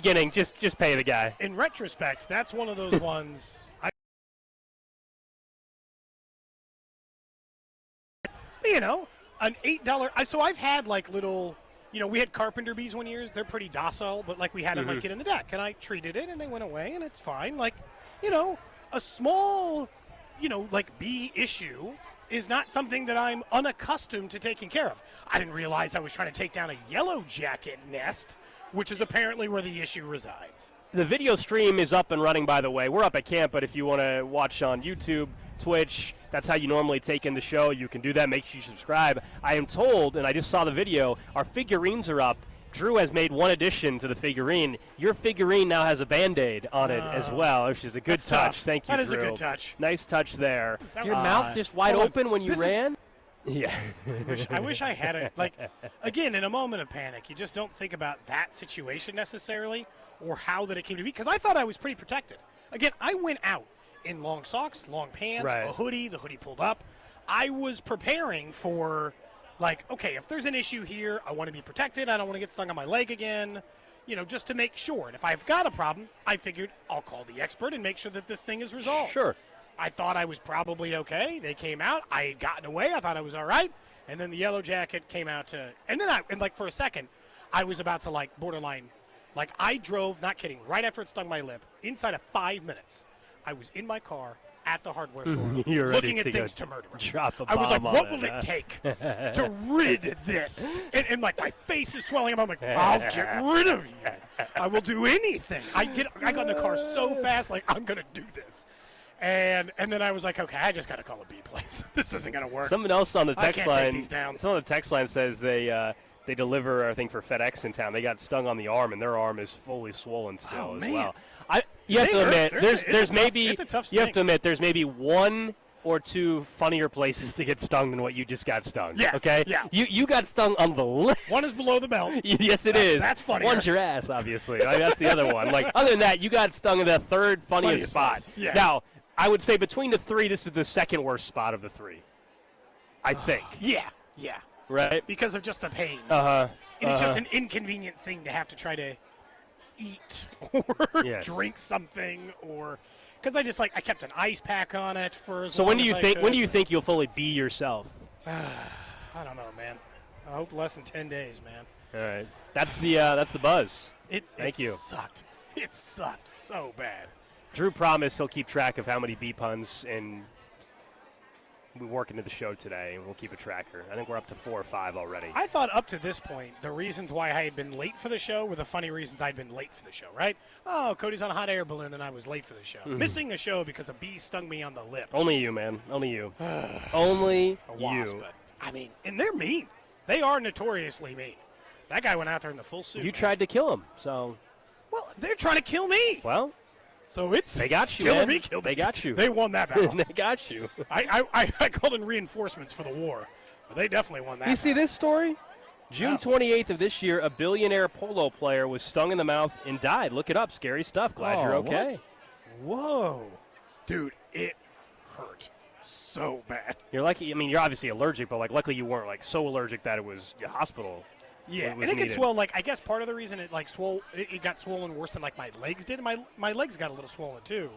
beginning, just pay the guy. In retrospect, that's one of those ones. An $8. So I've had like little, we had carpenter bees one year. They're pretty docile, but like we had them like get in the deck, and I treated it, and they went away, and it's fine. Like, a small, like bee issue is not something that I'm unaccustomed to taking care of. I didn't realize I was trying to take down a yellow jacket nest, which is apparently where the issue resides. The video stream is up and running, by the way. We're up at camp, but if you want to watch on YouTube, Twitch, that's how you normally take in the show. You can do that. Make sure you subscribe. I am told, and I just saw the video, our figurines are up. Drew has made one addition to the figurine. Your figurine now has a Band-Aid on it as well, which is a good touch. Tough. Thank you, That is Drew. a good touch. Nice touch there. Your mouth just wide open when you ran? Yeah. I wish I had it. Like, again, in a moment of panic, you just don't think about that situation necessarily or how that it came to be, because I thought I was pretty protected. Again, I went out in long socks, long pants, a hoodie, the hoodie pulled up. I was preparing for, like, okay, if there's an issue here, I want to be protected. I don't want to get stung on my leg again, just to make sure. And if I've got a problem, I figured I'll call the expert and make sure that this thing is resolved. Sure. I thought I was probably okay. They came out. I had gotten away. I thought I was all right. And then the yellow jacket came out to – and then for a second, I was about to, like, borderline – like, I drove, not kidding, right after it stung my lip, inside of 5 minutes, I was in my car at the hardware store looking at things to murder. Drop a I was like, bomb what on will it, it take to rid this? And like, my face is swelling up. I'm like, I'll get rid of you. I will do anything. I got in the car so fast, like, I'm going to do this. And then I was like, okay, I just got to call a B place. This isn't going to work. Someone else on the text line. Take these down. Someone on the text line says they deliver, I think, for FedEx in town. They got stung on the arm, and their arm is fully swollen still as well. You have to admit, you have to admit, there's maybe one or two funnier places to get stung than what you just got stung. Yeah. Okay. Yeah. You got stung on the lip. One is below the belt. Yes, it is. That's funny. One's your ass, obviously. That's the other one. Like, other than that, you got stung in the third funniest spot. Yes. Now, I would say between the three, this is the second worst spot of the three. I think. Yeah. Right? Because of just the pain. And it's just an inconvenient thing to have to try to eat or drink something, or because I kept an ice pack on it for as long when do you as I think could. when do you think you'll fully be yourself? I don't know, man. I hope less than 10 days, man. All right. That's the buzz. Thank you. It sucked so bad. Drew promised he'll keep track of how many bee puns and we work into the show today, and we'll keep a tracker. I think we're up to 4 or 5 already. I thought up to this point, the reasons why I had been late for the show were the funny reasons I'd been late for the show, right? Oh, Cody's on a hot air balloon, and I was late for the show. Missing the show because a bee stung me on the lip. Only you, man. Only you. Only a wasp, you. But, I mean, and they're mean. They are notoriously mean. That guy went out there in the full suit. You tried to kill him, so. Well, they're trying to kill me. Well. So it's they got you, kill man. me, kill me. They got you. They won that battle. They got you. I called in reinforcements for the war, but they definitely won that. You see this story? June 28th of this year, a billionaire polo player was stung in the mouth and died. Look it up. Scary stuff. Glad you're okay. What? Whoa. Dude, it hurt so bad. You're lucky. I mean, you're obviously allergic, but luckily you weren't so allergic that it was your hospital. Yeah, and it gets swollen. I guess part of the reason it it got swollen worse than my legs did. My legs got a little swollen too.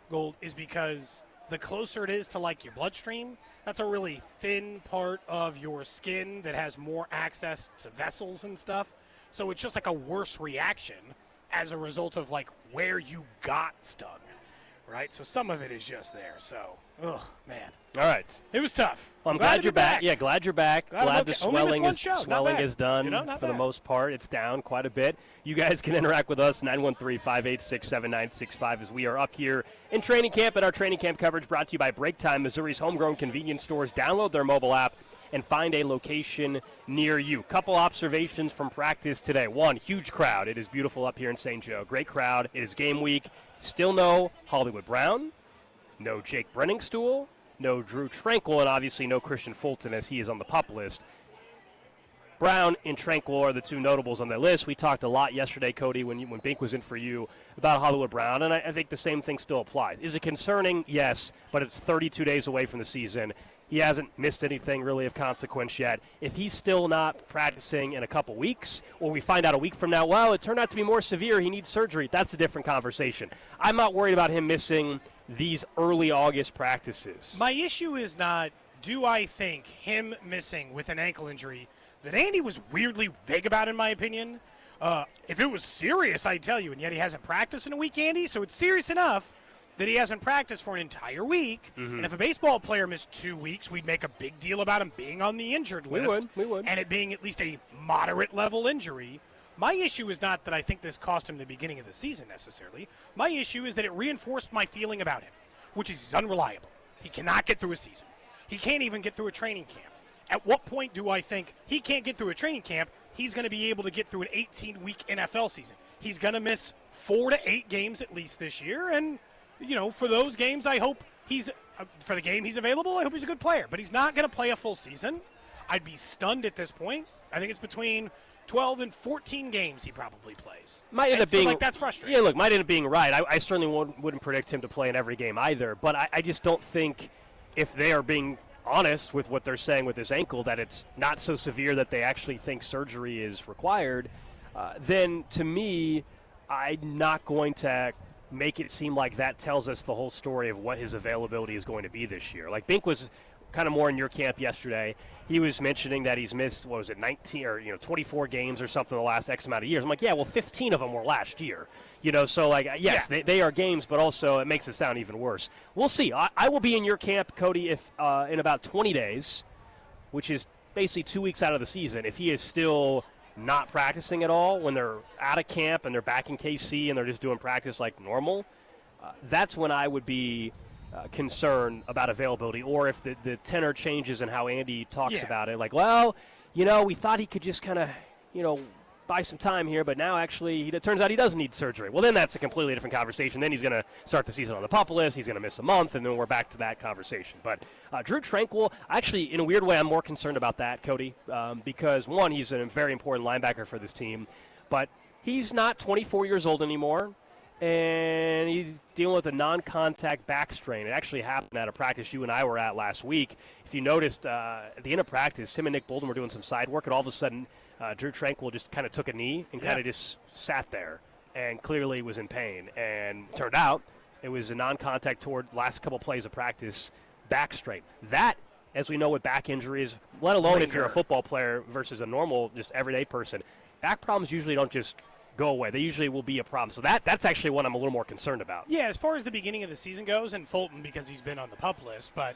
Gold is because the closer it is to your bloodstream, that's a really thin part of your skin that has more access to vessels and stuff. So it's just a worse reaction as a result of where you got stung, right? So some of it is just there. So, man. All right. It was tough. Well, I'm glad you're back. Yeah, glad you're back. Glad the swelling is done for the most part. It's down quite a bit. You guys can interact with us, 913-586-7965, as we are up here in training camp. And our training camp coverage brought to you by Break Time, Missouri's homegrown convenience stores. Download their mobile app and find a location near you. Couple observations from practice today. One, huge crowd. It is beautiful up here in St. Joe. Great crowd. It is game week. Still no Hollywood Brown, no Jake Brenningstool, no Drew Tranquil, and obviously no Christian Fulton as he is on the PUP list. Brown and Tranquil are the two notables on that list. We talked a lot yesterday, Cody, when Bink was in for you, about Hollywood Brown, and I think the same thing still applies. Is it concerning? Yes, but it's 32 days away from the season. He hasn't missed anything really of consequence yet. If he's still not practicing in a couple weeks, or we find out a week from now, well, it turned out to be more severe, he needs surgery, that's a different conversation. I'm not worried about him missing these early August practices. My issue is not, do I think him missing with an ankle injury that Andy was weirdly vague about, in my opinion. If it was serious, I'd tell you, and yet he hasn't practiced in a week, Andy, so it's serious enough that he hasn't practiced for an entire week. And if a baseball player missed 2 weeks, we'd make a big deal about him being on the injured list. We would. And it being at least a moderate level injury. My issue is not that I think this cost him the beginning of the season necessarily. My issue is that it reinforced my feeling about him, which is he's unreliable. He cannot get through a season. He can't even get through a training camp. At what point do I think he can't get through a training camp, he's going to be able to get through an 18-week NFL season? He's going to miss 4 to 8 games at least this year, and for those games, I hope for the game he's available, I hope he's a good player. But he's not going to play a full season. I'd be stunned at this point. I think it's between 12 and 14 games he probably plays. Might end up being that's frustrating. Yeah, look, might end up being right. I certainly wouldn't predict him to play in every game either. But I just don't think, if they are being honest with what they're saying with his ankle, that it's not so severe that they actually think surgery is required, then to me, I'm not going to make it seem like that tells us the whole story of what his availability is going to be this year. Like Bink was kind of more in your camp yesterday. He was mentioning that he's missed, 19 or 24 games or something the last X amount of years. I'm like, yeah, well, 15 of them were last year. So yes, yeah. They are games, but also it makes it sound even worse. We'll see. I will be in your camp, Cody, if in about 20 days, which is basically 2 weeks out of the season, if he is still not practicing at all, when they're out of camp and they're back in KC and they're just doing practice like normal, that's when I would be concerned about availability, or if the tenor changes in how Andy talks about it. Like, well, we thought he could just kind of, buy some time here, but now actually it turns out he does need surgery. Well, then that's a completely different conversation. Then he's going to start the season on the PUP list. He's going to miss a month, and then we're back to that conversation. But Drew Tranquill, actually, in a weird way, I'm more concerned about that, Cody, because, one, he's a very important linebacker for this team, but he's not 24 years old anymore, and he's dealing with a non-contact back strain. It actually happened at a practice you and I were at last week. If you noticed, at the end of practice, him and Nick Bolton were doing some side work, and all of a sudden, Drew Tranquill just kind of took a knee and kind of just sat there and clearly was in pain. And turned out it was a non-contact toward last couple plays of practice back strain. That, as we know with back injuries, let alone if you're a football player versus a normal, just everyday person, back problems usually don't just go away. They usually will be a problem. So that's actually what I'm a little more concerned about. Yeah, as far as the beginning of the season goes, and Fulton because he's been on the PUP list, but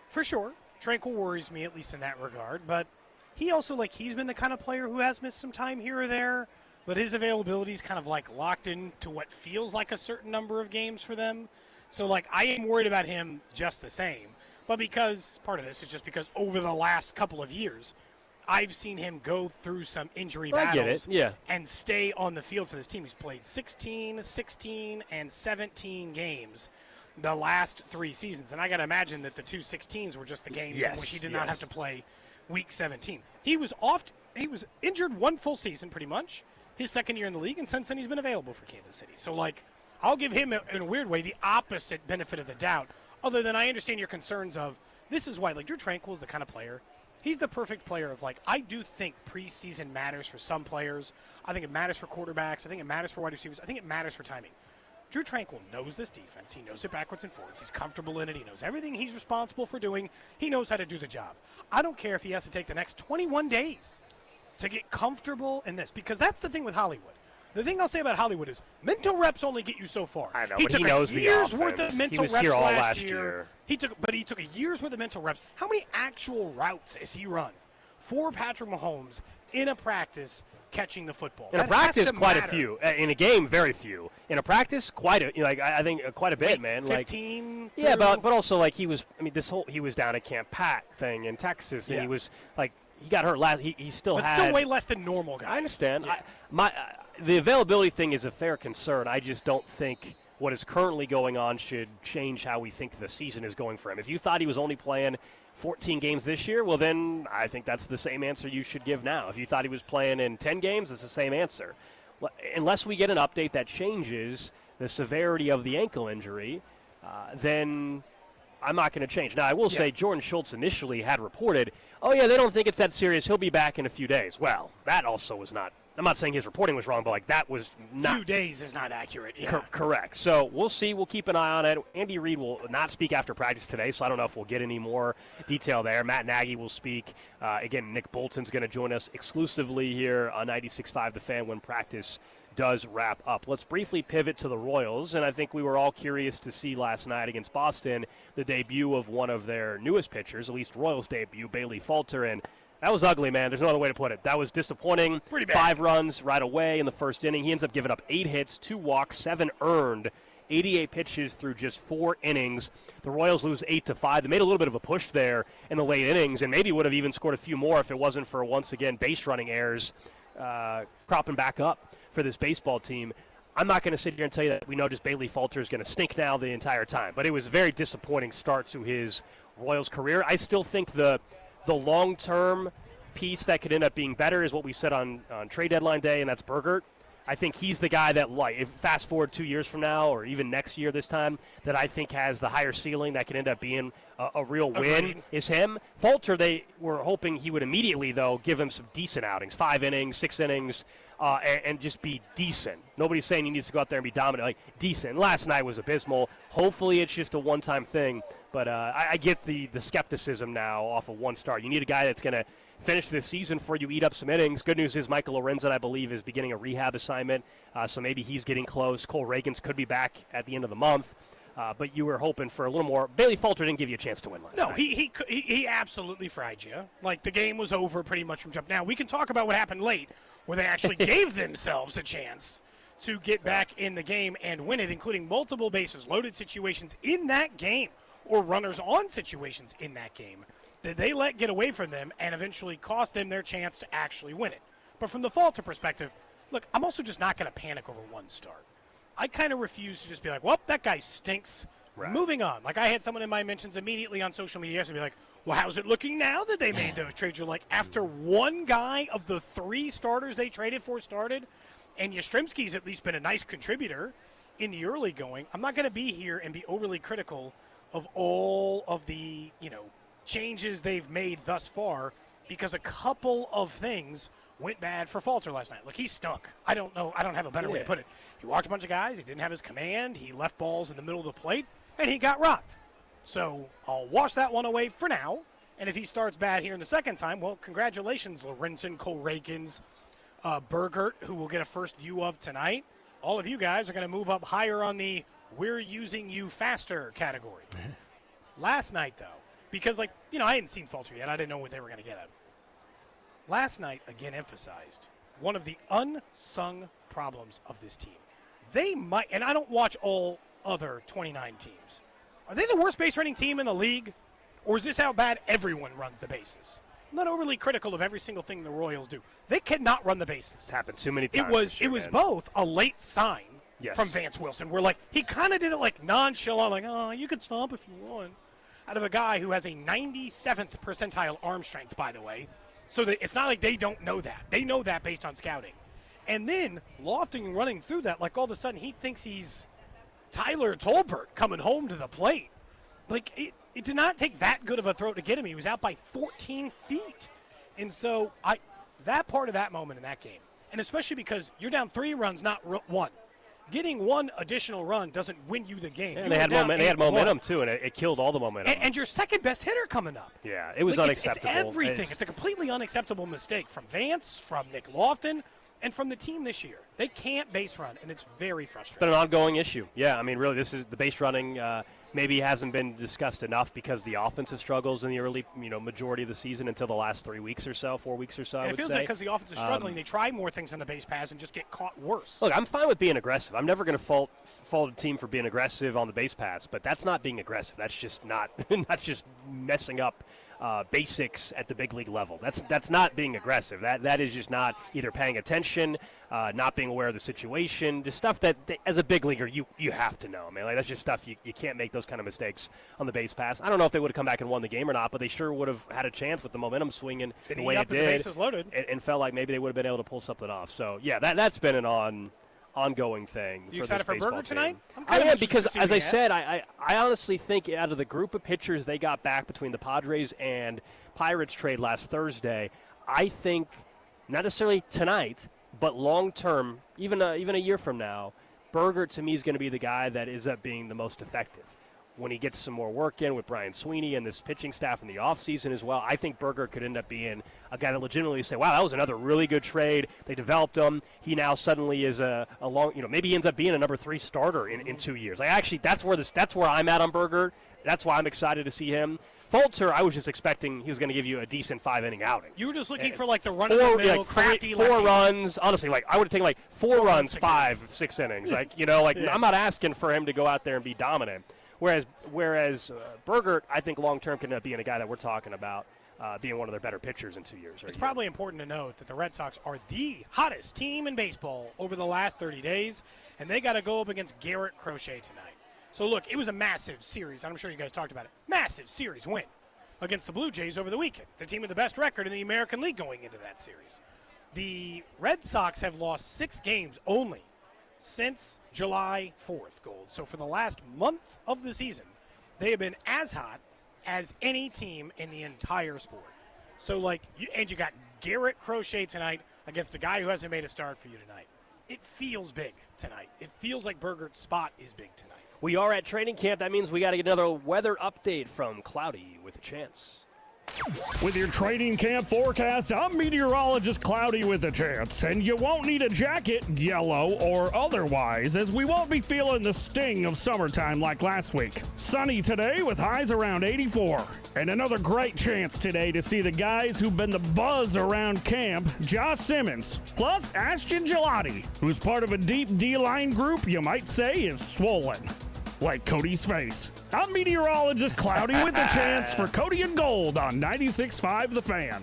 for sure, Tranquill worries me, at least in that regard, but he also, he's been the kind of player who has missed some time here or there, but his availability is kind of, locked into what feels like a certain number of games for them. So, I am worried about him just the same. But because part of this is just because over the last couple of years, I've seen him go through some injury battles and stay on the field for this team. He's played 16, 16, and 17 games the last 3 seasons. And I got to imagine that the 2 16s were just the games in which he did not have to play Week 17. He was injured 1 full season pretty much, his second year in the league, and since then he's been available for Kansas City. So, I'll give him, in a weird way, the opposite benefit of the doubt, other than I understand your concerns of, this is why, Drew Tranquill is the kind of player, he's the perfect player of, I do think preseason matters for some players. I think it matters for quarterbacks. I think it matters for wide receivers. I think it matters for timing. Drew Tranquill knows this defense. He knows it backwards and forwards. He's comfortable in it. He knows everything he's responsible for doing. He knows how to do the job. I don't care if he has to take the next 21 days to get comfortable in this, because that's the thing with Hollywood. The thing I'll say about Hollywood is mental reps only get you so far. I know, he but took he knows a year's worth of mental reps last year. He took a year's worth of mental reps. How many actual routes has he run for Patrick Mahomes in a practice catching the football? In a practice, quite a few. In a game, very few. In a practice, quite a I think quite a bit, man. 15. Yeah, but also he was. He was down at Camp Pat thing in Texas, and he was he got hurt last. He still but had. Still way less than normal guys. I understand. Yeah. The availability thing is a fair concern. I just don't think what is currently going on should change how we think the season is going for him. If you thought he was only playing 14 games this year, well, then I think that's the same answer you should give now. If you thought he was playing in 10 games, it's the same answer. Unless we get an update that changes the severity of the ankle injury, then I'm not going to change. Now, I will say Jordan Schultz initially had reported, oh, yeah, they don't think it's that serious. He'll be back in a few days. Well, that also was not. I'm not saying his reporting was wrong, but, like, that was not. Few days is not accurate, yeah. Correct. So we'll see. We'll keep an eye on it. Andy Reid will not speak after practice today, so I don't know if we'll get any more detail there. Matt Nagy will speak. Again, Nick Bolton's going to join us exclusively here on 96.5 The Fan when practice does wrap up. Let's briefly pivot to the Royals, and I think we were all curious to see last night against Boston the debut of one of their newest pitchers, at least Royals debut, Bailey Falter, and that was ugly, man. There's no other way to put it. That was disappointing. Pretty bad. 5 runs right away in the first inning. He ends up giving up 8 hits, 2 walks, 7 earned, 88 pitches through just 4 innings. The Royals lose 8-5. They made a little bit of a push there in the late innings, and maybe would have even scored a few more if it wasn't for, once again, base running errors cropping back up for this baseball team. I'm not going to sit here and tell you that we know just Bailey Falter is going to stink now the entire time, but it was a very disappointing start to his Royals career. I still think the long-term piece that could end up being better is what we said on trade deadline day, and that's Burgert. I think he's the guy that, like, if fast forward 2 years from now or even next year this time, that I think has the higher ceiling that could end up being a real win. Agreed. Is him. Falter, they were hoping he would immediately, though, give him some decent outings, 5 innings, 6 innings, and just be decent. Nobody's saying he needs to go out there and be dominant, like decent. Last night was abysmal. Hopefully it's just a one-time thing, but I get the skepticism now off of one start. You need a guy that's going to finish this season for you, eat up some innings. Good news is Michael Lorenzen, I believe, is beginning a rehab assignment, so maybe he's getting close. Cole Reagans could be back at the end of the month, but you were hoping for a little more. Bailey Falter didn't give you a chance to win last night. No, he absolutely fried you. Like, the game was over pretty much from jump. Now, we can talk about what happened late, where they actually gave themselves a chance to get back in the game and win it, including multiple bases loaded situations in that game or runners on situations in that game that they let get away from them and eventually cost them their chance to actually win it. But from the Falter perspective, look, I'm also just not going to panic over one start. I kind of refuse to just be like, well, that guy stinks. Right. Moving on. Like, I had someone in my mentions immediately on social media yesterday be like, well, how's it looking now that they made those trades? You're like, after one guy of the 3 starters they traded for started, and Yastrzemski's at least been a nice contributor in the early going, I'm not going to be here and be overly critical of all of the, changes they've made thus far, because a couple of things went bad for Falter last night. Look, he stunk. I don't know. I don't have a better way to put it. He walked a bunch of guys. He didn't have his command. He left balls in the middle of the plate, and he got rocked. So I'll wash that one away for now. And if he starts bad here in the second time, well, congratulations, Lorenzen, Cole Reagans, Burgert, who we'll get a first view of tonight. All of you guys are going to move up higher on the we're using you faster category. Last night, though, because, I hadn't seen Falter yet. I didn't know what they were going to get at. Last night, again, emphasized one of the unsung problems of this team. They might, and I don't watch all other 29 teams. Are they the worst base running team in the league? Or is this how bad everyone runs the bases? I'm not overly critical of every single thing the Royals do. They cannot run the bases. It's happened too many times. It was both a late sign from Vance Wilson, where, he kind of did it, nonchalant, oh, you could stomp if you want, out of a guy who has a 97th percentile arm strength, by the way. So that it's not like they don't know that. They know that based on scouting. And then lofting and running through that, all of a sudden he thinks he's Tyler Tolbert coming home to the plate. It did not take that good of a throw to get him. He was out by 14 feet. And so that part of that moment in that game, and especially because you're down 3 runs, not 1. Getting 1 additional run doesn't win you the game. And they had momentum, too, and it killed all the momentum. And your second best hitter coming up. Yeah, it was unacceptable. It's everything. It's a completely unacceptable mistake from Vance, from Nick Lofton, and from the team this year. They can't base run, and it's very frustrating. It's been an ongoing issue. Yeah, really, this is the base running maybe hasn't been discussed enough because the offensive struggles in the early, majority of the season until the last 3 weeks or so, 4 weeks or so. And it feels like because the offense is struggling, they try more things on the base pass and just get caught worse. Look, I'm fine with being aggressive. I'm never going to fault a team for being aggressive on the base pass, but that's not being aggressive. That's just not. That's just messing up basics at the big league level. That's not being aggressive. That is just not either paying attention, not being aware of the situation, just stuff that as a big leaguer you have to know. That's just stuff you can't make those kind of mistakes on the base pass. I don't know if they would have come back and won the game or not, but they sure would have had a chance with the momentum swinging the way it did, the bases loaded, and felt like maybe they would have been able to pull something off. So yeah, that's been an ongoing thing. You for excited this for baseball Burger team. tonight? I am, because, as I said, I honestly think out of the group of pitchers they got back between the Padres and Pirates trade last Thursday, I think not necessarily tonight, but long term, even a year from now, Burger to me is going to be the guy that ends up being the most effective. When he gets some more work in with Brian Sweeney and this pitching staff in the offseason as well, I think Burger could end up being a guy that legitimately say, wow, that was another really good trade. They developed him. He now suddenly is a long, maybe he ends up being a number 3 starter in 2 years. That's where I'm at on Burger. That's why I'm excited to see him. Falter, I was just expecting he was going to give you a decent 5-inning outing. You were just looking for the run-of-the-mill, crafty four lefty. runs. Honestly, I would have taken four runs, 5, 6 innings. Yeah. I'm not asking for him to go out there and be dominant. Whereas Burger, I think long-term can end up being a guy that we're talking about being one of their better pitchers in 2 years. It's probably important to note that the Red Sox are the hottest team in baseball over the last 30 days, and they got to go up against Garrett Crochet tonight. So, look, it was a massive series. I'm sure you guys talked about it. Massive series win against the Blue Jays over the weekend, the team with the best record in the American League going into that series. The Red Sox have lost 6 games only since July 4th, Gold. So for the last month of the season, they have been as hot as any team in the entire sport. So, you got Garrett Crochet tonight against a guy who hasn't made a start for you tonight. It feels big tonight. It feels like Burger's spot is big tonight. We are at training camp. That means we got to get another weather update from Cloudy with a Chance. With your training camp forecast, I'm meteorologist Cloudy with a Chance, and you won't need a jacket, yellow or otherwise, as we won't be feeling the sting of summertime like last week. Sunny today with highs around 84, and another great chance today to see the guys who've been the buzz around camp, Josh Simmons, plus Ashton Gelati, who's part of a deep D-line group you might say is swollen. Like Cody's face. I'm meteorologist Cloudy with a Chance for Cody and Gold on 96.5 The Fan.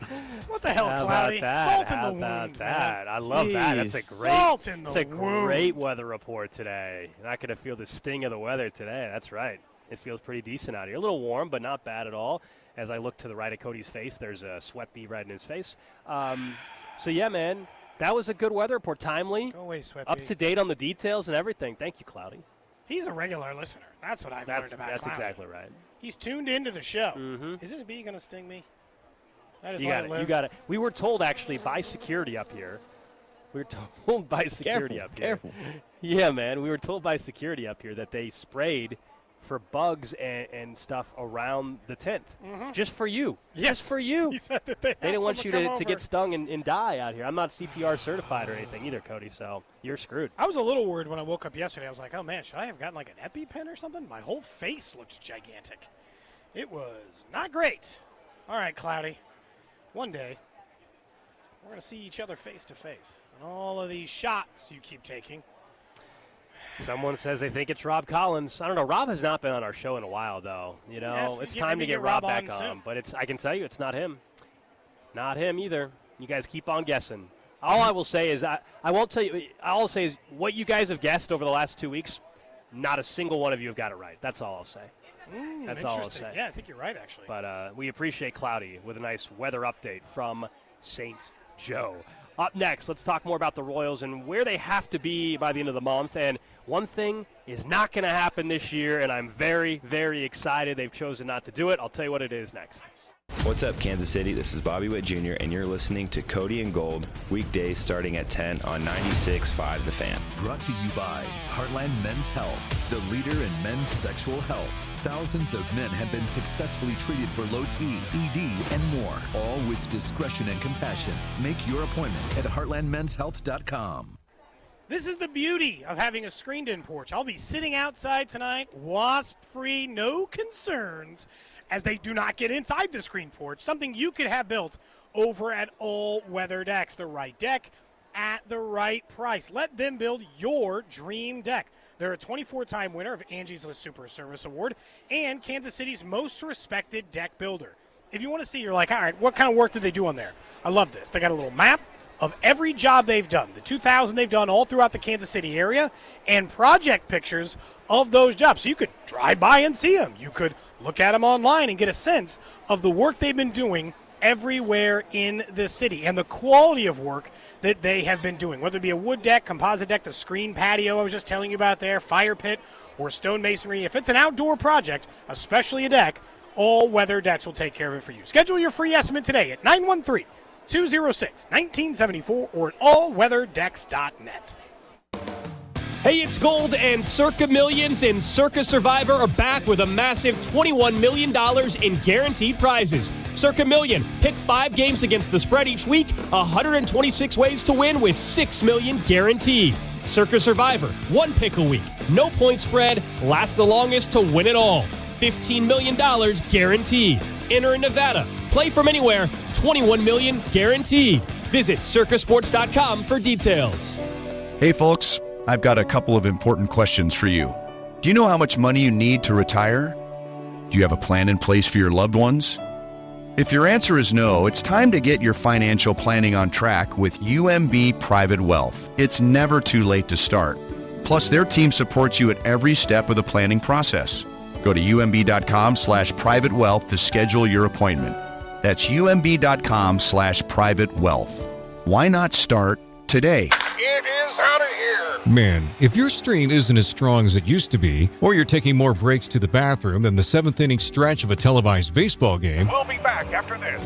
What the hell, Cloudy? Salt in the wound, man. I love that. That's Salt in the wound. It's a great weather report today. Not going to feel the sting of the weather today. That's right. It feels pretty decent out here. A little warm, but not bad at all. As I look to the right of Cody's face, there's a sweat bee right in his face. So, yeah, man, that was a good weather report. Timely. Go away, sweat Up bee. to date on the details and everything. Thank you, Cloudy. He's a regular listener. That's what I've learned about That's Cloudy. exactly right. He's tuned into the show. Mm-hmm. Is this bee going to sting me? I just You let got it it. live. You got it. We were told, actually, by security up here. We were told by security up here. Careful. Yeah, man. We were told by security up here that they sprayed for bugs and stuff around the tent. Mm-hmm. Just for you. Yes. Just for you. He said that they Didn't want you to over. get stung and die out here. I'm not CPR certified or anything either, Cody, so you're screwed. I was a little worried when I woke up yesterday. I was like, oh, man, should I have gotten an EpiPen or something? My whole face looks gigantic. It was not great. All right, Cloudy. One day, we're going to see each other face to face. And all of these shots you keep taking. Someone says they think it's Rob Collins. I don't know. Rob has not been on our show in a while, though. Yes, It's we time to get get Rob back on soon. on. But I can tell you, it's not him. Not him either. You guys keep on guessing. All I will say is I won't tell you. All I'll say is what you guys have guessed over the last 2 weeks, not a single one of you have got it right. That's all I'll say. That's all I'll Interesting. say. Yeah, I think you're right, actually. But we appreciate Cloudy with a nice weather update from St. Joe. Up next, let's talk more about the Royals and where they have to be by the end of the month. And one thing is not going to happen this year, and I'm very, very excited they've chosen not to do it. I'll tell you what it is next. What's up, Kansas City? This is Bobby Witt Jr., and you're listening to Cody and Gold, weekdays starting at 10 on 96.5 The Fan. Brought to you by Heartland Men's Health, the leader in men's sexual health. Thousands of men have been successfully treated for low T, ED, and more, all with discretion and compassion. Make your appointment at heartlandmenshealth.com. This is the beauty of having a screened-in porch. I'll be sitting outside tonight, wasp-free, no concerns, as they do not get inside the screen porch, something you could have built over at All Weather Decks. The right deck at the right price. Let them build your dream deck. They're a 24-time winner of Angie's List Super Service Award and Kansas City's most respected deck builder. If you want to see, you're like, all right, what kind of work did they do on there? I love this. They got a little map of every job they've done, the 2,000 they've done all throughout the Kansas City area, and project pictures of those jobs. So you could drive by and see them. You could look at them online and get a sense of the work they've been doing everywhere in the city and the quality of work that they have been doing, whether it be a wood deck, composite deck, the screen patio I was just telling you about there, fire pit, or stone masonry. If it's an outdoor project, especially a deck, All Weather Decks will take care of it for you. Schedule your free estimate today at 913-206-1974 or at allweatherdecks.net. Hey, it's Gold, and Circa Millions and Circa Survivor are back with a massive $21 million in guaranteed prizes. Circa Million, pick 5 games against the spread each week, 126 ways to win with $6 million guaranteed. Circa Survivor, 1 pick a week, no point spread, last the longest to win it all. $15 million guaranteed. Enter in Nevada, play from anywhere, $21 million guaranteed. Visit circasports.com for details. Hey folks, I've got a couple of important questions for you. Do you know how much money you need to retire? Do you have a plan in place for your loved ones? If your answer is no, it's time to get your financial planning on track with UMB Private Wealth. It's never too late to start. Plus, their team supports you at every step of the planning process. Go to umb.com/private wealth to schedule your appointment. That's umb.com/private wealth. Why not start today? Man, if your stream isn't as strong as it used to be, or you're taking more breaks to the bathroom than the 7th inning stretch of a televised baseball game, we'll be back after this.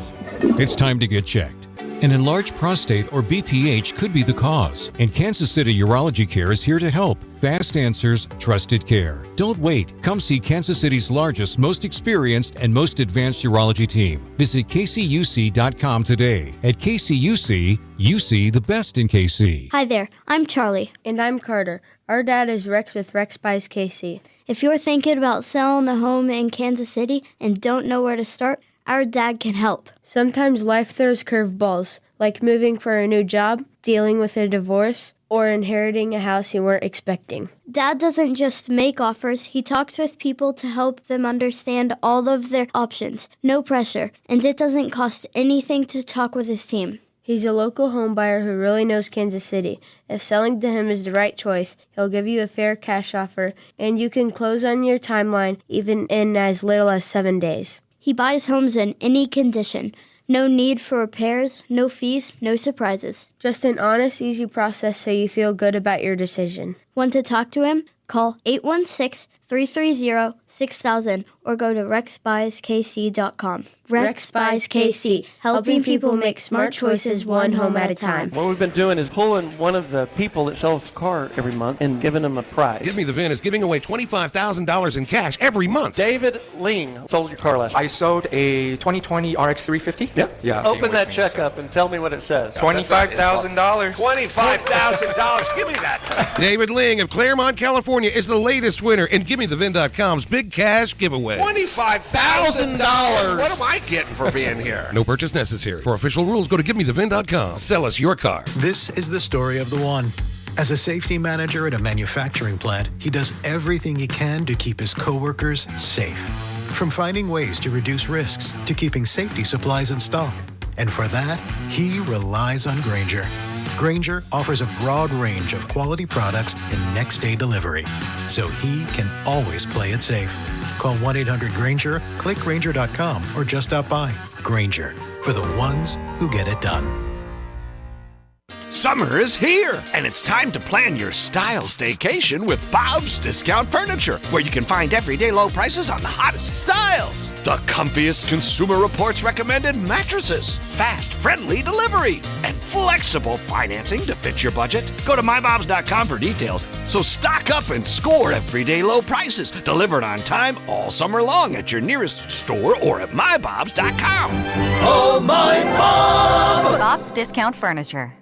It's time to get checked. An enlarged prostate or BPH could be the cause, and Kansas City Urology Care is here to help. Fast answers, trusted care. Don't wait. Come see Kansas City's largest, most experienced, and most advanced urology team. Visit kcuc.com today. At KCUC, you see the best in KC. Hi there, I'm Charlie. And I'm Carter. Our dad is Rex with Rex Buys KC. If you're thinking about selling a home in Kansas City and don't know where to start, our dad can help. Sometimes life throws curveballs, like moving for a new job, dealing with a divorce, or inheriting a house you weren't expecting. Dad doesn't just make offers, he talks with people to help them understand all of their options. No pressure, and it doesn't cost anything to talk with his team. He's a local home buyer who really knows Kansas City. If selling to him is the right choice, he'll give you a fair cash offer, and you can close on your timeline even in as little as 7 days. He buys homes in any condition. No need for repairs, no fees, no surprises. Just an honest, easy process so you feel good about your decision. Want to talk to him? Call 816-330-6000 or go to rexbuyskc.com. Rex Buys KC, helping people make smart choices one home at a time. What we've been doing is pulling one of the people that sells the car every month and giving them a prize. Give Me the VIN is giving away $25,000 in cash every month. David Ling sold your car last week. I sold a 2020 RX 350. Yep. Yeah. Open that check up and tell me what it says. $25,000. $25,000. Give me that. David Ling of Claremont, California is the latest winner in GimmeTheVin.com's big cash giveaway. $25,000. What am I getting for being here? No purchase necessary. For official rules, go to GimmeTheVin.com. Sell us your car. This is the story of the one. As a safety manager at a manufacturing plant, he does everything he can to keep his coworkers safe. From finding ways to reduce risks to keeping safety supplies in stock. And for that, he relies on Grainger. Grainger offers a broad range of quality products and next-day delivery, so he can always play it safe. Call 1-800-GRAINGER, click Grainger.com, or just stop by. Grainger, for the ones who get it done. Summer is here, and it's time to plan your style staycation with Bob's Discount Furniture, where you can find everyday low prices on the hottest styles. The comfiest Consumer Reports recommended mattresses, fast, friendly delivery, and flexible financing to fit your budget. Go to mybobs.com for details. So stock up and score everyday low prices, delivered on time all summer long at your nearest store or at mybobs.com. Oh, my Bob! Bob's Discount Furniture.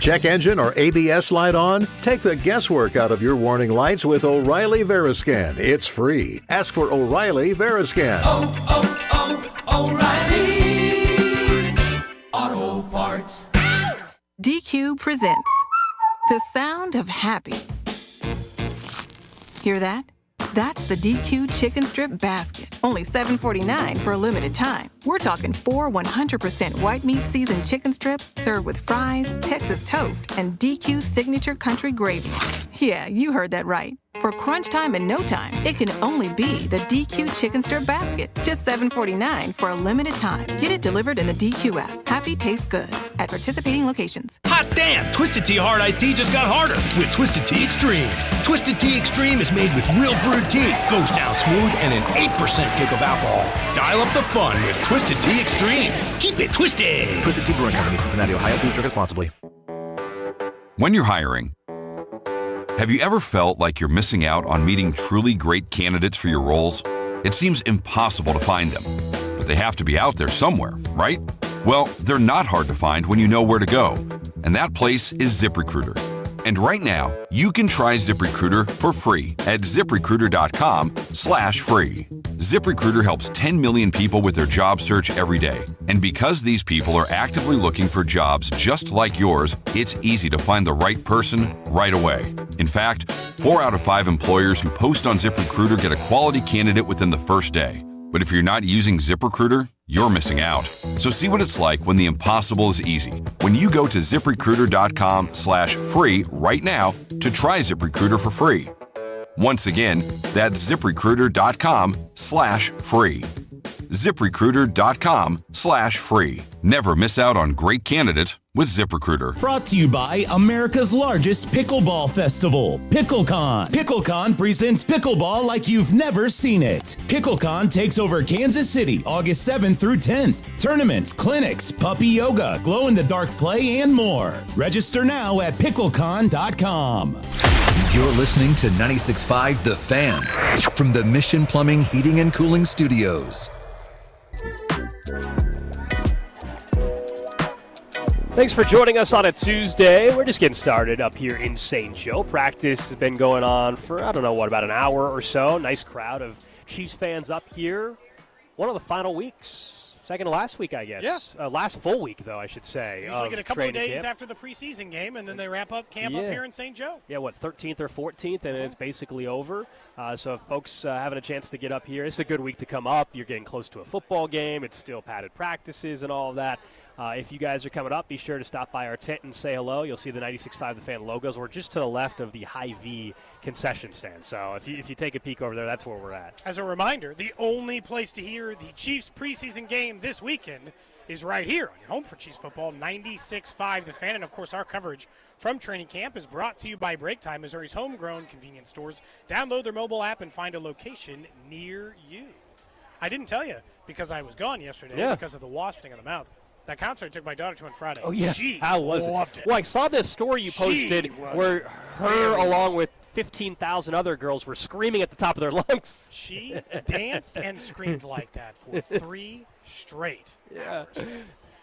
Check engine or ABS light on? Take the guesswork out of your warning lights with O'Reilly Veriscan. It's free. Ask for O'Reilly Veriscan. O'Reilly Auto Parts. DQ presents the sound of happy. Hear that? That's the DQ Chicken Strip Basket. Only $7.49 for a limited time. We're talking 4 100% white meat seasoned chicken strips served with fries, Texas toast, and DQ signature country gravy. Yeah, you heard that right. For crunch time and no time, it can only be the DQ Chicken Strip Basket. Just $7.49 for a limited time. Get it delivered in the DQ app. Happy tastes good at participating locations. Hot damn! Twisted Tea Hard Iced Tea just got harder with Twisted Tea Extreme. Twisted Tea Extreme is made with real brewed tea, goes down smooth, and an 8% kick of alcohol. Dial up the fun with Twisted Tea Extreme. Keep it twisted! Twisted Tea Brewing Company, Cincinnati, Ohio. Please drink responsibly. When you're hiring, have you ever felt like you're missing out on meeting truly great candidates for your roles? It seems impossible to find them, but they have to be out there somewhere, right? Well, they're not hard to find when you know where to go, and that place is ZipRecruiter. And right now, you can try ZipRecruiter for free at ZipRecruiter.com/free. ZipRecruiter helps 10 million people with their job search every day. And because these people are actively looking for jobs just like yours, it's easy to find the right person right away. In fact, 4 out of 5 employers who post on ZipRecruiter get a quality candidate within the first day. But if you're not using ZipRecruiter, you're missing out. So see what it's like when the impossible is easy. When you go to ZipRecruiter.com/free right now to try ZipRecruiter for free. Once again, that's ZipRecruiter.com/free. ZipRecruiter.com/free. Never miss out on great candidates with ZipRecruiter. Brought to you by America's largest pickleball festival, PickleCon. PickleCon presents pickleball like you've never seen it. PickleCon takes over Kansas City August 7th through 10th. Tournaments, clinics, puppy yoga, glow-in-the-dark play, and more. Register now at picklecon.com. You're listening to 96.5 The Fan from the Mission Plumbing, Heating, and Cooling Studios. Thanks for joining us on a Tuesday. We're just getting started up here in St. Joe. Practice has been going on for, about an hour or so. Nice crowd of Chiefs fans up here. One of the final weeks. Second to last week, I guess. Yeah. Last full week, though, I should say. They usually get a couple of days after the preseason game, and then they wrap up camp up here in St. Joe. Yeah, 13th or 14th, and it's basically over. So if folks having a chance to get up here, it's a good week to come up. You're getting close to a football game. It's still padded practices and all of that. If you guys are coming up, be sure to stop by our tent and say hello. You'll see the 96.5 The Fan logos. We're just to the left of the Hy-Vee concession stand. So if you take a peek over there, that's where we're at. As a reminder, the only place to hear the Chiefs preseason game this weekend is right here on your home for Chiefs football, 96.5 The Fan. And, of course, our coverage from training camp is brought to you by Break Time, Missouri's homegrown convenience stores. Download their mobile app and find a location near you. I didn't tell you because I was gone yesterday because of the wasp thing in the mouth. That concert I took my daughter to on Friday. Oh, yeah. She How was loved it. Well, I saw this story you posted where her, along with 15,000 other girls, were screaming at the top of their lungs. She danced and screamed like that for 3 straight hours.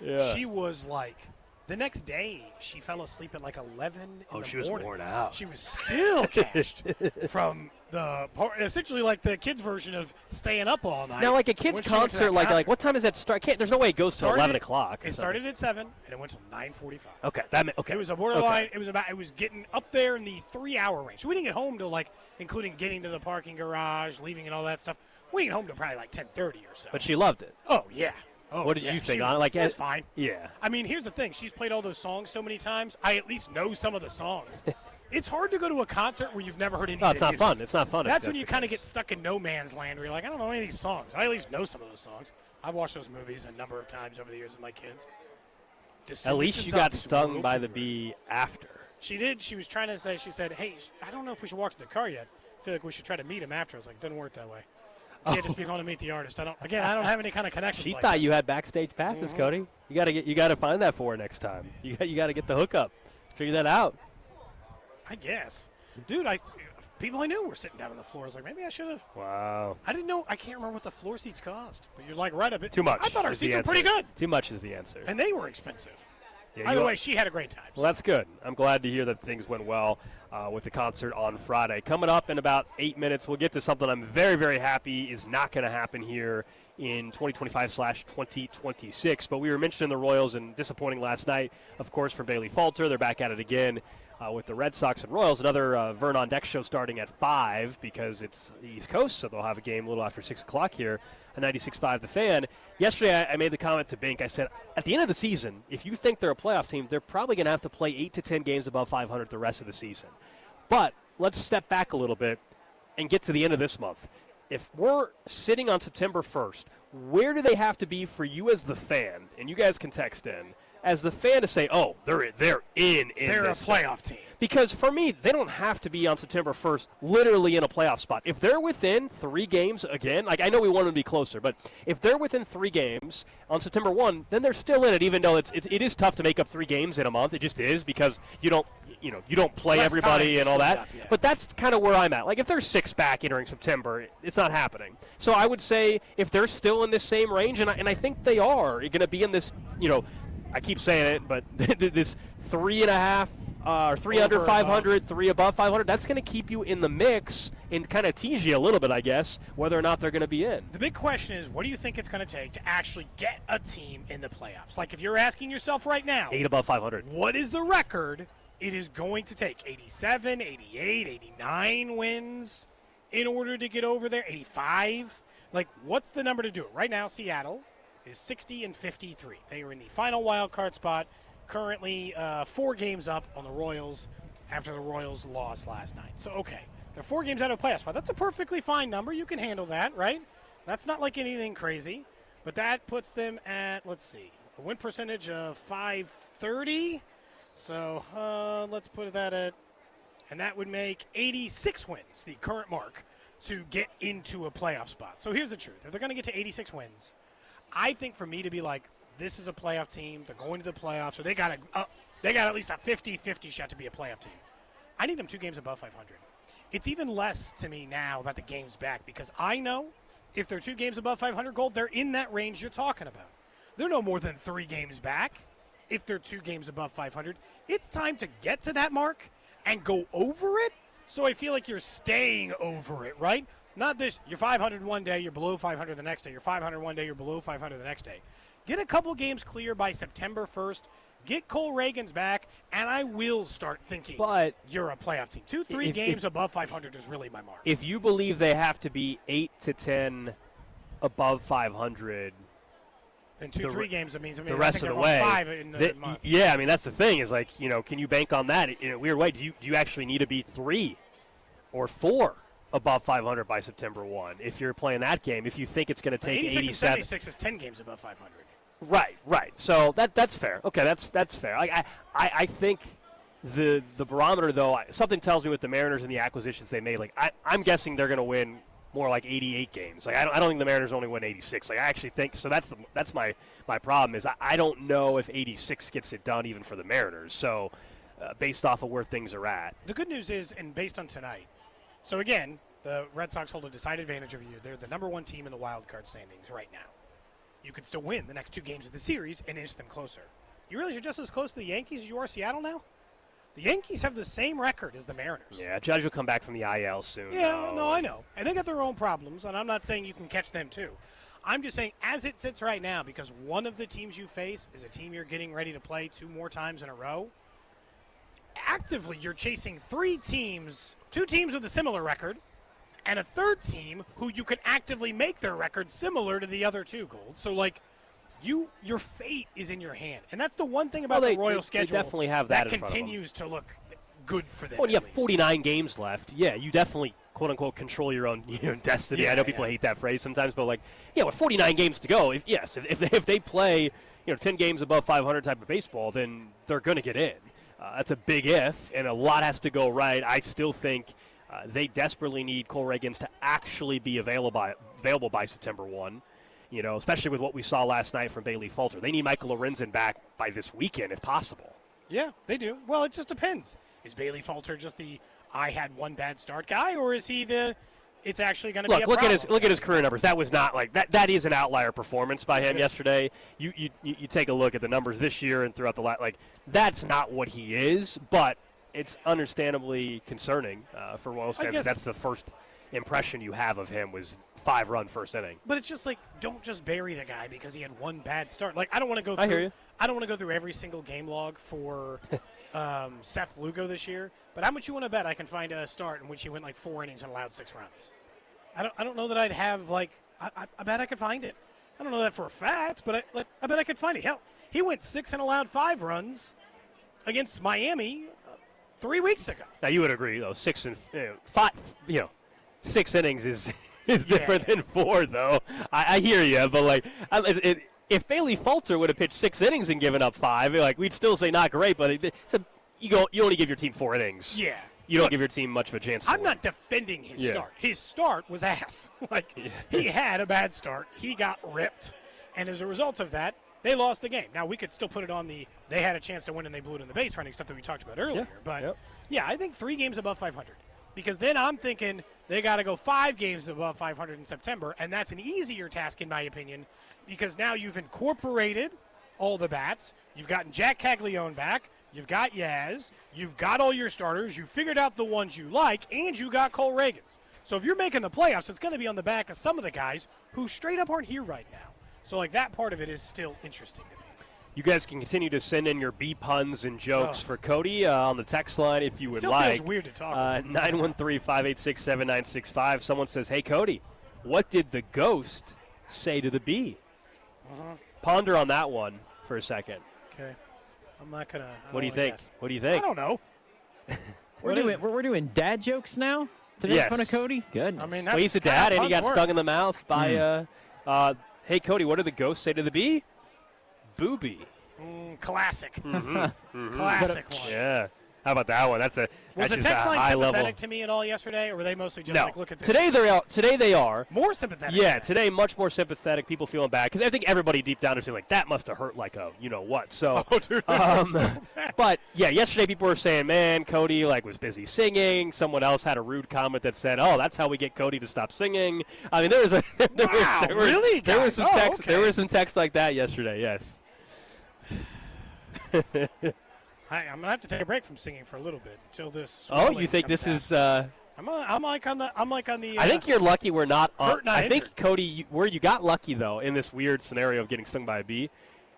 Yeah. She was like, the next day, she fell asleep at like 11 in the morning. She was worn out. She was still cashed from essentially like the kids' version of staying up all night. Now, like a kid's concert, like what time does that start? There's no way it goes to 11 o'clock. It started at 7, and it went till 9:45. Okay. It was a borderline. Okay. It was getting up there in the 3-hour range. So we didn't get home till including getting to the parking garage, leaving and all that stuff. We didn't get home till probably like 10:30 or so. But she loved it. Oh, yeah. Oh, what did you think on it? It's fine. Yeah. I mean, here's the thing. She's played all those songs so many times. I at least know some of the songs. It's hard to go to a concert where you've never heard any of it's not music. fun. It's not fun. That's when you kind of get stuck in no man's land where you're like, I don't know any of these songs. I at least know some of those songs. I've watched those movies a number of times over the years with my kids. At least you got stung by the bee after. She did. She was trying to say, she said, hey, I don't know if we should walk to the car yet. I feel like we should try to meet him after. I was like, it doesn't work that way. You can't just be going to meet the artist. I don't have any kind of connections. She thought you had backstage passes, Cody. You got to find that for her next time. You got to get the hookup. Figure that out. I guess, dude. People I knew were sitting down on the floor. I was like, maybe I should have. Wow. I didn't know. I can't remember what the floor seats cost. But you're like right up it. Too much. I thought our seats were pretty good. Too much is the answer. And they were expensive. Yeah, Either way, she had a great time. Well, that's good. I'm glad to hear that things went well with the concert on Friday. Coming up in about 8 minutes, we'll get to something I'm very, very happy is not going to happen here in 2025/2026. But we were mentioning the Royals and disappointing last night, of course, for Bailey Falter. They're back at it again with the Red Sox and Royals. Another Vern on Deck show starting at 5 because it's the East Coast, so they'll have a game a little after 6 o'clock here on 96.5 The Fan. Yesterday, I made the comment to Bink. I said, at the end of the season, if you think they're a playoff team, they're probably going to have to play 8 to 10 games above 500 the rest of the season. But let's step back a little bit and get to the end of this month. If we're sitting on September 1st, where do they have to be for you as the fan? And you guys can text in. As the fan to say, oh, they're in They're a this playoff thing. team. Because for me, they don't have to be on September 1st literally in a playoff spot. If they're within 3 games, again, like I know we want them to be closer, but if they're within 3 games on September 1, then they're still in it, even though it is tough to make up 3 games in a month. It just is because you don't play Less everybody time and all that. up, yeah. But that's kind of where I'm at. Like if they're 6 back entering September, it's not happening. So I would say if they're still in this same range, and I think they are going to be in this, I keep saying it, but this 3.5 or 3 under 500, 3 above 500, that's going to keep you in the mix and kind of tease you a little bit, I guess, whether or not they're going to be in. The big question is, what do you think it's going to take to actually get a team in the playoffs? Like if you're asking yourself right now, 8 above 500. What is the record it is going to take? 87, 88, 89 wins in order to get over there? 85? Like what's the number to do it? Right now, Seattle is 60-53. They are in the final wild card spot, currently 4 games up on the Royals after the Royals lost last night. So, okay, they're 4 games out of playoff spot. That's a perfectly fine number. You can handle that, right? That's not like anything crazy. But that puts them at, let's see, a win percentage of .530. So let's put that at, and that would make 86 wins, the current mark, to get into a playoff spot. So here's the truth. If they're going to get to 86 wins, I think for me to be like, this is a playoff team, they're going to the playoffs, so they got at least a 50-50 shot to be a playoff team. I need them 2 games above 500. It's even less to me now about the games back because I know if they're 2 games above 500 Gold, they're in that range you're talking about. They're no more than 3 games back if they're 2 games above 500. It's time to get to that mark and go over it, so I feel like you're staying over it, right? Not this, you're 500 one day, you're below 500 the next day. You're 500 one day, you're below 500 the next day. Get a couple games clear by September 1st. Get Cole Reagan's back, and I will start thinking you're a playoff team. 2-3 games above 500 is really my mark. If you believe they have to be 8 to 10 above 500, then 2-3 games, that means the rest of the way. 5 in the month. Yeah, I mean, that's the thing is like, can you bank on that in a weird way? Do you actually need to be 3 or 4 above 500 by September 1 if you're playing that game, if you think it's going to take 86 87. and 76 is 10 games above 500. Right. So that's fair. Okay, that's fair. I think the barometer, though, something tells me with the Mariners and the acquisitions they made, like I'm guessing they're going to win more like 88 games. Like I don't think the Mariners only win 86. Like I actually think so. That's my problem is I don't know if 86 gets it done even for the Mariners. So based off of where things are at. The good news is, and based on tonight, so again, the Red Sox hold a decided advantage of you. They're the number 1 team in the wild card standings right now. You could still win the next 2 games of the series and inch them closer. You realize you're just as close to the Yankees as you are Seattle now? The Yankees have the same record as the Mariners. Yeah, Judge will come back from the IL soon. Yeah, no, I know. And they got their own problems, and I'm not saying you can catch them too. I'm just saying, as it sits right now, because one of the teams you face is a team you're getting ready to play 2 more times in a row, actively you're chasing 3 teams, 2 teams with a similar record, and a 3rd team who you can actively make their record similar to the other 2, Gold. So, like, your fate is in your hand. And that's the one thing about the Royal schedule they definitely have that in continues to look good for them. Well, you have 49 games left. Yeah, you definitely, quote-unquote, control your own destiny. Yeah, I know people hate that phrase sometimes, but, like, yeah, with 49 games to go, if they play 10 games above 500 type of baseball, then they're going to get in. That's a big if, and a lot has to go right. I still think they desperately need Cole Reagans to actually be available by September 1, especially with what we saw last night from Bailey Falter. They need Michael Lorenzen back by this weekend if possible. Yeah, they do. Well, it just depends. Is Bailey Falter just the I had one bad start guy, or is he the it's actually going to be a problem? Look at his career numbers. That was not like that. That is an outlier performance by him yesterday. You take a look at the numbers this year and throughout the that's not what he is, but it's understandably concerning for Royals fans. That's the first impression you have of him was 5-run first inning. But it's just like, don't just bury the guy because he had one bad start. Like, I don't want to go I hear you. I don't want to go through every single game log for Seth Lugo this year, but how much you want to bet I can find a start in which he went like 4 innings and allowed 6 runs? I don't know that I'd have I bet I could find it. I don't know that for a fact, but I bet I could find it. Hell, he went 6 and allowed 5 runs against Miami 3 weeks ago. Now you would agree, though, 6 innings is different than 4, though. I hear you, but if Bailey Falter would have pitched 6 innings and given up 5, we'd still say not great. But you only give your team 4 innings. Yeah. You don't give your team much of a chance. I'm not defending his start. His start was ass. He had a bad start. He got ripped, and as a result of that, they lost the game. Now we could still put it on they had a chance to win and they blew it in the base running stuff that we talked about earlier. But I think 3 games above 500, because then I'm thinking they got to go 5 games above 500 in September, and that's an easier task in my opinion, because now you've incorporated all the bats. You've gotten Jack Caglione back. You've got Yaz. You've got all your starters. You figured out the ones you like, and you got Cole Reagans. So if you're making the playoffs, it's going to be on the back of some of the guys who straight up aren't here right now. So that part of it is still interesting to me. You guys can continue to send in your B puns and jokes for Cody on the text line if you would like. It feels weird to talk about. 913-586-7965. Someone says, "Hey Cody, what did the ghost say to the bee?" Ponder on that one for a second. Okay. I'm not gonna. What do you think? What do you think? I don't know. We're doing dad jokes now to make fun of Cody. Good. I mean, he's a dad, and he got stung in the mouth by. Hey Cody, what did the ghost say to the bee? Booby. Classic. Mm-hmm. Classic one. Yeah. How about that one? Was the text line sympathetic to me at all yesterday, or were they mostly just look at this? Today they are. More sympathetic. Yeah, today much more sympathetic. People feeling bad because I think everybody deep down is saying that must have hurt like a what. So, but yeah, yesterday people were saying, man, Cody was busy singing. Someone else had a rude comment that said, oh, that's how we get Cody to stop singing. I mean, there was some text. Okay. There was some text like that yesterday. Yes. I'm gonna have to take a break from singing for a little bit until this. Oh, you think this is? I'm like on the. I think you're lucky we're not. I think Cody, where you got lucky though in this weird scenario of getting stung by a bee,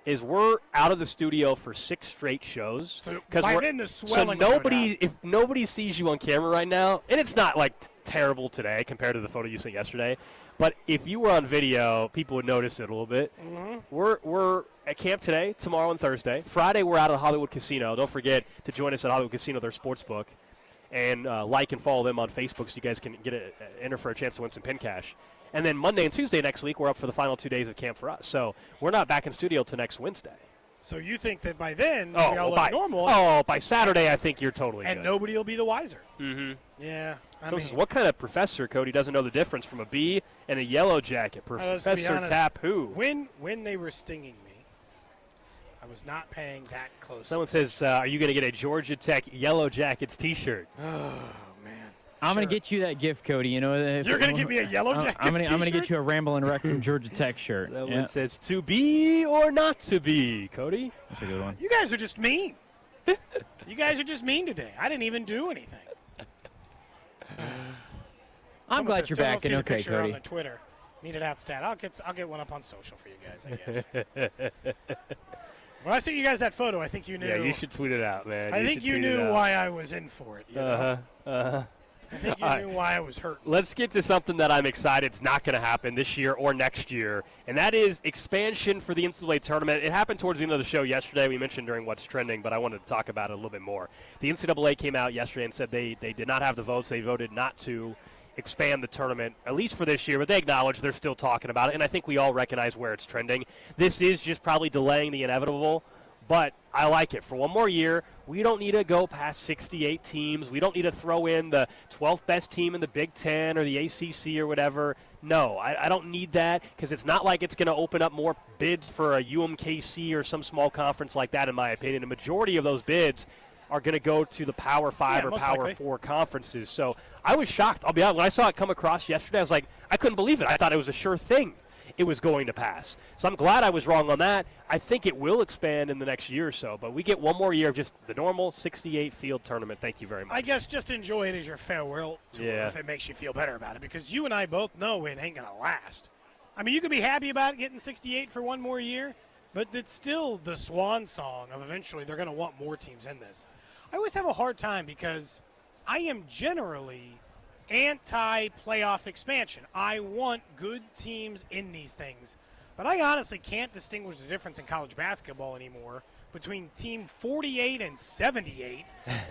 is we're out of the studio for 6 straight shows. So by then the swelling. So if nobody sees you on camera right now, and it's not terrible today compared to the photo you sent yesterday, but if you were on video, people would notice it a little bit. Mm-hmm. We're at camp today, tomorrow, and Thursday. Friday, we're out at Hollywood Casino. Don't forget to join us at Hollywood Casino, their sports book, and like and follow them on Facebook so you guys can enter for a chance to win some pin cash. And then Monday and Tuesday next week, we're up for the final 2 days of camp for us. So we're not back in studio till next Wednesday. So you think that by then we all look normal? Oh, by Saturday, I think you're totally and good. nobody will be the wiser. Mm-hmm. Yeah. What kind of professor, Cody, doesn't know the difference from a bee and a yellow jacket? Professor Tapu. When they were stinging me, I was not paying that close. Someone says, are you going to get a Georgia Tech Yellow Jackets T-shirt? Oh, man. I'm going to get you that gift, Cody. You know, you're going to give me a Yellow Jackets I'm going T-shirt? to get you a Ramblin' Wreck from Georgia Tech shirt. That one says, to be or not to be, Cody. That's a good one. You guys are just mean. You guys are just mean today. I didn't even do anything. I'm glad you're back and okay, Cody. On the Twitter. Need it out stat. I'll get one up on social for you guys, I guess. When I sent you guys that photo, I think you knew. Yeah, you should tweet it out, man. I think you knew why I was in for it. I think you knew why I was hurt. Let's get to something that I'm excited it's not going to happen this year or next year, and that is expansion for the NCAA tournament. It happened towards the end of the show yesterday. We mentioned during What's Trending, but I wanted to talk about it a little bit more. The NCAA came out yesterday and said they did not have the votes. They voted not to expand the tournament, at least for this year, but they acknowledge they're still talking about it, and I think we all recognize where it's trending. This is just probably delaying the inevitable, but I like it. For one more year, we don't need to go past 68 teams. We don't need to throw in the 12th best team in the Big Ten or the ACC or whatever. No, I don't need that because it's not like it's going to open up more bids for a UMKC or some small conference like that, in my opinion. The majority of those bids are going to go to the Power 5 or Power likely. 4 conferences. So I was shocked. I'll be honest. When I saw it come across yesterday, I was like, I couldn't believe it. I thought it was a sure thing it was going to pass. So I'm glad I was wrong on that. I think it will expand in the next year or so, but we get one more year of just the normal 68-field tournament. Thank you very much. I guess just enjoy it as your farewell tour if it makes you feel better about it, because you and I both know it ain't going to last. I mean, you can be happy about getting 68 for one more year, but it's still the swan song of eventually they're going to want more teams in this. I always have a hard time because I am generally anti-playoff expansion. I want good teams in these things. But I honestly can't distinguish the difference in college basketball anymore between team 48 and 78.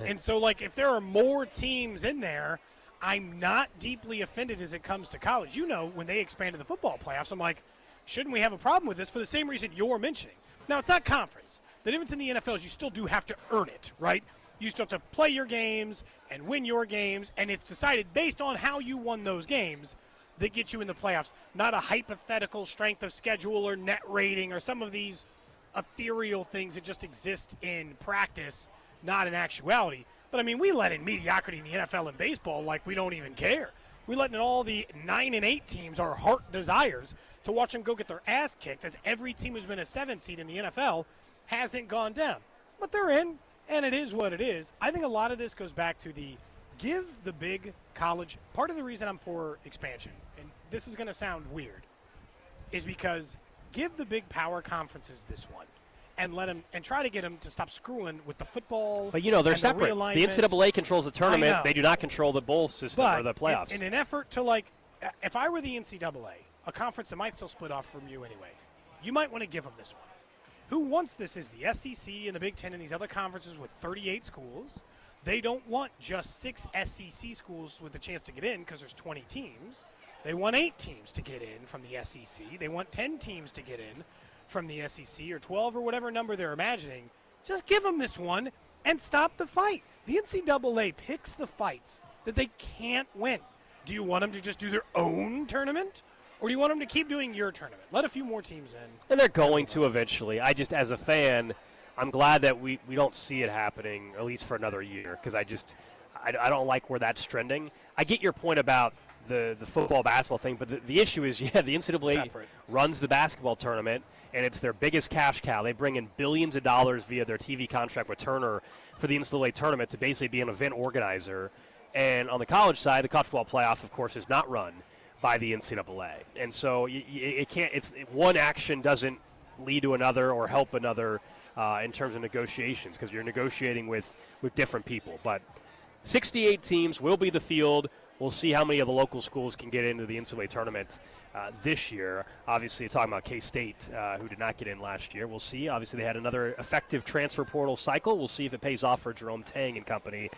And so, like, if there are more teams in there, I'm not deeply offended as it comes to college. You know, when they expanded the football playoffs, I'm like, shouldn't we have a problem with this for the same reason you're mentioning? Now, it's not conference. The difference in the NFL is you still do have to earn it, right? You still have to play your games and win your games, and it's decided based on how you won those games that get you in the playoffs, not a hypothetical strength of schedule or net rating or some of these ethereal things that just exist in practice, not in actuality. But, I mean, we let in mediocrity in the NFL and baseball like we don't even care. We let in all the 9 and 8 teams our heart desires to watch them go get their ass kicked, as every team who's been a 7 seed in the NFL hasn't gone down. But they're in, and it is what it is. I think a lot of this goes back to the give the big college. Part of the reason I'm for expansion, and this is going to sound weird, is because give the big power conferences this one and let them and try to get them to stop screwing with the football. But, you know, they're separate. The NCAA controls the tournament. They do not control the bowl system or the playoffs. In an effort to, like, if I were the NCAA, a conference that might still split off from you anyway, you might want to give them this one. Who wants this is the SEC and the Big Ten and these other conferences with 38 schools. They don't want just 6 SEC schools with a chance to get in because there's 20 teams. They want 8 teams to get in from the SEC. They want 10 teams to get in from the SEC, or 12 or whatever number they're imagining. Just give them this one and stop the fight. The NCAA picks the fights that they can't win. Do you want them to just do their own tournament, or do you want them to keep doing your tournament? Let a few more teams in. And they're going to eventually. I just, as a fan, I'm glad that we don't see it happening, at least for another year, because I don't like where that's trending. I get your point about the football, basketball thing, but the issue is, the NCAA runs the basketball tournament, and it's their biggest cash cow. They bring in billions of dollars via their TV contract with Turner for the NCAA tournament to basically be an event organizer. And on the college side, the college football playoff, of course, is not run by the NCAA. And so it can't. One action doesn't lead to another or help another in terms of negotiations, because you're negotiating with different people. But 68 teams will be the field. We'll see how many of the local schools can get into the NCAA tournament this year. Obviously, talking about K-State, who did not get in last year. We'll see. Obviously, they had another effective transfer portal cycle. We'll see if it pays off for Jerome Tang and company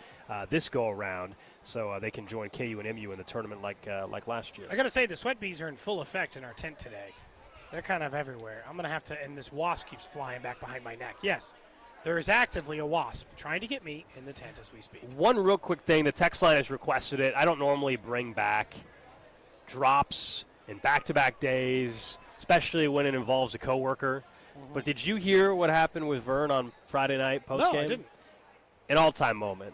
this go-around, so they can join KU and MU in the tournament like last year. I got to say, the sweat bees are in full effect in our tent today. They're kind of everywhere. I'm going to have to, and this wasp keeps flying back behind my neck. Yes, there is actively a wasp trying to get me in the tent as we speak. One real quick thing, the text line has requested it. I don't normally bring back drops in back-to-back days, especially when it involves a coworker. But did you hear what happened with Vern on Friday night postgame? No, I didn't. An all-time moment.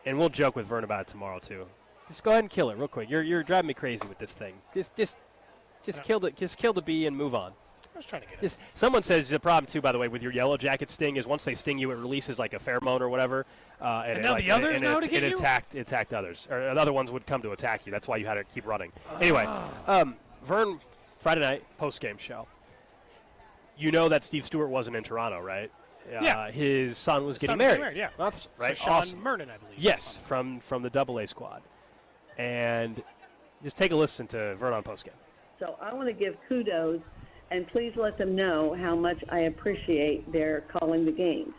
And we'll joke with Vern about it tomorrow, too. Just go ahead and kill it real quick. You're driving me crazy with this thing. Just kill the bee and move on. I was trying to get it. Someone says the problem, too, by the way, with your yellow jacket sting is once they sting you, it releases like a pheromone or whatever. And now the others know to get you? It attacked others. Or the other ones would come to attack you. That's why you had to keep running. Anyway, Vern, Friday night, post-game show. You know that Steve Stewart wasn't in Toronto, right? Yeah. His son was getting married. Yeah. Right? So Sean Awesome. Mernon, I believe. Yes, from the AA squad. And just take a listen to Vern on postgame. So I want to give kudos, and please let them know how much I appreciate their calling the games.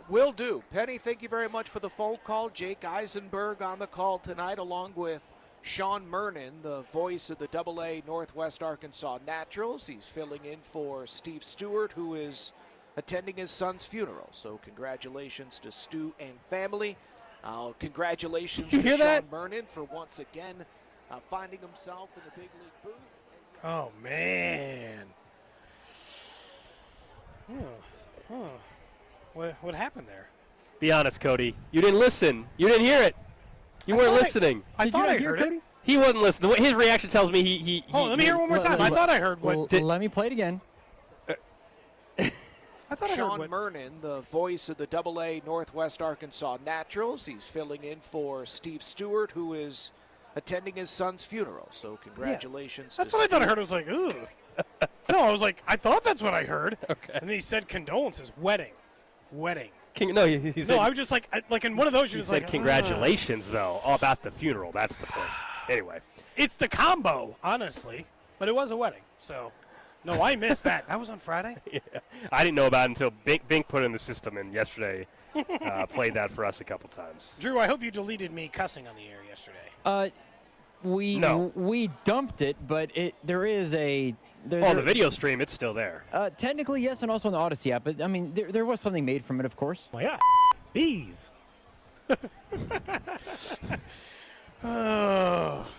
Will do. Penny, thank you very much for the phone call. Jake Eisenberg on the call tonight, along with Sean Mernon, the voice of the AA Northwest Arkansas Naturals. He's filling in for Steve Stewart, who is attending his son's funeral. So congratulations to Stu and family. Congratulations to Sean Mernon for once again finding himself in the big league booth. Oh, man. What happened there? Be honest, Cody. You didn't listen. You didn't hear it. You weren't listening. I thought I heard it. He wasn't listening. His reaction tells me he let me hear it one more time. I thought I heard what. Let me play it again. I thought Sean I heard Mernon, the voice of the AA Northwest Arkansas Naturals. He's filling in for Steve Stewart, who is attending his son's funeral. So congratulations. That's to what I thought I Steve. heard. I was like, ooh. No, I was like, I thought that's what I heard. Okay. And then he said condolences. Wedding. He No, said, I was just like in one of those, he you're just said like, congratulations, though, about the funeral. That's the point. Anyway. It's the combo, honestly. But it was a wedding, so. No, I missed that. That was on Friday? Yeah. I didn't know about it until Bink put it in the system, and yesterday played that for us a couple times. Drew, I hope you deleted me cussing on the air yesterday. We dumped it, but there is a... On the video stream, it's still there. Technically, yes, and also on the Odyssey app. But, I mean, there was something made from it, of course. Well, yeah. Bees.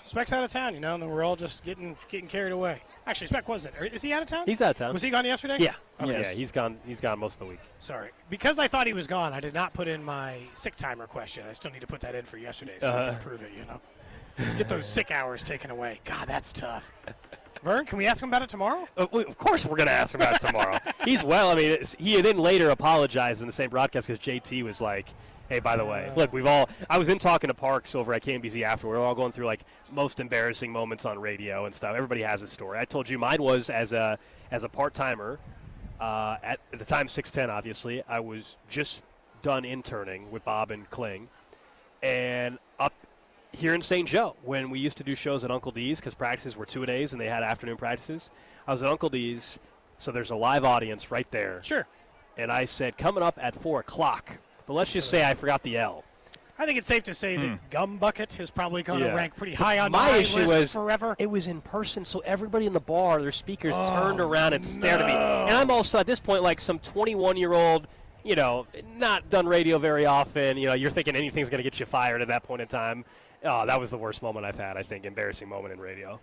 Speck's out of town, and then we're all just getting carried away. Actually, Speck wasn't. Is he out of town? He's out of town. Was he gone yesterday? Yeah. Okay. Yeah, he's gone most of the week. Sorry. Because I thought he was gone, I did not put in my sick timer question. I still need to put that in for yesterday so I can prove it, Get those sick hours taken away. God, that's tough. Vern, can we ask him about it tomorrow? Of course we're going to ask him about it tomorrow. He's well. I mean, he then later apologized in the same broadcast because JT was like, hey, by the way, look, I was in talking to Parks over at KMBZ after. We were all going through, like, most embarrassing moments on radio and stuff. Everybody has a story. I told you mine was as a part-timer at the time 6'10", obviously. I was just done interning with Bob and Kling. And up here in St. Joe, when we used to do shows at Uncle D's, because practices were 2-a-days and they had afternoon practices, I was at Uncle D's, so there's a live audience right there. Sure. And I said, coming up at 4 o'clock. But let's just say I forgot the L. I think it's safe to say that Gum Bucket is probably going to rank pretty high on my issue list forever. It was in person, so everybody in the bar, their speakers turned around and stared at me. And I'm also, at this point, like some 21-year-old, not done radio very often. You're thinking anything's going to get you fired at that point in time. Oh, that was the worst moment I've had, I think. Embarrassing moment in radio,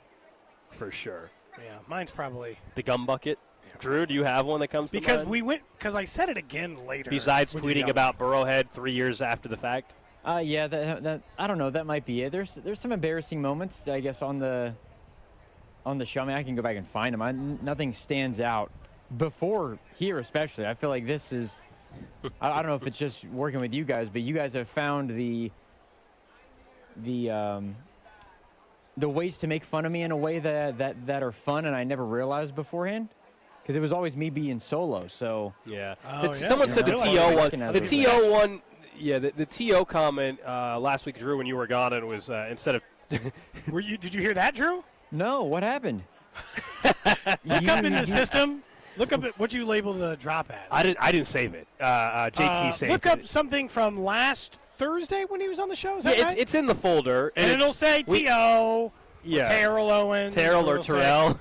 for sure. Yeah, mine's probably the Gum Bucket. Yeah. Drew, do you have one that comes to mind? Because I said it again later. Besides tweeting about Burrowhead 3 years after the fact? Yeah, that I don't know. That might be it. There's some embarrassing moments, I guess, on the show. I mean, I can go back and find them. Nothing stands out before here, especially. I feel like this is. I don't know if it's just working with you guys, but you guys have found the ways to make fun of me in a way that are fun, and I never realized beforehand. Because it was always me being solo, so... Yeah. Someone said the TO one. The TO one, yeah, the TO comment last week, Drew, when you were gone, and it was instead of... Did you hear that, Drew? No, what happened? Look up in the system. Look up at what you label the drop as. I didn't save it. JT saved it. Look up something from last Thursday when he was on the show. Is that right? It's in the folder. And it'll say T.O. Yeah. Terrell Owens. Terrell or Terrell.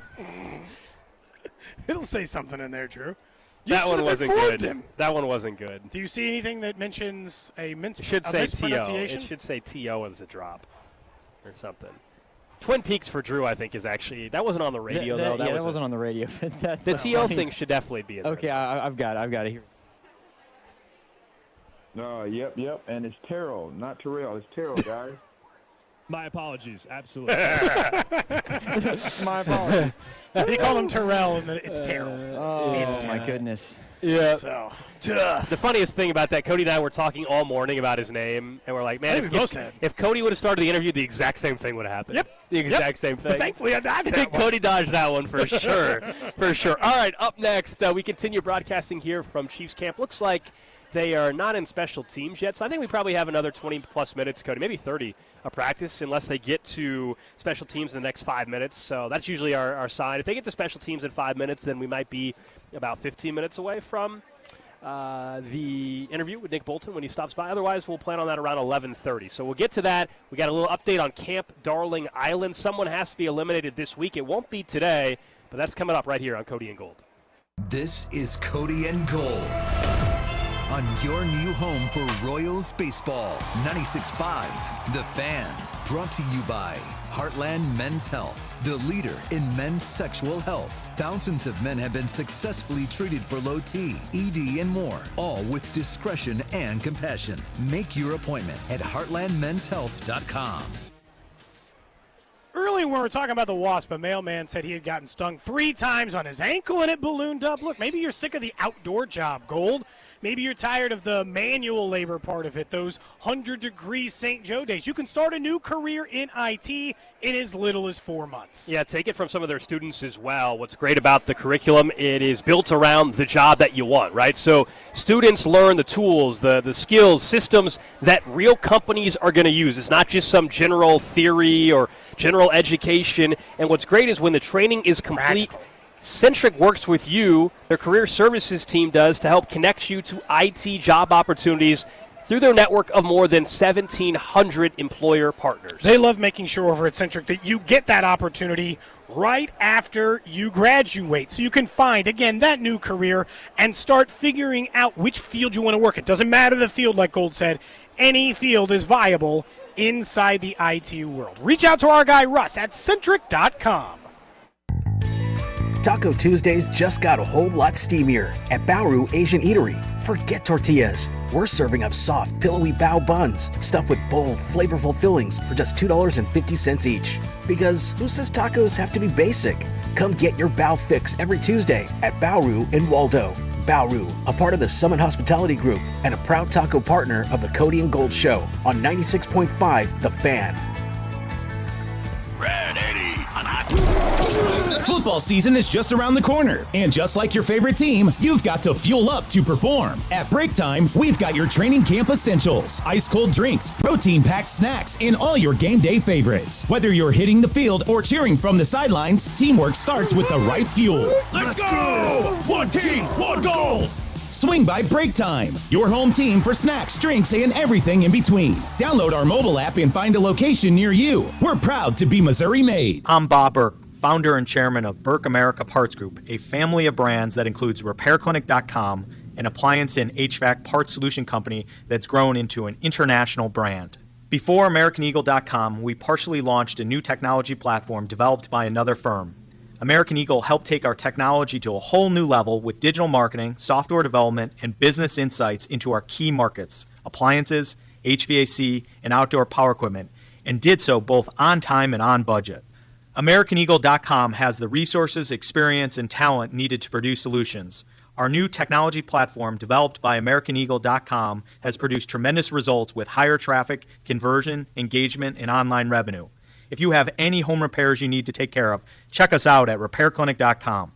It'll say something in there, Drew. That one wasn't good. That one wasn't good. Do you see anything that mentions a mispronunciation? It should say T.O. as a drop or something. Twin Peaks for Drew, I think, is actually... That wasn't on the radio, though. That wasn't on the radio. The T.O. thing should definitely be in there. Okay, I've got it here. No, yep, and it's Terrell, not Terrell. It's Terrell, guys. My apologies, absolutely. My apologies. They call him Terrell, and it's Terrell. Oh, my goodness. Yeah. So, the funniest thing about that, Cody and I were talking all morning about his name, and we're like, man, if Cody would have started the interview, the exact same thing would have happened. Yep. The exact same thing. But thankfully, I dodged that one. Cody dodged that one for sure. For sure. All right, up next, we continue broadcasting here from Chiefs camp. Looks like they are not in special teams yet, so I think we probably have another 20-plus minutes, Cody, maybe 30 of practice, unless they get to special teams in the next 5 minutes. So that's usually our sign. If they get to special teams in 5 minutes, then we might be about 15 minutes away from the interview with Nick Bolton when he stops by. Otherwise, we'll plan on that around 11:30. So we'll get to that. We got a little update on Camp Darling Island. Someone has to be eliminated this week. It won't be today, but that's coming up right here on Cody and Gold. This is Cody and Gold on your new home for Royals baseball. 96.5 The Fan. Brought to you by Heartland Men's Health, the leader in men's sexual health. Thousands of men have been successfully treated for low T, ED, and more, all with discretion and compassion. Make your appointment at heartlandmenshealth.com. Earlier when we were talking about the Wasp, a mailman said he had gotten stung 3 times on his ankle and it ballooned up. Look, maybe you're sick of the outdoor job, Gold. Maybe you're tired of the manual labor part of it, those 100-degree St. Joe days. You can start a new career in IT in as little as 4 months. Yeah, take it from some of their students as well. What's great about the curriculum, it is built around the job that you want, right? So students learn the tools, the skills, systems that real companies are going to use. It's not just some general theory or general education. And what's great is when the training is complete, Centric works with you, their career services team does, to help connect you to IT job opportunities through their network of more than 1,700 employer partners. They love making sure over at Centric that you get that opportunity right after you graduate, so you can find, again, that new career and start figuring out which field you want to work. It doesn't matter the field, like Gold said. Any field is viable inside the IT world. Reach out to our guy Russ at Centric.com. Taco Tuesdays just got a whole lot steamier at Baoru Asian Eatery. Forget tortillas. We're serving up soft, pillowy bao buns stuffed with bold, flavorful fillings for just $2.50 each. Because who says tacos have to be basic? Come get your bao fix every Tuesday at Baoru in Waldo. Baoru, a part of the Summit Hospitality Group and a proud taco partner of the Cody and Gold Show on 96.5 The Fan. Red 80 on Football season is just around the corner, and just like your favorite team, you've got to fuel up to perform. At Break Time, we've got your training camp essentials, ice-cold drinks, protein-packed snacks, and all your game day favorites. Whether you're hitting the field or cheering from the sidelines, teamwork starts with the right fuel. Let's go! One team, one goal! Swing by Break Time, your home team for snacks, drinks, and everything in between. Download our mobile app and find a location near you. We're proud to be Missouri made. I'm Bob Burke, founder and chairman of Burke America Parts Group, a family of brands that includes RepairClinic.com, an appliance and HVAC parts solution company that's grown into an international brand. Before AmericanEagle.com, we partially launched a new technology platform developed by another firm. American Eagle helped take our technology to a whole new level with digital marketing, software development, and business insights into our key markets, appliances, HVAC, and outdoor power equipment, and did so both on time and on budget. AmericanEagle.com has the resources, experience, and talent needed to produce solutions. Our new technology platform, developed by AmericanEagle.com, has produced tremendous results with higher traffic, conversion, engagement, and online revenue. If you have any home repairs you need to take care of, check us out at RepairClinic.com.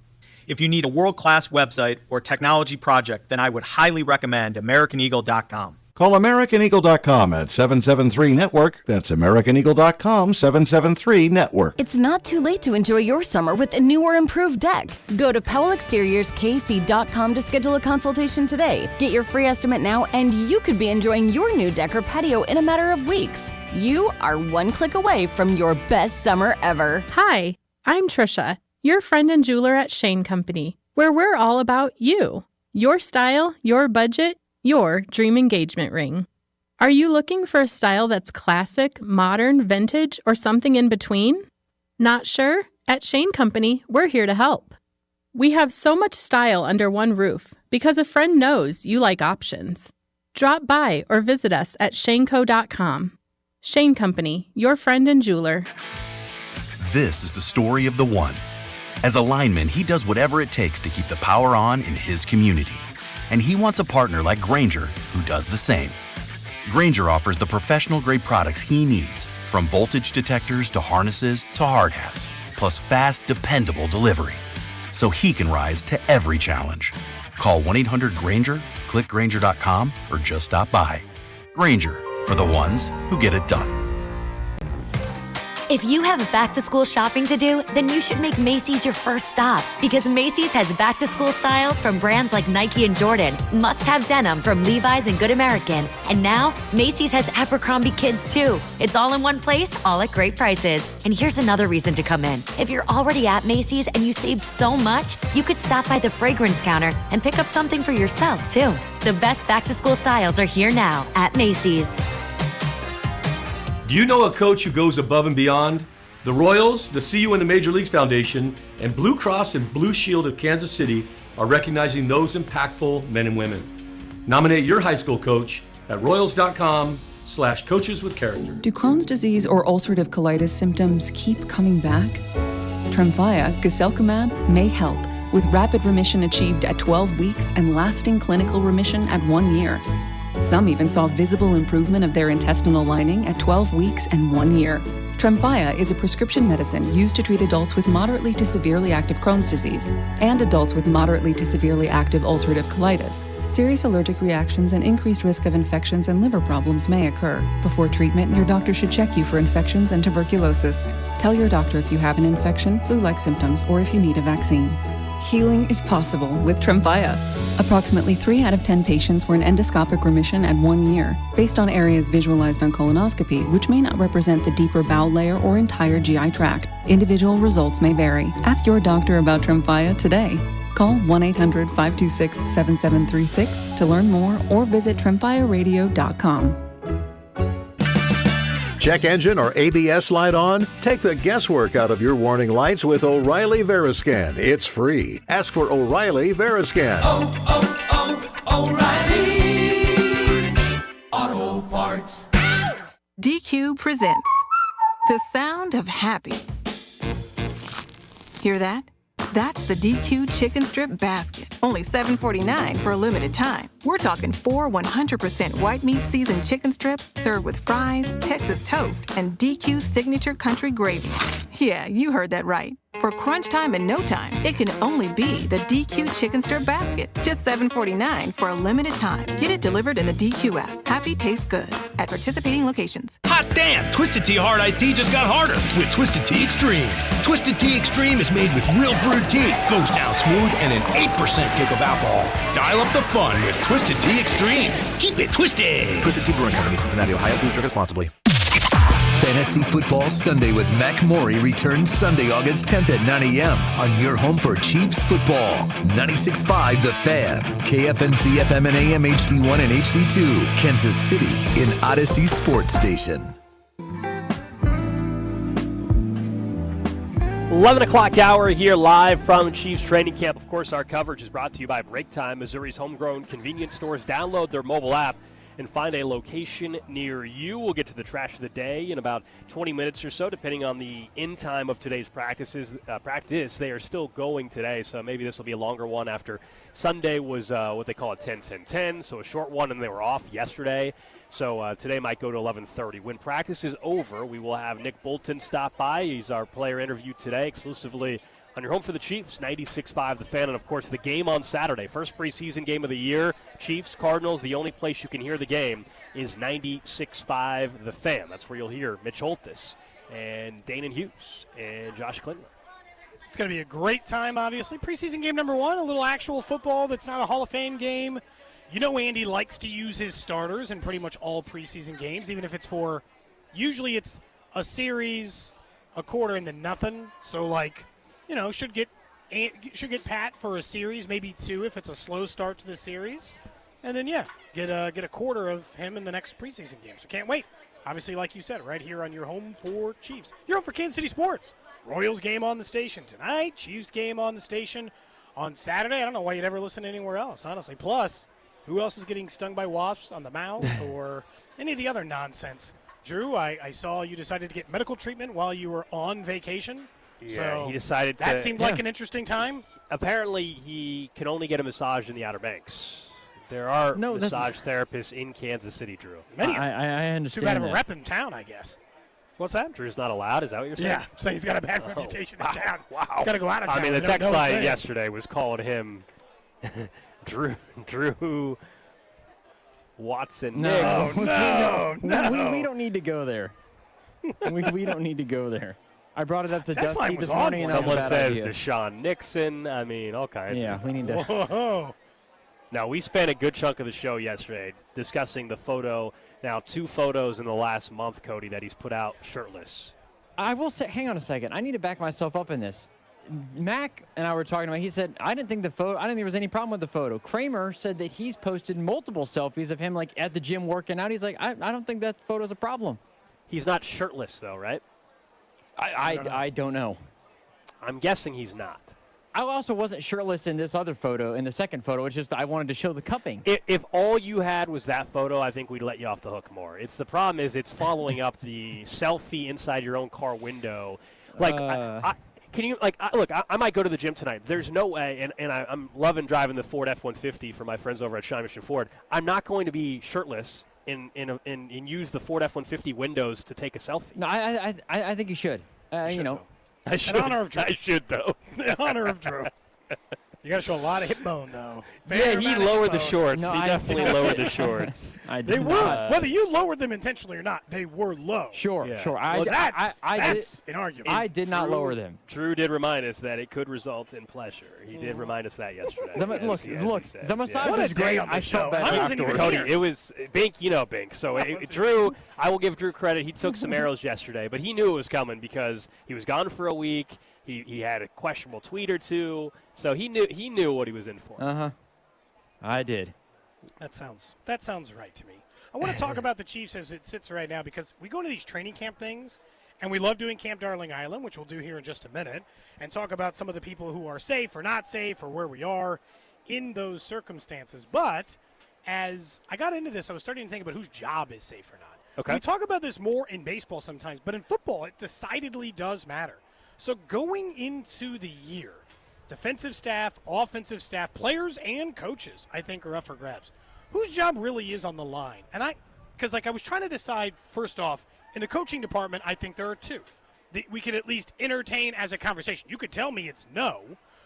If you need a world-class website or technology project, then I would highly recommend AmericanEagle.com. Call AmericanEagle.com at 773-NETWORK. That's AmericanEagle.com, 773-NETWORK. It's not too late to enjoy your summer with a new or improved deck. Go to PowellExteriorsKC.com to schedule a consultation today. Get your free estimate now, and you could be enjoying your new deck or patio in a matter of weeks. You are one click away from your best summer ever. Hi, I'm Trisha, your friend and jeweler at Shane Company, where we're all about you, your style, your budget, your dream engagement ring. Are you looking for a style that's classic, modern, vintage, or something in between? Not sure? At Shane Company, we're here to help. We have so much style under one roof because a friend knows you like options. Drop by or visit us at shaneco.com. Shane Company, your friend and jeweler. This is the story of the one. As a lineman, he does whatever it takes to keep the power on in his community. And he wants a partner like Grainger who does the same. Grainger offers the professional-grade products he needs, from voltage detectors to harnesses to hard hats, plus fast, dependable delivery, so he can rise to every challenge. Call 1-800-GRAINGER, click Grainger.com, or just stop by. Grainger, for the ones who get it done. If you have back-to-school shopping to do, then you should make Macy's your first stop, because Macy's has back-to-school styles from brands like Nike and Jordan, must-have denim from Levi's and Good American, and now Macy's has Abercrombie Kids too. It's all in one place, all at great prices. And here's another reason to come in. If you're already at Macy's and you saved so much, you could stop by the fragrance counter and pick up something for yourself too. The best back-to-school styles are here now at Macy's. Do you know a coach who goes above and beyond? The Royals, the CU and the Major Leagues Foundation, and Blue Cross and Blue Shield of Kansas City are recognizing those impactful men and women. Nominate your high school coach at royals.com/coaches with character. Do Crohn's disease or ulcerative colitis symptoms keep coming back? Tremfya, guselkumab, may help, with rapid remission achieved at 12 weeks and lasting clinical remission at 1 year. Some even saw visible improvement of their intestinal lining at 12 weeks and 1 year. Tremfya is a prescription medicine used to treat adults with moderately to severely active Crohn's disease and adults with moderately to severely active ulcerative colitis. Serious allergic reactions and increased risk of infections and liver problems may occur. Before treatment, your doctor should check you for infections and tuberculosis. Tell your doctor if you have an infection, flu-like symptoms, or if you need a vaccine. Healing is possible with Tremfya. Approximately 3 out of 10 patients were in endoscopic remission at 1 year, based on areas visualized on colonoscopy, which may not represent the deeper bowel layer or entire GI tract. Individual results may vary. Ask your doctor about Tremfya today. Call 1-800-526-7736 to learn more or visit tremfyaradio.com. Check engine or ABS light on? Take the guesswork out of your warning lights with O'Reilly Veriscan. It's free. Ask for O'Reilly Veriscan. O'Reilly Auto Parts. DQ presents the sound of happy. Hear that? That's the DQ Chicken Strip Basket. Only $7.49 for a limited time. We're talking 4 100% white meat seasoned chicken strips served with fries, Texas toast, and DQ signature country gravy. Yeah, you heard that right. For crunch time and no time, it can only be the DQ Chicken Strip Basket. Just $7.49 for a limited time. Get it delivered in the DQ app. Happy tastes good at participating locations. Hot damn! Twisted Tea Hard Iced Tea just got harder with Twisted Tea Extreme. Twisted Tea Extreme is made with real brewed tea, goes down smooth, and an 8% kick of alcohol. Dial up the fun with Twisted Tea Extreme. Keep it twisted. Twisted Tea Brewing Company, Cincinnati, Ohio. Please drink responsibly. Fantasy Football Sunday with Mac Morey returns Sunday, August 10th at 9 a.m. on your home for Chiefs football. 96.5 The Fan, KFNC FM and AM HD1 and HD2, Kansas City in Odyssey Sports Station. 11 o'clock hour here live from Chiefs training camp. Of course, our coverage is brought to you by Break Time, Missouri's homegrown convenience stores. Download their mobile app and find a location near you. We'll get to the trash of the day in about 20 minutes or so, depending on the end time of today's practice. They are still going today, so maybe this will be a longer one after Sunday was what they call a 10-10-10, so a short one, and they were off yesterday. So today might go to 11:30. When practice is over, we will have Nick Bolton stop by. He's our player interview today, exclusively on your home for the Chiefs, 96.5 The Fan, and, of course, the game on Saturday. First preseason game of the year, Chiefs, Cardinals. The only place you can hear the game is 96.5 The Fan. That's where you'll hear Mitch Holthus and Danon Hughes and Josh Klingler. It's going to be a great time, obviously. Preseason game number 1, a little actual football that's not a Hall of Fame game. You know Andy likes to use his starters in pretty much all preseason games, even if it's for – usually it's a series, a quarter, and then nothing. So, like – you know, should get Pat for a series, maybe 2 if it's a slow start to the series, and then get a quarter of him in the next preseason game. So can't wait. Obviously, like you said, right here on your home for Chiefs, your home for Kansas City sports. Royals game on the station tonight. Chiefs game on the station on Saturday. I don't know why you'd ever listen anywhere else, honestly. Plus, who else is getting stung by wasps on the mouth or any of the other nonsense? Drew, I saw you decided to get medical treatment while you were on vacation. Yeah, so he decided that seemed like an interesting time. Apparently, he can only get a massage in the Outer Banks. There are massage therapists in Kansas City, Drew. Many. I understand. Too bad of a that. rep in town, I guess. What's that? Drew's not allowed? Is that what you're saying? Yeah, so he's got a bad reputation in town. Wow. He's got to go out of town. I mean, the text line yesterday was calling him Drew Watson. No. We don't need to go there. We don't need to go there. I brought it up to Text Dusty line was this morning. on. And Someone says idea. Deshaun Nixon. I mean, all kinds. Yeah, we need to. Whoa. Now, we spent a good chunk of the show yesterday discussing the photo. Now, 2 photos in the last month, Cody, that he's put out shirtless. I will say, hang on a second. I need to back myself up in this. Mac and I were talking about. He said, I didn't think there was any problem with the photo. Kramer said that he's posted multiple selfies of him like at the gym working out. He's like, I don't think that photo's a problem. He's not shirtless, though, right? I don't know. I'm guessing he's not. I also wasn't shirtless in this other photo, in the second photo. It's just I wanted to show the cupping. If all you had was that photo, I think we'd let you off the hook more. The problem is it's following up the selfie inside your own car window. Like, I might go to the gym tonight. There's no way, and I'm loving driving the Ford F-150 for my friends over at Shine Mission Ford. I'm not going to be shirtless and use the Ford F-150 windows to take a selfie. No, I think you should. I should, I should. In honor of Drew. I should, though. In honor of Drew. You got to show a lot of hip bone, though. Yeah, he lowered the shorts. No, he definitely lowered the shorts. They were, whether you lowered them intentionally or not, they were low. Sure. Well, that's inarguable. I did not lower them. Drew did remind us that it could result in pleasure. He did remind us that yesterday. The massage was great. I felt better afterwards. Cody, it was Bink. You know Bink. So Drew, I will give Drew credit. He took some arrows yesterday, but he knew it was coming because he was gone for a week. He had a questionable tweet or two, so he knew what he was in for. I did. That sounds right to me. I want to talk about the Chiefs as it sits right now because we go to these training camp things, and we love doing Camp Darling Island, which we'll do here in just a minute, and talk about some of the people who are safe or not safe or where we are in those circumstances. But as I got into this, I was starting to think about whose job is safe or not. Okay. We talk about this more in baseball sometimes, but in football, it decidedly does matter. So going into the year, defensive staff, offensive staff, players and coaches, I think, are up for grabs. Whose job really is on the line? And I was trying to decide, first off, in the coaching department, I think there are two. We could at least entertain as a conversation. You could tell me it's no,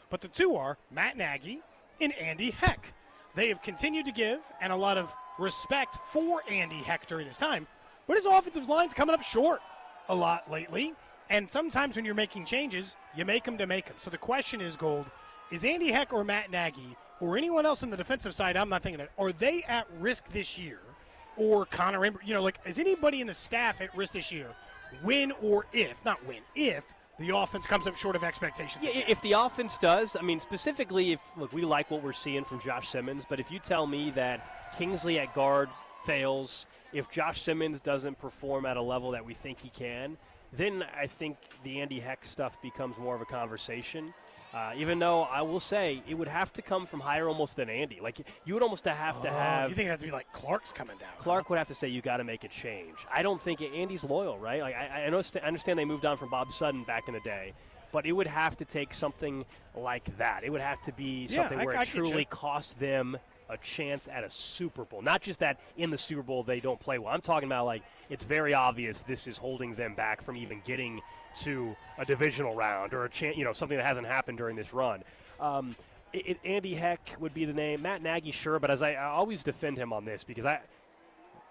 but the two are Matt Nagy and Andy Heck. They have continued to give and a lot of respect for Andy Heck during this time, but his offensive line's coming up short a lot lately. And sometimes when you're making changes, you make them to make them. So the question is, Gold, is Andy Heck or Matt Nagy or anyone else on the defensive side, I'm not thinking of, are they at risk this year? Or Connor, is anybody in the staff at risk this year when or if, not when, if the offense comes up short of expectations? Yeah, if the offense does, specifically we like what we're seeing from Josh Simmons, but if you tell me that Kingsley at guard fails, if Josh Simmons doesn't perform at a level that we think he can, then I think the Andy Heck stuff becomes more of a conversation. Even though I will say it would have to come from higher almost than Andy. Like, you would almost have to have. You think it has to be like Clark's coming down? Clark would have to say you got to make a change. I don't think Andy's loyal, right? Like, I understand they moved on from Bob Sutton back in the day, but it would have to take something like that. It would have to be something where it truly cost them a chance at a Super Bowl. Not just that in the Super Bowl they don't play well. I'm talking about, like, it's very obvious this is holding them back from even getting to a divisional round or a chance, something that hasn't happened during this run. Andy Heck would be the name. Matt Nagy, sure, but as I always defend him on this because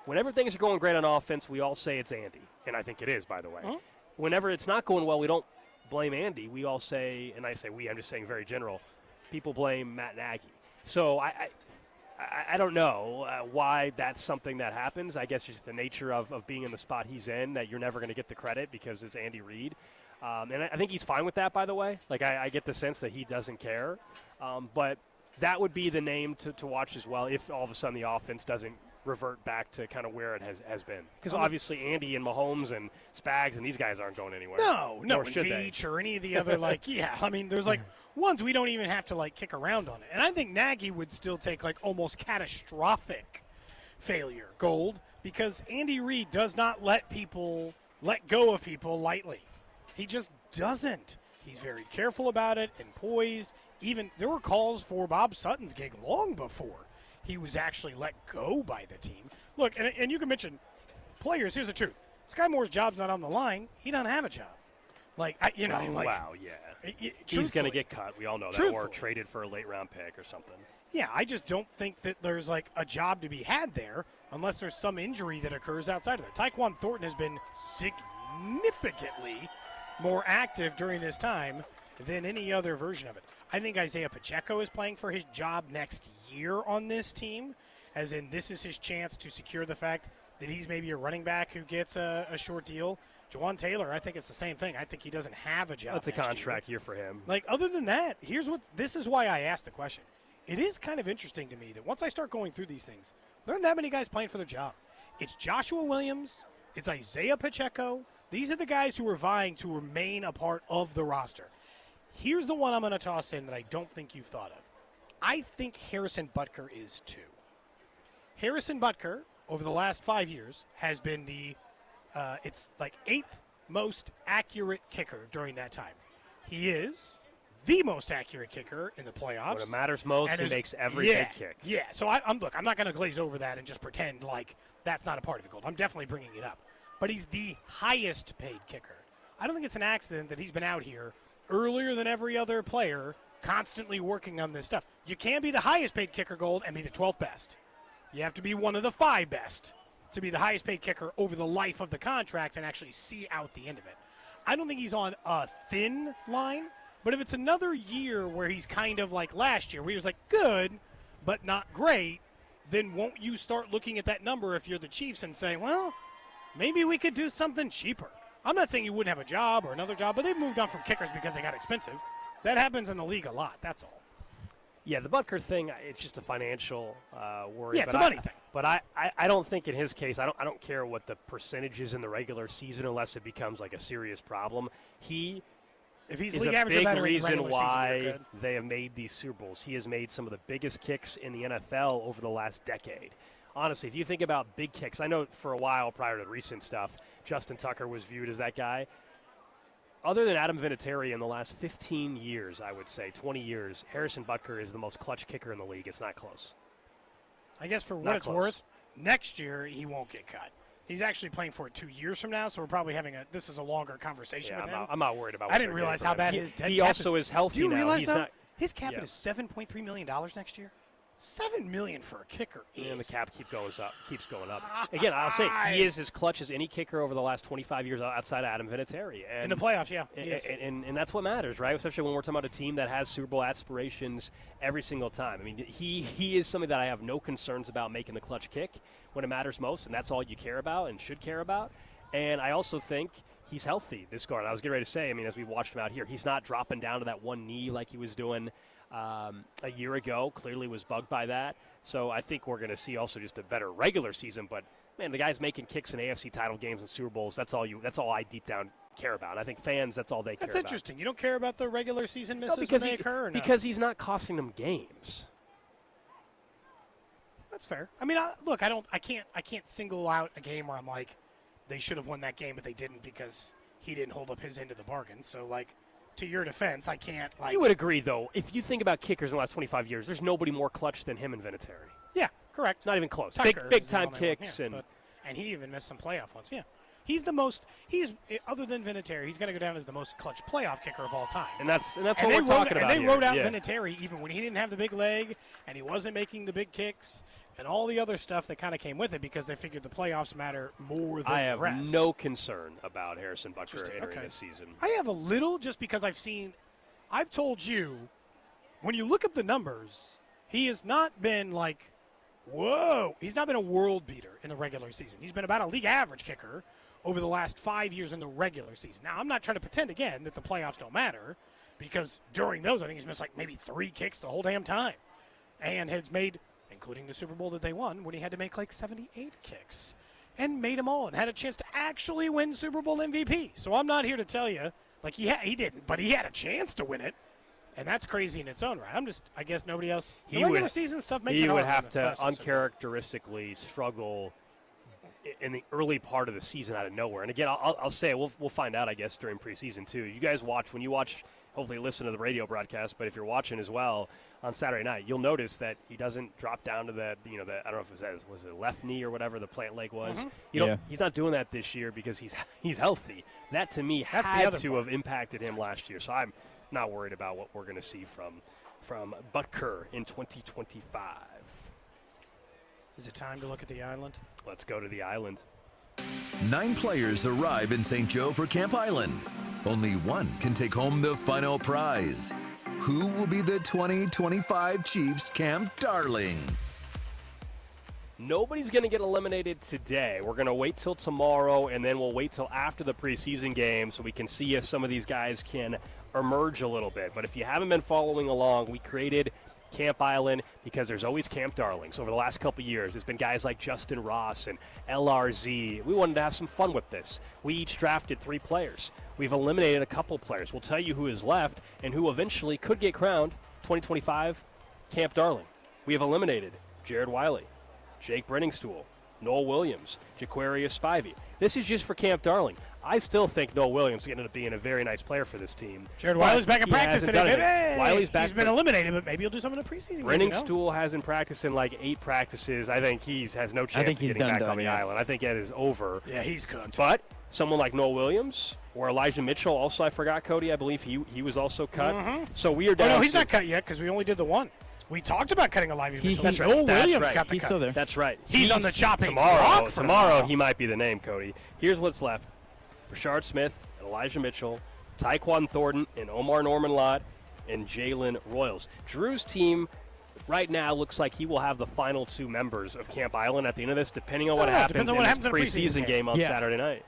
whenever things are going great on offense, we all say it's Andy, and I think it is, by the way. Huh? Whenever it's not going well, we don't blame Andy. We all say, and I say we, I'm just saying very general, people blame Matt Nagy. So I don't know why that's something that happens. I guess just the nature of being in the spot he's in, that you're never going to get the credit because it's Andy Reid. And I think he's fine with that, by the way. Like, I get the sense that he doesn't care. But that would be the name to watch as well if all of a sudden the offense doesn't revert back to kind of where it has been. Because obviously Andy and Mahomes and Spags and these guys aren't going anywhere. No, and Veach or any of the other, there's ones we don't even have to kick around on it. And I think Nagy would still take almost catastrophic failure, Gold, because Andy Reid does not let go of people lightly. He just doesn't. He's very careful about it and poised. Even there were calls for Bob Sutton's gig long before he was actually let go by the team. Look, and you can mention players. Here's the truth. Sky Moore's job's not on the line. He doesn't have a job. Wow, yeah. He's going to get cut. We all know that. Or traded for a late-round pick or something. Yeah, I just don't think that there's a job to be had there unless there's some injury that occurs outside of it. Tyquan Thornton has been significantly more active during this time than any other version of it. I think Isaiah Pacheco is playing for his job next year on this team, as in this is his chance to secure the fact that he's maybe a running back who gets a short deal. Jawan Taylor, I think it's the same thing. I think he doesn't have a job. That's a contract year for him. Other than that, this is why I asked the question. It is kind of interesting to me that once I start going through these things, there aren't that many guys playing for their job. It's Joshua Williams. It's Isaiah Pacheco. These are the guys who are vying to remain a part of the roster. Here's the one I'm going to toss in that I don't think you've thought of. I think Harrison Butker is too. Harrison Butker, over the last 5 years, has been the 8th most accurate kicker during that time. He is the most accurate kicker in the playoffs. When it matters most, he makes every big kick. Yeah, so I'm not going to glaze over that and just pretend like that's not a part of the Gold. I'm definitely bringing it up. But he's the highest paid kicker. I don't think it's an accident that he's been out here earlier than every other player constantly working on this stuff. You can't be the highest paid kicker, Gold, and be the 12th best. You have to be one of the 5 best to be the highest paid kicker over the life of the contract and actually see out the end of it. I don't think he's on a thin line, but if it's another year where he's kind of like last year, where he was like good but not great, then won't you start looking at that number if you're the Chiefs and say, well, maybe we could do something cheaper? I'm not saying you wouldn't have a job or another job, but they've moved on from kickers because they got expensive. That happens in the league a lot, that's all. Yeah, the Butker thing, it's just a financial worry. Yeah, it's a money thing. But I don't think in his case, I don't care what the percentage is in the regular season unless it becomes like a serious problem. If he's is league a average big better in the reason regular why season, they have made these Super Bowls. He has made some of the biggest kicks in the NFL over the last decade. Honestly, if you think about big kicks, I know for a while prior to the recent stuff, Justin Tucker was viewed as that guy. Other than Adam Vinatieri in the last 15 years, I would say, 20 years, Harrison Butker is the most clutch kicker in the league. It's not close. I guess for what it's worth, next year he won't get cut. He's actually playing for it 2 years from now, so we're probably having this is a longer conversation with him. I'm not worried about. I didn't realize how bad his dead cap is. He also is healthy now. Do you realize He's now? not, his cap is $7.3 million next year. $7 million for a kicker. And the cap keeps going up. Again, I'll say he is as clutch as any kicker over the last 25 years outside of Adam Vinatieri. And, in the playoffs, yeah. And that's what matters, right? Especially when we're talking about a team that has Super Bowl aspirations every single time. I mean, he is something that I have no concerns about making the clutch kick when it matters most, and that's all you care about and should care about. And I also think he's healthy, this guard. I was getting ready to say, I mean, as we've watched him out here, he's not dropping down to that one knee like he was doing a year ago. Clearly was bugged by that. So I think we're going to see also just a better regular season. But, man, the guy's making kicks in AFC title games and Super Bowls. That's all I deep down care about. I think fans, that's all they care about. That's interesting. You don't care about the regular season misses when they occur? Or no? Because he's not costing them games. That's fair. I mean, I can't single out a game where I'm like, they should have won that game, but they didn't because he didn't hold up his end of the bargain. So, like, to your defense, I can't, like... You would agree, though, if you think about kickers in the last 25 years, there's nobody more clutch than him and Vinatieri. Yeah, correct. Not even close. Tucker Big-time kicks. One, yeah, and he even missed some playoff ones, yeah. Other than Vinatieri, he's going to go down as the most clutch playoff kicker of all time. And that's what we're talking about. And they wrote out Vinatieri even when he didn't have the big leg and he wasn't making the big kicks and all the other stuff that kind of came with it because they figured the playoffs matter more than the rest. I have no concern about Harrison Butker entering this season. I have a little just because I've told you, when you look up the numbers, he has not been like, whoa. He's not been a world beater in the regular season. He's been about a league average kicker over the last 5 years in the regular season. Now, I'm not trying to pretend, again, that the playoffs don't matter because during those, I think he's missed like maybe 3 kicks the whole damn time and has made, including the Super Bowl that they won, when he had to make like 78 kicks and made them all and had a chance to actually win Super Bowl MVP. So I'm not here to tell you, like he didn't, but he had a chance to win it. And that's crazy in its own right. I guess nobody else. The regular season stuff makes it hard. He would have to uncharacteristically struggle in the early part of the season out of nowhere. And again, I'll say we'll find out, I guess, during preseason too. You guys when you watch, hopefully listen to the radio broadcast, but if you're watching as well on Saturday night, you'll notice that he doesn't drop down to the I don't know if was it left knee or whatever the plant leg was. Mm-hmm. He's not doing that this year because he's healthy. That to me had to have impacted him last year. So I'm not worried about what we're going to see from Butker in 2025. Is it time to look at the island? Let's go to the island. 9 players arrive in St. Joe for Camp Island. Only one can take home the final prize. Who will be the 2025 Chiefs Camp Darling? Nobody's going to get eliminated today. We're going to wait till tomorrow, and then we'll wait till after the preseason game so we can see if some of these guys can emerge a little bit. But if you haven't been following along, we created Camp Island because there's always Camp Darlings. Over the last couple of years, there's been guys like Justin Ross and LRZ. We wanted to have some fun with this. We each drafted 3 players. We've eliminated a couple players. We'll tell you who is left and who eventually could get crowned 2025 Camp Darling. We have eliminated Jared Wiley, Jake Brenningstool, Noel Williams, Jaquarius Spivey. This is just for Camp Darling. I still think Noel Williams is going to be a very nice player for this team. Jared Wiley's back in practice today. Wiley's back. He's been eliminated, but maybe he'll do something in the preseason. Brenningstool hasn't practiced in like 8 practices. I think he has no chance of getting back on the island. I think that is over. Yeah, he's cooked. But someone like Noel Williams or Elijah Mitchell. Also, I forgot Cody. I believe he was also cut. Mm-hmm. So we are down. No, he's not cut yet because we only did the one. We talked about cutting Elijah Mitchell. That's right. Noel Williams right. got the He's cut. still there. That's right. He's on the chopping block. Tomorrow he might be the name, Cody. Here's what's left. Rashard Smith, Elijah Mitchell, Tyquan Thornton, and Omar Norman-Lott, and Jalen Royals. Drew's team right now looks like he will have the final 2 members of Camp Island at the end of this, depending on what happens in this preseason game on Saturday night.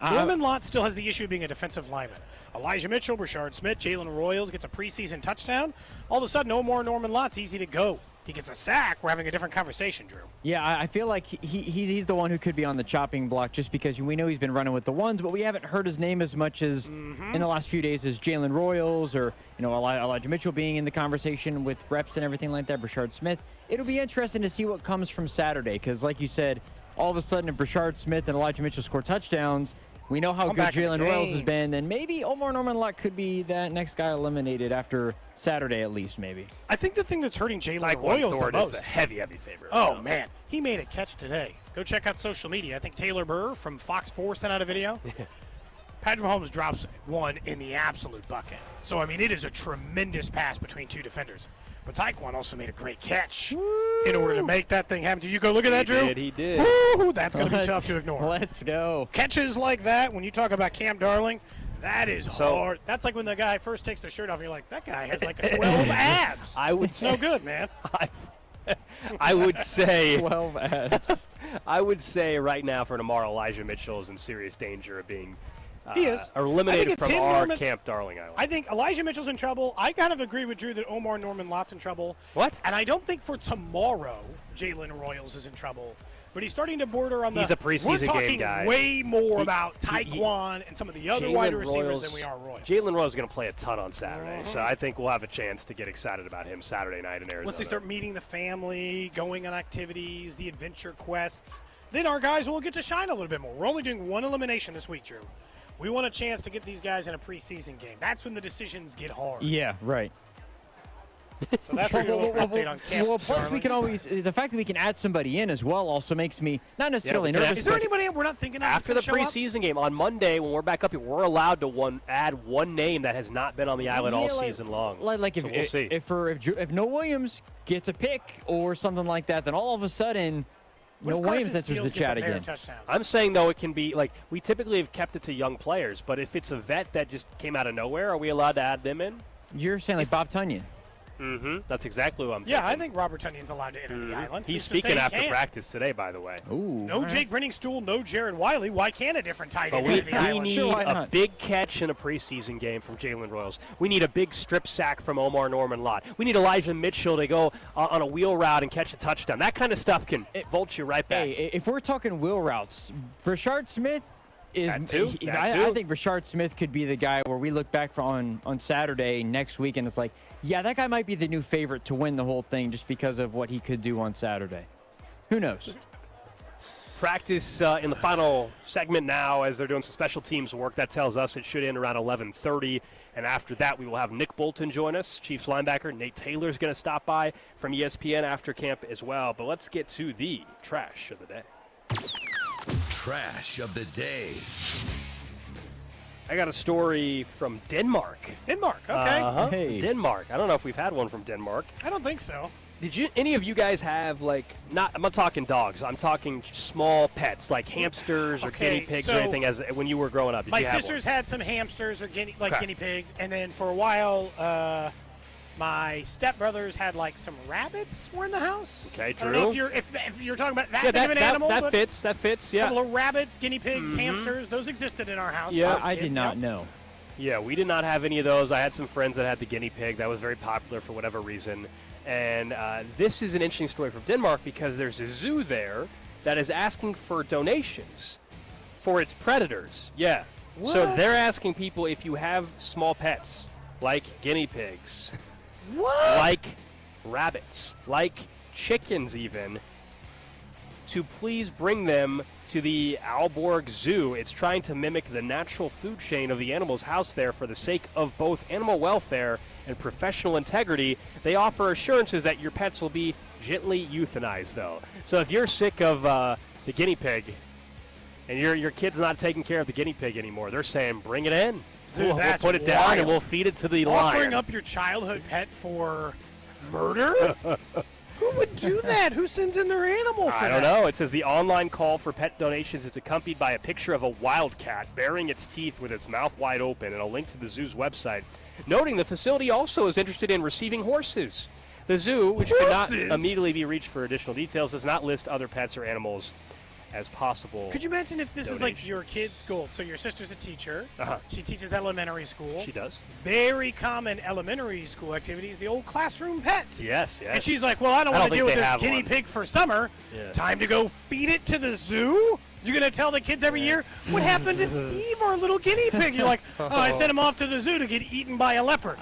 Norman-Lott still has the issue of being a defensive lineman. Elijah Mitchell, Rashard Smith, Jalen Royals gets a preseason touchdown. All of a sudden, no more Norman-Lott's easy to go. He gets a sack. We're having a different conversation, Drew. Yeah, I feel like he's the one who could be on the chopping block just because we know he's been running with the ones, but we haven't heard his name as much as in the last few days as Jalen Royals or Elijah Mitchell being in the conversation with reps and everything like that, Rashard Smith. It'll be interesting to see what comes from Saturday because, like you said, all of a sudden if Rashard Smith and Elijah Mitchell score touchdowns, we know how good Jalen Royals has been, then maybe Omar Norman-Lott could be that next guy eliminated after Saturday at least, maybe. I think the thing that's hurting Jalen Royals the most is the heavy favorite. Oh, man. He made a catch today. Go check out social media. I think Taylor Burr from Fox 4 sent out a video. Patrick Mahomes drops one in the absolute bucket. So, I mean, it is a tremendous pass between 2 defenders. But Tyquan also made a great catch in order to make that thing happen. Did you go look at that, Drew? He did. Woo, that's going to be tough to ignore. Let's go. Catches like that, when you talk about Cam Darling, that is hard. That's like when the guy first takes the shirt off, and you're like, that guy has like 12 abs. It's no good, man. I would say 12 abs. I would say right now for tomorrow, Elijah Mitchell is in serious danger of being he is eliminated from our Camp Darling Island. I think Elijah Mitchell's in trouble. I kind of agree with Drew that Omar Norman-Lott's in trouble. What? And I don't think for tomorrow Jalen Royals is in trouble. But he's starting to border on He's a preseason game guy. We're talking way more about Tyquan and some of the other wide receivers than we are Royals. Jalen Royals is going to play a ton on Saturday, so I think we'll have a chance to get excited about him Saturday night in Arizona. Once they start meeting the family, going on activities, the adventure quests, then our guys will get to shine a little bit more. We're only doing 1 elimination this week, Drew. We want a chance to get these guys in a preseason game. That's when the decisions get hard. Yeah, right. So that's a little update on Camp. Well, plus we can always the fact that we can add somebody in as well also makes me not necessarily nervous. Is there anybody we're not thinking of after the preseason game on Monday when we're back up here? We're allowed to add one name that has not been on the island all season long. Like we'll see. If Noel Williams gets a pick or something like that, then all of a sudden. No Williams enters the chat again. I'm saying, though, it can be like we typically have kept it to young players, but if it's a vet that just came out of nowhere, are we allowed to add them in? You're saying like Bob Tunyon. Mm-hmm. That's exactly what I'm thinking. Yeah, I think Robert Tunyon's allowed to enter the island. He's speaking after practice today, by the way. Ooh, no Jake Brenningstool, no Jared Wiley. Why can't a different tight end enter the island? We need a big catch in a preseason game from Jalen Royals. We need a big strip sack from Omar Norman-Lott. We need Elijah Mitchell to go on a wheel route and catch a touchdown. That kind of stuff can vault you right back. Hey, if we're talking wheel routes, Rashard Smith is. I think Rashard Smith could be the guy where we look back on Saturday next week and it's like, yeah, that guy might be the new favorite to win the whole thing just because of what he could do on Saturday. Who knows? Practice in the final segment now as they're doing some special teams work. That tells us it should end around 11:30. And after that, we will have Nick Bolton join us. Chiefs linebacker Nate Taylor's going to stop by from ESPN after camp as well. But let's get to the trash of the day. Trash of the day. I got a story from Denmark. Denmark, okay. Hey. Denmark. I don't know if we've had one from Denmark. I don't think so. Did any of you guys have, I'm not talking dogs, I'm talking small pets, like hamsters or guinea pigs or anything when you were growing up? My sisters had some hamsters or guinea pigs, and then for a while, my stepbrothers had some rabbits were in the house. Okay, Drew. I don't know if you're talking about that big of an animal. That fits, yeah. A couple of rabbits, guinea pigs, hamsters, those existed in our house. Yeah, I did not know. Yeah, we did not have any of those. I had some friends that had the guinea pig. That was very popular for whatever reason. And this is an interesting story from Denmark because there's a zoo there that is asking for donations for its predators. Yeah. What? So they're asking people if you have small pets, like guinea pigs, like rabbits, like chickens even, to please bring them to the Aalborg Zoo. It's trying to mimic the natural food chain of the animals housed there for the sake of both animal welfare and professional integrity. They offer assurances that your pets will be gently euthanized, though. So if you're sick of the guinea pig, And your kid's not taking care of the guinea pig anymore. They're saying, bring it in. Dude, we'll that's put it down wild. and we'll feed it to the lion. Offering up your childhood pet for murder? Who would do that? Who sends in their animal for that? I don't know. It says the online call for pet donations is accompanied by a picture of a wildcat baring its teeth with its mouth wide open and a link to the zoo's website, noting the facility also is interested in receiving horses. The zoo, which could not immediately be reached for additional details, does not list other pets or animals as possible. Could you imagine if this is like your kid's goal? So your sister's a teacher. She teaches elementary school. She does. Very common elementary school activity is the old classroom pet. Yes. And she's like, well, I don't want to deal with this guinea pig for summer. Yeah. Time to go feed it to the zoo? You're going to tell the kids every year, what happened to Steve, our little guinea pig? You're like, oh, I sent him off to the zoo to get eaten by a leopard.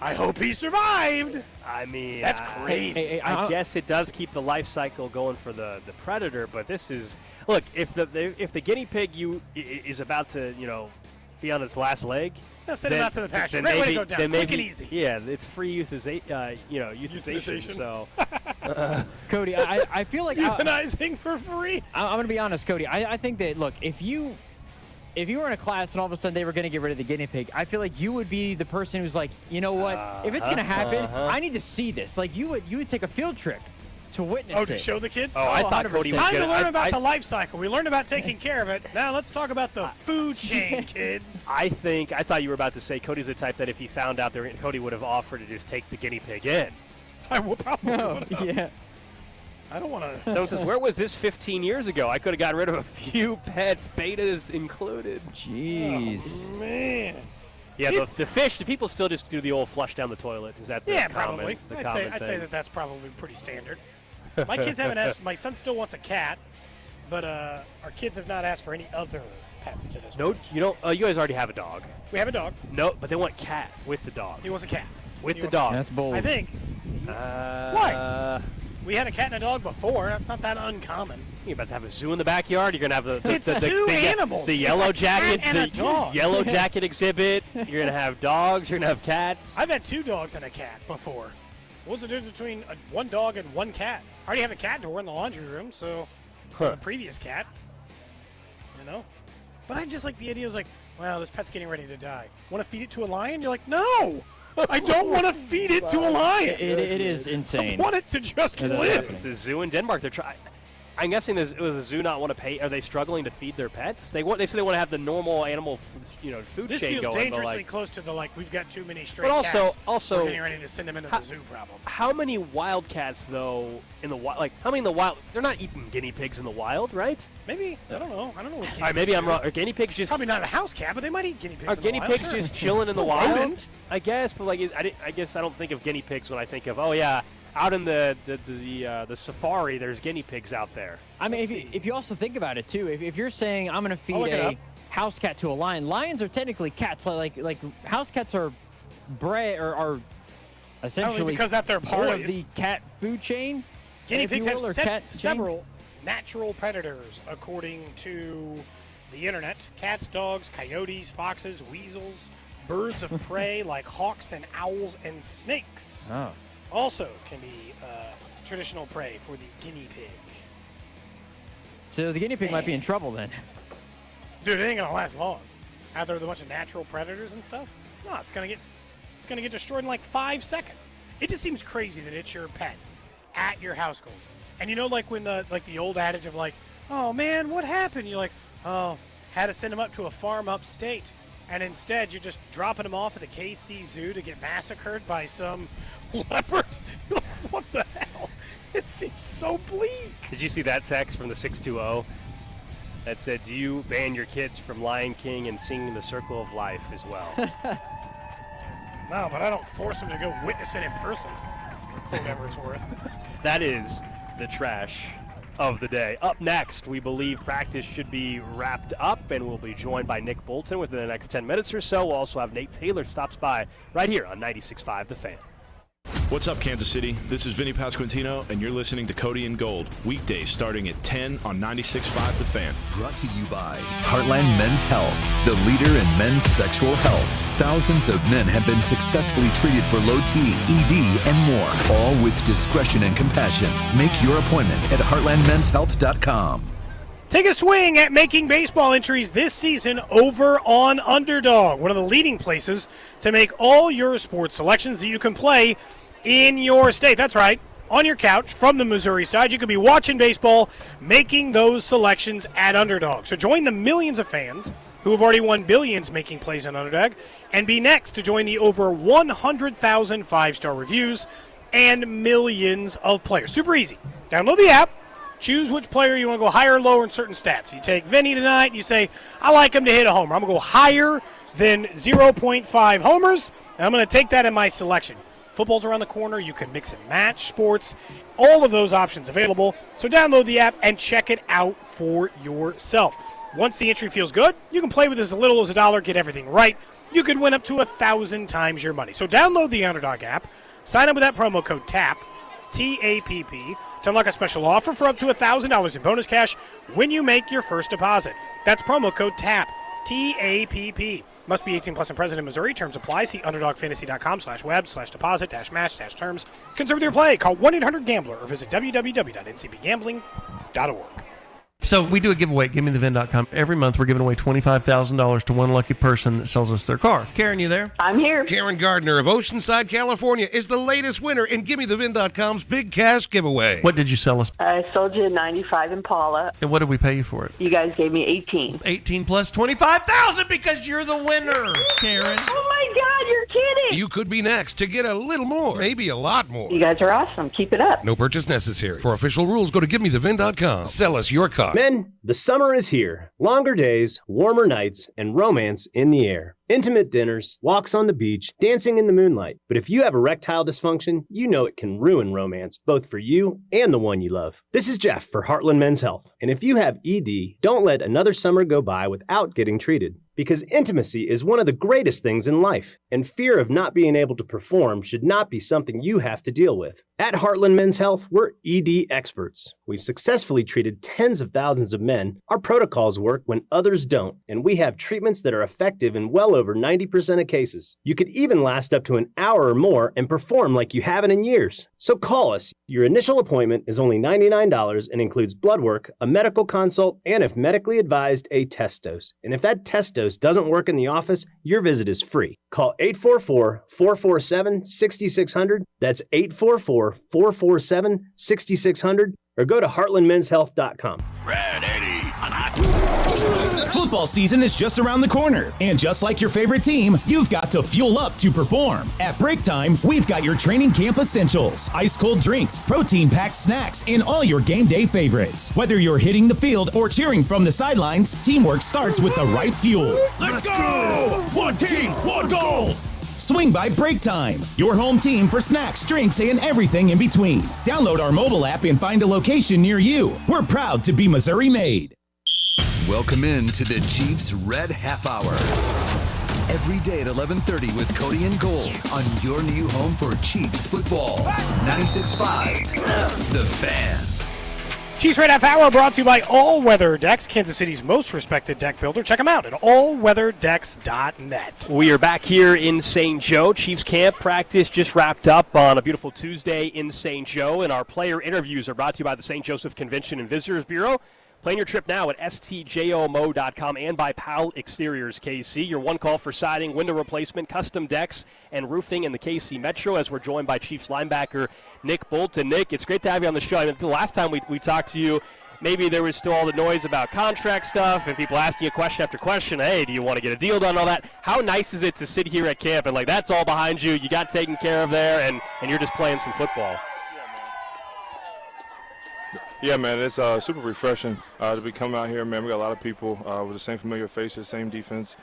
I hope he survived. I mean, that's crazy. I guess it does keep the life cycle going for the predator, but this is look, if the guinea pig is about to be on its last leg, send it out to the pasture. Right way to go down. Quick and easy. Yeah, it's free euthanization. So, Cody, I feel like euthanizing for free. I'm going to be honest, Cody. I think that look, if you were in a class and all of a sudden they were going to get rid of the guinea pig, I feel like you would be the person who's like, you know what? If it's going to happen, I need to see this. Like you would take a field trip to witness it. Oh, to show the kids? I thought 100%. Cody was Time to learn about the life cycle. We learned about taking care of it. Now let's talk about the food chain, kids. I thought you were about to say Cody's the type that if he found out there, Cody would have offered to just take the guinea pig in. I will probably would have. Yeah. I don't want to. Someone says, where was this 15 years ago? I could have gotten rid of a few pets, betas included. Jeez. Oh, man. Yeah, the people still just do the old flush down the toilet. Is that the probably. common I'd say that's probably pretty standard. My kids haven't asked. My son still wants a cat, but our kids have not asked for any other pets to this point. You don't. You guys already have a dog. We have a dog. No, but they want cat with the dog. He wants a cat. With the dog. That's bold. I think. Why? We had a cat and a dog before. That's not that uncommon. You're about to have a zoo in the backyard. You're gonna have the two animals. The yellow jacket and a dog. Yellow jacket exhibit. You're gonna have dogs. You're gonna have cats. I've had 2 dogs and a cat before. What's the difference between one dog and one cat? I already have a cat door in the laundry room, so for the previous cat, But I just like the idea. I was like, well, this pet's getting ready to die. Want to feed it to a lion? You're like, no. I don't want to feed it to a lion. It is insane. I want it to just live. It's a zoo in Denmark. They're trying. I'm guessing was a zoo not want to pay. Are they struggling to feed their pets? They say they want to have the normal animal, food chain going. This feels dangerously close to the we've got too many stray cats. But also, we're getting ready to send them into the zoo problem. How many wildcats though in the wild? How many in the wild? They're not eating guinea pigs in the wild, right? Maybe I don't know. I don't know what guinea All right, maybe pigs I'm do. wrong. Are guinea pigs just probably not a house cat, but they might eat guinea pigs. Are guinea pigs sure. just chilling in the It's a wild? rodent. I guess, but I guess I don't think of guinea pigs when I think of out in the safari, there's guinea pigs out there. I mean, if you also think about it too, if you're saying I'm going to feed a house cat to a lion, lions are technically cats. Like house cats are are essentially because that they're part of boys. the cat food chain. Guinea pigs have cat several natural predators, according to the internet. Cats, dogs, coyotes, foxes, weasels, birds of prey like hawks and owls and snakes. Oh. Also can be traditional prey for the guinea pig. So the guinea pig might be in trouble then. Dude, it ain't gonna last long. Out there with a bunch of natural predators and stuff. No, it's gonna get destroyed in like 5 seconds. It just seems crazy that it's your pet at your household. And when the old adage of oh man, what happened? You're like, oh, had to send him up to a farm upstate. And instead, you're just dropping him off at the KC Zoo to get massacred by some leopard. You're like, what the hell? It seems so bleak. Did you see that text from the 620 that said, do you ban your kids from Lion King and singing The Circle of Life as well? No, but I don't force them to go witness it in person, for whatever it's worth. That is the trash of the day. Up next, we believe practice should be wrapped up, and we'll be joined by Nick Bolton within the next 10 minutes or so. We'll also have Nate Taylor stops by right here on 96.5 The Fan. What's up, Kansas City? This is Vinny Pasquantino, and you're listening to Cody and Gold, weekdays starting at 10 on 96.5 The Fan. Brought to you by Heartland Men's Health, the leader in men's sexual health. Thousands of men have been successfully treated for low T, ED, and more, all with discretion and compassion. Make your appointment at heartlandmenshealth.com. Take a swing at making baseball entries this season over on Underdog, one of the leading places to make all your sports selections that you can play in your state. That's right. On your couch from the Missouri side, you could be watching baseball, making those selections at Underdog. So join the millions of fans who have already won billions making plays on Underdog, and be next to join the over 100,000 5-star reviews and millions of players. Super easy. Download the app. Choose which player you want to go higher or lower in certain stats. You take Vinny tonight, and you say, I like him to hit a homer. I'm going to go higher than 0.5 homers, and I'm going to take that in my selection. Football's around the corner. You can mix and match sports. All of those options available. So download the app and check it out for yourself. Once the entry feels good, you can play with as little as $1, get everything right. You could win up to 1,000 times your money. So download the Underdog app. Sign up with that promo code TAPP, T-A-P-P, to unlock a special offer for up to $1,000 in bonus cash when you make your first deposit. That's promo code TAPP, T-A-P-P. Must be 18 plus and present in Missouri. Terms apply. See underdogfantasy.com/web/deposit-match-terms. Concern with your play. Call 1-800-GAMBLER or visit www.ncbgambling.org. So we do a giveaway at GiveMeTheVin.com. Every month we're giving away $25,000 to one lucky person that sells us their car. Karen, you there? I'm here. Karen Gardner of Oceanside, California is the latest winner in GiveMeTheVin.com's big cash giveaway. What did you sell us? I sold you a 95 Impala. And what did we pay you for it? You guys gave me 18. 18 plus 25,000 because you're the winner, Karen. Oh my God, you're kidding. You could be next to get a little more, maybe a lot more. You guys are awesome. Keep it up. No purchase necessary. For official rules, go to GiveMeTheVin.com. Sell us your car. Men, the summer is here. Longer days, warmer nights, and romance in the air. Intimate dinners, walks on the beach, dancing in the moonlight. But if you have erectile dysfunction, you know it can ruin romance, both for you and the one you love. This is Jeff for Heartland Men's Health. And if you have ED, don't let another summer go by without getting treated. Because intimacy is one of the greatest things in life, and fear of not being able to perform should not be something you have to deal with. At Heartland Men's Health, we're ED experts. We've successfully treated tens of thousands of men. Our protocols work when others don't, and we have treatments that are effective in well over 90% of cases. You could even last up to an hour or more and perform like you haven't in years. So call us. Your initial appointment is only $99 and includes blood work, a medical consult, and if medically advised, a test dose. And if that test dose doesn't work in the office, your visit is free. Call 844-447-6600. That's 844-447-6600. Or go to heartlandmenshealth.com. Football season is just around the corner, and just like your favorite team, you've got to fuel up to perform. At Break Time, we've got your training camp essentials, ice-cold drinks, protein-packed snacks, and all your game day favorites. Whether you're hitting the field or cheering from the sidelines, teamwork starts with the right fuel. Let's go! One team, one goal! Swing by Break Time, your home team for snacks, drinks, and everything in between. Download our mobile app and find a location near you. We're proud to be Missouri made. Welcome in to the Chiefs Red Half Hour. Every day at 11:30 with Cody and Gold on your new home for Chiefs football. 96.5, The Fan. Chiefs Red Half Hour brought to you by All Weather Decks, Kansas City's most respected deck builder. Check them out at allweatherdecks.net. We are back here in St. Joe. Chiefs camp practice just wrapped up on a beautiful Tuesday in St. Joe, and our player interviews are brought to you by the St. Joseph Convention and Visitors Bureau. Plan your trip now at stjomo.com and by Powell Exteriors KC. Your one call for siding, window replacement, custom decks, and roofing in the KC Metro, as we're joined by Chiefs linebacker Nick Bolton. Nick, it's great to have you on the show. I mean, the last time we talked to you, maybe there was still all the noise about contract stuff and people asking you question after question. Hey, do you want to get a deal done, all that? How nice is it to sit here at camp and, like, that's all behind you, you got taken care of there, and you're just playing some football? Yeah, man, it's super refreshing to be coming out here, man. We got a lot of people with the same familiar faces, same defense,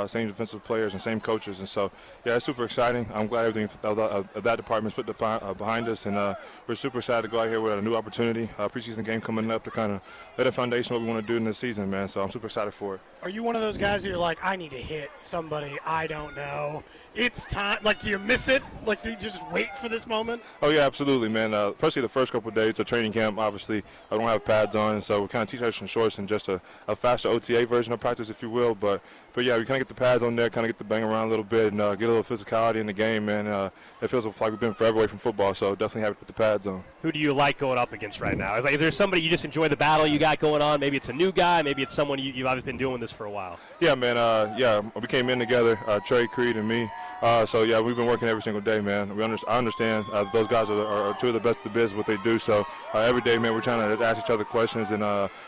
same defensive players, and same coaches. And so, yeah, it's super exciting. I'm glad everything of that department's put behind us, and we're super excited to go out here with a new opportunity, preseason game coming up to kind of lay the foundation of what we want to do in this season, man. So I'm super excited for it. Are you one of those guys that you're like, I need to hit somebody I don't know? It's time. Like, do you miss it? Like, do you just wait for this moment? Oh, yeah, absolutely, man. Especially the first couple of days of training camp, obviously, I don't have pads on, so we kind of T-shirts and shorts and just a faster OTA version of practice, if you will. But yeah, we kind of get the pads on there, kind of get the bang around a little bit and get a little physicality in the game, man. It feels like we've been forever away from football, so definitely happy to put the pads on. who do you like going up against right now? Is there's somebody you just enjoy the battle you got going on? Maybe it's a new guy. Maybe it's someone you've obviously been doing this for a while. Yeah, man. We came in together, Trey, Creed, and me. So, yeah, we've been working every single day, man. I understand those guys are two of the best of the biz, what they do. So, every day, man, we're trying to ask each other questions and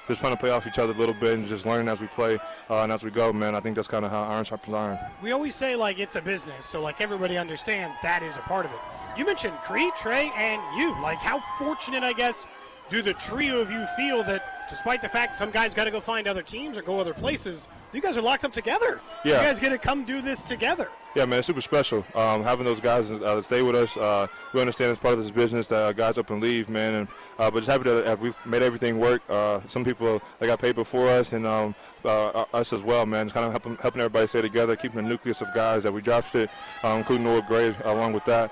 just trying to play off each other a little bit and just learning as we play and as we go, man. I think that's kind of how iron sharpens iron. We always say, it's a business, so, everybody understands that is a part of it. You mentioned Creed, Trey, and you. How fortunate, I guess, do the trio of you feel that despite the fact some guys got to go find other teams or go other places, you guys are locked up together. Yeah. You guys get to come do this together. Yeah, man, it's super special. Having those guys stay with us, we understand it's part of this business that guys up and leave, man. And but just happy that we've made everything work. Some people, they got paid before us, and us as well, man. Just kind of helping everybody stay together, keeping the nucleus of guys that we drafted, including Noah Gray along with that,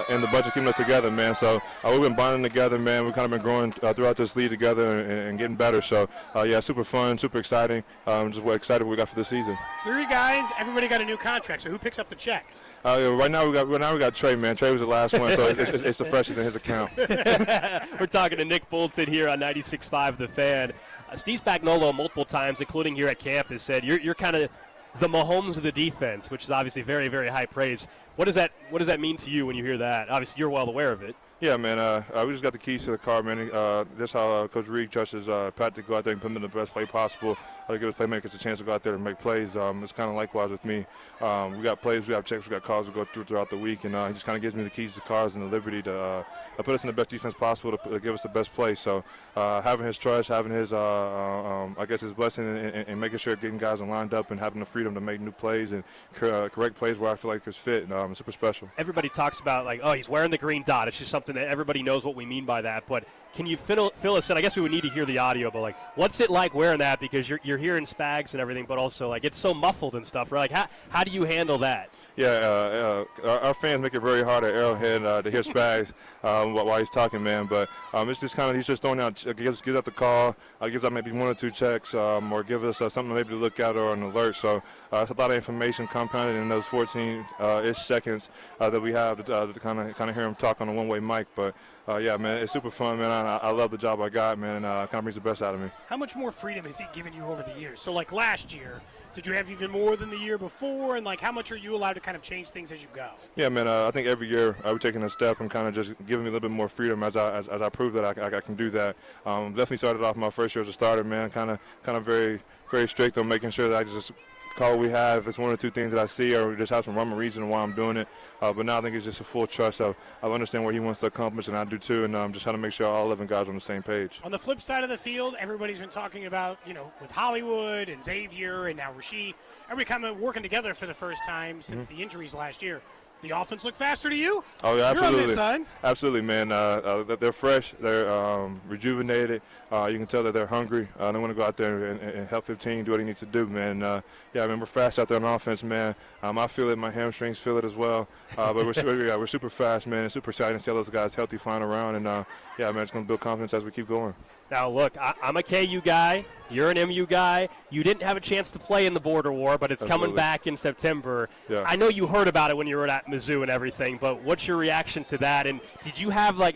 and the bunch of keeping us together, man. So we've been bonding together, man. We've kind of been growing throughout this league together and getting better. So, yeah, super fun, super exciting. Just excited what we got for this season. 3 guys, everybody got a new contract, so who picks up the check? Right now we got Trey, man. Trey was the last one, so it's the freshest in his account. We're talking to Nick Bolton here on 96.5 The Fan. Steve Spagnuolo multiple times, including here at camp, has said you're kind of the Mahomes of the defense, which is obviously very, very high praise. What does that mean to you when you hear that? Obviously, you're well aware of it. Yeah, man. We just got the keys to the car, man. That's how Coach Reed trusts Pat to go out there and put him in the best play possible. To give his playmakers a chance to go out there and make plays. It's kind of likewise with me. We got plays, we have checks, we got calls to go throughout the week, and he just kind of gives me the keys to the cars and the liberty to put us in the best defense possible to give us the best play. So having his trust, having his, I guess, his blessing, and making sure getting guys lined up and having the freedom to make new plays and correct plays where I feel like it's fit, it's super special. Everybody talks about he's wearing the green dot. It's just something that everybody knows what we mean by that. But can you fill us in? I guess we would need to hear the audio, but what's it like wearing that? Because you're hearing Spags and everything, but also it's so muffled and stuff, right? How do you handle that? Yeah, our fans make it very hard at Arrowhead to hear Spags while he's talking, man. But it's just he's just throwing out, gives out the call, gives out maybe 1 or 2 checks, or give us something maybe to look at or an alert. So it's a lot of information compounded in those 14-ish seconds that we have to kind of hear him talk on a one-way mic. But yeah, man, it's super fun, man. I love the job I got, man, and kind of brings the best out of me. How much more freedom has he given you over the years? So last year, did you have even more than the year before? And how much are you allowed to kind of change things as you go? Yeah, man. I think every year we're taking a step and kind of just giving me a little bit more freedom as I prove that I can do that. Definitely started off my first year as a starter, man. Kind of very, very strict on making sure that I just call we have. If it's 1 or 2 things that I see, or just have some rhyme or reason why I'm doing it. But now I think it's just a full trust. So I understand what he wants to accomplish, and I do too. And I'm just trying to make sure all 11 guys are on the same page. On the flip side of the field, everybody's been talking about, with Hollywood and Xavier and now Rasheed, everybody kind of working together for the first time since the injuries last year. The offense look faster to you? Oh, yeah, absolutely. You're on this side. Absolutely, man. They're fresh. They're rejuvenated. You can tell that they're hungry. They want to go out there and help 15 do what he needs to do, man. Yeah, I mean, we're fast out there on offense, man. I feel it. My hamstrings feel it as well. But we're super fast, man. It's super exciting to see all those guys healthy flying around. And, yeah, man, it's going to build confidence as we keep going. Now, look, I'm a KU guy. You're an MU guy. You didn't have a chance to play in the border war, but it's coming back in September. Yeah. I know you heard about it when you were at Mizzou and everything, but what's your reaction to that? And did you have, do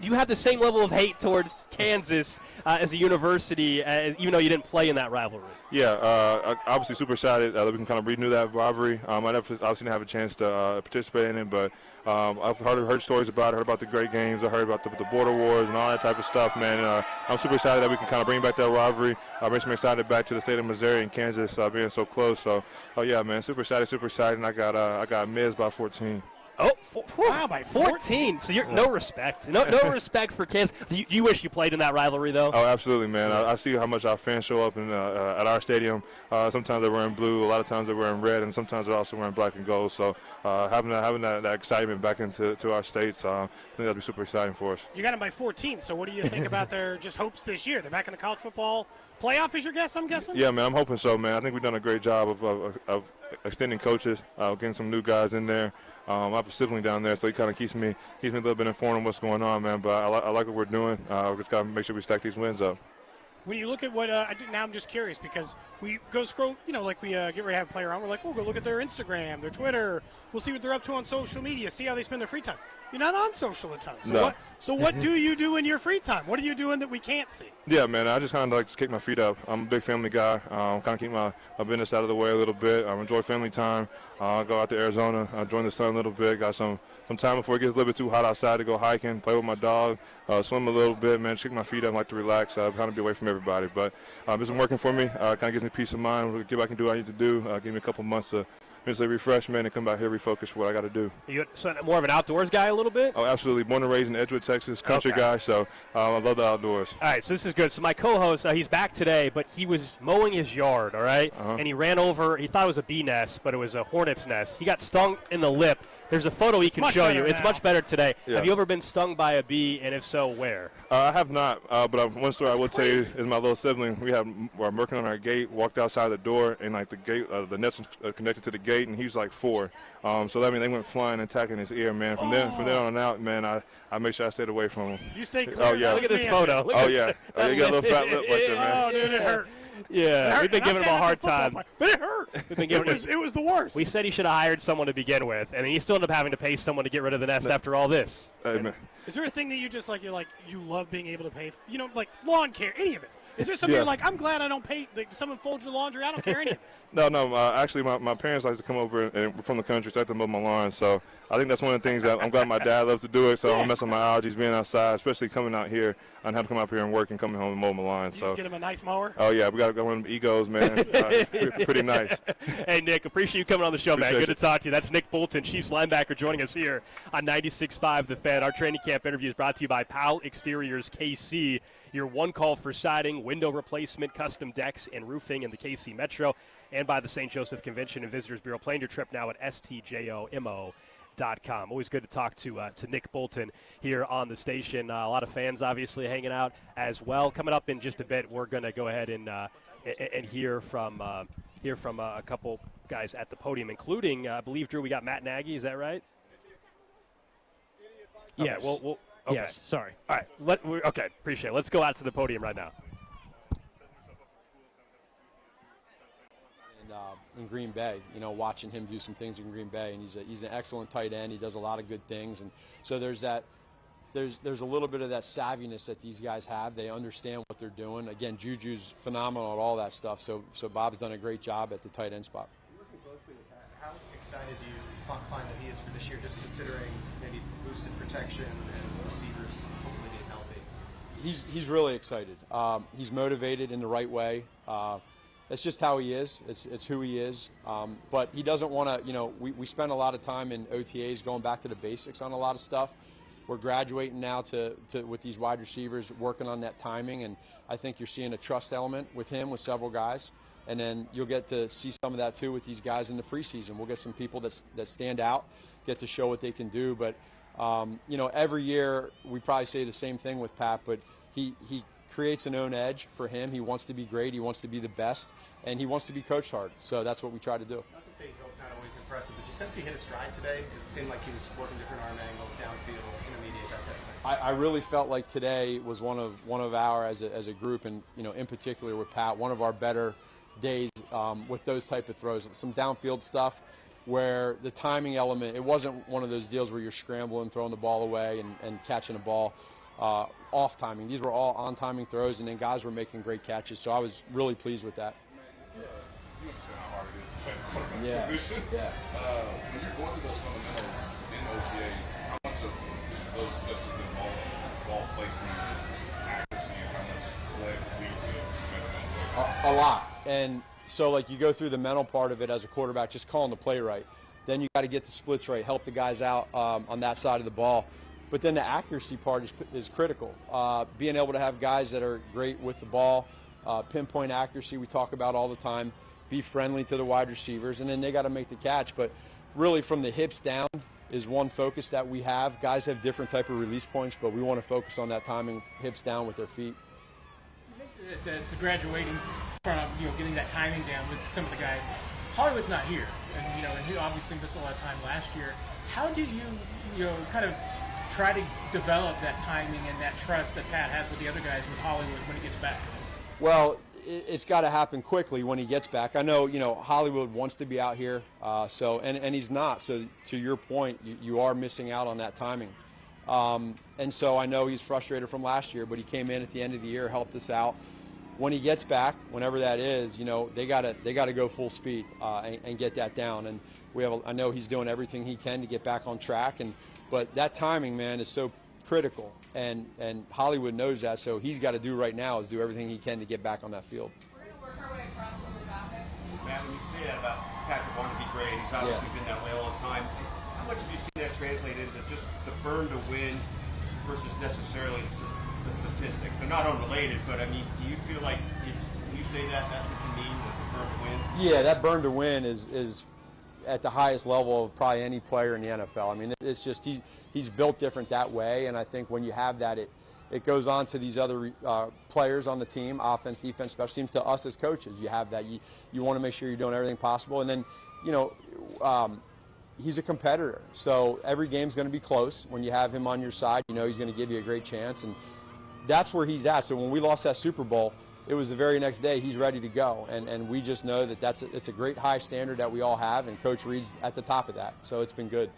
you have the same level of hate towards Kansas as a university, even though you didn't play in that rivalry? Yeah, obviously super excited that we can kind of renew that rivalry. I never obviously didn't have a chance to participate in it, but I've heard stories about it, heard about the great games, I heard about the border wars and all that type of stuff, man. And, I'm super excited that we can kind of bring back that rivalry. Brings me excited back to the state of Missouri and Kansas being so close. So, yeah, man, super excited. And I got Miz by 14. Oh, wow, by 14. So you're no respect. No respect for Kansas. Do you wish you played in that rivalry, though? Oh, absolutely, man. I see how much our fans show up at our stadium. Sometimes they're wearing blue, a lot of times they're wearing red, and sometimes they're also wearing black and gold. So having that excitement back into our states, I think that'll be super exciting for us. You got them by 14, so what do you think about their just hopes this year? They're back in the college football playoff, is your guess, I'm guessing? Yeah, man, I'm hoping so, man. I think we've done a great job of extending coaches, getting some new guys in there. I have a sibling down there, so he kind of keeps me a little bit informed on what's going on, man. But I like what we're doing. We just got to make sure we stack these wins up. when you look at what now I'm just curious because we go scroll, like we get ready to have a player on. We're like, we'll go look at their Instagram, their Twitter. We'll see what they're up to on social media, see how they spend their free time. You're not on social a ton. So what do you do in your free time? What are you doing that we can't see? Yeah, man, I just kind of like to kick my feet up. I'm a big family guy. Kind of keep my business out of the way a little bit. Enjoy family time. Go out to Arizona, join the sun a little bit. Got some time before it gets a little bit too hot outside to go hiking, play with my dog, swim a little bit, man. Kick my feet up, like to relax, kind of be away from everybody. But it's been working for me. Kind of gives me peace of mind. Get back and do what I need to do. Give me a couple months to mentally refresh, man, and come back here refocus for what I got to do. You more of an outdoors guy a little bit? Oh, absolutely. Born and raised in Edgewood, Texas, country guy, so I love the outdoors. All right, so this is good. So my co-host, he's back today, but he was mowing his yard, all right? And he ran over, he thought it was a bee nest, but it was a hornet's nest. He got stung in the lip. There's a photo he can show you. It's much better today. Yeah. Have you ever been stung by a bee, and if so, where? I have not, but one story I will tell you is my little sibling. We were working on our gate, walked outside the door, and like the gate, the nest was connected to the gate, and he was like 4. So that means they went flying and attacking his ear, man. From then on out, man, I make sure I stayed away from him. You stay clear. Oh yeah. Look at this photo. You got a little fat lip right there, man. Oh, dude, it hurt. Yeah, we've been giving him a hard time. But it hurt. It was the worst. We said he should have hired someone to begin with, and he still ended up having to pay someone to get rid of the nest after all this. Hey, is there a thing that you just you love being able to pay, like lawn care, any of it? Is there something you're like, I'm glad I don't pay, someone folds your laundry, I don't care any of it? No, actually, my parents like to come over and from the country, so I like to mow my lawn. So I think that's one of the things that I'm glad my dad loves to do it. So I'm messing my allergies being outside, especially coming out here. I have to come out here and work and coming home and mow my lawn. You just get him a nice mower? Oh, yeah, we got one of them egos, man. Pretty nice. Hey, Nick, appreciate you coming on the show, man. Good to Appreciate talk to you. That's Nick Bolton, Chiefs linebacker, joining us here on 96.5 The Fan. Our training camp interview is brought to you by Powell Exteriors KC, your one call for siding, window replacement, custom decks, and roofing in the KC Metro, and by the St. Joseph Convention and Visitors Bureau. Plan your trip now at stjomo.com. Always good to talk to Nick Bolton here on the station. A lot of fans obviously hanging out as well. Coming up in just a bit, we're going to go ahead and hear from a couple guys at the podium, including, I believe, Drew, we got Matt Nagy. Is that right? Yes. Okay, okay. Yes, sorry. All right. Okay, appreciate it. Let's go out to the podium right now. In Green Bay, watching him do some things in Green Bay, and he's an excellent tight end. He does a lot of good things, and so there's a little bit of that savviness that these guys have. They understand what they're doing. Again, Juju's phenomenal at all that stuff. So Bob's done a great job at the tight end spot. You're working closely with Pat. How excited do you find that he is for this year, just considering maybe boosted protection and receivers hopefully being healthy? He's really excited. He's motivated in the right way. That's just how he is. It's who he is. But he doesn't want to, we spend a lot of time in OTAs going back to the basics on a lot of stuff. We're graduating now to with these wide receivers, working on that timing. And I think you're seeing a trust element with him, with several guys. And then you'll get to see some of that too with these guys in the preseason. We'll get some people that stand out, get to show what they can do. But, every year we probably say the same thing with Pat, but he creates an own edge for him. He wants to be great. He wants to be the best, and he wants to be coached hard. So that's what we try to do. Not to say he's not always impressive. Did you sense he hit a stride today? It seemed like he was working different arm angles, downfield, intermediate, that type of thing. I really felt like today was one of our as a group, and in particular with Pat, one of our better days with those type of throws. Some downfield stuff where the timing element, it wasn't one of those deals where you're scrambling, throwing the ball away and catching a ball off timing. These were all on timing throws, and then guys were making great catches. So I was really pleased with that. You understand how hard it is to play the quarterback position. Yeah. When you're going through those fundamentals in OTAs, how much of those discussions involve ball placement, accuracy, and how much legs lead to a lot. And so you go through the mental part of it as a quarterback, just calling the play right. Then you got to get the splits right, help the guys out on that side of the ball. But then the accuracy part is critical. Being able to have guys that are great with the ball, pinpoint accuracy we talk about all the time, be friendly to the wide receivers, and then they got to make the catch. But really from the hips down is one focus that we have. Guys have different type of release points, but we want to focus on that timing, hips down with their feet. You mentioned that it's graduating from getting that timing down with some of the guys. Hollywood's not here, and and he obviously missed a lot of time last year. How do you kind of try to develop that timing and that trust that Pat has with the other guys with Hollywood when he gets back? Well, it's got to happen quickly when he gets back. I know, Hollywood wants to be out here, and he's not. So to your point, you are missing out on that timing. And so I know he's frustrated from last year, but he came in at the end of the year, helped us out. When he gets back, whenever that is, they gotta go full speed and get that down. And I know he's doing everything he can to get back on track. But that timing, man, is so critical, and Hollywood knows that. So he's got to do right now is do everything he can to get back on that field. We're gonna work our way across the topic. Matt, when you say that about Patrick wanting to be great, he's obviously been that way all the time. How much have you seen that translate into just the burn to win versus necessarily the statistics? They're not unrelated, but I mean, do you feel like when you say that, that's what you mean, the burn to win? Yeah, that burn to win is at the highest level of probably any player in the NFL. I mean, it's just he's built different that way, and I think when you have that, it goes on to these other players on the team, offense, defense, special teams, to us as coaches. You have that. You want to make sure you're doing everything possible, and then, he's a competitor, so every game's going to be close. When you have him on your side, he's going to give you a great chance, and that's where he's at. So when we lost that Super Bowl, it was the very next day he's ready to go, and we just know that it's a great high standard that we all have, and Coach Reed's at the top of that, so it's been good.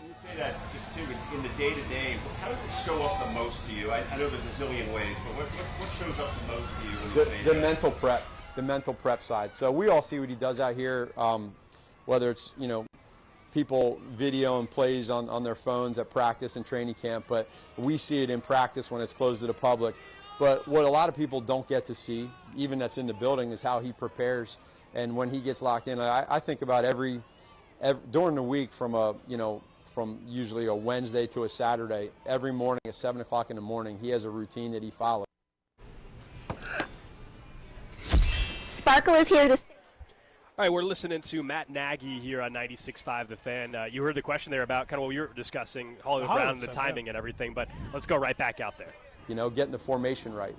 You say that just too in the day-to-day, how does it show up the most to you? I know there's a zillion ways, but what shows up the most to you when you say that? The mental prep side. So we all see what he does out here, whether it's people video and plays on their phones at practice and training camp, but we see it in practice when it's closed to the public. But what a lot of people don't get to see, even that's in the building, is how he prepares. And when he gets locked in, I think about every during the week from usually a Wednesday to a Saturday, every morning at 7 o'clock in the morning, he has a routine that he follows. Sparkle is here to. All right, we're listening to Matt Nagy here on 96.5 The Fan. You heard the question there about kind of what we were discussing, Hollywood Brown and the timing and everything, but let's go right back out there. Getting the formation right.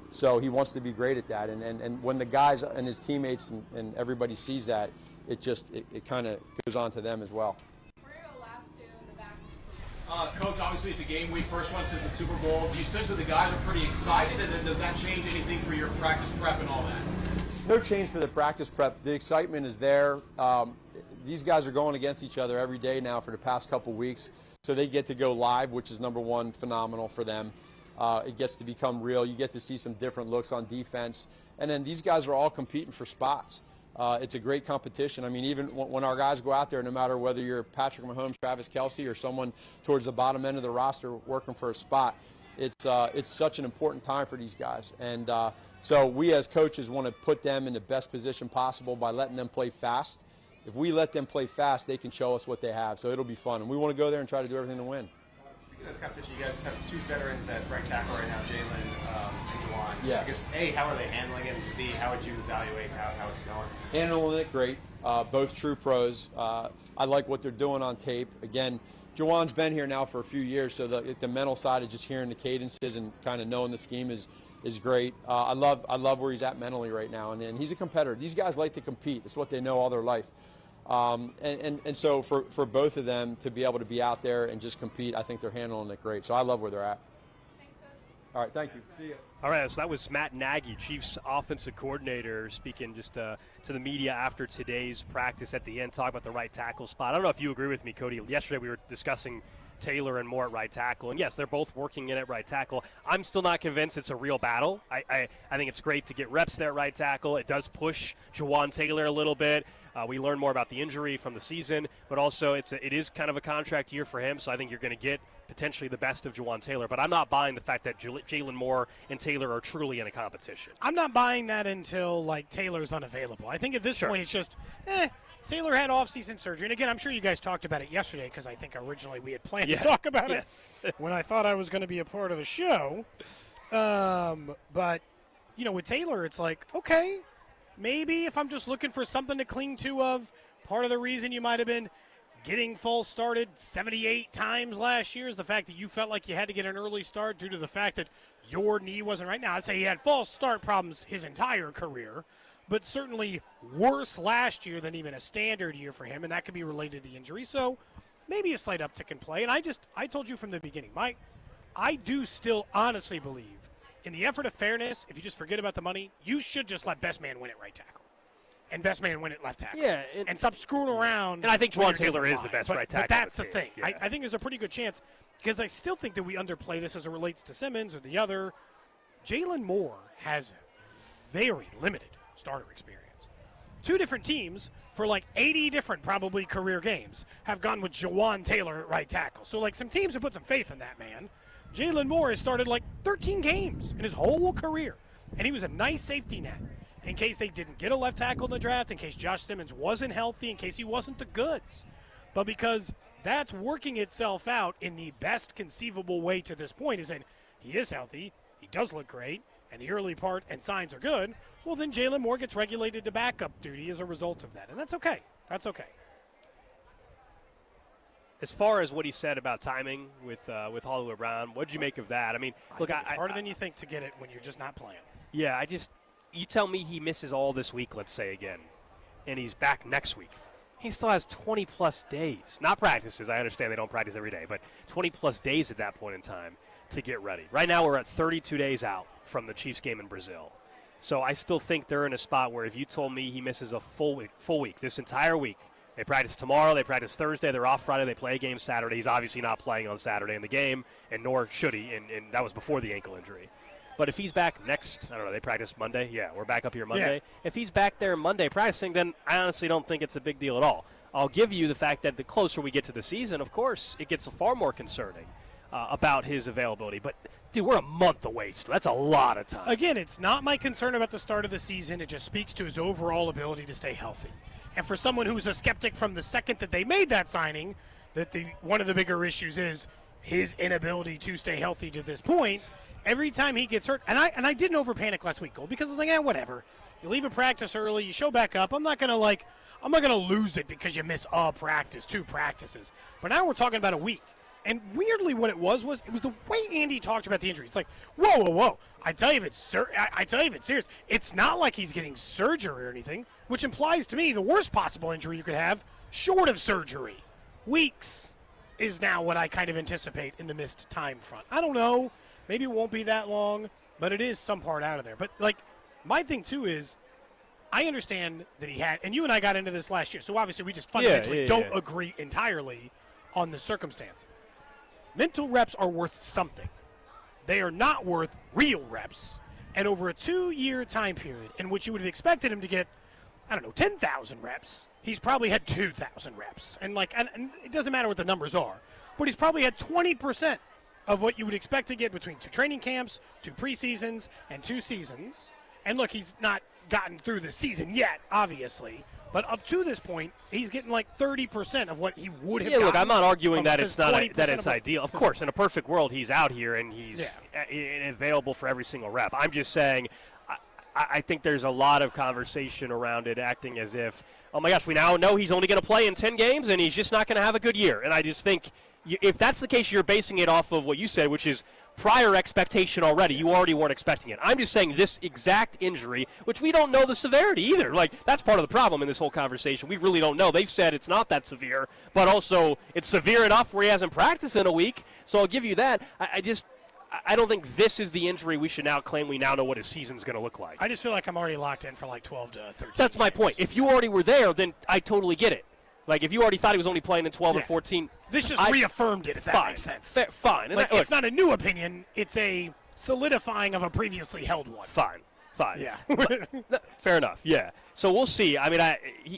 So he wants to be great at that. And when the guys and his teammates and everybody sees that, it kind of goes on to them as well. We're going to go last two in the back. Coach, obviously it's a game week, first one since the Super Bowl. Do you sense that the guys are pretty excited, and then does that change anything for your practice prep and all that? No change for the practice prep. The excitement is there. These guys are going against each other every day now for the past couple weeks. So they get to go live, which is number one, phenomenal for them. It gets to become real. You get to see some different looks on defense. And then these guys are all competing for spots. It's a great competition. I mean, even when our guys go out there, no matter whether you're Patrick Mahomes, Travis Kelce, or someone towards the bottom end of the roster working for a spot, it's such an important time for these guys. And so we as coaches want to put them in the best position possible by letting them play fast. If we let them play fast, they can show us what they have. So it'll be fun. And we want to go there and try to do everything to win. Speaking of the competition, you guys have two veterans at right tackle right now, Jalen and Juwan. Yeah. I guess, A, how are they handling it? And B, how would you evaluate how it's going? Handling it great. Both true pros. I like what they're doing on tape. Again, Juwan's been here now for a few years, so the mental side of just hearing the cadences and kind of knowing the scheme is great. I love where he's at mentally right now, and he's a competitor. These guys like to compete. It's what they know all their life. And so for both of them to be able to be out there and just compete, I think they're handling it great. So I love where they're at. Thanks, Coach. All right, thank you. See you. All right, so that was Matt Nagy, Chiefs offensive coordinator, speaking just to the media after today's practice at the end, talking about the right tackle spot. I don't know if you agree with me, Cody. Yesterday we were discussing Taylor and Moore at right tackle, and yes, they're both working in at right tackle. I'm still not convinced it's a real battle. I think it's great to get reps there at right tackle. It does push Juwan Taylor a little bit. We learned more about the injury from the season, but also it is kind of a contract year for him, so I think you're going to get potentially the best of Juwan Taylor. But I'm not buying the fact that Jalen Moore and Taylor are truly in a competition. I'm not buying that until, Taylor's unavailable. I think at this point it's just, Taylor had off-season surgery. And, again, I'm sure you guys talked about it yesterday because I think originally we had planned to talk about it when I thought I was going to be a part of the show. But, with Taylor, it's like, okay, maybe if I'm just looking for something to cling to of part of the reason you might have been getting false started 78 times last year is the fact that you felt like you had to get an early start due to the fact that your knee wasn't right. Now, I'd say he had false start problems his entire career, but certainly worse last year than even a standard year for him, and that could be related to the injury. So maybe a slight uptick in play. And I told you from the beginning, I do still honestly believe in the effort of fairness, if you just forget about the money, you should just let best man win at right tackle. And best man win at left tackle. Yeah. And stop screwing around. And I think when Juwan you're Taylor given is the mine. best But- right tackle. But that's on the team. thing. Yeah. I think there's a pretty good chance, because I still think that we underplay this as it relates to Simmons or the other. Jalen Moore has very limited starter experience. 2 different teams for like 80 different probably career games have gone with Juwan Taylor at right tackle. So like some teams have put some faith in that man. Jalen Moore has started like 13 games in his whole career. And he was a nice safety net in case they didn't get a left tackle in the draft, in case Josh Simmons wasn't healthy, in case he wasn't the goods. But because that's working itself out in the best conceivable way to this point, is in he is healthy, he does look great, and the early part and signs are good, well, then Jalen Moore gets regulated to backup duty as a result of that. And that's okay. That's okay. As far as what he said about timing with Hollywood Brown, what did you make of that? I mean, look, think it's harder than you think to get it when you're just not playing. Yeah, you tell me he misses all this week, let's say again, and he's back next week. He still has 20-plus days. Not practices. I understand they don't practice every day, but 20-plus days at that point in time to get ready. Right now we're at 32 days out from the Chiefs game in Brazil. So I still think they're in a spot where if you told me he misses a full week, this entire week, they practice tomorrow, they practice Thursday, they're off Friday, they play a game Saturday. He's obviously not playing on Saturday in the game, and nor should he, and that was before the ankle injury. But if he's back next, I don't know, they practice Monday? Yeah, we're back up here Monday. Yeah. If he's back there Monday practicing, then I honestly don't think it's a big deal at all. I'll give you the fact that the closer we get to the season, of course, it gets far more concerning about his availability. But, dude, we're a month away still. That's a lot of time. Again, it's not my concern about the start of the season. It just speaks to his overall ability to stay healthy. And for someone who's a skeptic from the second that they made that signing, that one of the bigger issues is his inability to stay healthy to this point. Every time he gets hurt, and I didn't over-panic last week, Gold, because I was like, whatever. You leave a practice early, you show back up. I'm not gonna lose it because you miss a practice, 2 practices. But now we're talking about a week. And weirdly, what it was the way Andy talked about the injury. It's like, whoa. I tell you if it's serious. It's not like he's getting surgery or anything, which implies to me the worst possible injury you could have, short of surgery. Weeks is now what I kind of anticipate in the missed time front. I don't know. Maybe it won't be that long, but it is some part out of there. But, my thing, too, is I understand that he had – and you and I got into this last year, so obviously we just fundamentally don't agree entirely on the circumstance. Mental reps are worth something. They are not worth real reps. And over a 2-year time period in which you would have expected him to get, 10,000 reps, he's probably had 2,000 reps. And it doesn't matter what the numbers are, but he's probably had 20% of what you would expect to get between 2 training camps, 2 preseasons, and 2 seasons. And look, he's not gotten through the season yet, obviously. But up to this point, he's getting 30% of what he would have gotten. Look, I'm not arguing that it's not that it's ideal. Of course, in a perfect world, he's out here and he's available for every single rep. I'm just saying I think there's a lot of conversation around it acting as if, oh, my gosh, we now know he's only going to play in 10 games and he's just not going to have a good year. And I just think if that's the case, you're basing it off of what you said, which is prior expectation already. You already weren't expecting it. I'm just saying this exact injury, which we don't know the severity either. That's part of the problem in this whole conversation. We really don't know. They've said it's not that severe, but also it's severe enough where he hasn't practiced in a week. So I'll give you that. I don't think this is the injury we should now claim we now know what his season's going to look like. I just feel like I'm already locked in for 12 to 13 That's my point. If you already were there, then I totally get it. If you already thought he was only playing in 12 or 14. This just reaffirmed it, if that makes sense. Fine. It's not a new opinion. It's a solidifying of a previously held one. Fine. Yeah. Fair enough, yeah. So we'll see.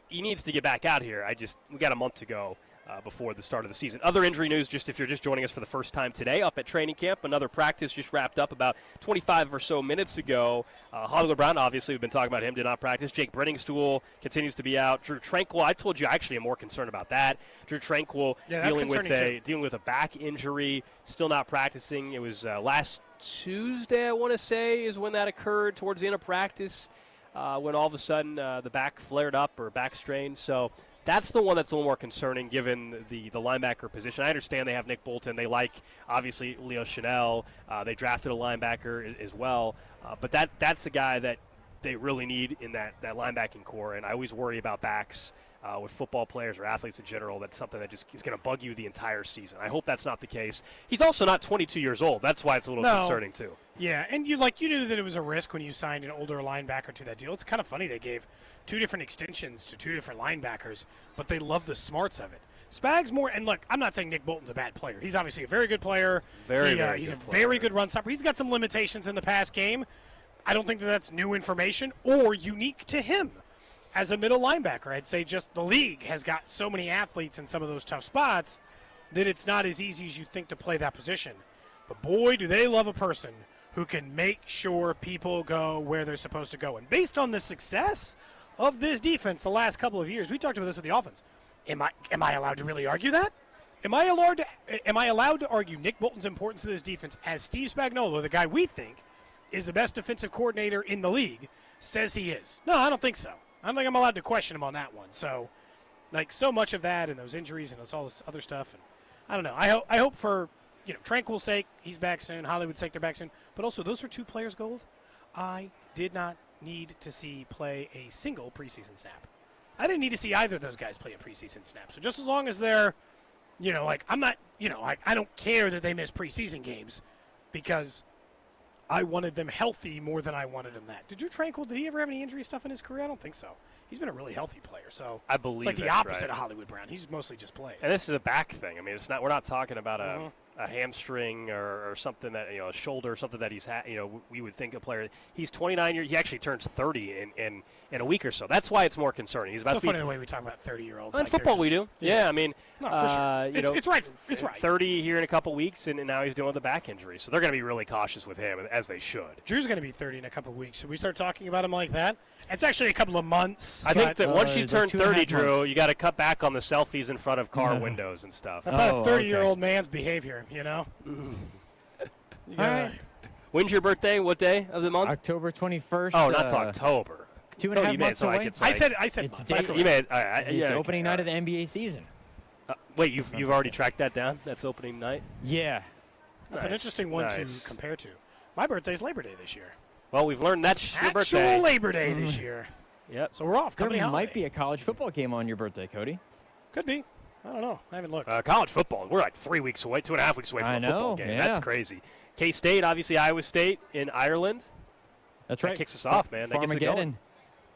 He needs to get back out here. We got a month to go before the start of the season. Other injury news, just if you're just joining us for the first time today, up at training camp, another practice just wrapped up about 25 or so minutes ago. Hollywood Brown, obviously, we've been talking about him, did not practice. Jake Brenningstool continues to be out. Drew Tranquil, I told you I actually am more concerned about that. Drew Tranquil dealing with a back injury, still not practicing. It was last Tuesday, I want to say, is when that occurred, towards the end of practice, when all of a sudden the back flared up or back strained. So that's the one that's a little more concerning given the linebacker position. I understand they have Nick Bolton. They like, obviously, Leo Chanel. They drafted a linebacker as well. But that's a guy that they really need in that linebacking core. And I always worry about backs with football players or athletes in general. That's something that just is going to bug you the entire season. I hope that's not the case. He's also not 22 years old. That's why it's a little concerning too. Yeah, and you knew that it was a risk when you signed an older linebacker to that deal. It's kind of funny they gave 2 different extensions to 2 different linebackers, but they love the smarts of it. Spags more, and look, I'm not saying Nick Bolton's a bad player. He's obviously a very good player. He's a very good run stopper. He's got some limitations in the past game. I don't think that that's new information or unique to him. As a middle linebacker, I'd say just the league has got so many athletes in some of those tough spots that it's not as easy as you'd think to play that position. But boy, do they love a person who can make sure people go where they're supposed to go. And based on the success of this defense the last couple of years, we talked about this with the offense. Am I allowed to really argue that? Am I allowed to argue Nick Bolton's importance to this defense as Steve Spagnuolo, the guy we think is the best defensive coordinator in the league, says he is? No, I don't think so. I don't think I'm allowed to question him on that one. So, so much of that and those injuries and all this other stuff. And I don't know. I hope for, Tranquil's sake, he's back soon. Hollywood's sake, they're back soon. But also, those are 2 players, Gold, I did not need to see play a single preseason snap. I didn't need to see either of those guys play a preseason snap. So just as long as they're, I'm not, I don't care that they miss preseason games because I wanted them healthy more than I wanted them that. Did he ever have any injury stuff in his career? I don't think so. He's been a really healthy player. So I believe it's like the opposite of Hollywood Brown. He's mostly just played. And this is a back thing. I mean, we're not talking about a hamstring or something that, a shoulder or something that he's had, we would think a player. He's 29 years. He actually turns 30 in a week or so. That's why it's more concerning. He's about so to funny the way we talk about 30-year-olds. In football, we do. Yeah, I mean, no, for sure. It's right. It's right. 30 here in a couple weeks, and now he's dealing with a back injury. So they're going to be really cautious with him, as they should. Drew's going to be 30 in a couple weeks. Should we start talking about him like that? It's actually a couple of months. I think that once you turn 30, Drew, you got to cut back on the selfies in front of car windows and stuff. That's not a 30-year-old man's behavior, All right. When's your birthday? What day of the month? October 21st. Oh, not till October. 2.5 months away. I said it's months. You made it's opening night of the NBA season. Wait, you've already tracked that down? That's opening night? Yeah. That's an interesting one to compare to. My birthday's Labor Day this year. Well, we've learned that's your birthday. Actual Labor Day this year. Yep. So we're off. There might be a college football game on your birthday, Cody. Could be. I don't know. I haven't looked. College football. We're like 3 weeks away, 2.5 weeks away from a football game. Yeah. That's crazy. K-State, obviously Iowa State in Ireland. That's right. That kicks us off, man. That gets it going.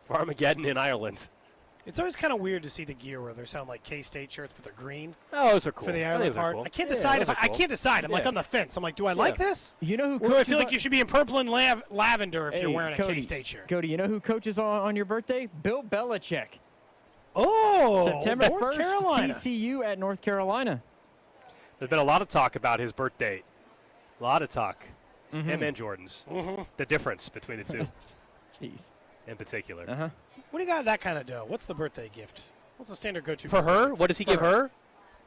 Farmageddon in Ireland. It's always kind of weird to see the gear where they sound like K-State shirts, but they're green. Oh, those are cool. For the Ireland part. Cool. I can't decide. I can't decide. I'm like on the fence. I'm like, do I like this? You know who? Or do I feel like you should be in purple and lavender if you're wearing a K-State shirt? Cody, you know who coaches on your birthday? Bill Belichick. Oh, September North 1st, Carolina. TCU at North Carolina. There's been a lot of talk about his birth date. A lot of talk. Him and Jordan's. The difference between the two. Jeez. In particular. What do you got that kind of dough? What's the birthday gift? What's the standard go-to for her? What does he give her?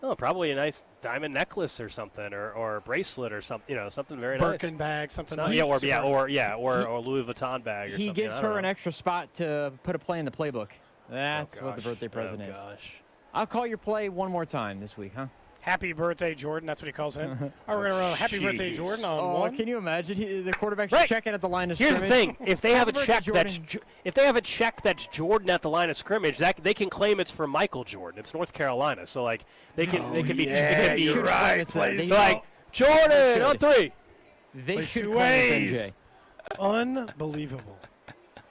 Oh, probably a nice diamond necklace or something, or a bracelet or something. Something very nice. Birkin bag, something. Or Louis Vuitton bag. Or he something. gives her an extra spot to put a play in the playbook. That's what the birthday present is. I'll call your play one more time this week, huh? Happy birthday, Jordan. That's what he calls him. All right, we're going to run Happy Birthday, Jordan on one. Can you imagine? The quarterback's checking at the line of scrimmage. Here's the thing. If they have a check that's Jordan at the line of scrimmage, they can claim it's for Michael Jordan. It's North Carolina. So, they can be. Yeah, you're right. So, Jordan on 3. They should claim it's MJ. Unbelievable.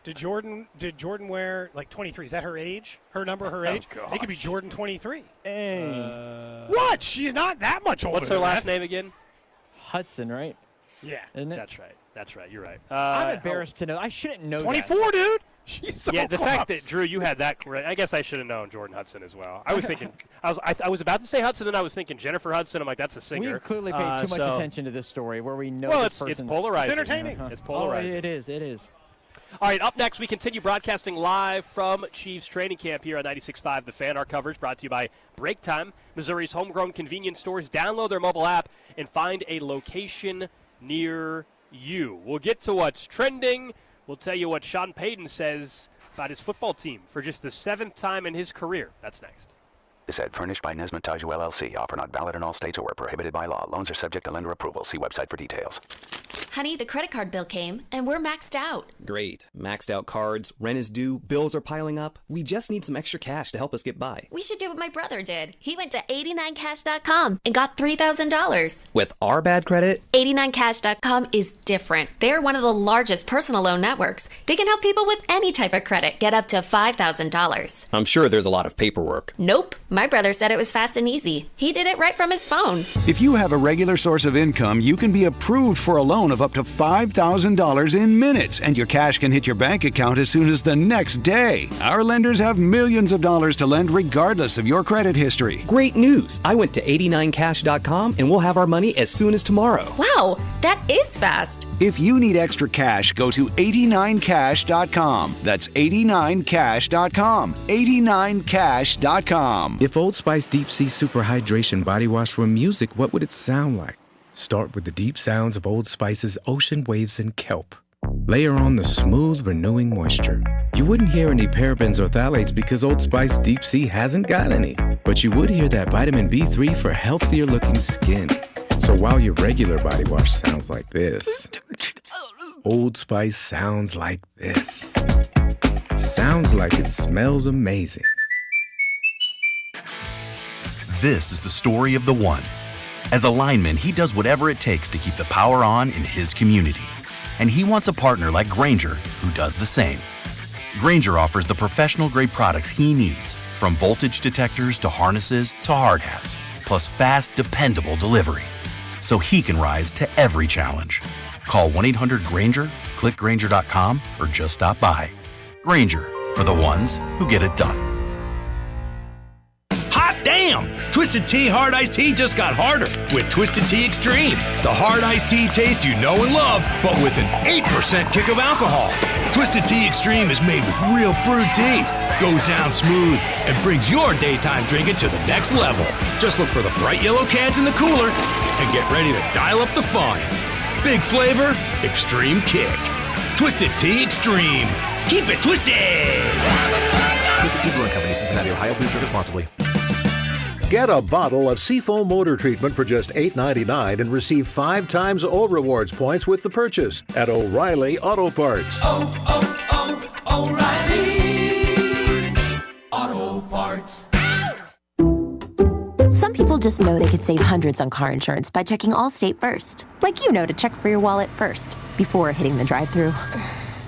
Did Jordan wear 23? Is that her age? Her number, her age? Gosh. It could be Jordan 23. Hey. What? She's not that much older. What's her last name again? Hudson, right? Yeah. Isn't it? That's right. You're right. I'm embarrassed to know. I shouldn't know 24, that. dude. She's so the close. fact that Drew, you had that. I guess I should have known Jordan Hudson as well. I was thinking. I was about to say Hudson, then I was thinking Jennifer Hudson. I'm like, that's a singer. We've clearly paid too much attention to this story, where we know this person's. It's polarizing. It's entertaining. It's polarizing. It is. All right, up next, we continue broadcasting live from Chiefs training camp here on 96.5 The Fan. Our coverage brought to you by Break Time, Missouri's homegrown convenience stores. Download their mobile app and find a location near you. We'll get to what's trending. We'll tell you what Sean Payton says about his football team for just the 7th time in his career. That's next. This ad furnished by Nesmith Taju LLC. Offer not valid in all states or where prohibited by law. Loans are subject to lender approval. See website for details. Honey, the credit card bill came, and we're maxed out. Great. Maxed out cards, rent is due, bills are piling up. We just need some extra cash to help us get by. We should do what my brother did. He went to 89cash.com and got $3,000. With our bad credit? 89cash.com is different. They're one of the largest personal loan networks. They can help people with any type of credit get up to $5,000. I'm sure there's a lot of paperwork. Nope. My brother said it was fast and easy. He did it right from his phone. If you have a regular source of income, you can be approved for a loan of up to $5,000 in minutes, and your cash can hit your bank account as soon as the next day. Our lenders have millions of dollars to lend regardless of your credit history. Great news! I went to 89cash.com and we'll have our money as soon as tomorrow. Wow, that is fast. If you need extra cash, go to 89cash.com. That's 89cash.com. 89cash.com. If Old Spice Deep Sea Super Hydration Body Wash were music, what would it sound like? Start with the deep sounds of Old Spice's ocean waves and kelp. Layer on the smooth, renewing moisture. You wouldn't hear any parabens or phthalates because Old Spice Deep Sea hasn't got any. But you would hear that vitamin B3 for healthier looking skin. So while your regular body wash sounds like this, Old Spice sounds like this. Sounds like it smells amazing. This is the story of the one. As a lineman, he does whatever it takes to keep the power on in his community. And he wants a partner like Grainger who does the same. Grainger offers the professional-grade products he needs, from voltage detectors to harnesses to hard hats, plus fast, dependable delivery, so he can rise to every challenge. Call 1-800-GRAINGER, click Grainger.com, or just stop by. Grainger, for the ones who get it done. Hot damn! Twisted Tea Hard Iced Tea just got harder with Twisted Tea Extreme. The hard iced tea taste you know and love, but with an 8% kick of alcohol. Twisted Tea Extreme is made with real brewed tea, goes down smooth, and brings your daytime drinking to the next level. Just look for the bright yellow cans in the cooler and get ready to dial up the fun. Big flavor, extreme kick. Twisted Tea Extreme. Keep it twisted! Twisted Tea Brewing Company, Cincinnati, Ohio. Please drink responsibly. Get a bottle of Seafoam motor treatment for just $8.99 and receive 5 times O Rewards points with the purchase at O'Reilly Auto Parts. O'Reilly Auto Parts. Some people just know they could save hundreds on car insurance by checking Allstate first. Like you know to check for your wallet first, before hitting the drive-thru.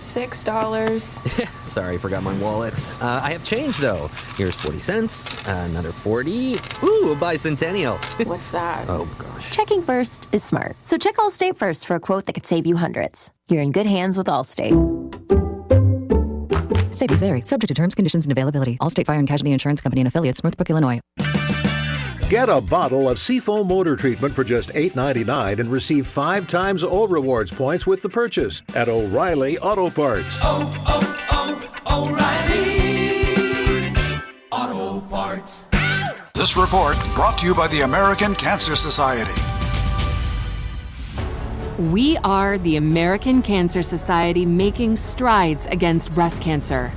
$6. Sorry, forgot my wallet. I have change, though. Here's 40 cents, another 40. Ooh, a bicentennial. What's that? Oh, gosh. Checking first is smart. So check Allstate first for a quote that could save you hundreds. You're in good hands with Allstate. Savings vary. Subject to terms, conditions, and availability. Allstate Fire and Casualty Insurance Company and Affiliates, Northbrook, Illinois. Get a bottle of Seafoam motor treatment for just $8.99 and receive 5 times O Rewards points with the purchase at O'Reilly Auto Parts. O'Reilly Auto Parts. This report brought to you by the American Cancer Society. We are the American Cancer Society, making strides against breast cancer.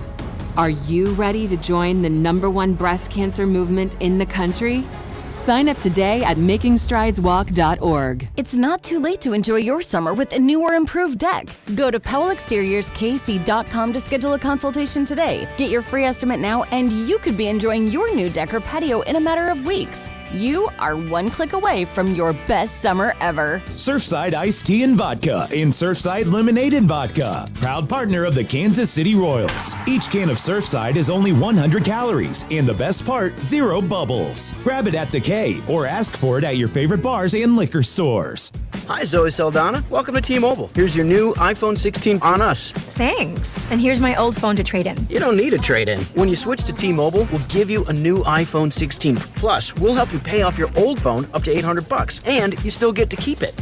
Are you ready to join the #1 breast cancer movement in the country? Sign up today at makingstrideswalk.org. It's not too late to enjoy your summer with a new or improved deck. Go to PowellExteriorsKC.com to schedule a consultation today. Get your free estimate now, and you could be enjoying your new deck or patio in a matter of weeks. You are one click away from your best summer ever. Surfside Iced Tea and Vodka in Surfside Lemonade and Vodka. Proud partner of the Kansas City Royals. Each can of Surfside is only 100 calories, and the best part, 0 bubbles. Grab it at the K or ask for it at your favorite bars and liquor stores. Hi, Zoe Saldana. Welcome to T-Mobile. Here's your new iPhone 16 on us. Thanks. And here's my old phone to trade in. You don't need a trade-in. When you switch to T-Mobile, we'll give you a new iPhone 16. Plus, we'll help you pay off your old phone up to $800, and you still get to keep it.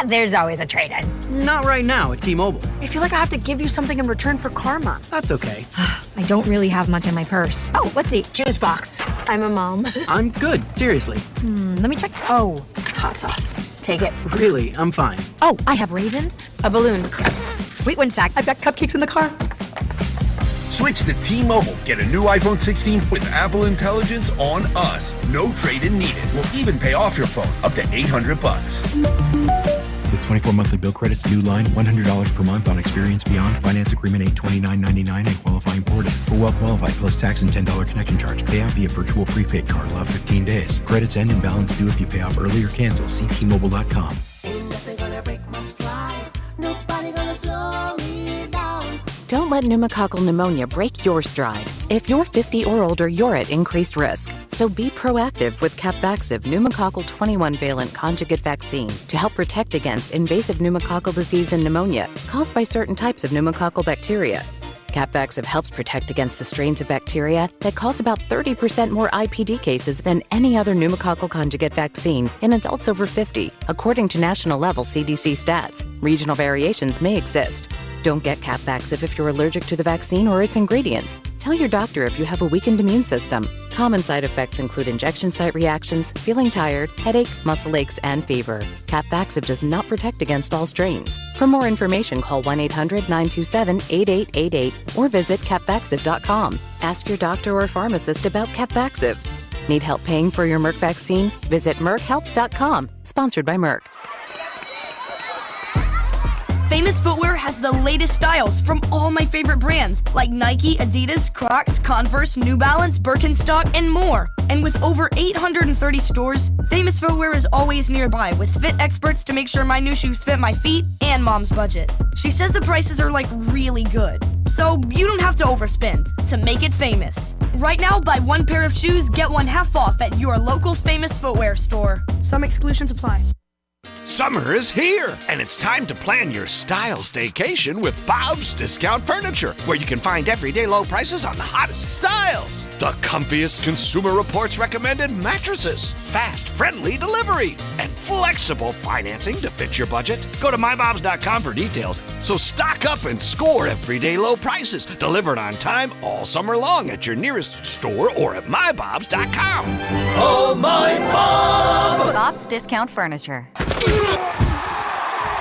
There's always a trade-in. Not right now at T-Mobile. I feel like I have to give you something in return for karma. That's okay. I don't really have much in my purse. Oh, let's see. Juice box. I'm a mom. I'm good, seriously. Let me check. Oh, hot sauce. Take it. Really, I'm fine. Oh, I have raisins, a balloon. Wait one sec. I've got cupcakes in the car. Switch to T-Mobile. Get a new iPhone 16 with Apple Intelligence on us. No trade-in needed. We'll even pay off your phone up to $800. With 24 monthly bill credits, new line, $100 per month on experience beyond. Finance agreement $829.99 and qualifying ported. For well-qualified plus tax and $10 connection charge. Payout via virtual prepaid card. Allow 15 days. Credits end and balance due if you pay off early or cancel. See T-Mobile.com. Don't let pneumococcal pneumonia break your stride. If you're 50 or older, you're at increased risk. So be proactive with Capvaxive pneumococcal 21-valent conjugate vaccine to help protect against invasive pneumococcal disease and pneumonia caused by certain types of pneumococcal bacteria. Capvaxive helps protect against the strains of bacteria that cause about 30% more IPD cases than any other pneumococcal conjugate vaccine in adults over 50, according to national-level CDC stats. Regional variations may exist. Don't get Capvaxive if you're allergic to the vaccine or its ingredients. Tell your doctor if you have a weakened immune system. Common side effects include injection site reactions, feeling tired, headache, muscle aches, and fever. Capvaxive does not protect against all strains. For more information, call 1-800-927-8888 or visit capvaxive.com. Ask your doctor or pharmacist about Capvaxive. Need help paying for your Merck vaccine? Visit merckhelps.com. Sponsored by Merck. Famous Footwear has the latest styles from all my favorite brands like Nike, Adidas, Crocs, Converse, New Balance, Birkenstock, and more. And with over 830 stores, Famous Footwear is always nearby with fit experts to make sure my new shoes fit my feet and mom's budget. She says the prices are like really good, so you don't have to overspend to make it famous. Right now, buy one pair of shoes, get one half off at your local Famous Footwear store. Some exclusions apply. Summer is here, and it's time to plan your style staycation with Bob's Discount Furniture, where you can find everyday low prices on the hottest styles. The comfiest Consumer Reports recommended mattresses, fast, friendly delivery, and flexible financing to fit your budget. Go to mybobs.com for details. So stock up and score everyday low prices, delivered on time all summer long at your nearest store or at mybobs.com. Oh, my Bob! Bob's Discount Furniture.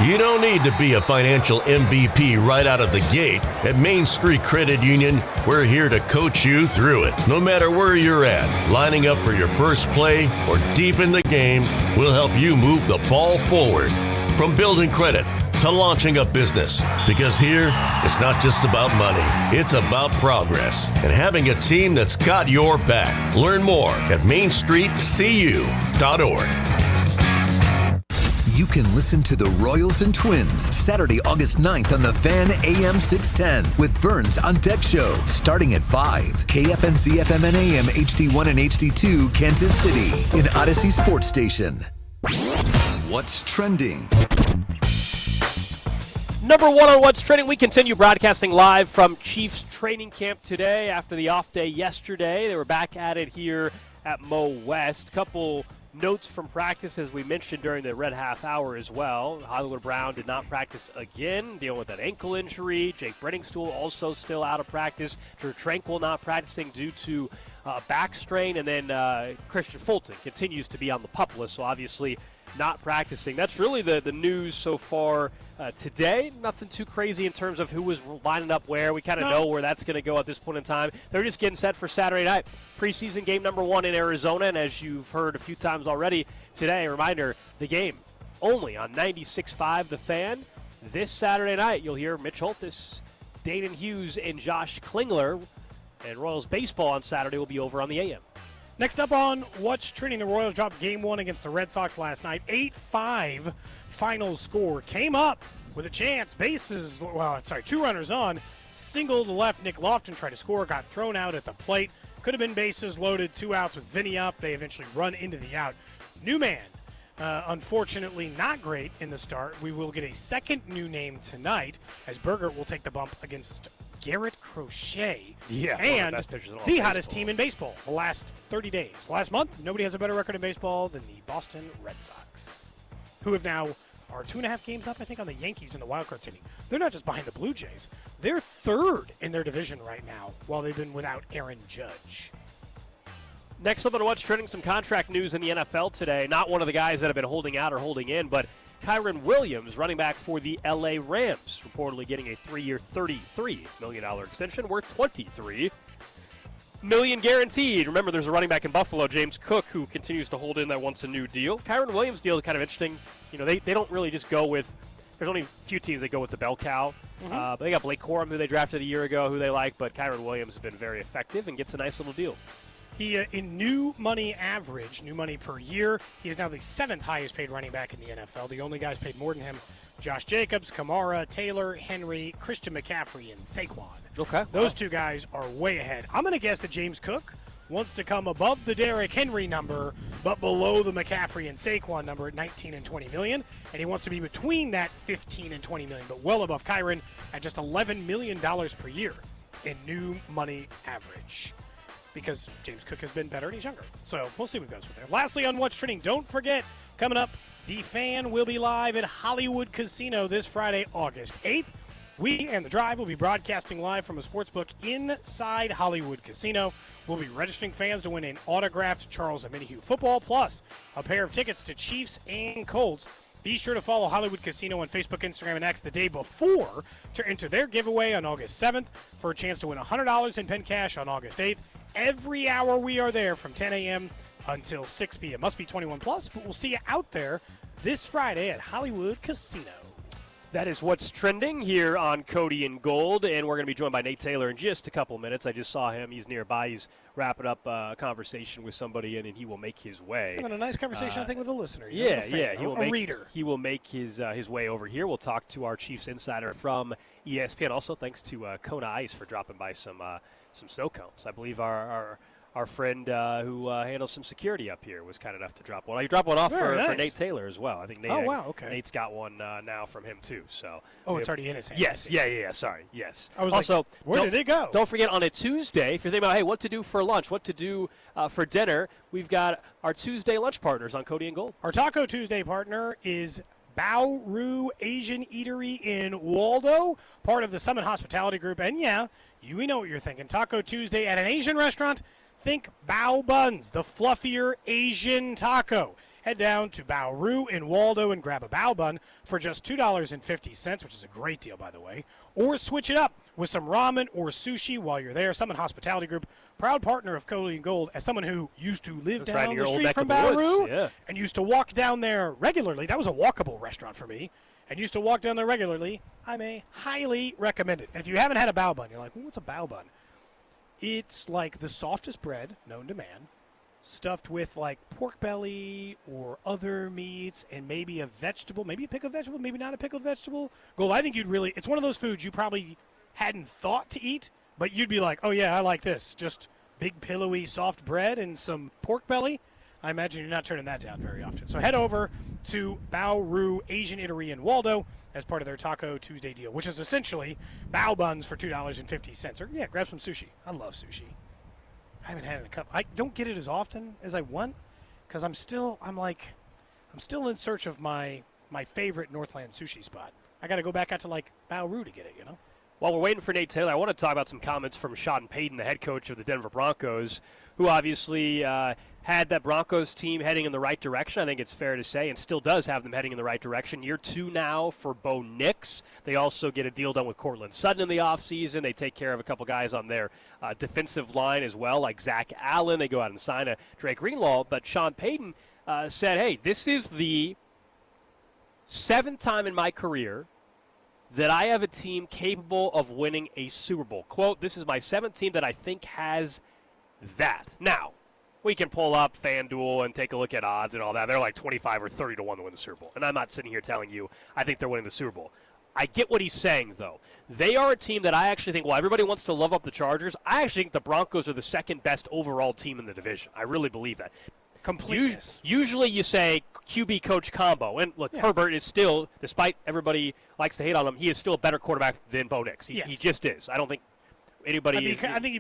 You don't need to be a financial MVP right out of the gate. At Main Street Credit Union, we're here to coach you through it. No matter where you're at, lining up for your first play or deep in the game, we'll help you move the ball forward. From building credit to launching a business. Because here, it's not just about money, it's about progress and having a team that's got your back. Learn more at mainstreetcu.org. You can listen to the Royals and Twins Saturday, August 9th on the Fan AM 610 with Vern's On Deck Show starting at 5. KFNC FM and AM HD1 and HD2 Kansas City in Odyssey Sports Station. What's trending? Number one on What's Trending, we continue broadcasting live from Chiefs training camp today after the off day yesterday. They were back at it here at Mo West. Couple notes from practice, as we mentioned during the red half hour as well. Hollywood Brown did not practice again, dealing with an ankle injury. Jake Brenningstool also still out of practice. Drew Tranquil not practicing due to back strain. And then Christian Fulton continues to be on the PUP list, so obviously not practicing. That's really the news so far today. Nothing too crazy in terms of who was lining up where. We kind of know where that's going to go at this point in time. They're just getting set for Saturday night. Preseason game number 1 in Arizona, and as you've heard a few times already today, a reminder, the game only on 96.5 The Fan. This Saturday night, you'll hear Mitch Holthus, Dayton Hughes, and Josh Klingler. And Royals baseball on Saturday will be over on the AM. Next up on What's Trending, the Royals dropped Game 1 against the Red Sox last night. 8-5 final score. Came up with a chance. 2 runners on. Single to left. Nick Lofton tried to score. Got thrown out at the plate. Could have been bases loaded. 2 outs with Vinny up. They eventually run into the out. Newman, unfortunately not great in the start. We will get a second new name tonight as Berger will take the bump against Garrett Crochet. Yeah, and the hottest team in baseball the last 30 days. Last month, nobody has a better record in baseball than the Boston Red Sox, who have now are 2.5 games up, I think, on the Yankees in the wildcard city. They're not just behind the Blue Jays. They're third in their division right now while they've been without Aaron Judge. Next up on What's Trending, some contract news in the NFL today. Not one of the guys that have been holding out or holding in, but Kyron Williams, running back for the LA Rams, reportedly getting a 3-year, $33 million extension worth $23 million. million guaranteed. Remember, there's a running back in Buffalo, James Cook, who continues to hold in that wants a new deal. Kyren Williams' deal is kind of interesting. You know, they don't really just go with – there's only a few teams that go with the bell cow. But they got Blake Corum, who they drafted a year ago, who they like. But Kyren Williams has been very effective and gets a nice little deal. He, in new money average, new money per year, he is now the 7th highest paid running back in the NFL. The only guys paid more than him, Josh Jacobs, Kamara, Taylor, Henry, Christian McCaffrey, and Saquon. Okay. Those two guys are way ahead. I'm going to guess that James Cook wants to come above the Derrick Henry number, but below the McCaffrey and Saquon number at 19 and 20 million. And he wants to be between that 15 and 20 million, but well above Kyren at just $11 million per year in new money average. Because James Cook has been better and he's younger. So we'll see what goes with there. Lastly, on What's Trending, don't forget, coming up, The Fan will be live at Hollywood Casino this Friday, August 8th. We and The Drive will be broadcasting live from a sportsbook inside Hollywood Casino. We'll be registering fans to win an autographed Charles Omenihu football, plus a pair of tickets to Chiefs and Colts. Be sure to follow Hollywood Casino on Facebook, Instagram, and X the day before to enter their giveaway on August 7th for a chance to win $100 in pen cash on August 8th. Every hour we are there from 10 a.m. until 6 p.m. Must be 21 plus, but we'll see you out there this Friday at Hollywood Casino. That is what's trending here on Cody and Gold, and we're going to be joined by Nate Taylor in just a couple minutes. I just saw him. He's nearby. He's wrapping up a conversation with somebody, and he will make his way. He's having a nice conversation, I think, with a listener. Yeah. He will reader. He will make his way over here. We'll talk to our Chiefs insider from ESPN. Also, thanks to Kona Ice for dropping by some snow cones. I believe our friend who handles some security up here was kind enough to drop one. He dropped one off for Nate Taylor as well. I think Nate, okay. Nate's got one now from him too. So it's already in his hand. Yes, yeah. Sorry, yes. I was also, like, where did it go? Don't forget on a Tuesday, if you're thinking about, hey, what to do for lunch, what to do for dinner, we've got our Tuesday lunch partners on Cody and Gold. Our Taco Tuesday partner is Bao Ru Asian Eatery in Waldo, part of the Summit Hospitality Group. And we know what you're thinking. Taco Tuesday at an Asian restaurant. Think Bao Buns, the fluffier Asian taco. Head down to Bao Ru in Waldo and grab a Bao Bun for just $2.50, which is a great deal, by the way. Or switch it up with some ramen or sushi while you're there. Summit Hospitality Group, proud partner of Cody and Gold. As someone who used to live down the street from Bao Ru and used to walk down there regularly, that was a walkable restaurant for me, and used to walk down there regularly, I may highly recommend it. And if you haven't had a Bao Bun, you're like, what's a Bao Bun? It's like the softest bread known to man, stuffed with like pork belly or other meats and maybe a vegetable, maybe a pickled vegetable, maybe not a pickled vegetable. Gold, I think it's one of those foods you probably hadn't thought to eat, but you'd be like, oh yeah, I like this. Just big, pillowy, soft bread and some pork belly. I imagine you're not turning that down very often. So head over to Bao Ru Asian Eatery in Waldo as part of their Taco Tuesday deal, which is essentially Bao Buns for $2.50. Or, grab some sushi. I love sushi. I haven't had it in a couple. I don't get it as often as I want because I'm still in search of my favorite Northland sushi spot. I got to go back out to, Bao Ru to get it, While we're waiting for Nate Taylor, I want to talk about some comments from Sean Payton, the head coach of the Denver Broncos, who obviously had that Broncos team heading in the right direction, I think it's fair to say, and still does have them heading in the right direction. Year 2 now for Bo Nix. They also get a deal done with Cortland Sutton in the offseason. They take care of a couple guys on their defensive line as well, like Zach Allen. They go out and sign a Drake Greenlaw. But Sean Payton said, hey, this is the 7th time in my career that I have a team capable of winning a Super Bowl. Quote, this is my 7th team that I think has that. Now, we can pull up FanDuel and take a look at odds and all that. They're like 25 or 30 to 1 to win the Super Bowl. And I'm not sitting here telling you I think they're winning the Super Bowl. I get what he's saying, though. They are a team that I actually think, while everybody wants to love up the Chargers, I actually think the Broncos are the 2nd best overall team in the division. I really believe that. Completeness. Usually you say QB coach combo. And look, Herbert is still, despite everybody likes to hate on him, he is still a better quarterback than Bo Nix. He just is. I don't think anybody is. I think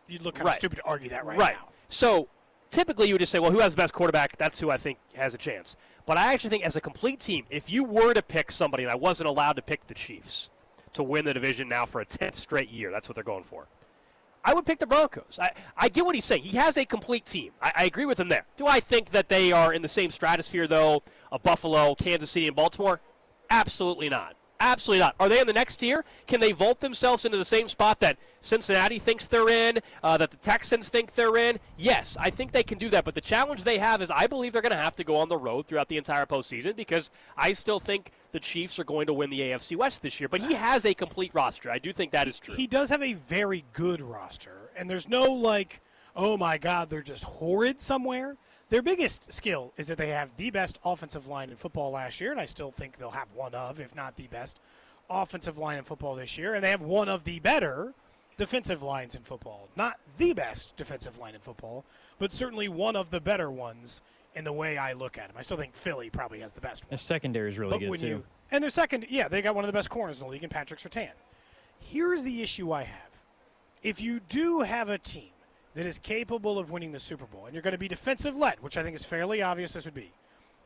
you'd look kind of stupid to argue that right now. So typically you would just say, well, who has the best quarterback? That's who I think has a chance. But I actually think as a complete team, if you were to pick somebody, and I wasn't allowed to pick the Chiefs to win the division now for a 10th straight year, that's what they're going for, I would pick the Broncos. I get what he's saying. He has a complete team. I agree with him there. Do I think that they are in the same stratosphere, though, of Buffalo, Kansas City, and Baltimore? Absolutely not. Absolutely not. Are they in the next tier? Can they vault themselves into the same spot that Cincinnati thinks they're in, that the Texans think they're in? Yes, I think they can do that. But the challenge they have is I believe they're going to have to go on the road throughout the entire postseason because I still think the Chiefs are going to win the AFC West this year. But he has a complete roster. I do think that is true. He does have a very good roster. And there's no oh, my God, they're just horrid somewhere. Their biggest skill is that they have the best offensive line in football last year, and I still think they'll have one of, if not the best, offensive line in football this year. And they have one of the better defensive lines in football. Not the best defensive line in football, but certainly one of the better ones in the way I look at them. I still think Philly probably has the best one. Their secondary is really good, too. And their second, they got one of the best corners in the league in Patrick Surtain. Here's the issue I have. If you do have a team that is capable of winning the Super Bowl, and you're going to be defensive-led, which I think is fairly obvious this would be,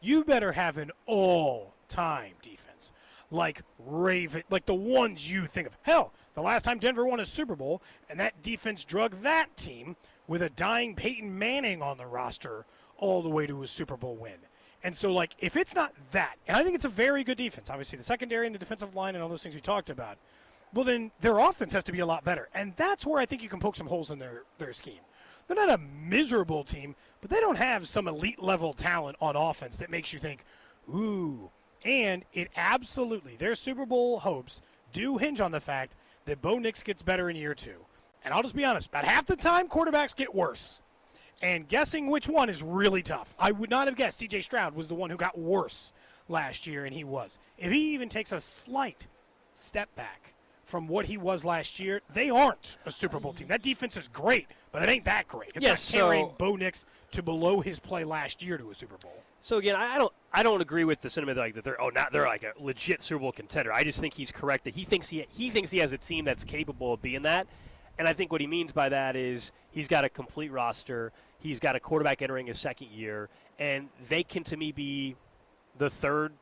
you better have an all-time defense, like the ones you think of. Hell, the last time Denver won a Super Bowl, and that defense drug that team with a dying Peyton Manning on the roster all the way to a Super Bowl win. And so, if it's not that, and I think it's a very good defense, obviously the secondary and the defensive line and all those things we talked about, well, then their offense has to be a lot better. And that's where I think you can poke some holes in their scheme. They're not a miserable team, but they don't have some elite-level talent on offense that makes you think, ooh. And it absolutely, their Super Bowl hopes do hinge on the fact that Bo Nix gets better in year 2. And I'll just be honest, about half the time, quarterbacks get worse. And guessing which one is really tough. I would not have guessed C.J. Stroud was the one who got worse last year, and he was. If he even takes a slight step back from what he was last year, they aren't a Super Bowl team. That defense is great, but it ain't that great. It's not carrying Bo Nix to below his play last year to a Super Bowl. So again, I don't agree with the sentiment that they're like a legit Super Bowl contender. I just think he's correct that he thinks he has a team that's capable of being that. And I think what he means by that is he's got a complete roster. He's got a quarterback entering his second year, and they can to me be the third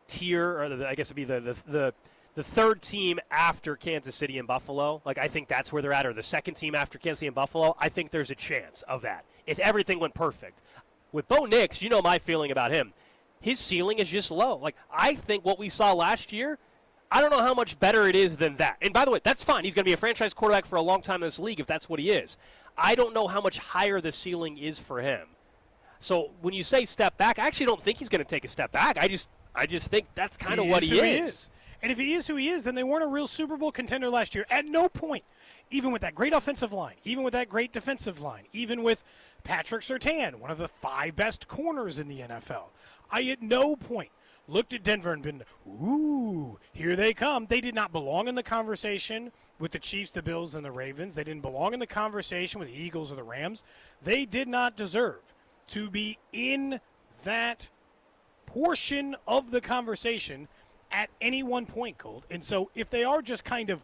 tier, or I guess it'd be the third team after Kansas City and Buffalo. I think that's where they're at, or the second team after Kansas City and Buffalo. I think there's a chance of that if everything went perfect. With Bo Nix, you know my feeling about him. His ceiling is just low. I think what we saw last year, I don't know how much better it is than that. And by the way, that's fine. He's going to be a franchise quarterback for a long time in this league if that's what he is. I don't know how much higher the ceiling is for him. So when you say step back, I actually don't think he's going to take a step back. I just think that's kind of what he is. And if he is who he is, then they weren't a real Super Bowl contender last year. At no point, even with that great offensive line, even with that great defensive line, even with Patrick Surtain, one of the 5 best corners in the NFL, I at no point looked at Denver and been, ooh, here they come. They did not belong in the conversation with the Chiefs, the Bills, and the Ravens. They didn't belong in the conversation with the Eagles or the Rams. They did not deserve to be in that portion of the conversation at any one point, Gold. And so if they are just kind of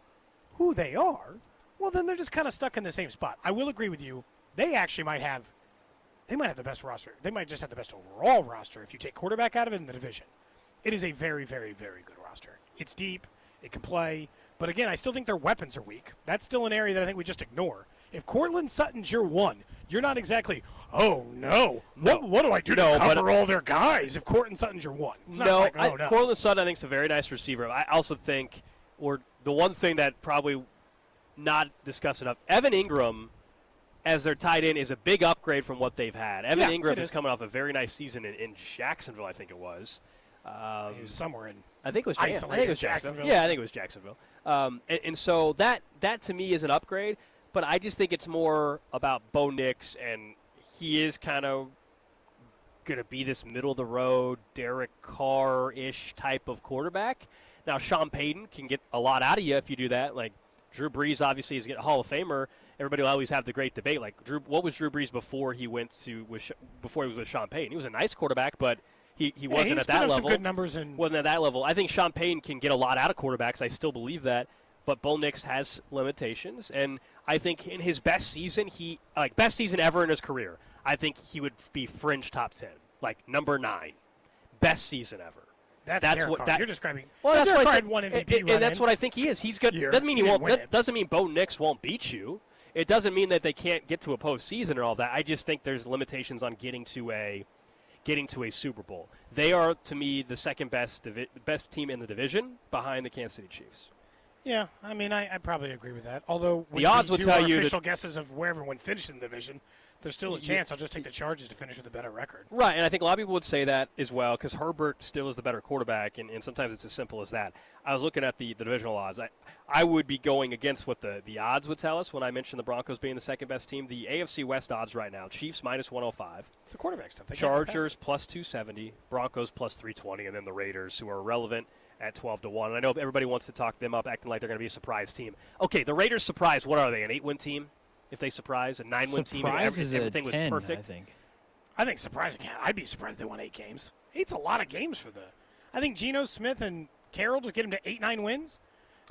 who they are, well, then they're just kind of stuck in the same spot. I will agree with you. They actually might have the best roster. They might just have the best overall roster if you take quarterback out of it in the division. It is a very, very, very good roster. It's deep. It can play. But again, I still think their weapons are weak. That's still an area that I think we just ignore. If Cortland Sutton's your one, you're not exactly, oh, no. What do I do to cover all their guys if Cortland Sutton's your one? It's not no. Cortland Sutton, I think, is a very nice receiver. I also think, or the one thing that probably not discussed enough, Evan Ingram as their tight end is a big upgrade from what they've had. Evan Ingram is coming off a very nice season in Jacksonville, I think it was. He was somewhere in I think it was Jacksonville. Yeah, I think it was Jacksonville. And so that to me is an upgrade, but I just think it's more about Bo Nix, and he is kind of going to be this middle-of-the-road, Derek Carr-ish type of quarterback. Now, Sean Payton can get a lot out of you if you do that. Drew Brees obviously is a Hall of Famer. Everybody will always have the great debate. What was Drew Brees before he was with Sean Payton? He was a nice quarterback, but he wasn't at that level. Some good numbers wasn't at that level. I think Sean Payton can get a lot out of quarterbacks. I still believe that. But Bo Nix has limitations, and I think in his best season, best season ever in his career, I think he would be fringe top 10, number 9, best season ever. That's what you're describing. Well, that's what I one MVP, and that's what I think he is. He's good. Doesn't mean he won't. That doesn't mean Bo Nix won't beat you. It doesn't mean that they can't get to a postseason or all that. I just think there's limitations on getting to getting to a Super Bowl. They are, to me, the second best team in the division behind the Kansas City Chiefs. Yeah, I mean, I probably agree with that. Although the odds would tell you official guesses of where everyone finished in the division, there's still a chance. I'll just take the Chargers to finish with a better record. Right, and I think a lot of people would say that as well because Herbert still is the better quarterback, and sometimes it's as simple as that. I was looking at the divisional odds. I would be going against what the odds would tell us when I mentioned the Broncos being the second best team. The AFC West odds right now, Chiefs minus 105. It's the quarterback stuff. Chargers plus 270, Broncos plus 320, and then the Raiders, who are irrelevant, at 12-1. And I know everybody wants to talk them up, acting like they're going to be a surprise team. Okay, the Raiders surprise. What are they? An 8-win team? If they surprise, a 9-win team. If everything was perfect. I think surprising. I'd be surprised if they won 8 games. 8's a lot of games for the. I think Geno Smith and Carroll just get them to 8-9 wins.